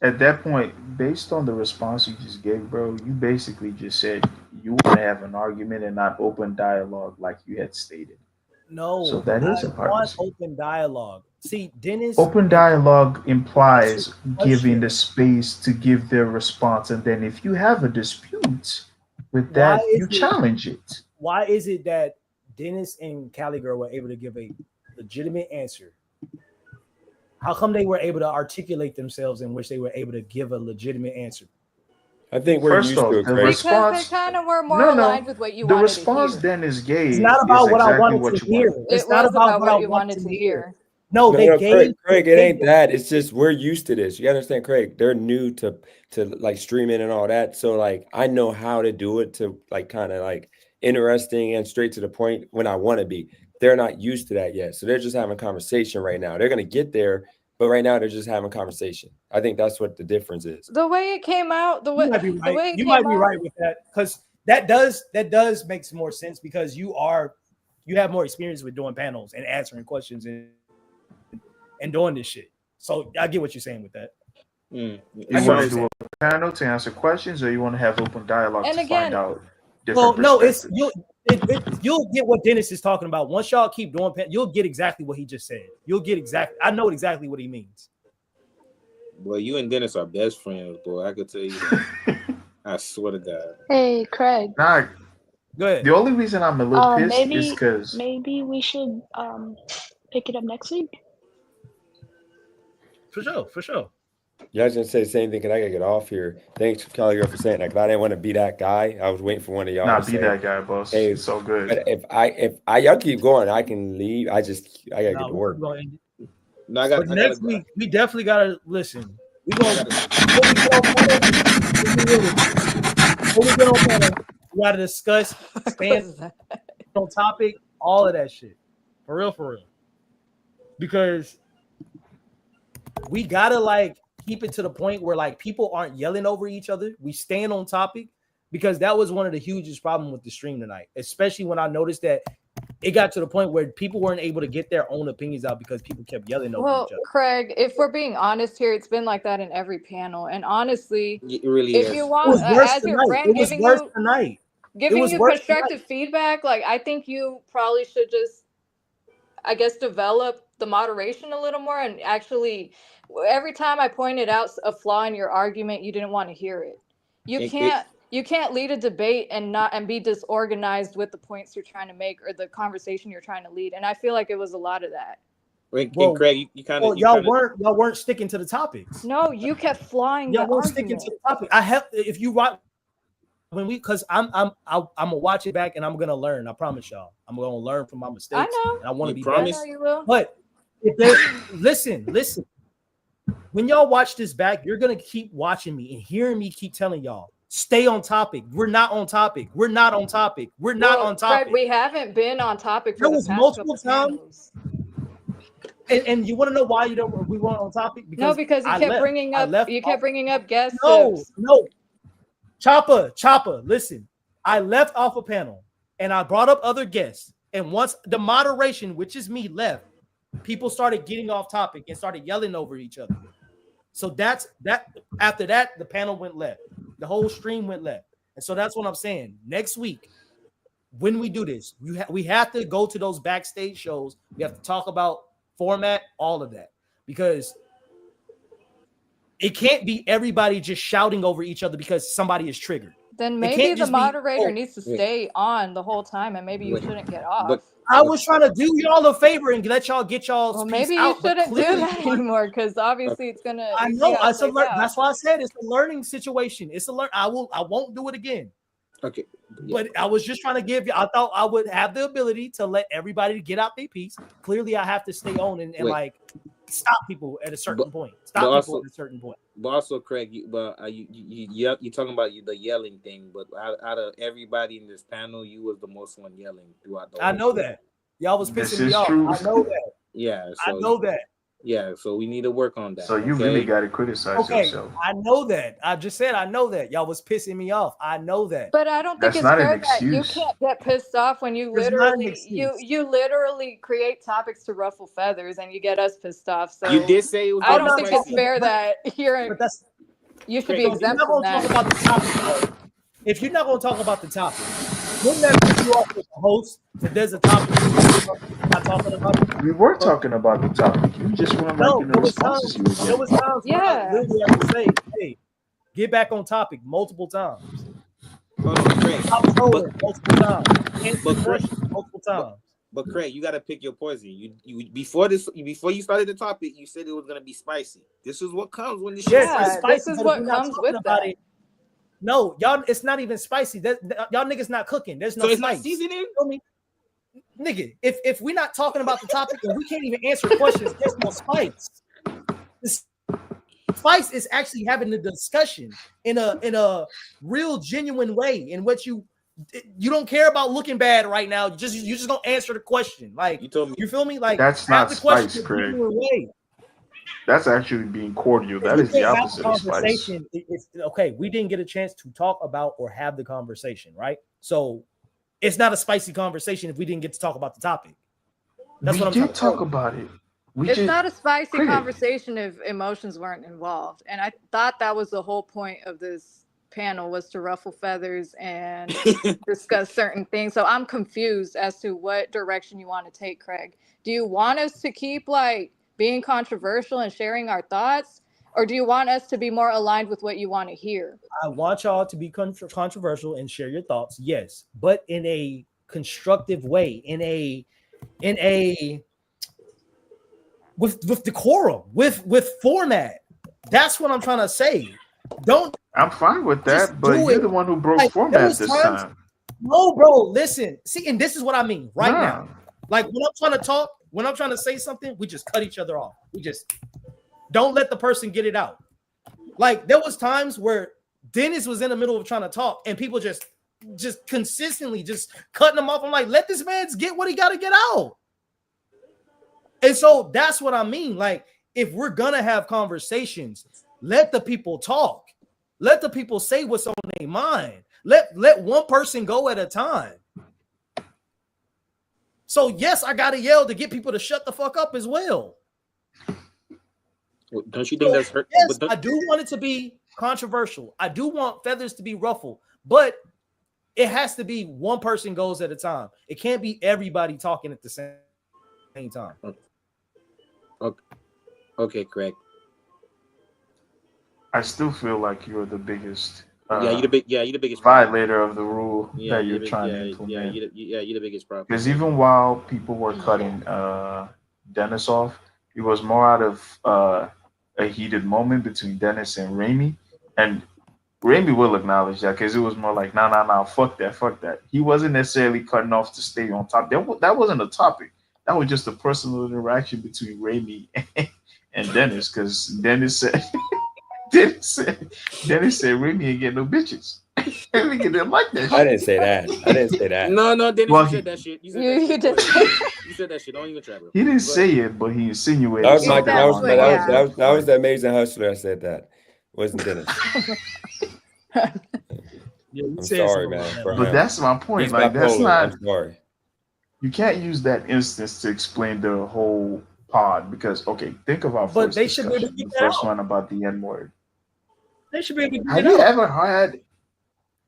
at that point, based on the response you just gave, bro, you basically just said you want to have an argument and not open dialogue like you had stated. No, So that is I want open dialogue. See, Dennis. Open dialogue implies giving question. the space to give their response, and then if you have a dispute with Why that, is you it- challenge it. Why is it that Dennis and Cali Girl were able to give a legitimate answer? How come they were able to articulate themselves in which they were able to give a legitimate answer? I think we're First used off, to it, the Craig. response. They kind of were more No, aligned no. with what you The wanted response to hear. Dennis gave It's not about is what I exactly wanted what to you hear. wanted. It's It not was about about what I you wanted to hear. No, they gave. Craig, it ain't that. It's just we're used to this. You understand, Craig? They're new to like streaming and all that. So like I know how to do it to like kind of like interesting and straight to the point when I want to be. They're not used to that yet. So they're just having conversation right now. They're gonna get there, but right now they're just having conversation. I think that's what the difference is. The way it came out, You might be right. You might be right with that because that does make some more sense because you have more experience with doing panels and answering questions and doing this shit. So I get what you're saying with that. You want to do a panel to answer questions, or you want to have open dialogue And to again, find out different No, it's perspectives? you'll get what Dennis is talking about. Once y'all keep doing, you'll get exactly what he just said. You'll get exactly. I know exactly what he means. Boy, you and Dennis are best friends, boy. I could tell you that. I swear to God. Hey, Craig. Nah, go ahead. The only reason I'm a little pissed is because maybe we should pick it up next week. For sure. Yeah, I was gonna say the same thing. Cause I gotta get off here. Thanks, Cali Girl, for saying that. Cause I didn't want to be that guy. I was waiting for one of y'all. Not to be say, that guy, boss. Hey, it's so good. But if y'all keep going, I can leave. I gotta get to work. No, Next week we definitely gotta listen. We gotta discuss, stand on topic, all of that shit. For real. Because we gotta like keep it to the point where like people aren't yelling over each other. We stand on topic because that was one of the hugest problems with the stream tonight, especially when I noticed that it got to the point where people weren't able to get their own opinions out because people kept yelling over each other. Craig, if we're being honest here, it's been like that in every panel. And honestly, it really if is. you want, as your friend giving you constructive feedback, like I think you probably should just, I guess, develop the moderation a little more. And actually, every time I pointed out a flaw in your argument, you didn't want to hear it. You can't lead a debate and be disorganized with the points you're trying to make or the conversation you're trying to lead. And I feel like it was a lot of that. Well, Craig, you kind of y'all weren't sticking to the topics. No, you kept flying. Y'all weren't sticking to the topic. I have if you watch because I'm gonna watch it back and I'm gonna learn. I promise y'all, I'm gonna learn from my mistakes. I know. And I want to be better. I know you will. But listen. When y'all watch this back, you're gonna keep watching me and hearing me keep telling y'all, stay on topic. We're not on topic. We're not on topic. We're not on topic. Craig, we haven't been on topic for there was multiple times. And you want to know why we weren't on topic? Because you kept bringing up guest tips. No. Chopper, listen. I left off a panel and I brought up other guests. And once the moderation, which is me, left, people started getting off topic and started yelling over each other. So that's that. After that, the panel went left. The whole stream went left. And so that's what I'm saying. Next week, when we do this, we have to go to those backstage shows. We have to talk about format, all of that, because it can't be everybody just shouting over each other because somebody is triggered. Then maybe the moderator needs to stay on the whole time, and maybe you shouldn't get off. But I was trying to do y'all a favor and let y'all get y'all. Well, maybe you shouldn't do that anymore because obviously it's gonna. I know. That's why I said it's a learning situation. It's a learn. I won't do it again. Okay. Yeah. But I was just trying to give you. I thought I would have the ability to let everybody get out their piece. Clearly, I have to stay on and like stop people at a certain point. Stop but people also- at a certain point. But also, Craig, you're talking about the yelling thing. But out of everybody in this panel, you was the most one yelling throughout the. I know that. Y'all was This pissing me is off. true. I know that. Yeah, so I know that. Yeah, so we need to work on that. So you really got to criticize yourself. I know that. I just said I know that. Y'all was pissing me off. I know that. But I don't think That's it's not fair an that you excuse. can't get pissed off when you It's not an literally excuse. you literally create topics to ruffle feathers and you get us pissed off. So You did say it was. I gonna don't be think it's spicy. fair that But that's you should be so if you're exempt not from gonna talk that. about the topic. If you're not gonna talk about the topic, wouldn't that piss you off as a host if there's a topic you're not talking about? We were talking about the topic. You just weren't liking the there was responses you were there was getting. times when I literally had to say, "Hey, get back on topic" multiple times. Hold on, Craig. Stop trolling multiple times. Answer But Craig- questions multiple times. But Craig, you gotta pick your poison. You before you started the topic, you said it was gonna be spicy. This is what comes when the shit. Yes, Yeah, it's spicy. this is but if what we're not comes talking with about that. it. No, y'all, it's not even spicy. Y'all niggas not cooking. There's no So it's spice. not seasoning? Feel me? Nigga, if we're not talking about the topic and we can't even answer questions, there's no spice. The spice is actually having the discussion in a real genuine way in which you don't care about looking bad right now. You just don't answer the question. Like You told me. you feel me? Like That's have not the question spice, in a Craig. genuine way. That's actually being cordial. That We is the can't have opposite a of spice. conversation. It's okay. We didn't get a chance to talk about or have the conversation, right? So it's not a spicy conversation if we didn't get to talk about the topic. That's We what I'm trying did to tell talk you. about it. It's not a spicy Craig. conversation if emotions weren't involved. And I thought that was the whole point of this panel, was to ruffle feathers and discuss certain things. So I'm confused as to what direction you want to take, Craig. Do you want us to keep like being controversial and sharing our thoughts? Or do you want us to be more aligned with what you want to hear? I want y'all to be controversial and share your thoughts, yes, but in a constructive way, in a with decorum, with format. That's what I'm trying to say. Don't. I'm fine with just that, but do you're it. the one who broke Like, there format was this times- time. No, bro, listen. See, and this is what I mean right Nah. now. Like when I'm trying to talk, when I'm trying to say something, we just cut each other off. We just don't let the person get it out. Like there was times where Dennis was in the middle of trying to talk and people just consistently just cutting him off. I'm like, let this man get what he got to get out. And so that's what I mean. Like if we're gonna have conversations, let the people talk. Let the people say what's on their mind. Let one person go at a time. So yes, I gotta yell to get people to shut the fuck up as well. Don't you think that's hurt? Yes, I do want it to be controversial. I do want feathers to be ruffled, but it has to be one person goes at a time. It can't be everybody talking at the same time. Okay, Craig. I still feel like you're the biggest. You're the biggest violator of the rule Yeah, that you're trying to implement. you're the biggest problem. Because even while people were cutting Dennis off, it was more out of a heated moment between Dennis and Raimi. And Raimi will acknowledge that because it was more like, nah, fuck that. He wasn't necessarily cutting off to stay on top. That wasn't a topic. That was just a personal interaction between Raimi and Dennis, because Dennis said Raimi ain't getting no bitches. Nigga didn't like that shit. I didn't say that. No, Dennis, Well, you said that shit. You said that shit. Don't even try, bro. He didn't say it, but he insinuated. That was something that along the lines. was the Amazing Hustler. I said that. Wasn't Dennis. I'm sorry, man. But that's my point. He's Like that's bipolar. not. I'm sorry. You can't use that instance to explain the whole pod because think of our But first they should be able to discussion, get the that first out. one about the N word. They should be able to get Have it you out. ever had?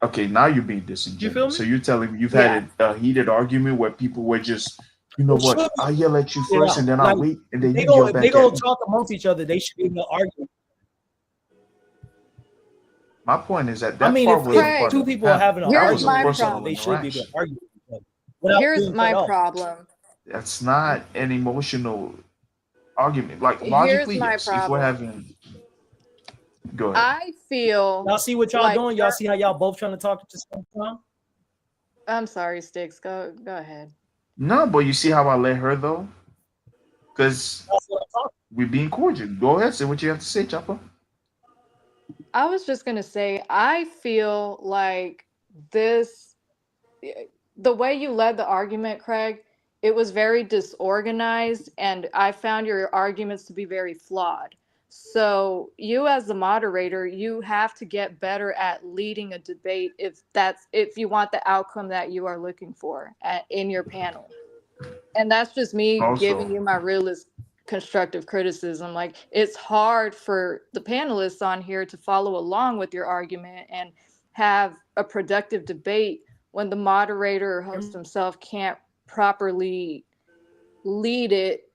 Okay, now you're being disingenuous. You feel me? So you're telling me you've had a heated argument where people were just, you know what? I'll yell at you first, and then I'll wait, and then They you go, yell if back they at go me. talk amongst each other, they should be able to argue. My point is that I mean, part if was part two of the people are panel. having an That Here's was a my personal problem. they should be able to interaction. argue with each other without Here's being my cut off. problem. That's not an emotional argument. Like Here's logically, my yes. If we're problem. having, go ahead. I feel Y'all see what y'all like doing? Y'all see how y'all both trying to talk at the same time? I'm sorry, Sticks. Go ahead. No, but you see how I let her though, because That's what I'm talking we're being cordial. Go ahead, say what you have to say, Chopper. I was just gonna say, I feel like this, the way you led the argument, Craig, it was very disorganized, and I found your arguments to be very flawed. So, you as the moderator, you have to get better at leading a debate if you want the outcome that you are looking for in your panel. And that's just me Also, giving you my realist constructive criticism. Like, it's hard for the panelists on here to follow along with your argument and have a productive debate when the moderator or host himself can't properly lead it,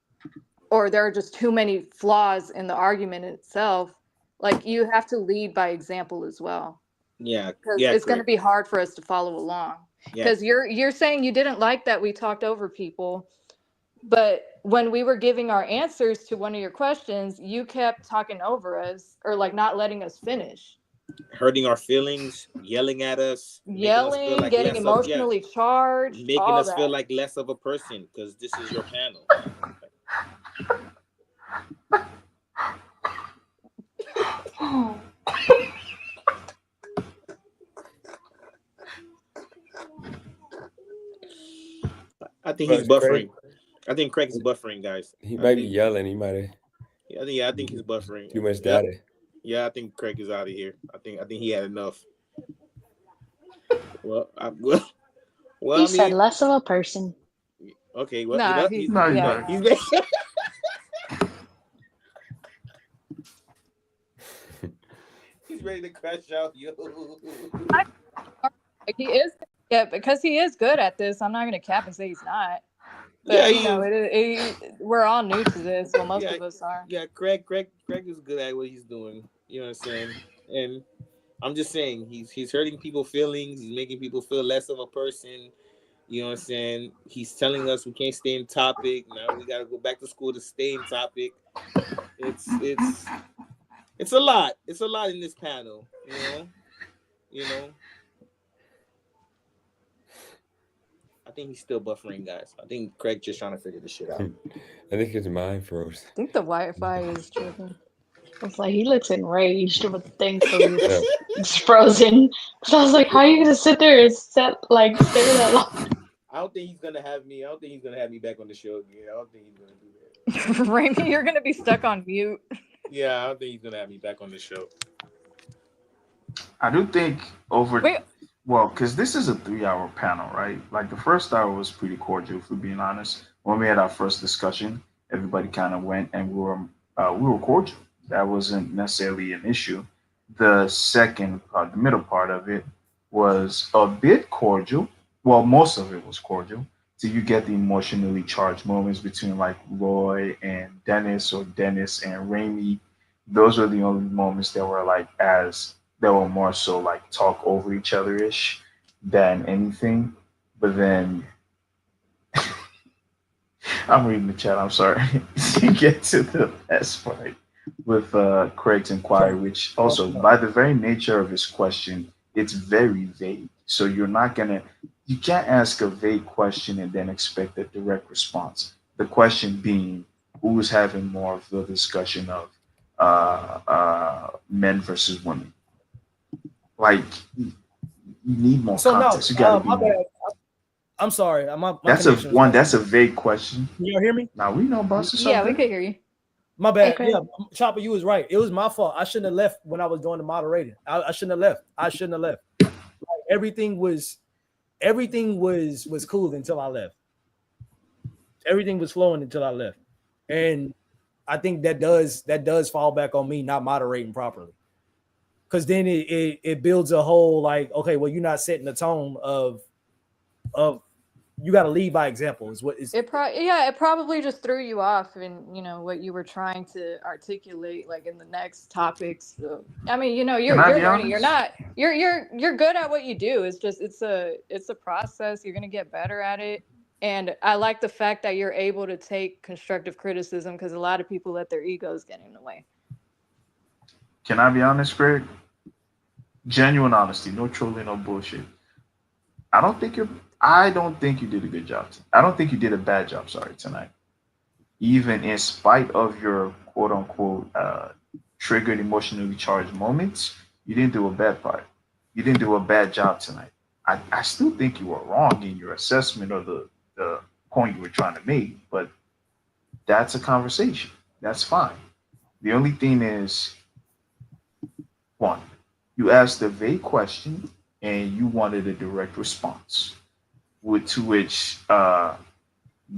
or there are just too many flaws in the argument itself. Like, you have to lead by example as well, Yeah, because yeah, it's going to correct. be hard for us to follow along. Yeah, Because you're saying you didn't like that we talked over people, but when we were giving our answers to one of your questions, you kept talking over us, or like not letting us finish. hurting our feelings, yelling at us, making us feel Yelling, like getting less of, yeah, emotionally charged, making all us feel that. like less of a person because this is your panel. I think he's But Craig, buffering. I think Craig is buffering, guys. he I might be think. yelling. He might have Yeah, I think he's buffering. too much Yep. data. Yeah, I think Craig is out of here. I think he had enough. Well, well, He I said mean, less of a person. okay. Well, you Nah, know, he's, no, he's yeah. not. he's he's ready to crash out, yo. He is, yeah, because he is good at this. I'm not going to cap and say he's not. Yeah, But, he is. we're all new to this. Well, most Yeah, of us are. yeah. Craig is good at what he's doing. You know what I'm saying? And I'm just saying he's hurting people's feelings. He's making people feel less of a person. You know what I'm saying? He's telling us we can't stay in topic. Now we got to go back to school to stay in topic. It's a lot. It's a lot in this panel. You know. I think he's still buffering, guys. I think Craig just trying to figure this shit out. I think his mind froze. I think the Wi-Fi is tripping. It's like he looks enraged with the thing, so it's frozen. So I was like, how are you gonna sit there and stare that long? I don't think he's gonna have me. I don't think he's gonna have me back on the show again. I don't think he's gonna do that. Raimi, you're gonna be stuck on mute. Yeah, I don't think he's gonna have me back on the show. I do think well, because this is a 3-hour panel, right? Like the first hour was pretty cordial, if we're being honest. When we had our first discussion, everybody kind of went and we were cordial. That wasn't necessarily an issue. The second part, the middle part of it, was a bit cordial. Well, most of it was cordial. So you get the emotionally charged moments between like Roy and Dennis, or Dennis and Raimi. Those were the only moments that were that were more so like talk over each other ish than anything. But then I'm reading the chat. I'm sorry. You get to the best part with Craig's inquiry, which also, by the very nature of his question, it's very vague. So you can't ask a vague question and then expect a direct response. The question being, who's having more of the discussion of men versus women? Like, you need more context. You gotta be my more. bad. I'm sorry. That's a vague question. Can y'all hear me? Now we know about this. Yeah, we could hear you. My bad. Hey, Yeah, Chopper, you was right. It was my fault. I shouldn't have left when I was doing the moderating. I shouldn't have left. Like, everything was cool until I left. Everything was flowing until I left, and I think that does fall back on me not moderating properly. Because then it builds a whole like, okay, well, you're not setting the tone of you got to lead by example. Is what is it? It probably just threw you off in what you were trying to articulate, like in the next topics. So, I mean, you're learning. You're good at what you do. It's just it's a process. You're gonna get better at it. And I like the fact that you're able to take constructive criticism, because a lot of people let their egos get in the way. Can I be honest, Greg? Genuine honesty, no trolling, no bullshit. I don't think you did a good job. I don't think you did a bad job, sorry, tonight. Even in spite of your quote unquote triggered emotionally charged moments, you didn't do a bad part. You didn't do a bad job tonight. I still think you were wrong in your assessment of the point you were trying to make, but that's a conversation. That's fine. The only thing is, one, you asked a vague question and you wanted a direct response, to which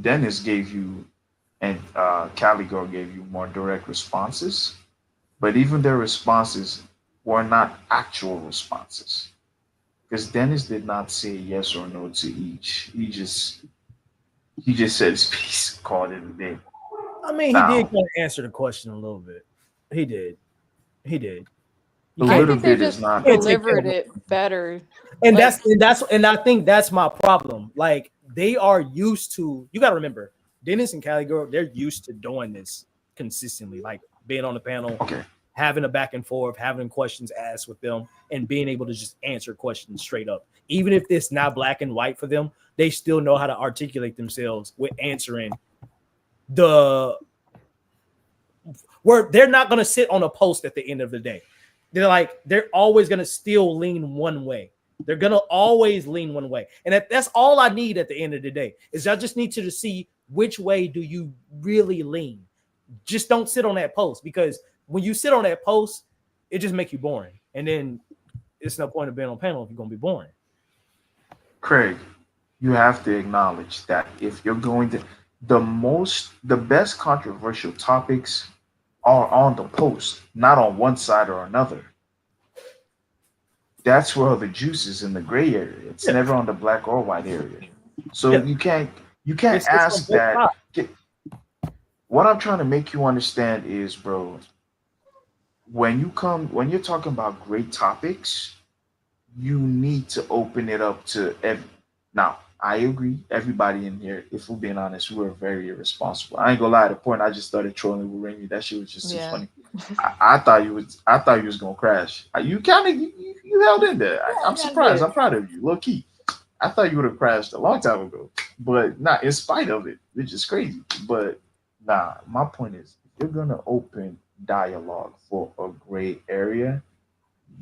Dennis gave you and Caligor gave you more direct responses, but even their responses were not actual responses because Dennis did not say yes or no to each. He just said his piece, called it a day. I mean, he did Now, kind of answer the question a little bit. He did. He did. You a I little can't, think they bit is just not. can't take care delivered of it better. and Like, and I think that's my problem. Like they are used to. You got to remember, Dennis and Cali girl, they're used to doing this consistently, like being on the panel, Okay, having a back and forth, having questions asked with them, and being able to just answer questions straight up. Even if it's not black and white for them, they still know how to articulate themselves with answering the where they're not going to sit on a post at the end of the day. They're always going to still lean one way. They're going to always lean one way. And that's all I need at the end of the day is I just need to see which way do you really lean. Just don't sit on that post because when you sit on that post, it just makes you boring. And then it's no point of being on panel if you're going to be boring. Craig, you have to acknowledge that if you're going to, the best controversial topics are on the post, not on one side or another. That's where the juice is in the gray area. It's Yeah. never on the black or white area. So Yeah. you can't It's on ask both that. sides. What I'm trying to make you understand is, bro, when you're talking about great topics, you need to open it up to now. I agree. Everybody in here, if we're being honest, we were very irresponsible. I ain't gonna lie. At the point I just started trolling with Remy. That shit was just too yeah. funny. I thought you was gonna crash. You kind of you held in there. I'm I surprised. did. I'm proud of you, low key. I thought you would have crashed a long time ago, but not in spite of it, which is crazy. But nah, my point is, if you're gonna open dialogue for a gray area,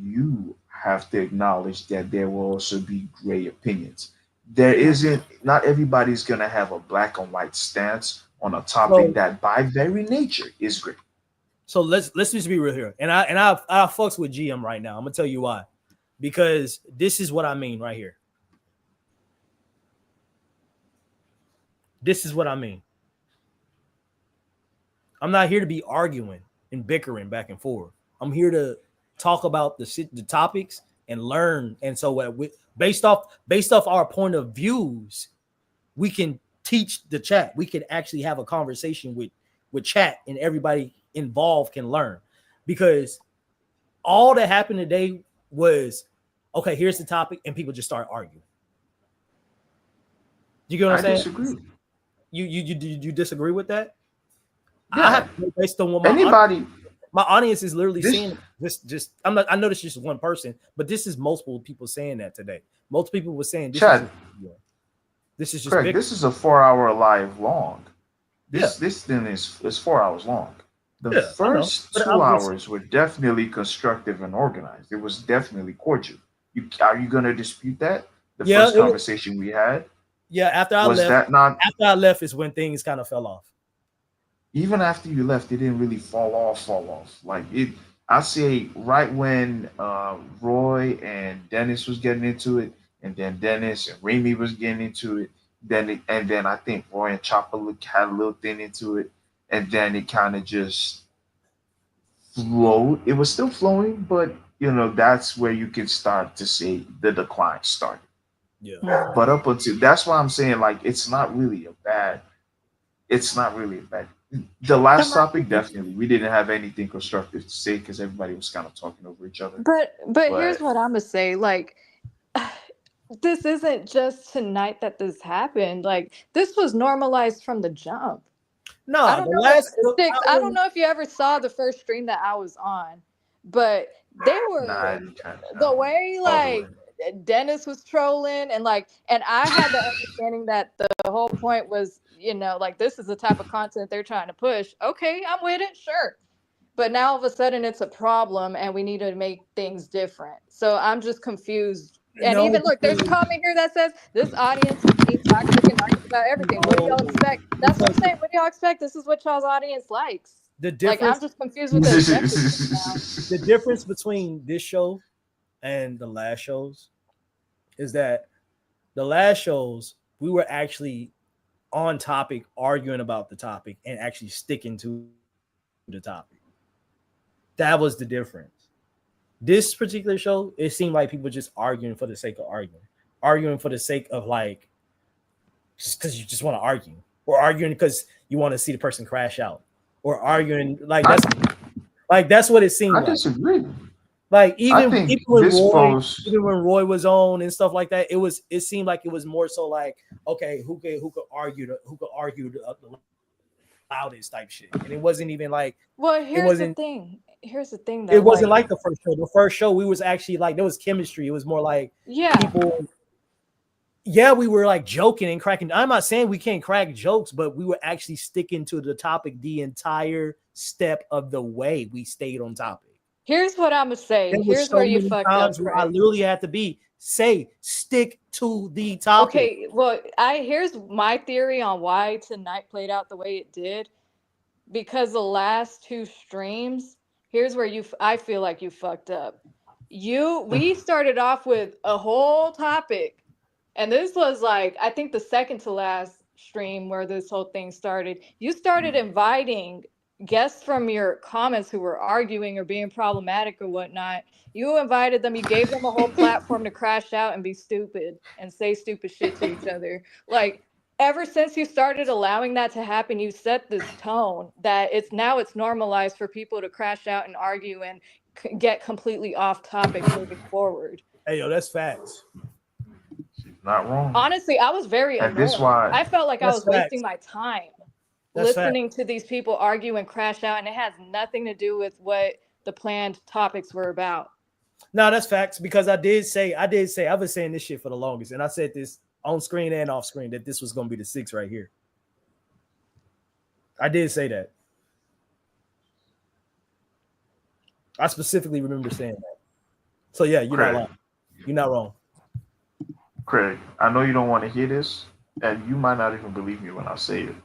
you have to acknowledge that there will also be gray opinions. There isn't, not everybody's gonna have a black and white stance on a topic So that by very nature is gray. so let's just be real here. And I fucks with GM right now. I'm gonna tell you why. Because this is what I mean right here. This is what I mean. I'm not here to be arguing and bickering back and forth. I'm here to talk about the topics and learn. And so based off our point of views, we can teach the chat. We can actually have a conversation with chat, and everybody involved can learn. Because all that happened today was, okay, here's the topic, and people just start arguing. You get what I'm I saying? disagree. You disagree with that? I Yeah. have to go based on what Anybody my audience is literally this saying. Just I'm not. I know this is just one person, but this is multiple people saying that today. Most people were saying Chad, this is just Craig, big. this is a 4 hour live long. Yeah. This thing is 4 hours long. The Yeah, I know. first But 2 hours were definitely constructive and organized. It was definitely cordial. Are you gonna dispute that? The Yeah, first conversation we had, yeah. After I was left, that not, is when things kind of fell off. even after you left, it didn't really fall off. Like it, I say right when Roy and Dennis was getting into it, and then Dennis and Remy was getting into it, and then I think Roy and Chopper had a little thing into it, and then it kind of just flowed. It was still flowing, but that's where you can start to see the decline started. Yeah. But up until, that's why I'm saying, like, it's not really a bad. The last topic, definitely, we didn't have anything constructive to say because everybody was kind of talking over each other. But here's But what I'm gonna say. Like, this isn't just tonight that this happened. Like, this was normalized from the jump. No, I don't the know last if Sticks, I don't know if you ever saw the first stream that I was on, but they nah, were you can't, the way all the like way. Dennis was trolling, and I had the understanding that the whole point was, like, this is the type of content they're trying to push. Okay, I'm with it, sure. But now all of a sudden it's a problem and we need to make things different. So I'm just confused. And even look, there's a comment here that says this audience is being toxic and arguing about everything. What do y'all expect? That's what I'm saying. What do y'all expect? This is what y'all's audience likes. The difference, I'm just confused with the agenda now. The difference between this show and the last shows is that the last shows we were actually on topic, arguing about the topic and actually sticking to the topic. That was the difference. This particular show, it seemed like people just arguing for the sake of arguing for the sake of just because you just want to argue, or arguing because you want to see the person crash out, or arguing that's what it seemed like. I disagree. Even when Roy was on and stuff like that, it seemed like it was more so like, okay, who could argue the loudest type shit, and it wasn't even like. Well, here's the thing. Though, it wasn't like the first show. The first show, we was actually there was chemistry. It was more like people. Yeah, we were joking and cracking. I'm not saying we can't crack jokes, but we were actually sticking to the topic the entire step of the way. We stayed on topic. Here's what I'm gonna say. Here's where you fucked up. I literally had to stick to the topic. Okay, well, here's my theory on why tonight played out the way it did. Because the last two streams, here's where I feel like you fucked up. We started off with a whole topic, and this was I think the second to last stream where this whole thing started. You started inviting guests from your comments who were arguing or being problematic or whatnot. You invited them, you gave them a whole platform to crash out and be stupid and say stupid shit to each other. Ever since you started allowing that to happen, you set this tone that it's normalized for people to crash out and argue and get completely off topic moving forward. Hey, yo, that's facts. She's not wrong. Honestly, I was very annoyed. I felt like I was wasting my time listening to these people argue and crash out, and it has nothing to do with what the planned topics were about. No, that's facts, because I did say I've been saying this shit for the longest, and I said this on screen and off screen that this was going to be the 6 right here. I did say that. I specifically remember saying that. So yeah, you're not wrong. You're not wrong. Craig, I know you don't want to hear this, and you might not even believe me when I say it,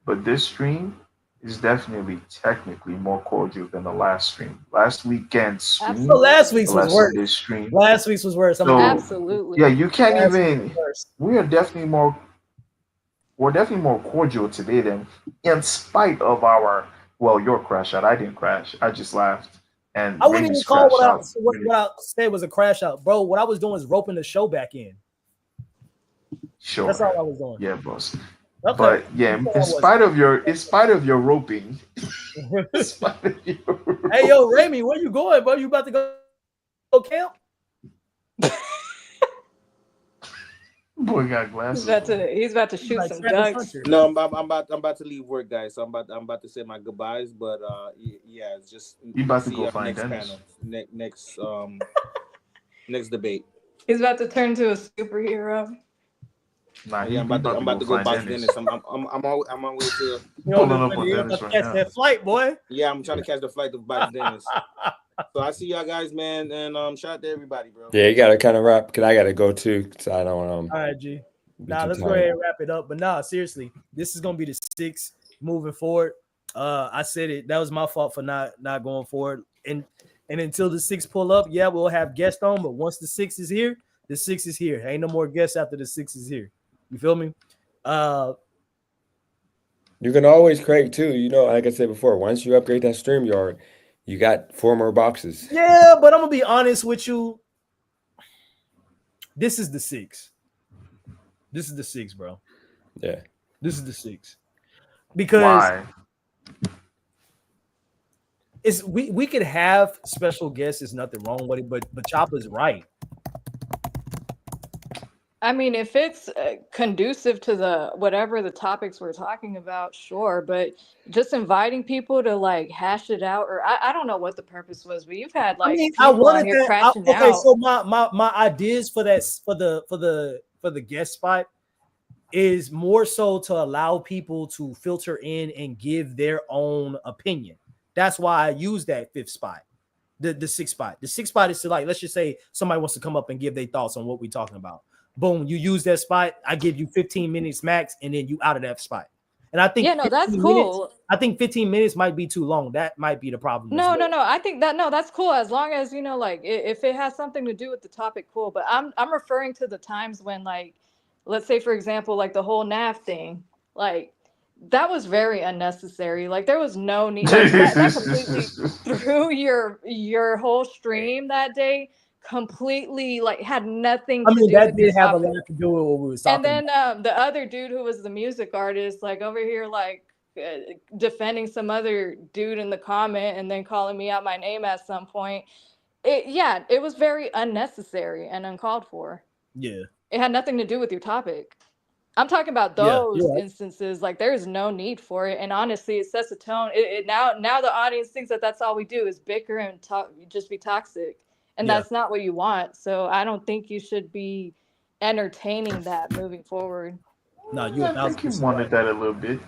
but this stream is definitely technically more cordial than the last stream. Last weekend's stream. So last week's was worse. This stream. Last week's was worse. Absolutely. Yeah, you can't even. We're definitely more cordial today than, in spite of our. Well, your crash out. I didn't crash. I just laughed. And I wouldn't even call what I said was a crash out, bro. What I was doing was roping the show back in. Sure. That's all I was doing. Yeah, boss. Okay. But yeah, in spite of your roping. Hey, yo, Remy, where you going, bro? You about to go camp? Boy got glasses. He's about to shoot some ducks. No, I'm about to leave work, guys. So I'm about to say my goodbyes. But yeah, it's just you about to go find next Dennis. Panel, next debate. He's about to turn to a superhero. Nah, yeah, I'm about to go box Dennis. I'm on my way to. Pulling up on Dennis right catch now. that flight, boy. Yeah, I'm trying to catch the flight to box Dennis. So I see y'all guys, man, and shout out to everybody, bro. Yeah, you gotta kind of wrap, because I gotta go too. So I don't All right, G. Let's go ahead and wrap it up. But seriously, this is gonna be the 6 moving forward. I said it. That was my fault for not going forward. And until the 6 pull up, yeah, we'll have guests on. But once the 6 is here, the 6 is here. Ain't no more guests after the 6 is here. You feel me? You can always create too. Like I said before, once you upgrade that StreamYard, you got 4 more boxes. Yeah, but I'm gonna be honest with you. This is the 6. This is the 6, bro. Yeah. This is the 6. Because why? We could have special guests. There's nothing wrong with it, but Chopper's right. I mean, if it's conducive to the whatever the topics we're talking about, sure. But just inviting people to like hash it out, or I don't know what the purpose was, but you've had I like mean, I people on wanted here that. crashing Okay, out. so my ideas for that for the guest spot is more so to allow people to filter in and give their own opinion. That's why I use that fifth spot, the sixth spot. The sixth spot is to, like, let's just say somebody wants to come up and give their thoughts on what we're talking about. Boom, you use that spot. I give you 15 minutes max, and then you out of that spot. And I think Yeah, no, that's 15 minutes. cool. I think 15 minutes might be too long. That might be the problem as No, well. no, no. I think that no, that's cool as long as like if it has something to do with the topic, cool. But I'm referring to the times when like, let's say for example, like the whole NAF thing, like that was very unnecessary. Like there was no need. Like that completely threw your whole stream that day. Completely like had nothing I to mean, do that with your did have a topic. lot to do with what we was And talking then about. the other dude who was the music artist, like over here, like defending some other dude in the comment, and then calling me out my name at some point. It was very unnecessary and uncalled for. Yeah. It had nothing to do with your topic. I'm talking about Yeah, those you're right. instances. Like there's no need for it, and honestly, it sets a tone. Now the audience thinks that that's all we do is bicker and talk, just be toxic, and Yeah. that's not what you want. So I don't think you should be entertaining that moving forward. No, you I think you 1,000% wanted right. that a little bit.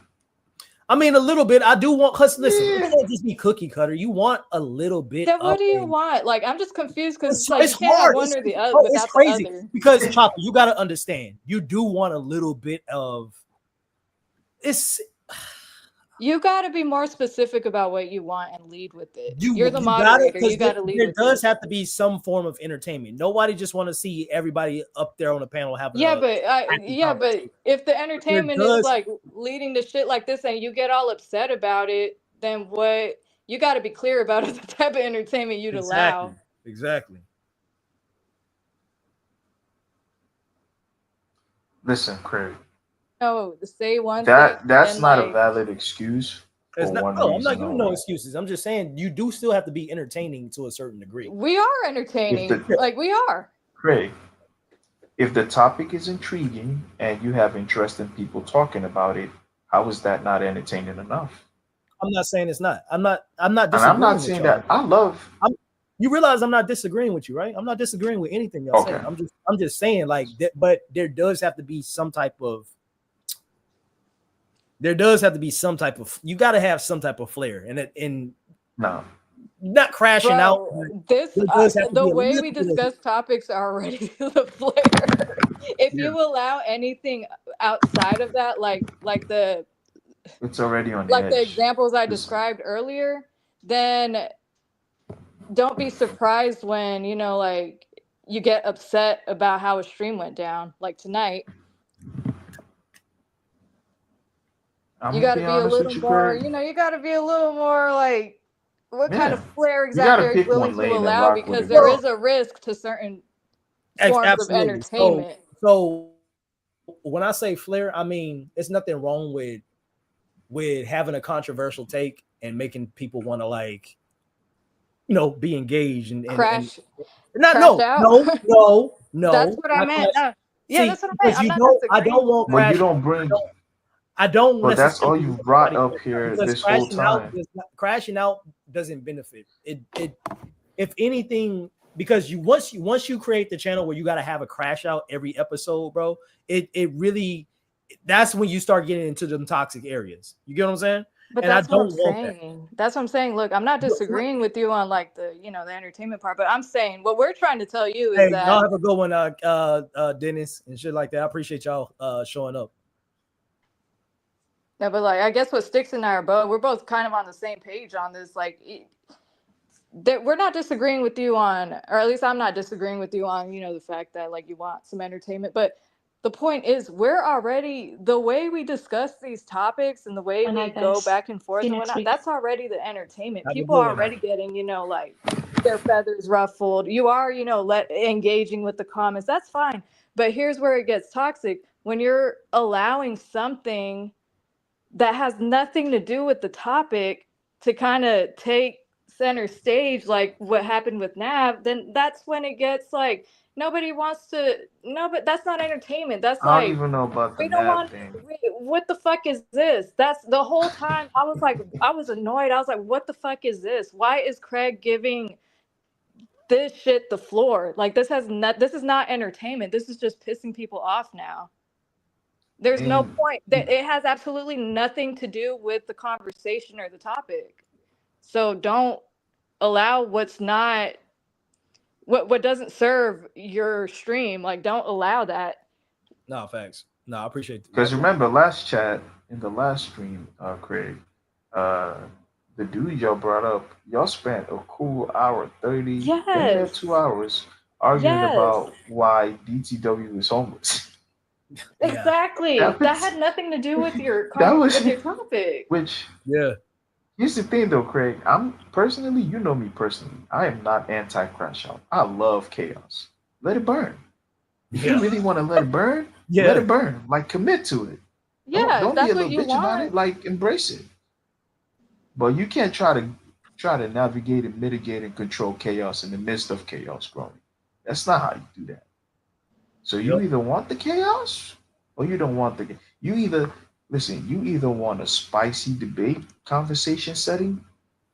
I mean, a little bit. I do want, because listen, it can't just be cookie cutter. You want a little bit Then of what do you a. want? Like I'm just confused because It's, it's like you it's can't have hard. one or the other It's without the crazy other. because Chopper, you got to understand. You do want a little bit of. It's. You got to be more specific about what you want and lead with it. You're the You gotta, moderator. because You got to lead there with does it. have to be some form of entertainment. Nobody just want to see everybody up there on the panel having Yeah, a active but conversation. if the But there entertainment is does like leading to shit like this and you get all upset about it, then what? You got to be clear about the type of entertainment you'd allow. exactly. Listen, Craig. No, to say one That's thing, then not a like valid excuse It's for not. one No, I'm not reason giving no only. excuses. I'm just saying you do still have to be entertaining to a certain degree. we are If entertaining. the Like we are. Craig, if the topic is intriguing and you have interest in people talking about it, how is that not entertaining enough? I'm not saying it's not. I'm not And I'm disagreeing not with saying y'all. that I love. You realize I'm not disagreeing with you, right? I'm not disagreeing with anything y'all Okay. saying. I'm just saying like that, but there does have to be some type of. There does have to be some type of. You got to have some type of flair, and No. not crashing out. Bro, this There does have to the be a way we little bit of. discuss topics are already the flair. If Yeah. you allow anything outside of that, like the It's already on the like the edge. examples I This- described earlier, then don't be surprised when like you get upset about how a stream went down, like tonight. I'm You gonna got to be be a honest with little you, more, Craig. you got to be a little more like, what kind Yeah. of flair You exactly gotta are you pick willing one to lane and allow? rock with Because it. there Bro. is a risk to certain forms of Absolutely. entertainment. So when I say flair, I mean it's nothing wrong with having a controversial take and making people want to like, be engaged and Crash not out. no. That's what I not meant. crash. No. Yeah, See, that's what I meant. because I'm not I disagreeing don't with want you. But you crashing. don't bring. I don't But that's all necessarily you've want brought everybody up here because this whole time. crashing out doesn't benefit it. If anything, because once you create the channel where you got to have a crash out every episode, bro, it really, that's when you start getting into them toxic areas. You get what I'm saying? But And I that's what I'm don't want that. saying. That's what I'm saying. Look, I'm not disagreeing with you on like the the entertainment part, but I'm saying what we're trying to tell you is Hey, that y'all have a good one, Dennis and shit like that. I appreciate y'all showing up. yeah, but like I guess what Sticks and I are we're both kind of on the same page on this. Like that we're not disagreeing with you on, or at least I'm not disagreeing with you on, the fact that like you want some entertainment. But the point is, we're already, the way we discuss these topics and the way we go back and forth and whatnot, that's already the entertainment. Have a People good are one. already getting, like their feathers ruffled. You are, engaging with the comments. That's fine. But here's where it gets toxic. When you're allowing something that has nothing to do with the topic to kind of take center stage, like what happened with Nav, then that's when it gets like Nobody wants to. No, but that's not entertainment. That's I don't like even know about the we don't nap want. thing. What the fuck is this? That's the whole time. I was like, I was annoyed. I was like, what the fuck is this? Why is Craig giving this shit the floor? Like this has not. This is not entertainment. This is just pissing people off now. There's no And point. That it has absolutely nothing to do with the conversation or the topic. So don't allow what's not what doesn't serve your stream. Like don't allow that. No, thanks. No, I appreciate that. because remember last chat in the last stream, Craig, uh, the dude y'all brought up, y'all spent a cool hour 30, damn near Yes. 2 hours arguing Yes. about why DTW is homeless. Yeah. Exactly. That That was- had nothing to do with your That was- with your topic. Which Yeah. here's the thing though, Craig. I'm personally, you know me personally. I am not anti-crash out. I love chaos. Let it burn. If Yeah. you really want to let it burn, Yeah. let it burn. Like commit to it. Yeah, Don't if be that's a what little you bitch about want. it. Like embrace it. But you can't try to navigate and mitigate and control chaos in the midst of chaos growing. That's not how you do that. So you Yep. either want the chaos or you don't want the. You either listen. You either want a spicy debate conversation setting,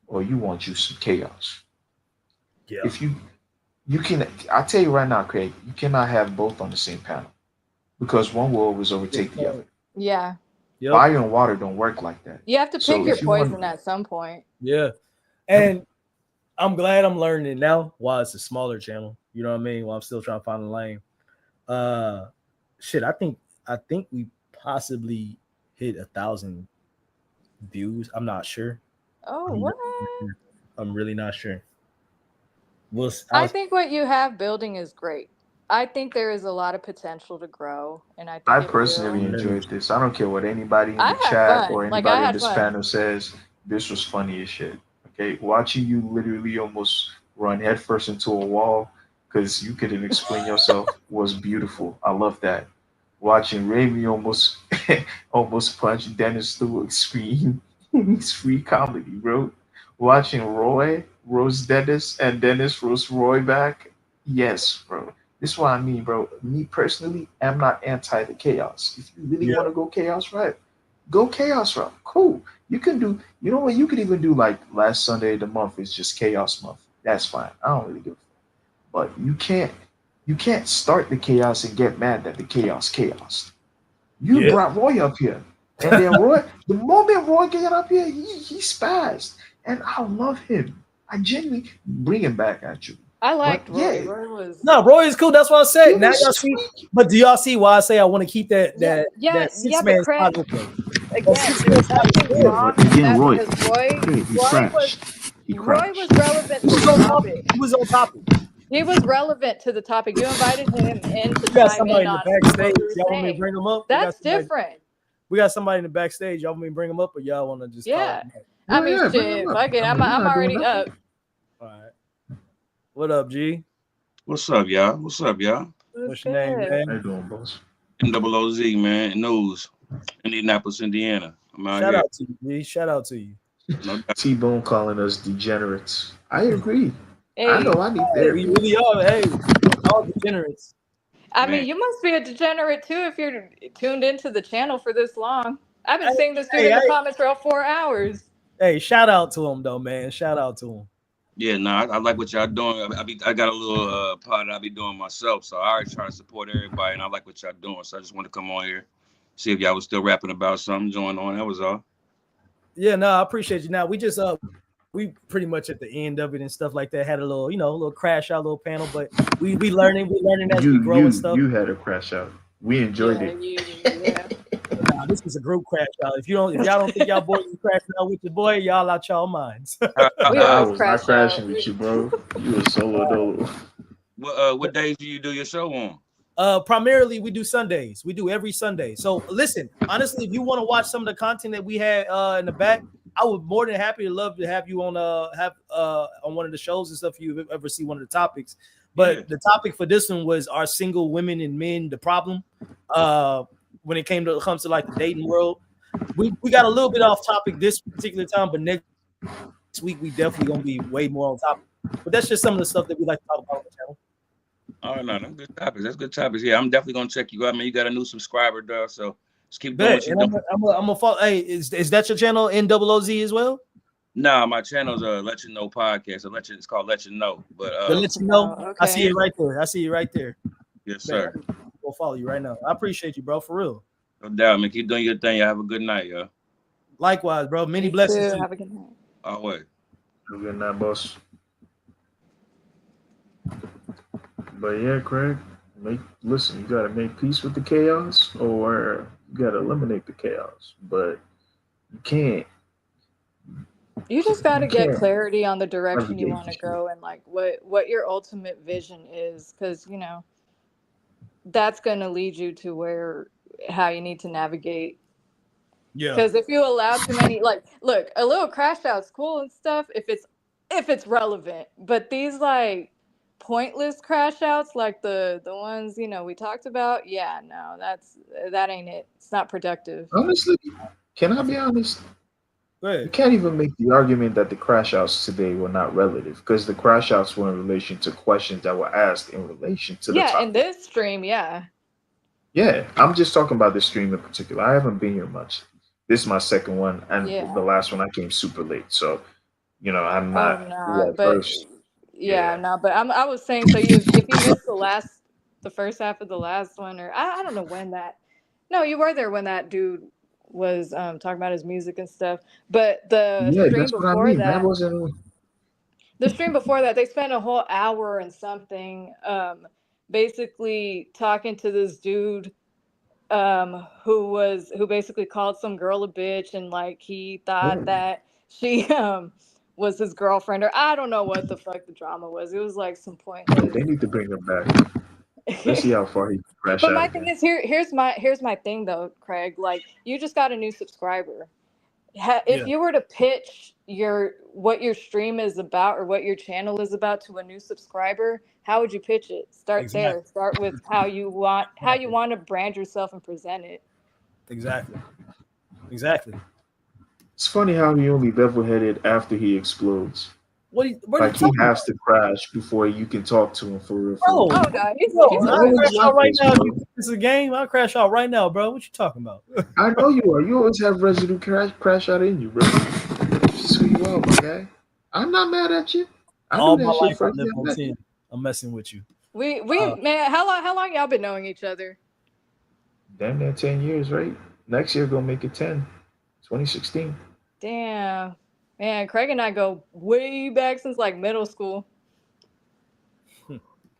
or you want you some chaos. Yeah. If you can, I tell you right now, Craig, you cannot have both on the same panel because one will always overtake the other. Yeah. Yep. Fire and water don't work like that. You have to So pick your if you want- poison at some point. Yeah. And I'm glad I'm learning it now while it's a smaller channel. You know what I mean? While I'm still trying to find a lane. Shit, I think we possibly hit 1,000 views. I'm not sure. Oh, what? I'm really not sure. I think what you have building is great. I think there is a lot of potential to grow, and I think I it personally will. enjoyed this. I don't care what anybody in I the had chat fun. or Like, I anybody in had this fun. panel says. This was funny as shit. Okay, watching you literally almost run headfirst into a wall because you couldn't explain yourself was beautiful. I love that. Watching Raimi almost almost punch Dennis through a screen. It's free comedy, bro. Watching Roy roast Dennis and Dennis roast Roy back. Yes, bro. This is what I mean, bro. Me personally, I'm not anti the chaos. If you really Yeah. want to go chaos route, go chaos route. Cool. You can do, you know what? You could even do like last Sunday of the month is just chaos month. That's fine. I don't really give a fuck. But you can't start the chaos and get mad that the chaos. You Yeah. brought Roy up here. And then Roy, the moment Roy got up here, he spazzed. And I love him. I genuinely bring him back actually. I liked But, Roy. yeah. Roy was. No, Roy is cool. That's what I said. He Now was y'all see, but do y'all see why I say I want to keep that Yeah, that six but man Craig, positive thing? again, there's nothing Yeah, wrong but with again, that Roy, because Roy he was crashed. He Roy crashed. was relevant He to was the on topic. topic. He was on topic. He was relevant to the topic. You invited him in to We got chime somebody in in the on backstage. what we were Y'all want me to saying. bring them up? We got That's somebody- different. We got somebody in the backstage. Y'all want me to bring them up, or y'all want to just call Yeah. it? I Yeah, mean, yeah, bring shit. him up. Fuck it. I I'm mean, we're not doing already nothing. up. All right. What up, G? What's up, y'all? What's up, y'all? What's your name, good. How you man? doing, boss? NOOZ, man. News. Indianapolis, Indiana. I'm out Shout here. out to you, G. Shout out to you. No doubt. T-Bone calling us degenerates. I agree. I Hey, know I need Hey, we therapy. really are. Hey, all degenerates. I Man. mean, you must be a degenerate too if you're tuned into the channel for this long. I've been Hey, seeing this dude hey, in the hey. comments for 4 hours. Hey, shout out to him though, man. Shout out to him. Yeah, no, I like what y'all doing. I got a little pod I be doing myself, so I always try to support everybody, and I like what y'all doing. So I just want to come on here, see if y'all was still rapping about something going on. That was all. Yeah, no, I appreciate you. Now we just we pretty much at the end of it and stuff like that. Had a little, a little crash out, little panel, but we learning as we grow and stuff. You had a crash out. We enjoyed it. Yeah. Nah, this is a group crash out. If y'all don't think y'all boys is crashing out with your boy, y'all out y'all minds. We I always was not crash crashing out. with you, bro. You were solo dolo. What days do you do your show on? Primarily we do Sundays. We do every Sunday. So listen, honestly, if you want to watch some of the content that we had in the back, I would more than happy to love to have you on on one of the shows and stuff if you ever see one of the topics. But Yeah. the topic for this one was, are single women and men the problem? When it comes to like the dating world. We got a little bit off topic this particular time, but next week we definitely gonna be way more on topic. But that's just some of the stuff that we like to talk about on the channel. Oh no, them good topics. That's good topics. Yeah, I'm definitely gonna check you out, man. You got a new subscriber, dog. So just keep doing Bet. what you're And doing. I'm gonna follow. Hey, is that your channel, NOOZ as well? Nah, my channel's Let You Know podcast. It's called Let You Know. But To let you know, Oh, I see okay. it right there. I see you right there. yes, Bet. sir. Go follow you right now. I appreciate you, bro, for real. No doubt, man. Keep doing your thing. You have a good night, yo. Likewise, bro. Many You blessings too. to you. Have a good night. Always. Good night, boss. But yeah, Craig, listen, you gotta make peace with the chaos or you gotta eliminate the chaos. But you can't You just got you to get can't clarity on the direction you navigate want the to shit. go and like what your ultimate vision is, because that's going to lead you to where how you need to navigate. Yeah. Because if you allow too many, like, look, a little crash out's cool and stuff if it's relevant, but these like pointless crash outs, like the ones we talked about, yeah, no, that ain't it. It's not productive. Honestly, can I be honest? Go You ahead. can't even make the argument that the crash outs today were not relative because the crash outs were in relation to questions that were asked in relation to the Yeah, in topic. this stream, yeah. Yeah, I'm just talking about this stream in particular. I haven't been here much. This is my second one, and Yeah. the last one I came super late. So, I'm Oh not no, here at but first. yeah, Yeah. no, but I was saying, so if you missed the first half of the last one, or I don't know when that. No, you were there when that dude was talking about his music and stuff. But Yeah, that's what I mean. That wasn't. the stream before that, they spent a whole hour and something, basically talking to this dude, who basically called some girl a bitch, and like he thought Yeah, that she was his girlfriend, or I don't know what the fuck the drama was. It was like some pointless. they need to bring him back. Let's see how far he can crash But out my thing again. is, here's my thing though, Craig. Like, you just got a new subscriber. If Yeah. you were to pitch what your stream is about or what your channel is about to a new subscriber, how would you pitch it? Start Exactly. there. Start with how you want to brand yourself and present it. Exactly. Exactly. It's funny how he only level headed after he explodes. What are you Like he talking about? has to crash before you can talk to him for real. For Bro, real. Oh no, he's bro, he's It's I'll always always crash been. like out right this, now if bro. you think this is a game. I'll crash out right now, bro. What you talking about? I know you are. You always have residue crash out in you, bro. Just who you are, my guy. I'm not mad at you. I knew All my that shit life I first. live Yeah, on 10. I'm messing with you. We Uh, man, how long y'all been knowing each other? damn near 10 years, right? Next year gonna make it 10. 2016. Damn, man, Craig and I go way back since like middle school.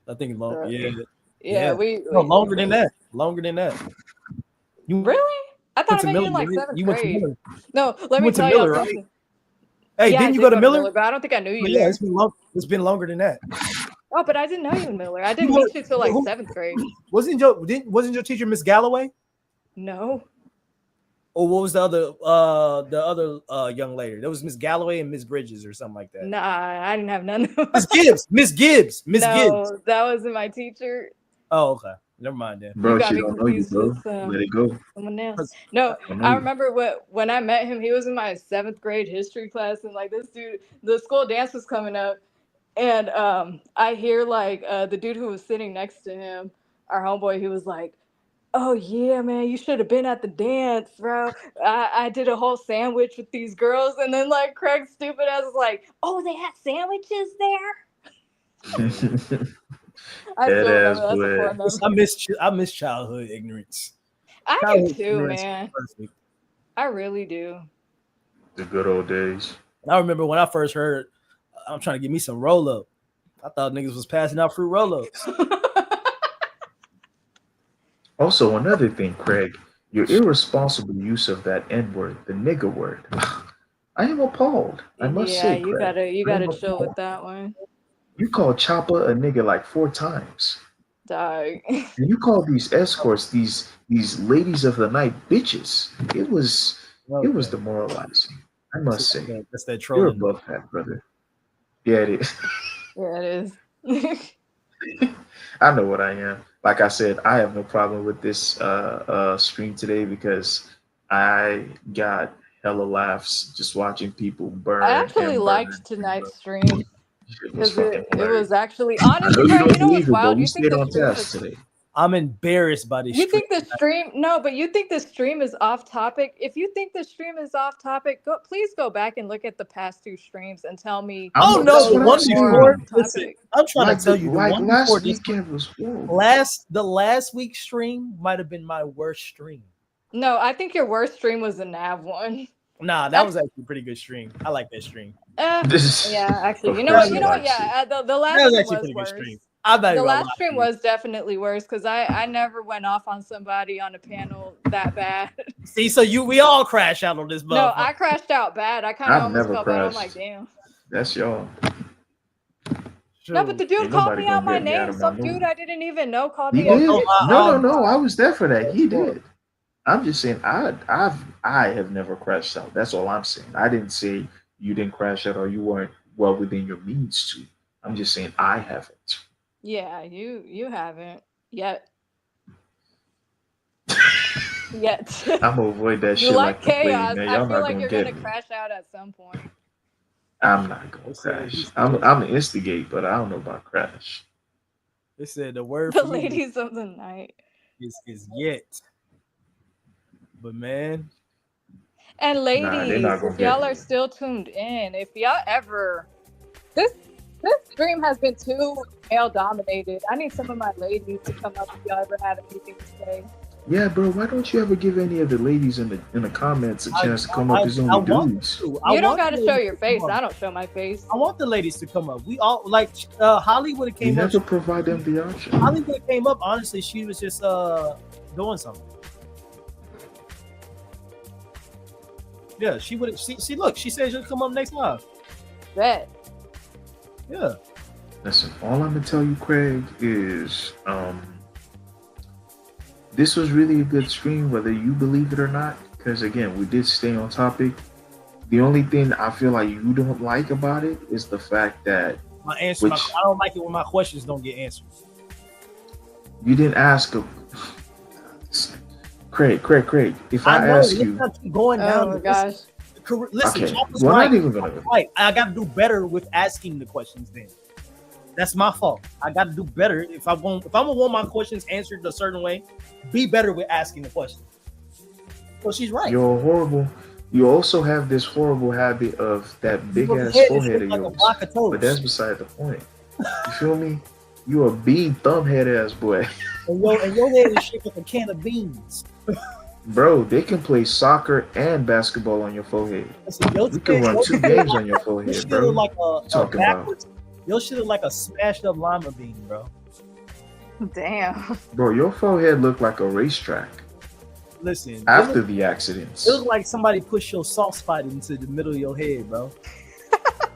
I think long. So, Yeah. yeah, Yeah. we, No, we longer than that. Longer than that. You really. I thought went I to met you Miller. in like Didn't you? seventh You went to grade. Miller. No, let You me went to tell y'all Miller, right? something. Hey, Yeah, I didn't you did go to go to Miller? Miller, but I don't think I knew you But yeah, there. it's been longer than that. Oh, but I didn't know you in Miller. I You didn't went, meet you till like who, seventh grade. wasn't your teacher Miss Galloway? No. Or what was the other young lady? There was Miss Galloway and Miss Bridges or something like that. Nah, I didn't have none of them. Miss Gibbs. No, that wasn't my teacher. Oh, okay. Never mind then. You Bro, got she me don't know you, confused bro. with Let it go. someone else. No, Don't know I you. remember when I met him, he was in my seventh grade history class, and like this dude, the school dance was coming up, and I hear like the dude who was sitting next to him, our homeboy, he was like, "Oh yeah, man, you should have been at the dance, bro. I did a whole sandwich with these girls," and then like Craig's stupid ass was like, "Oh, they had sandwiches there." I Head still ass remember that's a boy. core memory. I miss childhood ignorance. I do Childhood too, ignorance man. was perfect. I really do. The good old days. I remember when I first heard I'm trying to get me some roll up. I thought niggas was passing out fruit roll ups. Also, another thing, Craig, your irresponsible use of that N word, the nigger word. I am appalled. I must Yeah, say, you Craig. I gotta am chill with appalled. that one, You called Chopper a nigga like 4 times. dog. And you called these escorts, these ladies of the night bitches. It was Okay. demoralizing. I must say. That's that You're trolling. above that, brother. Yeah, it is. Yeah, it is. I know what I am. Like I said, I have no problem with this stream today because I got hella laughs just watching people I burn actually and burn liked and burn. tonight's stream. because it hilarious. was actually I know honestly, you Craig. don't You know believe what's it, but wild? we You think stayed the on stream task is? today. I'm embarrassed by this You stream. think the stream? No, but you think the stream is off topic. If you think the stream is off topic, please go back and look at the past 2 streams and tell me. Oh no, That's the what those I'm one were more before. off saying. Listen, topic. I'm trying to tell you, the Like one before last this weekend was horrible. the last week's stream might have been my worst stream. No, I think your worst stream was the Nav one. Nah, that was actually a pretty good stream. I like that stream. Yeah, actually, you know Of what? You know what? course. Yeah, the last That was stream actually a was pretty good worse. stream. I'm not The even gonna last lie stream to you. was definitely worse because I never went off on somebody on a panel that bad. See, so we all crash out on this No, motherfucker. I crashed out bad. I kind of I've almost never felt bad. I'm crashed. like, damn. That's y'all. No, but the dude Ain't called nobody me out gonna my get me out name. of my Some dude mood. I didn't even know called He me a did? bitch. No. I was there for that. He did. I'm just saying I have never crashed out. That's all I'm saying. I didn't say you didn't crash out or you weren't well within your means to. I'm just saying I haven't. Yeah, you haven't yet. Yet. I'm gonna avoid that You shit like like the plague, chaos. man. I Y'all feel not like gonna you're get gonna me. crash out at some point. I'm not gonna crash. I'm an instigate, but I don't know about crash. They said the word The for me ladies of the night. is yet. But man, And they're ladies, not gonna if get y'all me. are still tuned in, if y'all ever this stream has been too male dominated. I need some of my ladies to come up if y'all ever had anything to say. Yeah, bro. Why don't you ever give any of the ladies in the comments a chance to come up? It's only dudes. You don't gotta show your face. I don't show my face. I want the ladies to come up. We all like Hollywood You came up. never provide them the option. Hollywood came up. Honestly, she was just doing something. Yeah, she would. She look. She said she'll come up next live. Bet. Yeah. Listen, all I'm gonna tell you, Craig, is this was really a good stream, whether you believe it or not. Because again, we did stay on topic. The only thing I feel like you don't like about it is the fact that My answer. I don't like it when my questions don't get answered. you didn't ask a Craig. If I know, ask let's you, not keep going down. Oh my gosh. Listen, okay, Chop was we're right. not even gonna. Right. I got to do better with asking the questions. Then that's my fault. I got to do better if I'm gonna want my questions answered a certain way. Be better with asking the questions. So she's right. You're horrible. You also have this horrible habit of that big ass head is forehead of like a yours. block of toast. But that's beside the point. You feel me? You a bee thumbhead ass boy. And your head is shaped like a can of beans. Bro, they can play soccer and basketball on your forehead. Listen, You can run 2 games on your forehead, bro. Look like a Talking about. backwards. Your shit look like a smashed up lima bean, bro. Damn. Bro, your forehead looked like a racetrack Listen, after the accidents. it looked like somebody pushed your soft spot into the middle of your head, bro.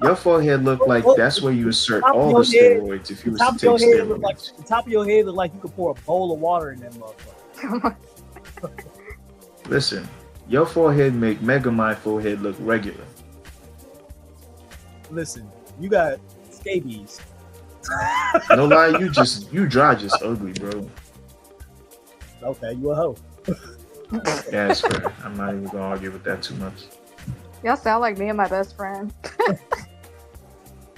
Your forehead looked like that's where you insert Top of all your the head- steroids if you was the top to of take your head look steroids. like the top of your head look like you could pour a bowl of water in that motherfucker. Listen, your forehead make Megamind forehead look regular. Listen, you got scabies. No lie, you dry just ugly, bro. Okay, you a hoe. Yeah, that's fair. I'm not even gonna argue with that too much. Y'all sound like me and my best friend.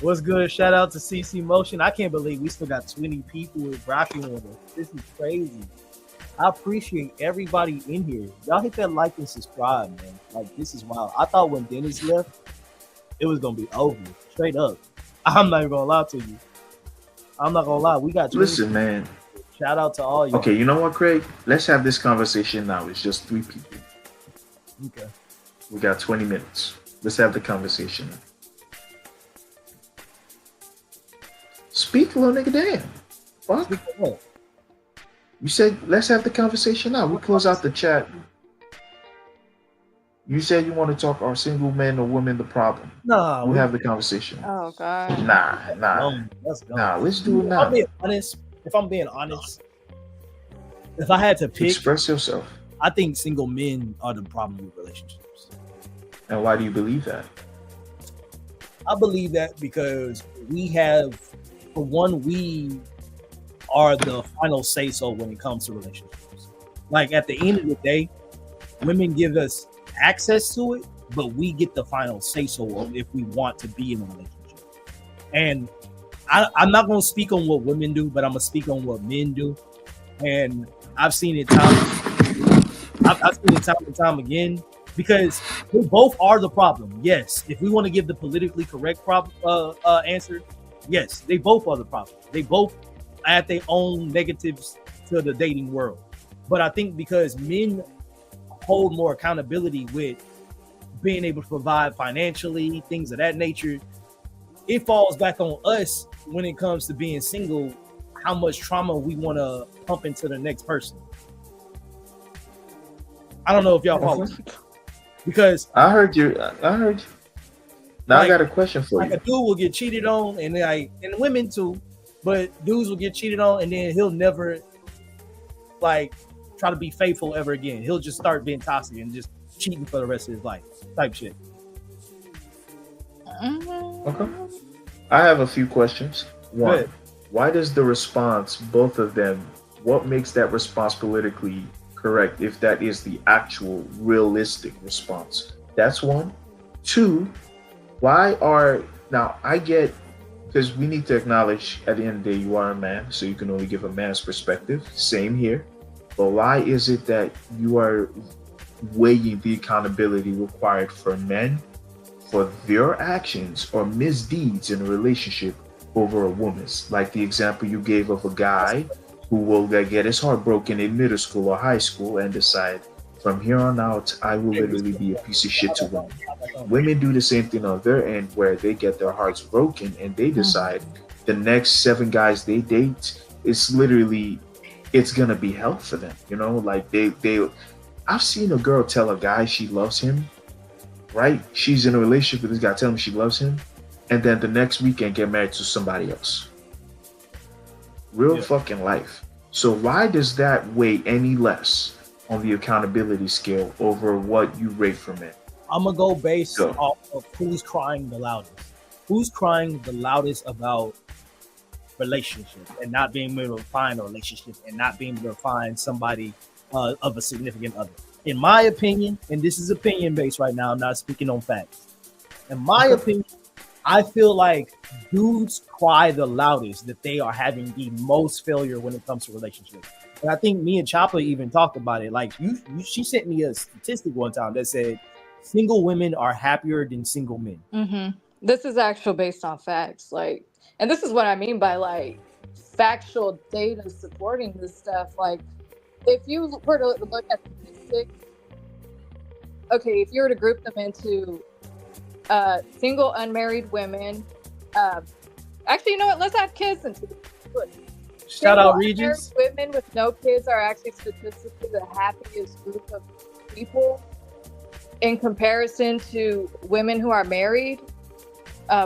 What's good? Shout out to CC Motion. I can't believe we still got 20 people rocking with us. This is crazy. I appreciate everybody in here. Y'all hit that like and subscribe, man. Like, this is wild. I thought when Dennis left, it was gonna be over. Straight up. I'm not even gonna lie to you. I'm not gonna lie. We got 20 Listen, man. Shout out to all you. Okay, you know what, Craig? Let's have this conversation now. It's just 3 people. Okay. We got 20 minutes. Let's have the conversation. Speak, little nigga, damn. Fuck. You said let's have the conversation now. We close out the chat. You said you want to talk, are single men or women the problem? Nah, we'll have the conversation. Oh god. Nah. Let's do it now. If I'm being honest, if I had to pick, Express yourself. I think single men are the problem with relationships. And why do you believe that? I believe that because we have, for one, we are the final say so when it comes to relationships. Like at the end of the day, women give us access to it, but we get the final say so if we want to be in a relationship. And I'm not going to speak on what women do, but I'm going to speak on what men do. And I've seen it I've seen it time and time again, because they both are the problem. Yes, if we want to give the politically correct answer, yes, they both are the problem. They both add their own negatives to the dating world. But I think because men hold more accountability with being able to provide financially, things of that nature, it falls back on us when it comes to being single, how much trauma we want to pump into the next person. I don't know if y'all follow me. Because I heard you. Now like, I got a question for you. A dude will get cheated on, and women too, but dudes will get cheated on, and then he'll never like try to be faithful ever again. He'll just start being toxic and just cheating for the rest of his life, type shit. Okay. I have a few questions. One, why does the response, both of them, what makes that response politically correct if that is the actual realistic response? That's one. Two, now I get, because we need to acknowledge at the end of the day you are a man, so you can only give a man's perspective. Same here. But why is it that you are weighing the accountability required for men for their actions or misdeeds in a relationship over a woman's? Like the example you gave of a guy who will get his heart broken in middle school or high school and decide, from here on out, I will literally be a piece of shit to women. Women do the same thing on their end, where they get their hearts broken and they decide the next 7 guys they date is literally, it's gonna be hell for them. You know, like they I've seen a girl tell a guy she loves him, right? She's in a relationship with this guy, telling him she loves him, and then the next weekend get married to somebody else. Real fucking life. So why does that weigh any less on the accountability scale over what you rate for men? I'm gonna go based off of who's crying the loudest. Who's crying the loudest about relationships and not being able to find a relationship and not being able to find somebody of a significant other? In my opinion, and this is opinion based right now, I'm not speaking on facts. In my opinion, I feel like dudes cry the loudest that they are having the most failure when it comes to relationships. And I think me and Chopper even talked about it. Like she sent me a statistic one time that said single women are happier than single men. Mm-hmm. This is actual based on facts. Like, and this is what I mean by like factual data supporting this stuff. Like, if you were to look at statistics, okay, if you were to group them into single unmarried women, actually, you know what? Let's add kids into it. Shout out Regis. Women with no kids are actually statistically the happiest group of people in comparison to women who are married.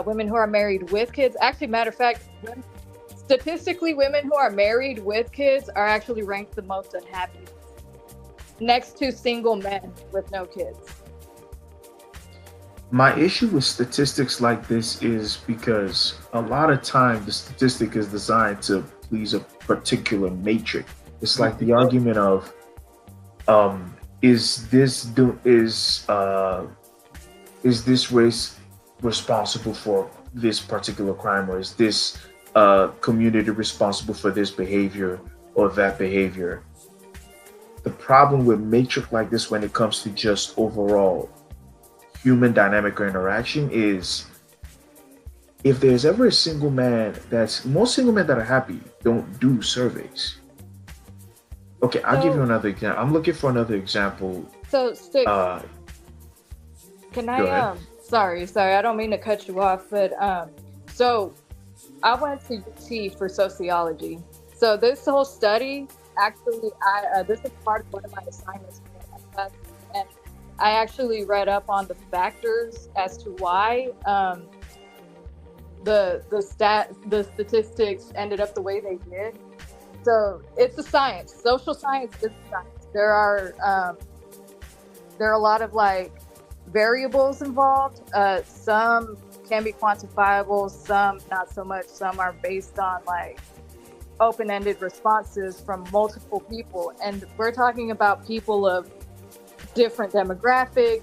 Women who are married with kids. Actually, matter of fact, statistically, women who are married with kids are actually ranked the most unhappy, next to single men with no kids. My issue with statistics like this is because a lot of time the statistic is designed to please a particular matrix. It's like the argument of, is this race responsible for this particular crime, or is this community responsible for this behavior or that behavior? The problem with matrix like this when it comes to just overall human dynamic or interaction is, if there's ever a single man most single men that are happy don't do surveys. Okay, I'll give you another example. I'm looking for another example. So, Sticks, can go I, ahead. sorry, I don't mean to cut you off, but, so I went to UT for sociology. So this whole study, actually, this is part of one of my assignments for my class, and I actually read up on the factors as to why the statistics ended up the way they did. So it's a science. Social science is science. There are a lot of like variables involved. Some can be quantifiable, some not so much. Some are based on like open-ended responses from multiple people, and we're talking about people of different demographics,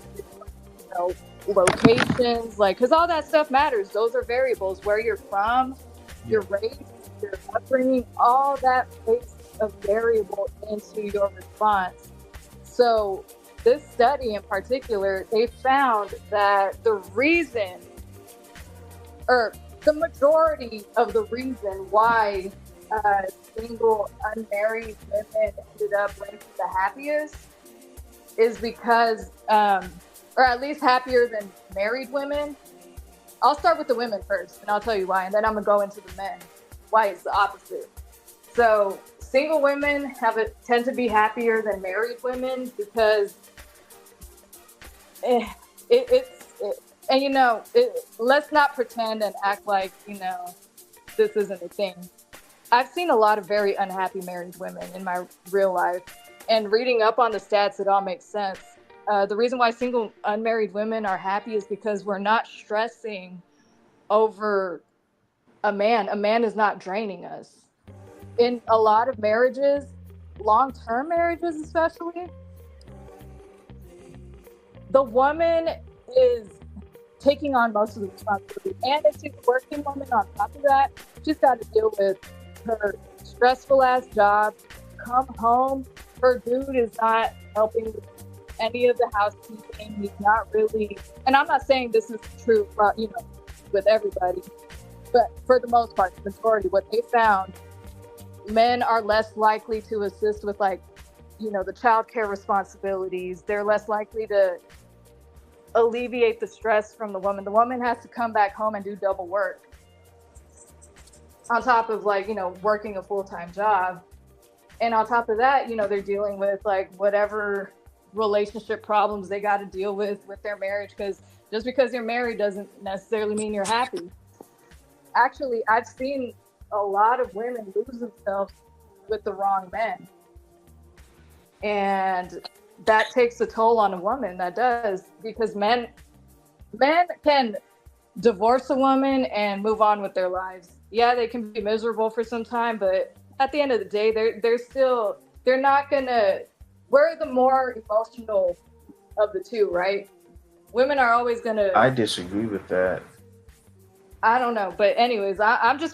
locations, like, because all that stuff matters. Those are variables. Where you're from, your race, your upbringing, all that plays a variable into your response. So this study in particular, they found that the reason, or the majority of the reason why single unmarried women ended up ranking the happiest is because, or at least happier than married women. I'll start with the women first, and I'll tell you why, and then I'm gonna go into the men. Why it's the opposite. So single women tend to be happier than married women because and let's not pretend and act like this isn't a thing. I've seen a lot of very unhappy married women in my real life, and reading up on the stats, it all makes sense. The reason why single unmarried women are happy is because we're not stressing over a man. A man is not draining us. In a lot of marriages, long-term marriages especially, the woman is taking on most of the responsibility. And if she's a working woman on top of that, she's got to deal with her stressful ass job, come home, her dude is not helping with any of the housekeeping. He's not really, and I'm not saying this is true for, with everybody, but for the most part, the majority, what they found, men are less likely to assist with the childcare responsibilities. They're less likely to alleviate the stress from the woman. The woman has to come back home and do double work on top of working a full-time job. And on top of that, they're dealing with whatever relationship problems they got to deal with their marriage, because just because you're married doesn't necessarily mean you're happy. Actually, I've seen a lot of women lose themselves with the wrong men. And that takes a toll on a woman. That does, because men can divorce a woman and move on with their lives. Yeah, they can be miserable for some time, but at the end of the day, they're not gonna, we're the more emotional of the two, right? Women are always gonna. I disagree with that. I don't know, but anyways, I'm just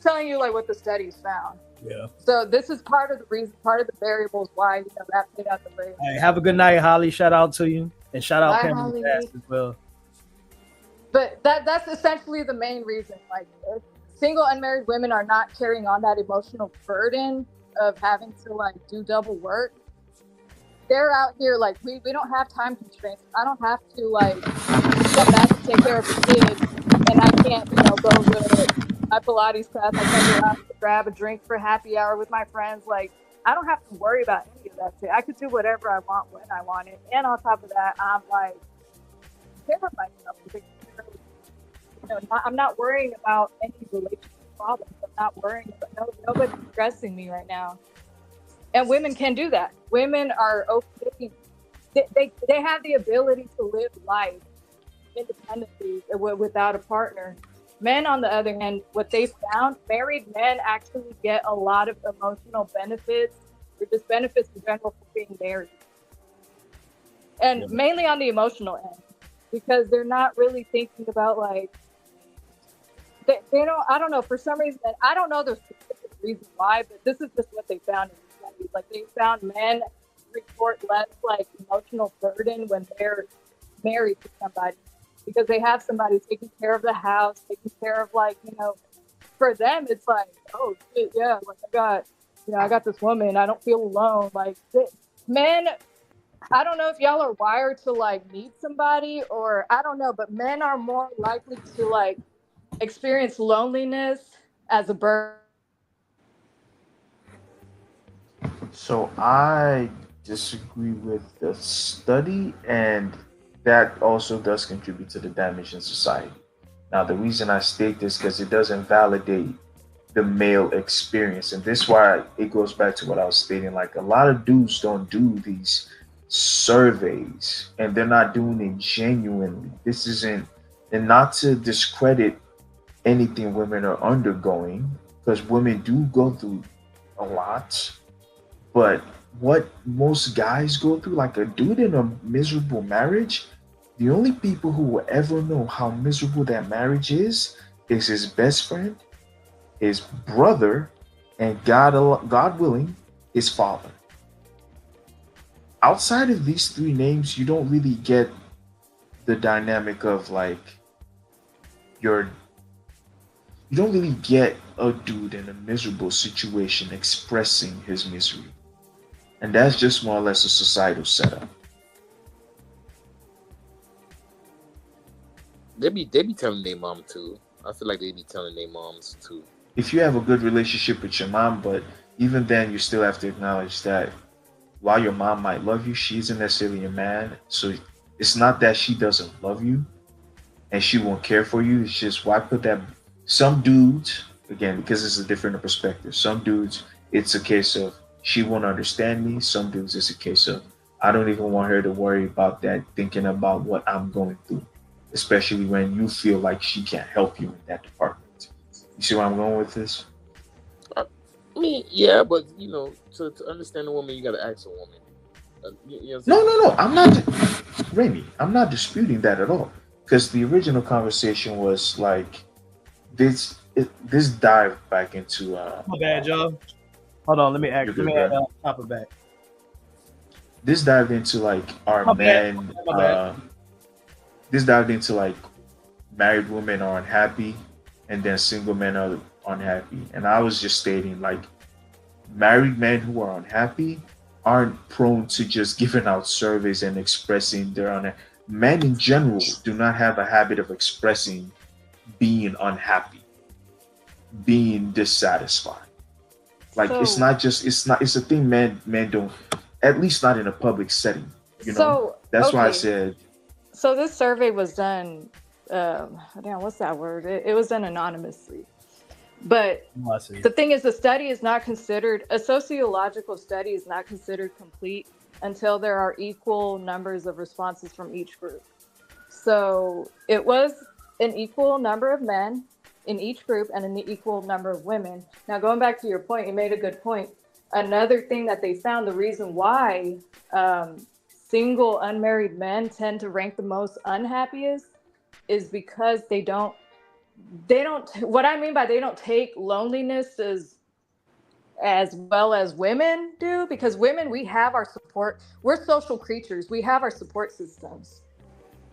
telling you what the studies found. Yeah. So this is part of the reason, part of the variables why that played out the way. Hey, have a good night, Holly. Shout out to you, and shout out Bye, Pamela Holly. Bass as well. But that's essentially the main reason. Single unmarried women are not carrying on that emotional burden of having to do double work. They're out here we don't have time constraints. I don't have to come back and take care of the kids, and I can't go to my Pilates class. I can't go out to grab a drink for happy hour with my friends. I don't have to worry about any of that shit. I could do whatever I want when I want it, and on top of that, I'm care of myself. I'm not worrying about any relationship problems. I'm not worrying about nobody's stressing me right now. And women can do that. Women are okay. They have the ability to live life independently without a partner. Men, on the other hand, what they found, married men actually get a lot of emotional benefits, or just benefits in general for being married. And mainly on the emotional end, because they're not really thinking about they don't, I don't know, for some reason, I don't know the specific reason why, but this is just what they found in the studies. They found men report less emotional burden when they're married to somebody, because they have somebody taking care of the house, taking care of for them it's oh shit, yeah, I got this woman, I don't feel alone. Men, I don't know if y'all are wired to need somebody, or I don't know, but men are more likely to experience loneliness as a burden. So I disagree with the study, and that also does contribute to the damage in society. Now, the reason I state this because it doesn't validate the male experience, and this is why it goes back to what I was stating. A lot of dudes don't do these surveys, and they're not doing it genuinely. This isn't, and not to discredit anything women are undergoing, because women do go through a lot. But what most guys go through, a dude in a miserable marriage, The only people who will ever know how miserable that marriage is his best friend, his brother, and God willing, his father. Outside of these three names, you don't really get the dynamic of like your you don't really get a dude in a miserable situation expressing his misery. And that's just more or less a societal setup. They be telling their mom too. I feel like they be telling their moms too. If you have a good relationship with your mom, but even then you still have to acknowledge that while your mom might love you, she isn't necessarily a man. So it's not that she doesn't love you and she won't care for you. It's just why put that some dudes, again, because it's a different perspective. Some dudes, it's a case of she won't understand me. Some dudes, it's a case of I don't even want her to worry about that, thinking about what I'm going through, especially when you feel like she can't help you in that department. You see where I'm going with this? I mean, yeah, but you know, to understand a woman, you gotta ask a woman. You know No. I'm not, Remy. I'm not disputing that at all. Because the original conversation was like this dived back into My bad, y'all. Hold on, let me add top it back. This dived into like our My bad. men. My bad. This dived into like married women are unhappy, and then single men are unhappy. And I was just stating like married men who are unhappy aren't prone to just giving out surveys and expressing their men in general do not have a habit of expressing being unhappy, being dissatisfied. Like it's not just it's a thing men don't, at least not in a public setting. You know, that's why I said. So this survey was done. What's that word? It was done anonymously. But the thing is, the study is not considered, a sociological study is not considered complete until there are equal numbers of responses from each group. So it was an equal number of men in each group and an equal number of women. Now, going back to your point, you made a good point. Another thing that they found, the reason why single unmarried men tend to rank the most unhappiest is because they don't, what I mean by they don't take loneliness as well as women do, because women, we have our support. We're social creatures. We have our support systems.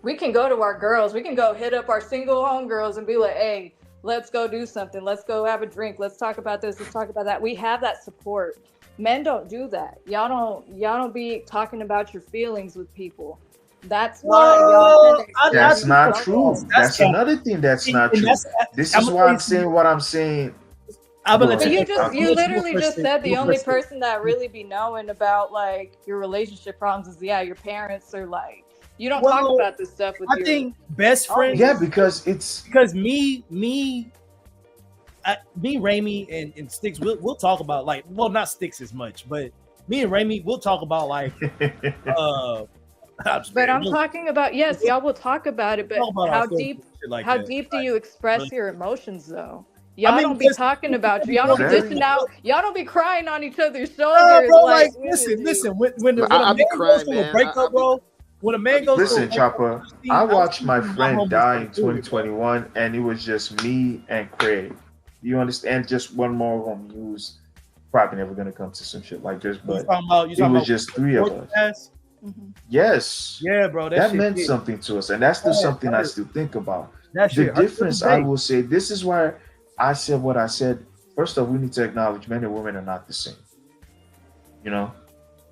We can go to our girls. We can go hit up our single homegirls and be like, hey, let's go do something. Let's go have a drink. Let's talk about this. Let's talk about that. We have that support. Men don't do that. Y'all don't be talking about your feelings with people. That's why y'all. That's not true. That's another thing that's not true. This is why I'm saying what I'm saying. But you literally just said the only person that really be knowing about like your relationship problems is your parents, or like you don't talk about this stuff with your. I think best friends. Yeah, because me, Raimi and Sticks, we'll talk about like, well, not Sticks as much, but me and Raimi, we'll talk about like but I'm talking about, yes, y'all will talk about it, but how deep do you express your emotions though? Y'all don't be talking about you. Y'all don't be dishing out. Y'all don't be crying on each other's shoulders. Bro, like listen. When a man goes through a breakup, bro. When a man goes listen, Chopper, I watched my friend die in 2021, and it was just me and Craig. You understand? Just one more on news. Probably never gonna come to some shit like this, but it was just three of us. Mm-hmm. Yes. Yeah, bro. That meant something to us, and that's still something I still think about. The difference, I will say, this is why I said what I said. First off, we need to acknowledge men and women are not the same. You know,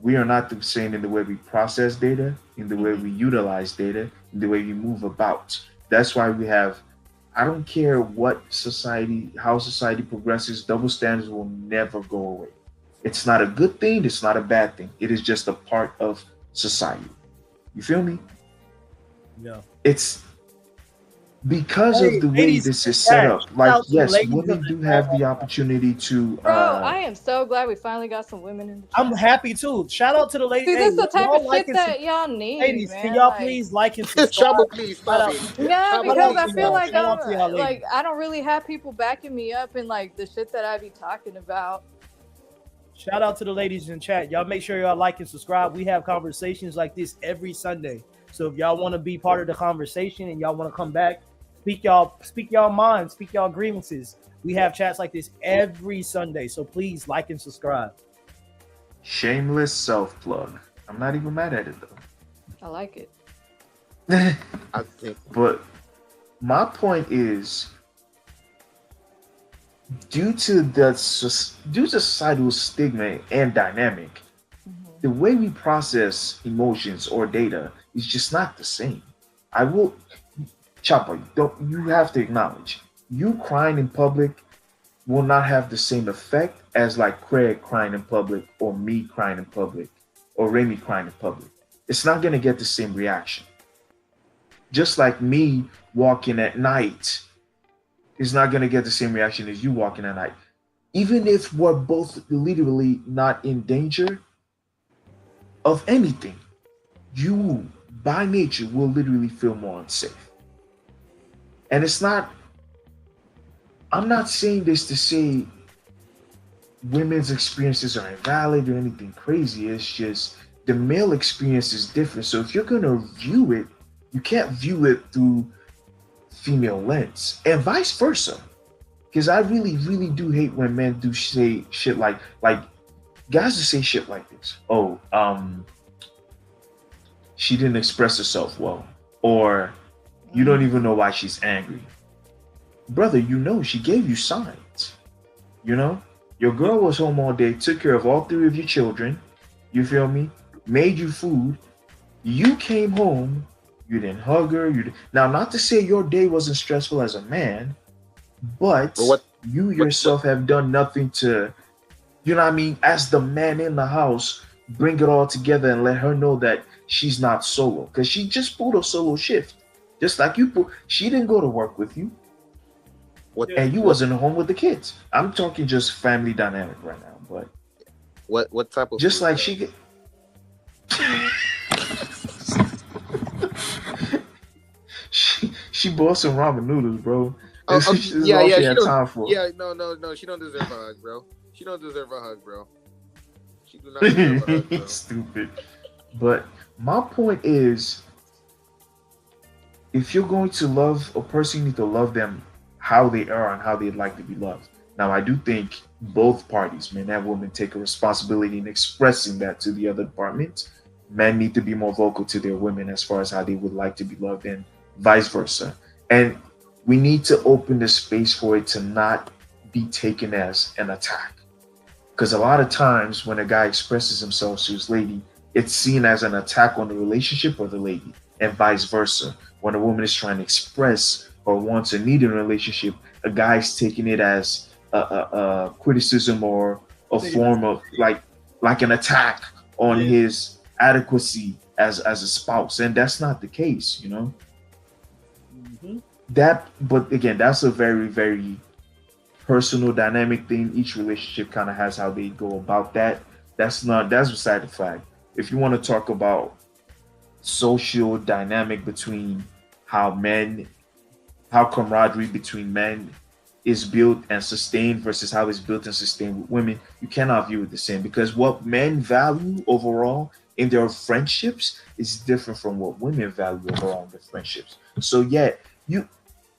we are not the same in the way we process data, in the way we utilize data, in the way we move about. That's why we have, I don't care how society progresses, double standards will never go away. It's not a good thing. It's not a bad thing. It is just a part of society. You feel me? Yeah. It's because of the way this is set up. Like, yes, women do have the opportunity to. Bro, I am so glad we finally got some women in the chat. I'm happy too. Shout out to the ladies. See, this is the type of shit that y'all need. Ladies, man. can y'all please like and subscribe? Please stop it. Yeah, because I feel like I don't really have people backing me up in like the shit that I be talking about. Shout out to the ladies in chat. Y'all make sure y'all like and subscribe. We have conversations like this every Sunday. So if y'all want to be part of the conversation and y'all want to come back, speak y'all minds, speak y'all grievances. We have chats like this every Sunday. So please like and subscribe. Shameless self plug. I'm not even mad at it though. I like it. I think. But my point is, due to societal stigma and dynamic, the way we process emotions or data is just not the same. I will, Chopper, you have to acknowledge, you crying in public will not have the same effect as like Craig crying in public or me crying in public or Remy crying in public. It's not going to get the same reaction. Just like me walking at night is not going to get the same reaction as you walking at night. Even if we're both literally not in danger of anything, you by nature will literally feel more unsafe. And it's not, I'm not saying this to say women's experiences are invalid or anything crazy. It's just the male experience is different. So if you're going to view it, you can't view it through female lens and vice versa. Because I really, really do hate when men do say shit like guys to say shit like this. Oh, she didn't express herself well, or you don't even know why she's angry. Brother, you know she gave you signs. You know, your girl was home all day, took care of all three of your children. You feel me? Made you food. You came home. You didn't hug her. Now, not to say your day wasn't stressful as a man, but you yourself have done nothing to, you know what I mean, as the man in the house, bring it all together and let her know that she's not solo. Because she just pulled a solo shift. Just like you she didn't go to work with you. And you wasn't home with the kids. I'm talking just family dynamic right now. But what type of just like she she bought some ramen noodles, bro. Yeah, she time for. Yeah, no, she don't deserve a hug, bro. She don't deserve a hug, bro. She do not deserve a hug, bro. Stupid. But my point is, if you're going to love a person, you need to love them how they are and how they'd like to be loved. Now, I do think both parties, men and women, take a responsibility in expressing that to the other department. Men need to be more vocal to their women as far as how they would like to be loved, and vice versa. And we need to open the space for it to not be taken as an attack. Because a lot of times when a guy expresses himself to his lady, it's seen as an attack on the relationship or the lady, and vice versa. When a woman is trying to express or wants or need a relationship, a guy's taking it as a criticism or a form of like an attack on his adequacy as a spouse, and that's not the case, you know. But again, that's a very, very personal dynamic thing. Each relationship kind of has how they go about that. That's beside the fact. If you want to talk about social dynamic between how camaraderie between men is built and sustained versus how it's built and sustained with women, you cannot view it the same, because what men value overall in their friendships is different from what women value overall in their friendships. So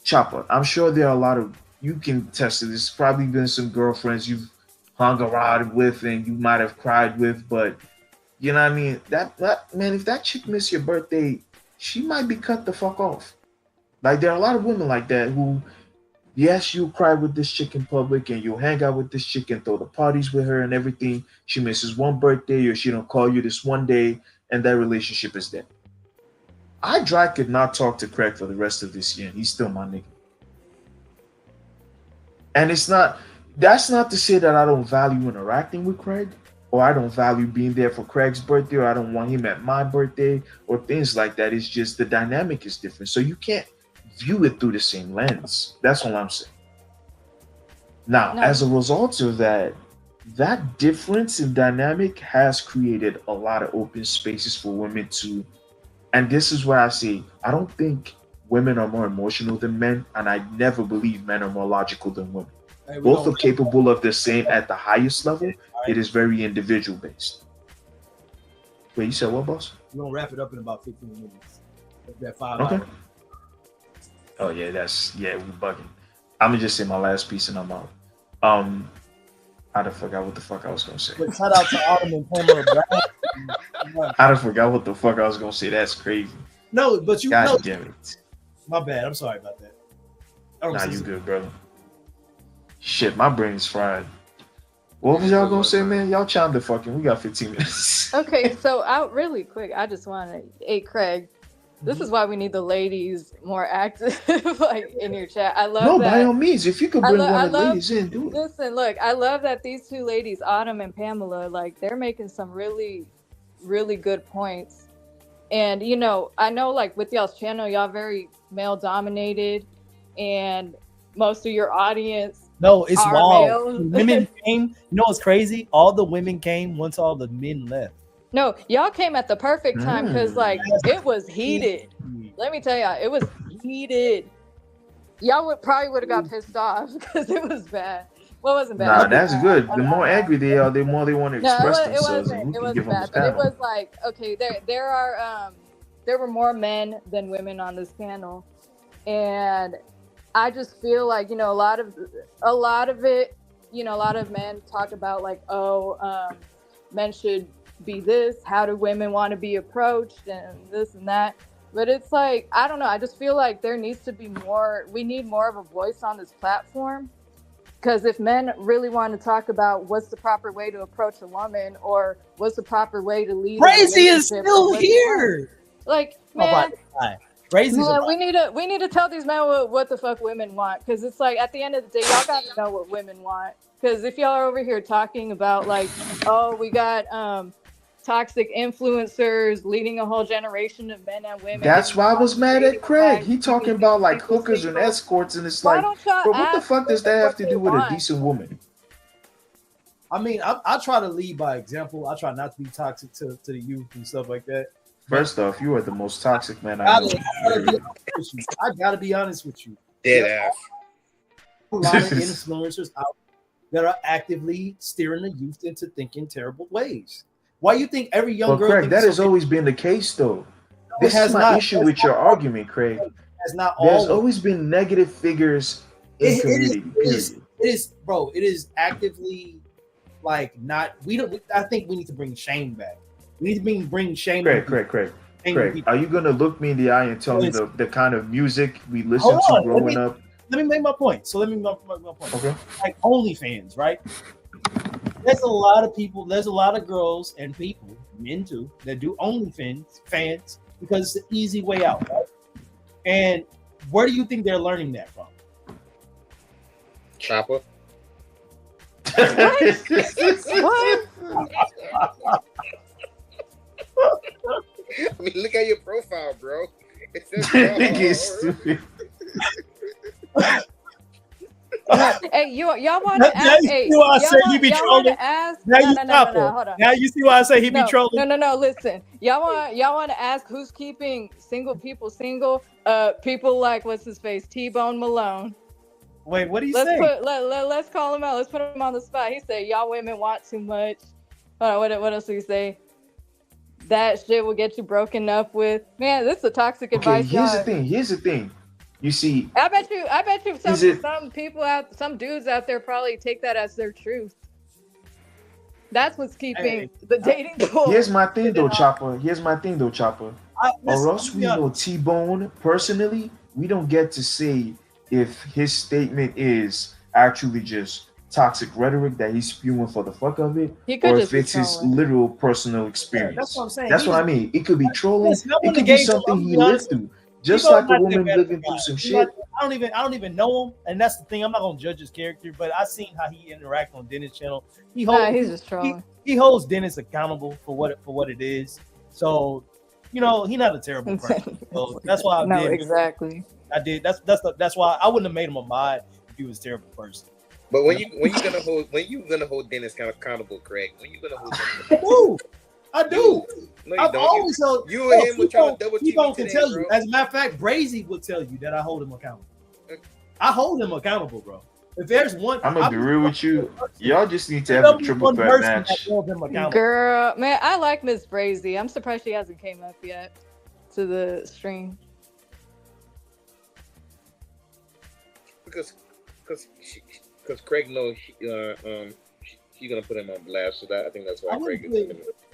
Chopper, I'm sure there are a lot of, you can test it. There's probably been some girlfriends you've hung around with and you might have cried with, but you know what I mean? That man, if that chick missed your birthday, she might be cut the fuck off. Like, there are a lot of women like that who, yes, you'll cry with this chick in public and you'll hang out with this chick and throw the parties with her and everything. She misses one birthday or she don't call you this one day and that relationship is dead. I could not talk to Craig for the rest of this year and he's still my nigga. And that's not to say that I don't value interacting with Craig, or I don't value being there for Craig's birthday, or I don't want him at my birthday, or things like that. It's just the dynamic is different. So you can't view it through the same lens. That's all I'm saying. Now, as a result of that difference in dynamic has created a lot of open spaces for women to, and this is where I say, I don't think women are more emotional than men, and I never believe men are more logical than women. Both are capable of the same at the highest level. It is very individual based. Wait, you said what, boss? We're gonna wrap it up in about 15 minutes. That 5 Okay. hours. Oh yeah, we bugging. I'm gonna just say my last piece and I'm out. I forgot what the fuck I was gonna say. But shout out to Autumn and Pamela Brown. I forgot what the fuck I was gonna say. That's crazy. No, but you God know. damn it. My bad. I'm sorry about that. Nah, you good, brother. Shit, my brain's fried. What was y'all gonna say, man? Y'all chime the fucking. We got 15 minutes. Okay, so out really quick, I just want to, hey Craig, this is why we need the ladies more active, like in your chat. I love that. By all means, if you could bring one of the ladies in, do it. Listen, look, I love that these two ladies, Autumn and Pamela, like they're making some really, really good points. And you know, I know like with y'all's channel, y'all very male dominated, and most of your audience. No, it's wild. Males. Women came. You know what's crazy? All the women came once all the men left. No, y'all came at the perfect time because like it was heated. Let me tell y'all, it was heated. Y'all probably would have got pissed off because it was bad. Well, it wasn't bad. Nah, that's good. The more angry they are, the more they want to express themselves. It wasn't bad, but it was like, okay, there were more men than women on this panel, and I just feel like, you know, a lot of it, you know, a lot of men talk about like, men should be this, how do women want to be approached and this and that. But it's like, I don't know, I just feel like there needs to be more, we need more of a voice on this platform. Because if men really want to talk about what's the proper way to approach a woman or what's the proper way to lead, Crazy is still here. Like, man, Crazy. We need to tell these men what the fuck women want. Because it's like at the end of the day, y'all got to know what women want. Because if y'all are over here talking about like, oh, we got toxic influencers leading a whole generation of men and women. That's why I was mad at Craig. He talking about like hookers and escorts, and it's like, bro, what the fuck does that have to do with a decent woman? I mean, I try to lead by example. I try not to be toxic to the youth and stuff like that. First off, you are the most toxic man I know. I gotta be honest with you. Dead ass. A lot of influencers out that are actively steering the youth into thinking terrible ways. Why you think every young girl? Craig, that has always been the case, though. This is my issue with your argument, Craig. There's always been negative figures in community. It is, bro. It is actively like not. We don't. I think we need to bring shame back. We need to bring shame. Craig, are you gonna look me in the eye and tell me the kind of music we listened to growing up? Let me make my point. So let me make my point. Okay. Like OnlyFans, right? There's a lot of people, there's a lot of girls and people, men too, that do OnlyFans because it's the easy way out, right? And where do you think they're learning that from? Chopper. What? I mean, look at your profile, bro. It says stupid. Hey, y'all want to ask? Hey, I say you be trolling. No, hold on. Now you see why I say he be trolling. No. Listen, y'all want to ask who's keeping single people single? People like what's his face, T-Bone Malone. Wait, what do you say? Let's call him out. Let's put him on the spot. He said, "Y'all women want too much." Hold on, what else did he say? That shit will get you broken up with. Man, this is a toxic advice. Here's the thing. You see, I bet you some people some dudes out there probably take that as their truth. That's what's keeping the dating pool. Here's my thing though, Chopper. Or else we know T-Bone personally, we don't get to say if his statement is actually just toxic rhetoric that he's spewing for the fuck of it, or if it's his literal personal experience. That's what I'm saying. That's what I mean. It could be trolling. It could be something he lived through. Just like a woman living through some shit. I don't even know him, and that's the thing. I'm not gonna judge his character, but I seen how he interact on Dennis' channel. He's just trolling. He holds Dennis accountable for what it is. So, you know, he's not a terrible person. So that's why I did. Exactly. I did. That's why I wouldn't have made him a mod if he was a terrible person. But when you gonna hold Dennis kind of accountable, Craig? When you gonna hold Dennis? I do. No, I've always held. You and him were trying to double team T-Bone today, can tell bro. you. As a matter of fact, Brazy would tell you that I hold him accountable. I hold him accountable, bro. If there's one, I'm gonna be real with you. Y'all just need to have a triple threat match. Girl, man, I like Miss Brazy. I'm surprised she hasn't came up yet. to the stream. Because Craig knows she's gonna put him on blast, so that I think that's why Craig is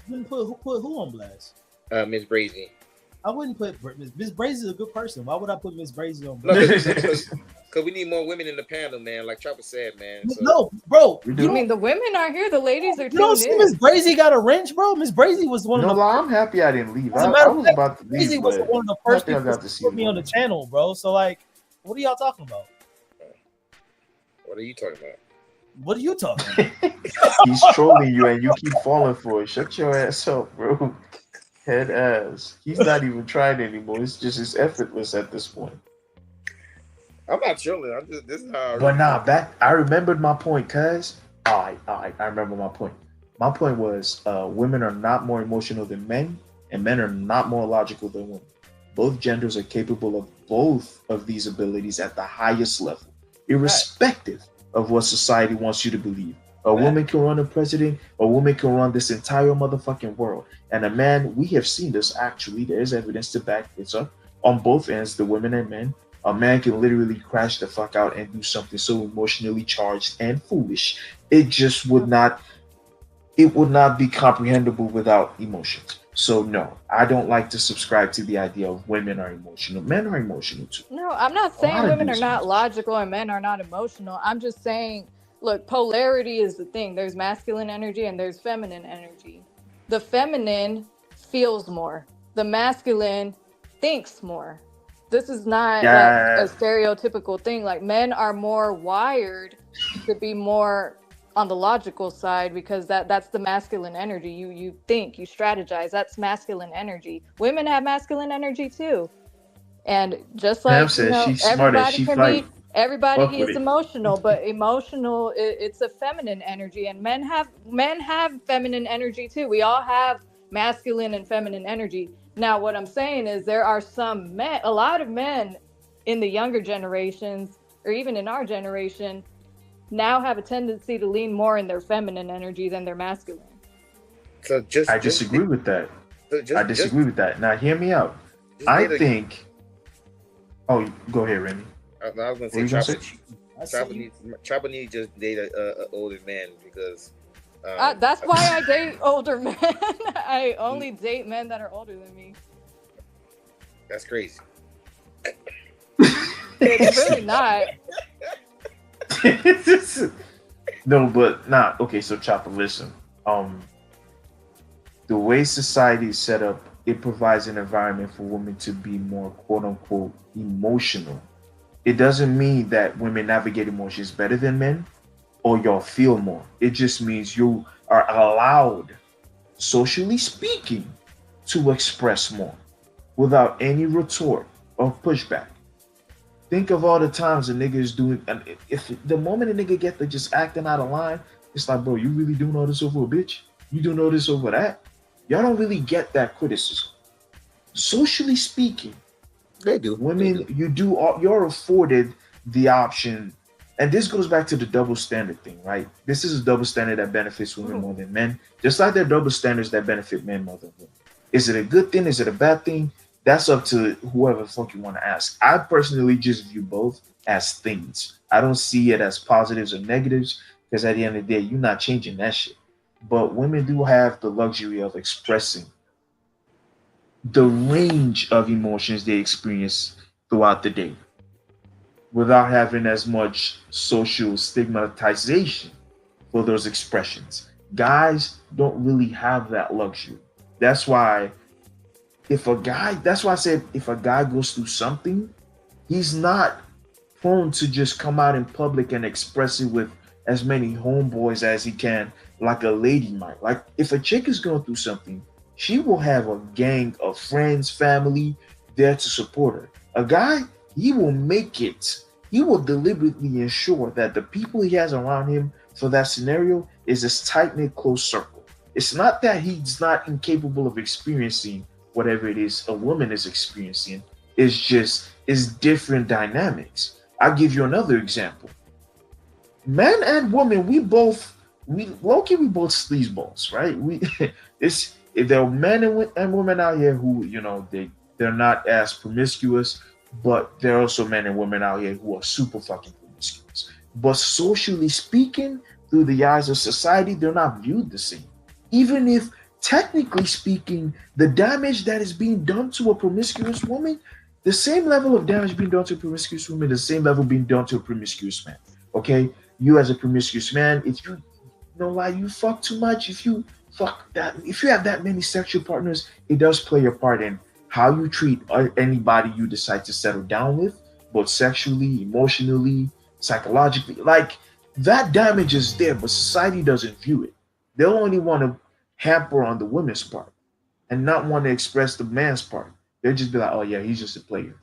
wouldn't put who on blast? Miss Brazy. I wouldn't put Miss Brazy is a good person. Why would I put Miss Brazy on blast? Because we need more women in the panel, man. Like Chopper said, man. So. No, bro. I mean, the women are here. The ladies are. You don't see Miss Brazy got a wrench, bro. Miss Brazy was one of the. I'm happy I didn't leave. I was about to leave. Brazy was one of the first people to put me on the channel, bro. So like, what are y'all talking about? What are you talking about? What are you talking about? He's trolling you and you keep falling for it. Shut your ass up, bro. Head ass. He's not even trying anymore. It's just his effortless at this point. I'm not trolling. I'm just this is how. But nah, I remembered my point, cuz. All right. I remember my point. My point was women are not more emotional than men, and men are not more logical than women. Both genders are capable of both of these abilities at the highest level, irrespective of what society wants you to believe. A woman can run a president, a woman can run this entire motherfucking world. And a man, we have seen this actually, there's evidence to back this up on both ends, the women and men. A man can literally crash the fuck out and do something so emotionally charged and foolish. It just would not be comprehensible without emotions. So no, I don't like to subscribe to the idea of women are emotional. Men are emotional too. No, I'm not saying women are not logical and men are not emotional. I'm just saying, look, polarity is the thing. There's masculine energy and there's feminine energy. The feminine feels more. The masculine thinks more. This is not like a stereotypical thing. Like, men are more wired to be more on the logical side because that's the masculine energy. You think, you strategize. That's masculine energy. Women have masculine energy too. And just like everybody is emotional, but emotional it's a feminine energy, and men have feminine energy too. We all have masculine and feminine energy. Now, what I'm saying is there are some men, a lot of men in the younger generations, or even in our generation, now have a tendency to lean more in their feminine energy than their masculine. So I disagree with that. I disagree with that. Now, hear me out. I think. Oh, go ahead, Remy. I was going to say Chopper needs just date an older man because. That's why I date older men. I only date men that are older than me. That's crazy. It's really not. No, but not okay. So, Chopper, listen. The way society is set up, it provides an environment for women to be more "quote unquote" emotional. It doesn't mean that women navigate emotions better than men, or y'all feel more. It just means you are allowed, socially speaking, to express more without any retort or pushback. Think of all the times a nigga is doing, and if the moment a nigga get to just acting out of line, it's like, bro, you really doing all this over a bitch? You doing all this over that? Y'all don't really get that criticism. Socially speaking, they do. Women, you're afforded the option. And this goes back to the double standard thing, right? This is a double standard that benefits women more than men, just like there are double standards that benefit men more than women. Is it a good thing? Is it a bad thing? That's up to whoever the fuck you want to ask. I personally just view both as things. I don't see it as positives or negatives because at the end of the day, you're not changing that shit. But women do have the luxury of expressing the range of emotions they experience throughout the day, without having as much social stigmatization for those expressions. Guys don't really have that luxury. That's why I said if a guy goes through something, he's not prone to just come out in public and express it with as many homeboys as he can, like a lady might. Like if a chick is going through something, she will have a gang of friends, family there to support her. A guy, he will make it. He will deliberately ensure that the people he has around him for that scenario is this tight-knit, close circle. It's not that he's not incapable of experiencing whatever it is a woman is experiencing. It's different dynamics. I'll give you another example. Men and women, we both sleazeballs, right? If there are men and women out here who, they they're not as promiscuous, but there are also men and women out here who are super fucking promiscuous. But socially speaking, through the eyes of society, they're not viewed the same. Even if, technically speaking, the damage that is being done to a promiscuous woman, the same level of damage being done to a promiscuous woman, the same level being done to a promiscuous man. Okay? You as a promiscuous man, if you you fuck too much, if you fuck that, if you have that many sexual partners, it does play a part in how you treat anybody you decide to settle down with, both sexually, emotionally, psychologically. Like, that damage is there, but society doesn't view it. They'll only want to hamper on the women's part and not want to express the man's part. They'll just be like, oh yeah, he's just a player.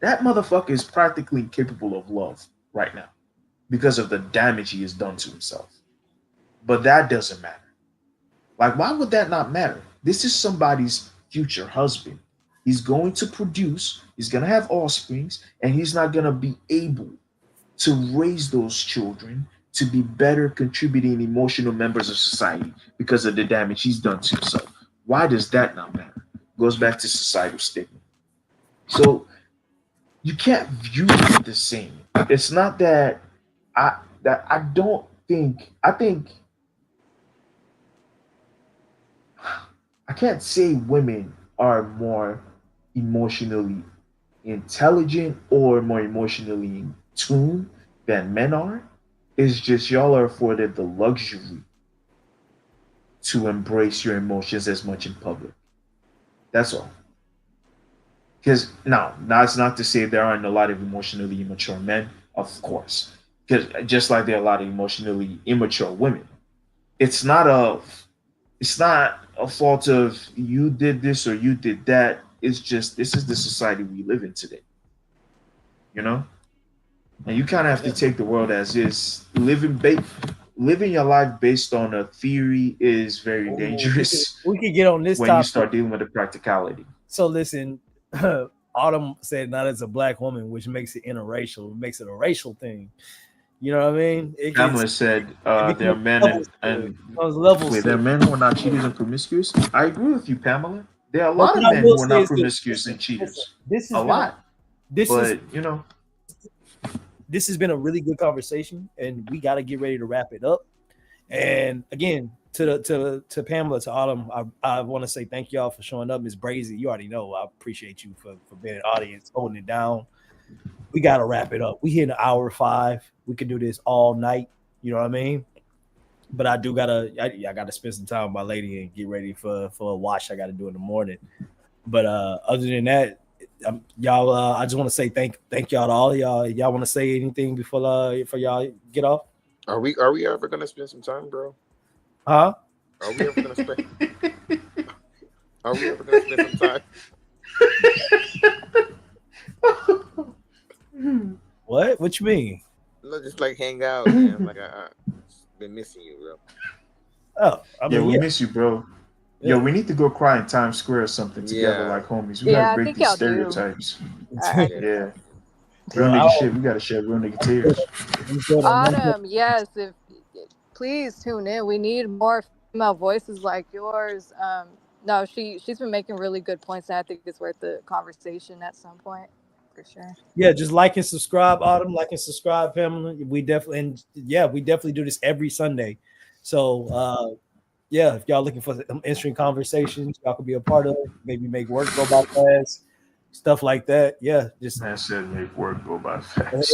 That motherfucker is practically incapable of love right now because of the damage he has done to himself. But that doesn't matter. Like, why would that not matter? This is somebody's future husband. He's going to produce, he's going to have offsprings, and he's not going to be able to raise those children to be better contributing emotional members of society because of the damage he's done to himself. Why does that not matter? Goes back to societal stigma. So you can't view it the same. It's not that I can't say women are more emotionally intelligent or more emotionally in tune than men are. It's just y'all are afforded the luxury to embrace your emotions as much in public. That's all. Because now it's not to say there aren't a lot of emotionally immature men, of course. Because just like there are a lot of emotionally immature women, it's not a fault of you did this or you did that. It's just this is the society we live in today. You know? And you kind of have to take the world as is. Living your life based on a theory is very dangerous. We could get on this when topic. You start dealing with the practicality. So listen, Autumn said not as a black woman, which makes it interracial. It makes it a racial thing. You know what I mean? Pamela said there are men and there are men who are not cheaters and promiscuous. I agree with you, Pamela. There are a lot of men who are not promiscuous and cheaters. This has been a really good conversation, and we got to get ready to wrap it up. And again, to Pamela, to Autumn, I want to say thank y'all for showing up. Ms. Brazy, you already know I appreciate you for being an audience, holding it down. We got to wrap it up. We hit an hour 5. We could do this all night. You know what I mean? But I gotta spend some time with my lady and get ready for a watch I got to do in the morning. But other than that, y'all, I just want to say thank y'all to all of y'all. Y'all want to say anything before y'all get off? Are we ever gonna spend some time, bro? Huh? Are we ever gonna spend some time? What? What you mean? No, just like hang out, man. Like I been missing you, bro. Oh, we miss you, bro. Yo, we need to go cry in Times Square or something together, like homies. We gotta break these stereotypes. Yeah. Real nigga shit. We gotta shed real nigga tears. Autumn, yes. If please tune in. We need more female voices like yours. No, she's been making really good points, and I think it's worth the conversation at some point. For sure. Yeah, just like and subscribe, Autumn. Like and subscribe, Pamela. We definitely do this every Sunday. So if y'all looking for some interesting conversations, y'all could be a part of it. Maybe make work go by fast, stuff like that. Yeah, just make work go by fast.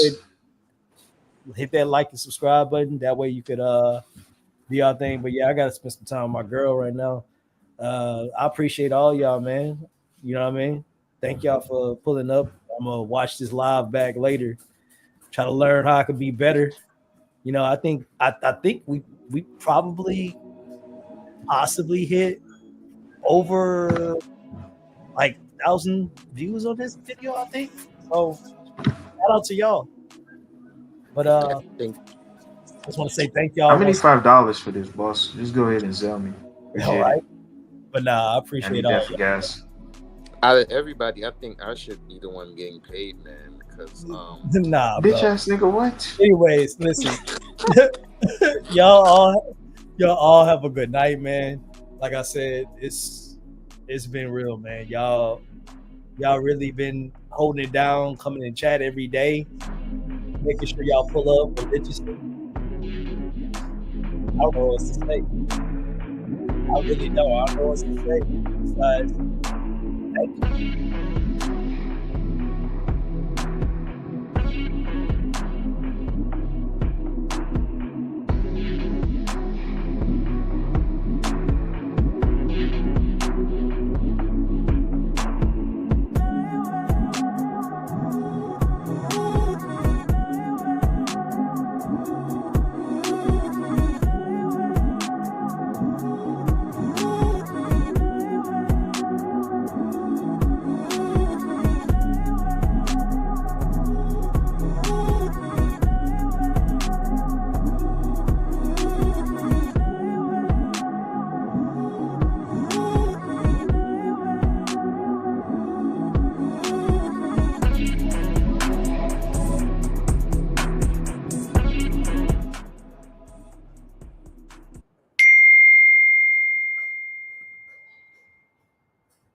Hit that like and subscribe button. That way you could do our thing. But yeah, I gotta spend some time with my girl right now. I appreciate all y'all, man. You know what I mean? Thank y'all for pulling up. I'm gonna watch this live back later, try to learn how I could be better. You know, I think we probably possibly hit over like 1,000 views on this video, I think. So shout out to y'all. But I just want to say thank y'all. How many $5 for this, boss? Just go ahead and sell me. All right. But I appreciate all for gas. Out of everybody, I think I should be the one getting paid, man. Because nah, bitch ass nigga, what? Anyways, listen, y'all all have a good night, man. Like I said, It's been real, man. Y'all really been holding it down, coming in chat every day, making sure y'all pull up religiously. I don't know what to say. I really don't. I don't know what to say. Besides, thank you.